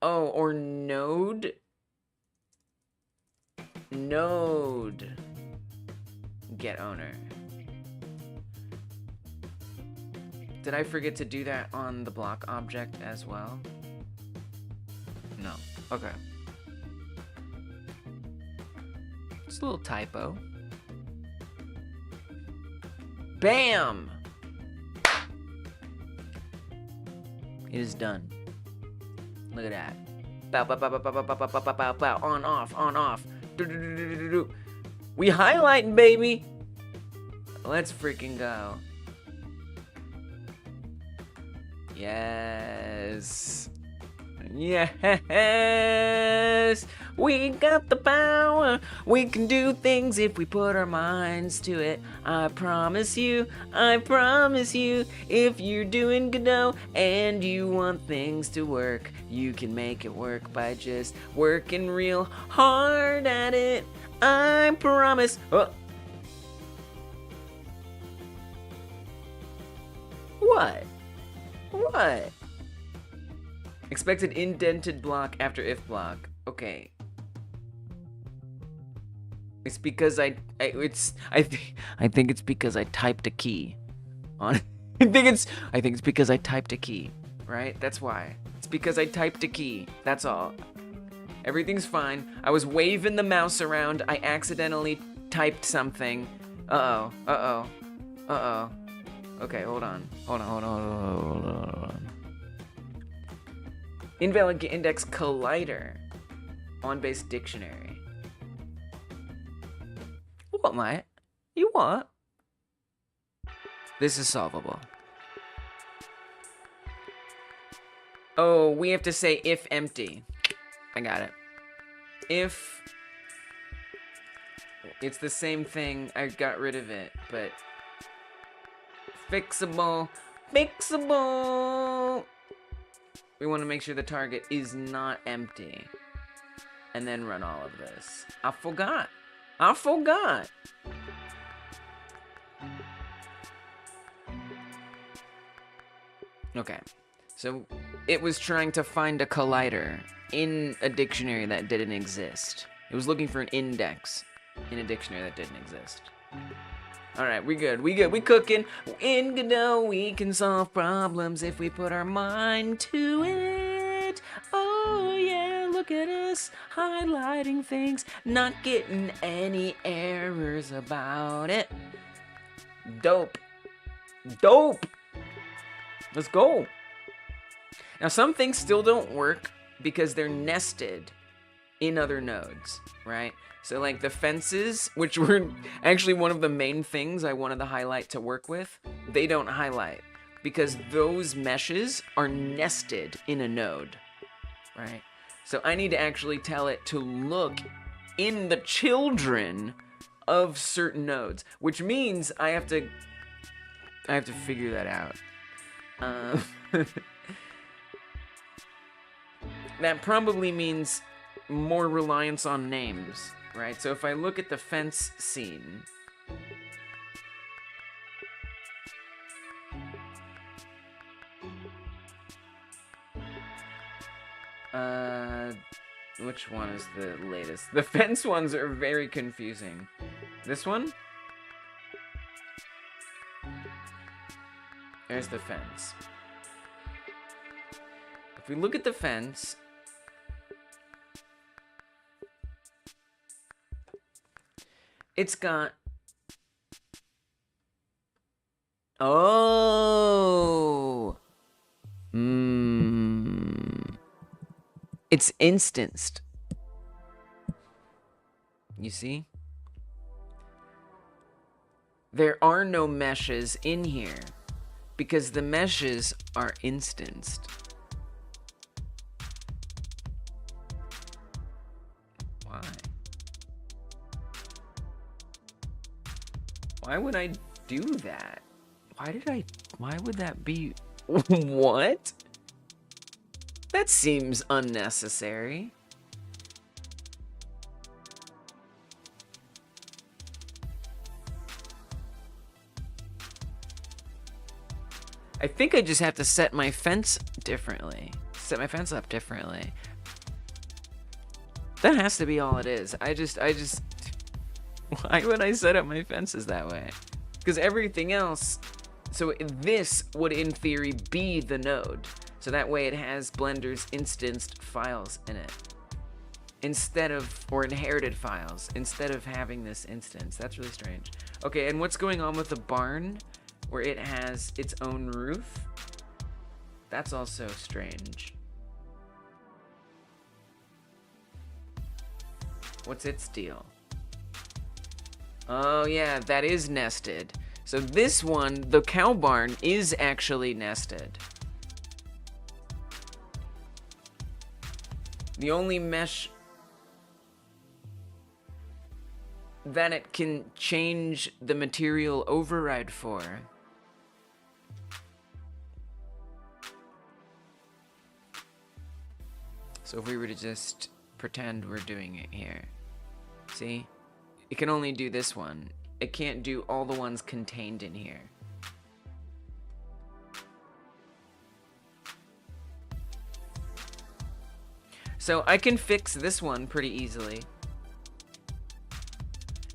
Oh, or node get owner. Did I forget to do that on the block object as well? No. Okay. It's a little typo. Bam! It is done. Look at that. Bow, bow, bow, bow, bow, bow, bow, bow, bow, bow, bow. On, off, on, off. Do, do, do, do, do, do. We highlighting, baby. Let's freaking go. Yes. Yes. We got the power. We can do things if we put our minds to it. I promise you, if you're doing Godot and you want things to work, you can make it work by just working real hard at it. I promise. Oh. What? What? Expected indented block after if block. Okay. It's because I think it's because I typed a key on I think it's because I typed a key, right? That's why. It's because I typed a key. That's all. Everything's fine. I was waving the mouse around. I accidentally typed something. Uh-oh. Uh-oh. Uh-oh. Okay, hold on. Hold on. Invalid index collider. On-base dictionary. What, mate? You what? This is solvable. Oh, we have to say if empty. I got it. If... It's the same thing. I got rid of it, but... Fixable. Fixable! We want to make sure the target is not empty. And then run all of this. I forgot. Okay. So, it was trying to find a collider in a dictionary that didn't exist. It was looking for an index in a dictionary that didn't exist. Alright, we good. We cooking. In Godot, we can solve problems if we put our mind to it. Oh yeah, look at us highlighting things, not getting any errors about it. Dope. Let's go. Now, some things still don't work because they're nested in other nodes, right? So like the fences, which were actually one of the main things I wanted the highlight to work with, they don't highlight because those meshes are nested in a node, right? So I need to actually tell it to look in the children of certain nodes, which means I have to figure that out. That probably means more reliance on names, right? So if I look at the fence scene, which one is the latest? The fence ones are very confusing. This one? There's the fence. If we look at the fence, it's got... Oh! It's instanced. You see? There are no meshes in here because the meshes are instanced. Why? Why would I do that? Why would that be? What? That seems unnecessary. I think I just have to set my fence differently. Set my fence up differently. That has to be all it is. I just, why would I set up my fences that way? Because everything else, so this would in theory be the node. So that way it has Blender's instanced files in it. Instead of, or inherited files, instead of having this instance. That's really strange. Okay, and what's going on with the barn, where it has its own roof? That's also strange. What's its deal? Oh yeah, that is nested. So this one, the cow barn, is actually nested. The only mesh that it can change the material override for. So if we were to just pretend we're doing it here, see? It can only do this one. It can't do all the ones contained in here. So I can fix this one pretty easily.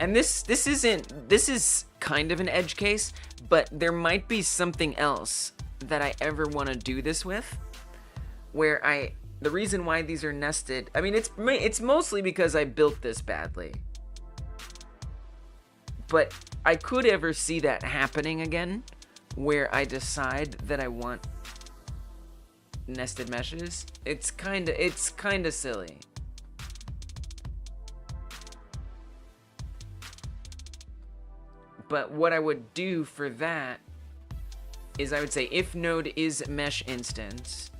And this is kind of an edge case, but there might be something else that I ever want to do this with, where the reason why these are nested, I mean, it's mostly because I built this badly. But I could ever see that happening again, where I decide that I want nested meshes. It's kind of silly. But what I would do for that is I would say if node is mesh instance,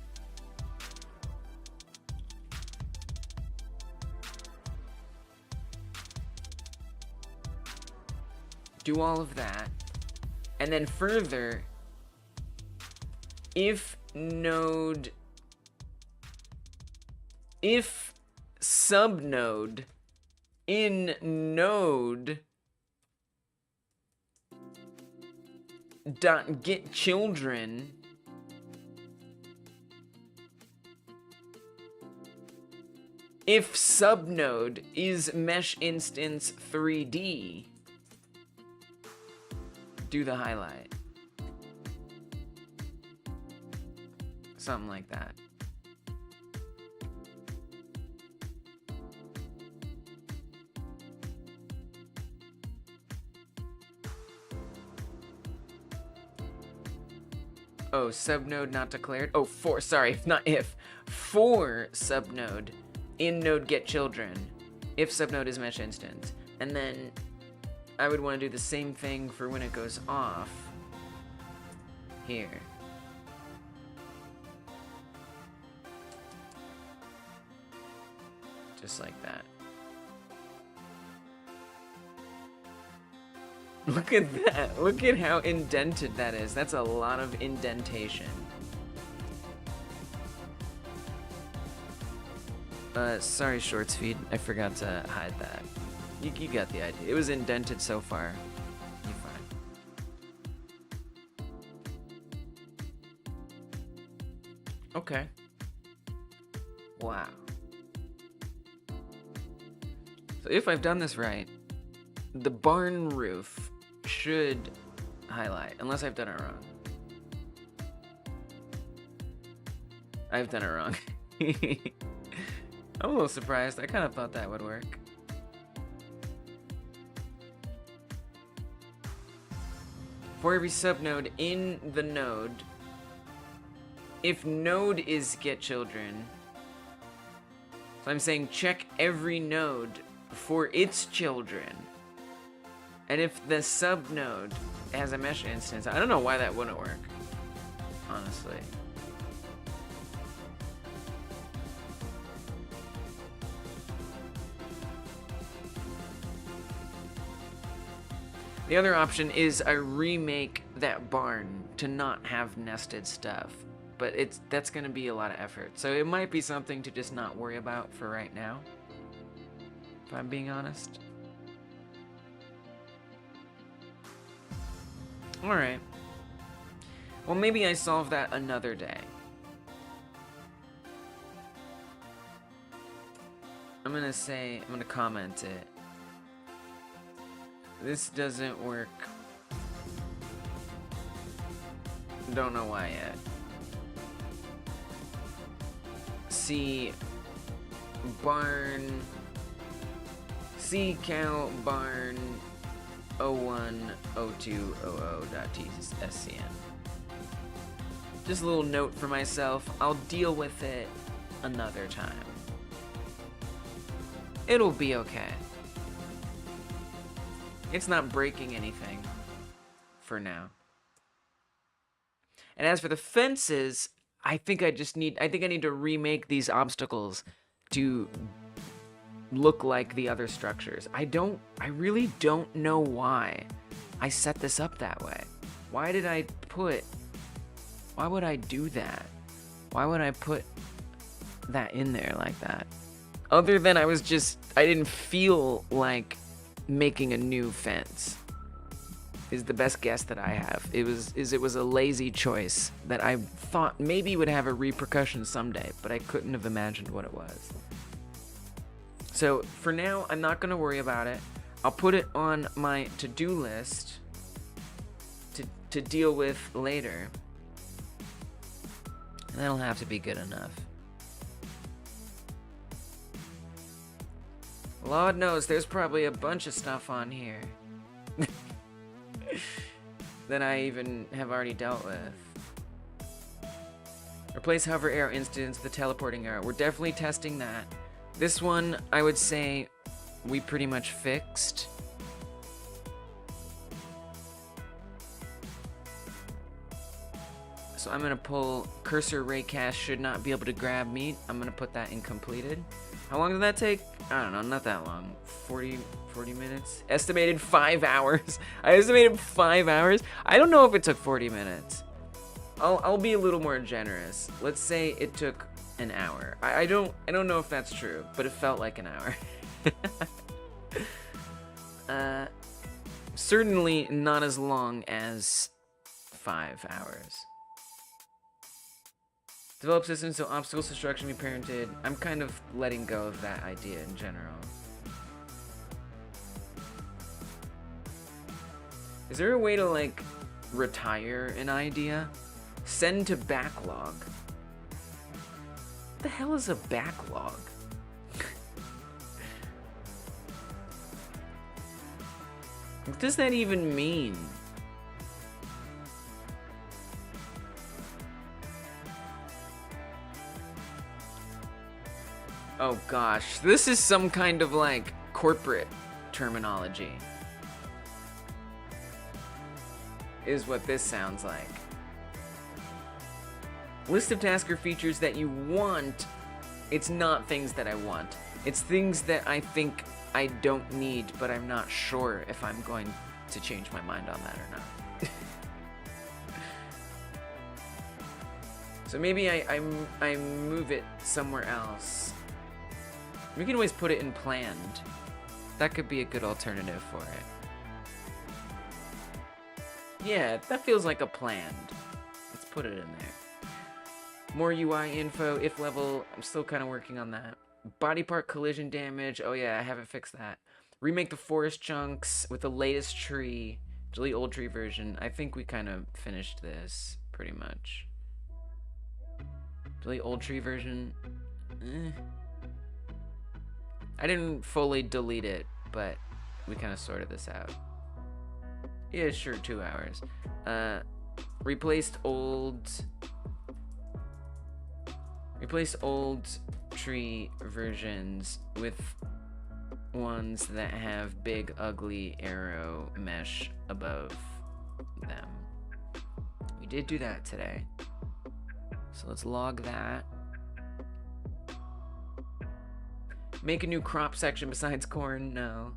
do all of that, and then further, if subnode in node dot get children if subnode is mesh instance 3D, do the highlight. Something like that. Oh, subnode not declared? Oh, sorry, not if. For subnode in node get children, if subnode is mesh instance. And then I would want to do the same thing for when it goes off here. Just like that. Look at that. Look at how indented that is. That's a lot of indentation. Sorry, Shorts feed. I forgot to hide that. You got the idea. It was indented so far. You're fine. Okay. Wow. So if I've done this right, the barn roof should highlight, unless I've done it wrong. I've done it wrong. I'm a little surprised. I kind of thought that would work. For every subnode in the node, if node is get children, so I'm saying check every node for its children. And if the subnode has a mesh instance, I don't know why that wouldn't work, honestly. The other option is I remake that barn to not have nested stuff, but that's going to be a lot of effort. So it might be something to just not worry about for right now, if I'm being honest. Alright. Well, maybe I solve that another day. I'm gonna comment it. This doesn't work. Don't know why yet. C cow barn 010200.tscn. Just a little note for myself. I'll deal with it another time. It'll be okay. It's not breaking anything for now. And as for the fences, I think I need to remake these obstacles to look like the other structures. I really don't know why I set this up that way. Why would I do that? Why would I put that in there like that? Other than I didn't feel like making a new fence. Is the best guess that I have. It was a lazy choice that I thought maybe would have a repercussion someday, but I couldn't have imagined what it was. So for now, I'm not gonna worry about it. I'll put it on my to-do list to deal with later. And that'll have to be good enough. Lord knows there's probably a bunch of stuff on here that I even have already dealt with. Replace hover arrow instance with the teleporting arrow. We're definitely testing that. This one, I would say, we pretty much fixed. So I'm gonna pull cursor raycast should not be able to grab meat. I'm gonna put that in completed. How long did that take? I don't know, not that long. 40 minutes? Estimated 5 hours. I estimated 5 hours. I don't know if it took 40 minutes. I'll be a little more generous. Let's say it took an hour. I don't know if that's true, but it felt like an hour. Certainly not as long as 5 hours. Develop systems so obstacles to destruction be parented. I'm kind of letting go of that idea in general. Is there a way to, like, retire an idea? Send to backlog. What the hell is a backlog? What does that even mean? Oh gosh, this is some kind of like corporate terminology. Is what this sounds like. List of tasks or features that you want. It's not things that I want. It's things that I think I don't need, but I'm not sure if I'm going to change my mind on that or not. So maybe I move it somewhere else. We can always put it in planned. That could be a good alternative for it. Yeah, that feels like a planned. Let's put it in there. More UI info, if level, I'm still kind of working on that. Body part collision damage, oh yeah, I haven't fixed that. Remake the forest chunks with the latest tree. Delete old tree version. I think we kind of finished this, pretty much. Delete old tree version. I didn't fully delete it, but we kind of sorted this out. Yeah, sure, 2 hours. Replaced old tree versions with ones that have big ugly arrow mesh above them. We did do that today. So let's log that. Make a new crop section besides corn? No.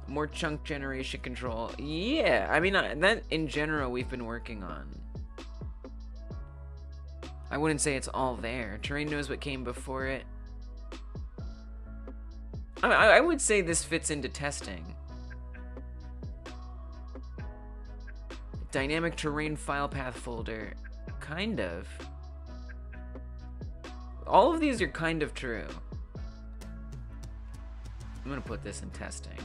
More chunk generation control. Yeah, I mean, that in general we've been working on. I wouldn't say it's all there. Terrain knows what came before it. I would say this fits into testing. Dynamic terrain file path folder. Kind of. All of these are kind of true. I'm gonna put this in testing.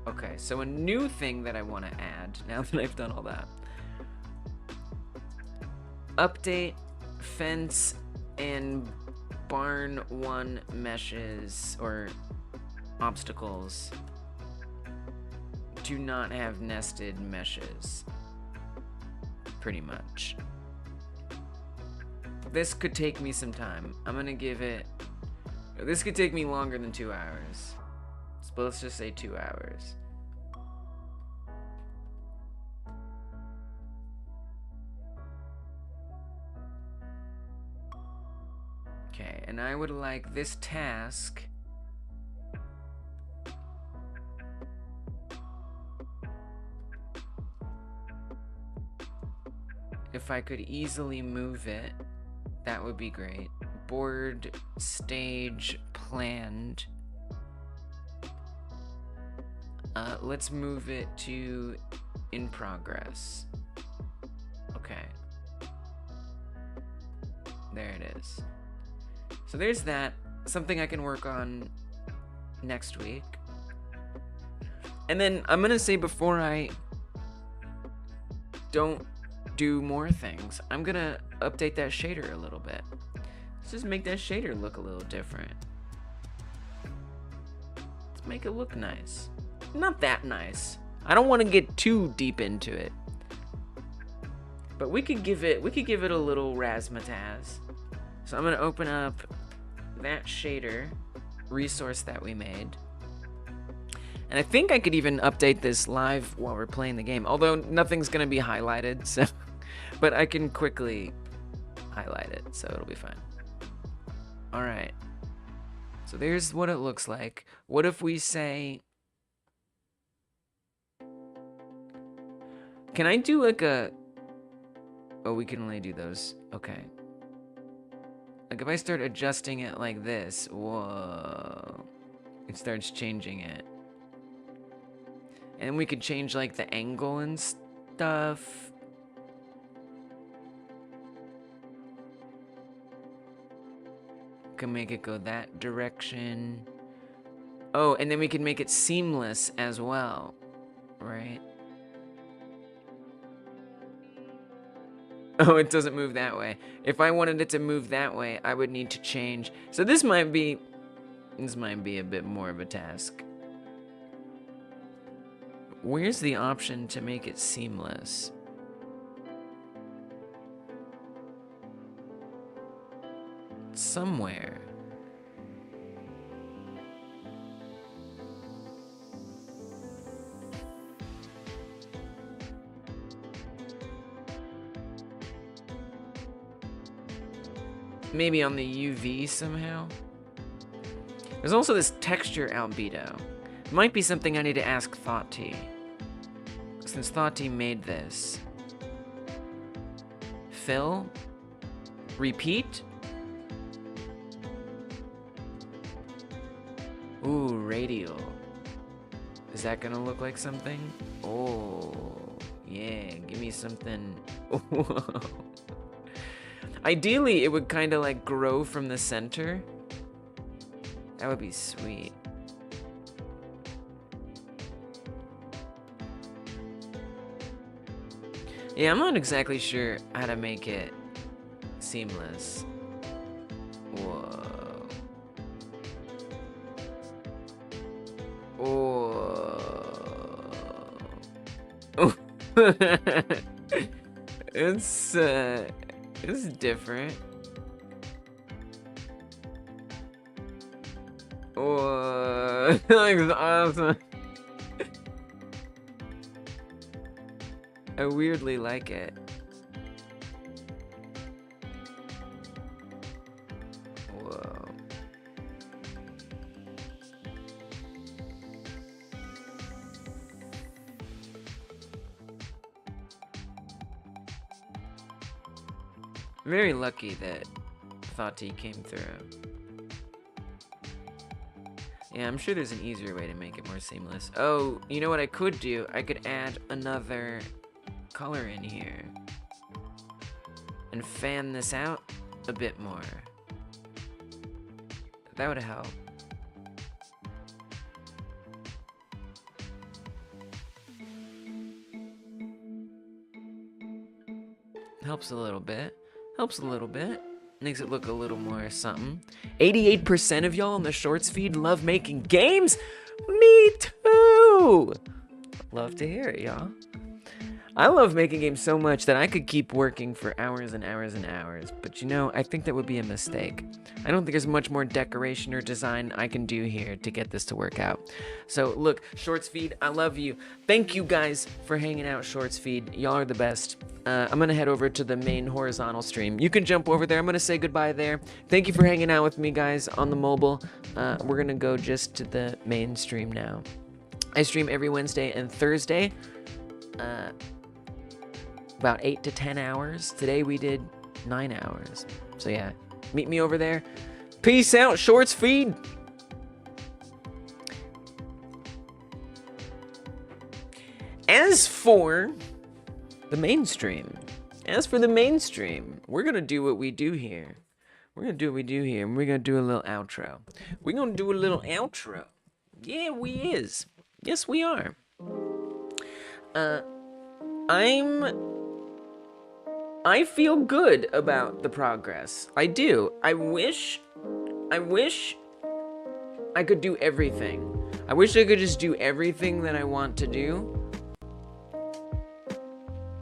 Okay, so a new thing that I want to add, now that I've done all that. Update fence and barn 1 meshes or obstacles do not have nested meshes. Pretty much. This could take me some time. I'm gonna give it... This could take me longer than 2 hours. So let's just say 2 hours. Okay, and I would like this task if I could easily move it, that would be great. Board stage planned. Let's move it to in progress. Okay. There it is. So there's that. Something I can work on next week. And then I'm gonna say before I don't do more things, I'm gonna update that shader a little bit. Let's just make that shader look a little different. Let's make it look nice. Not that nice. I don't want to get too deep into it. But we could give it a little razzmatazz. So I'm gonna open up that shader resource that we made. And I think I could even update this live while we're playing the game. Although nothing's gonna be highlighted, so but I can quickly highlight it, so it'll be fine. Alright. So there's what it looks like. What if we say... Can I do like a... Oh, we can only do those. Okay. Like if I start adjusting it like this, whoa. It starts changing it. And we could change like the angle and stuff. Can make it go that direction. Oh, and then we can make it seamless as well, right? Oh, it doesn't move that way. If I wanted it to move that way, I would need to change. So this might be a bit more of a task. Where's the option to make it seamless? Somewhere. Maybe on the UV somehow? There's also this texture albedo. Might be something I need to ask Thought-T. Since Thought-T made this. Fill? Repeat? Ooh, radial. Is that gonna look like something? Oh, yeah, give me something. Whoa. Ideally, it would kind of like grow from the center. That would be sweet. Yeah, I'm not exactly sure how to make it seamless. Whoa. Oh. It's different. Oh, it looks awesome. I weirdly like it. Whoa. Very lucky that Thought-T came through. Yeah, I'm sure there's an easier way to make it more seamless. Oh, you know what I could do? I could add another color in here and fan this out a bit more. That would help. Helps a little bit. Helps a little bit. Makes it look a little more something. 88% of y'all on the Shorts feed love making games? Me too! Love to hear it, y'all. I love making games so much that I could keep working for hours and hours and hours, but you know, I think that would be a mistake. I don't think there's much more decoration or design I can do here to get this to work out. So look, Shorts feed, I love you. Thank you guys for hanging out, Shorts feed. Y'all are the best. I'm gonna head over to the main horizontal stream. You can jump over there. I'm gonna say goodbye there. Thank you for hanging out with me, guys, on the mobile. We're gonna go just to the main stream now. I stream every Wednesday and Thursday. About 8 to 10 hours. Today we did 9 hours. So yeah, meet me over there. Peace out, Shorts feed. As for the mainstream, we're gonna do what we do here. And we're gonna do a little outro. Yeah, we is. Yes, we are. I feel good about the progress. I do. I wish I could do everything. I wish I could just do everything that I want to do.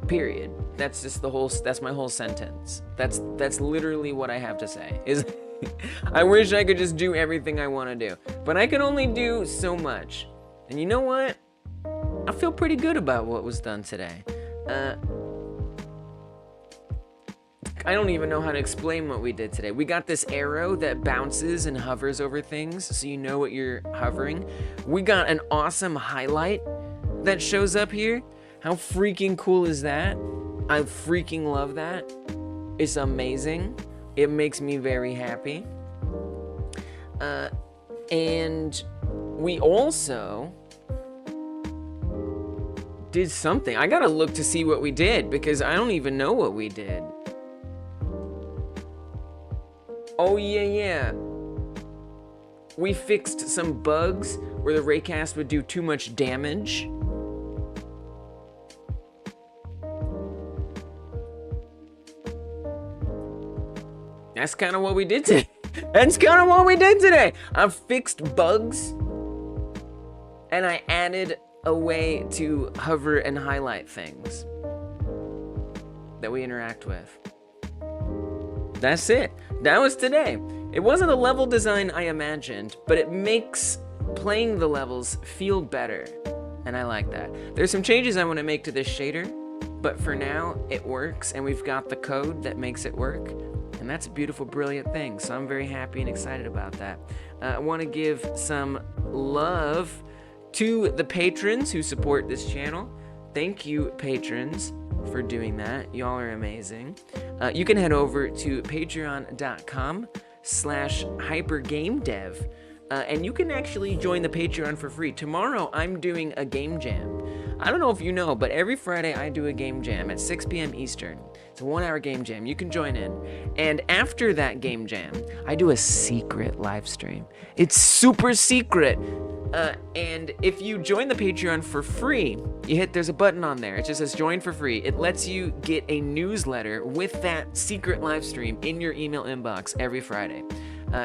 Period. That's just that's my whole sentence. That's literally what I have to say. Is I wish I could just do everything I want to do. But I can only do so much. And you know what? I feel pretty good about what was done today. I don't even know how to explain what we did today. We got this arrow that bounces and hovers over things so you know what you're hovering. We got an awesome highlight that shows up here. How freaking cool is that? I freaking love that. It's amazing. It makes me very happy. And we also did something. I gotta look to see what we did because I don't even know what we did. Oh yeah. We fixed some bugs where the Raycast would do too much damage. That's kind of what we did today. I fixed bugs and I added a way to hover and highlight things that we interact with. That's it. That was today. It wasn't the level design I imagined, but it makes playing the levels feel better, and I like that. There's some changes I want to make to this shader, but for now, it works, and we've got the code that makes it work, and that's a beautiful, brilliant thing, so I'm very happy and excited about that. I want to give some love to the patrons who support this channel. Thank you, patrons, for doing that. Y'all are amazing. You can head over to patreon.com/hypergamedev and you can actually join the Patreon for free. Tomorrow I'm doing a game jam. I don't know if you know, but every Friday I do a game jam at 6 p.m. Eastern. It's a 1-hour game jam. You can join in. And after that game jam, I do a secret live stream. It's super secret. And if you join the Patreon for free, there's a button on there. It just says join for free. It lets you get a newsletter with that secret live stream in your email inbox every Friday.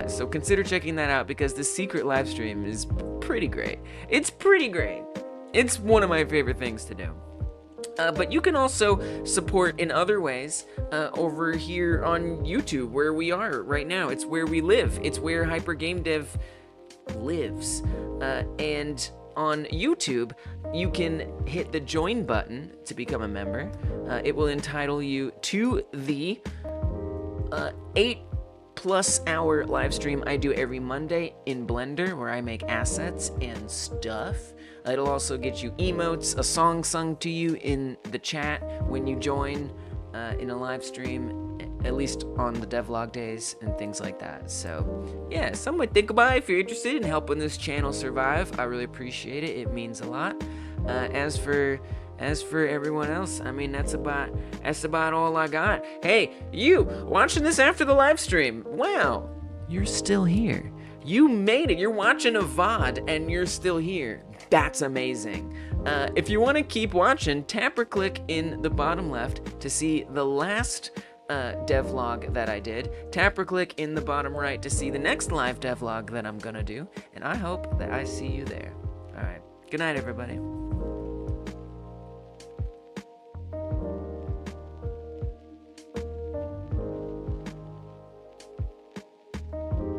So consider checking that out because the secret live stream is pretty great. It's pretty great. It's one of my favorite things to do. But you can also support in other ways over here on YouTube where we are right now. It's where we live. It's where HyperGameDev lives. And on YouTube, you can hit the join button to become a member. It will entitle you to the 8+ hour live stream I do every Monday in Blender where I make assets and stuff. It'll also get you emotes, a song sung to you in the chat when you join in a live stream, at least on the devlog days and things like that. So yeah, something to think about if you're interested in helping this channel survive. I really appreciate it. It means a lot. As for everyone else, I mean, that's about all I got. Hey, you watching this after the live stream, wow, you're still here. You made it. You're watching a VOD and you're still here. That's amazing. If you want to keep watching, tap or click in the bottom left to see the last devlog that I did. Tap or click in the bottom right to see the next live devlog that I'm gonna do. And I hope that I see you there. All right. Good night, everybody.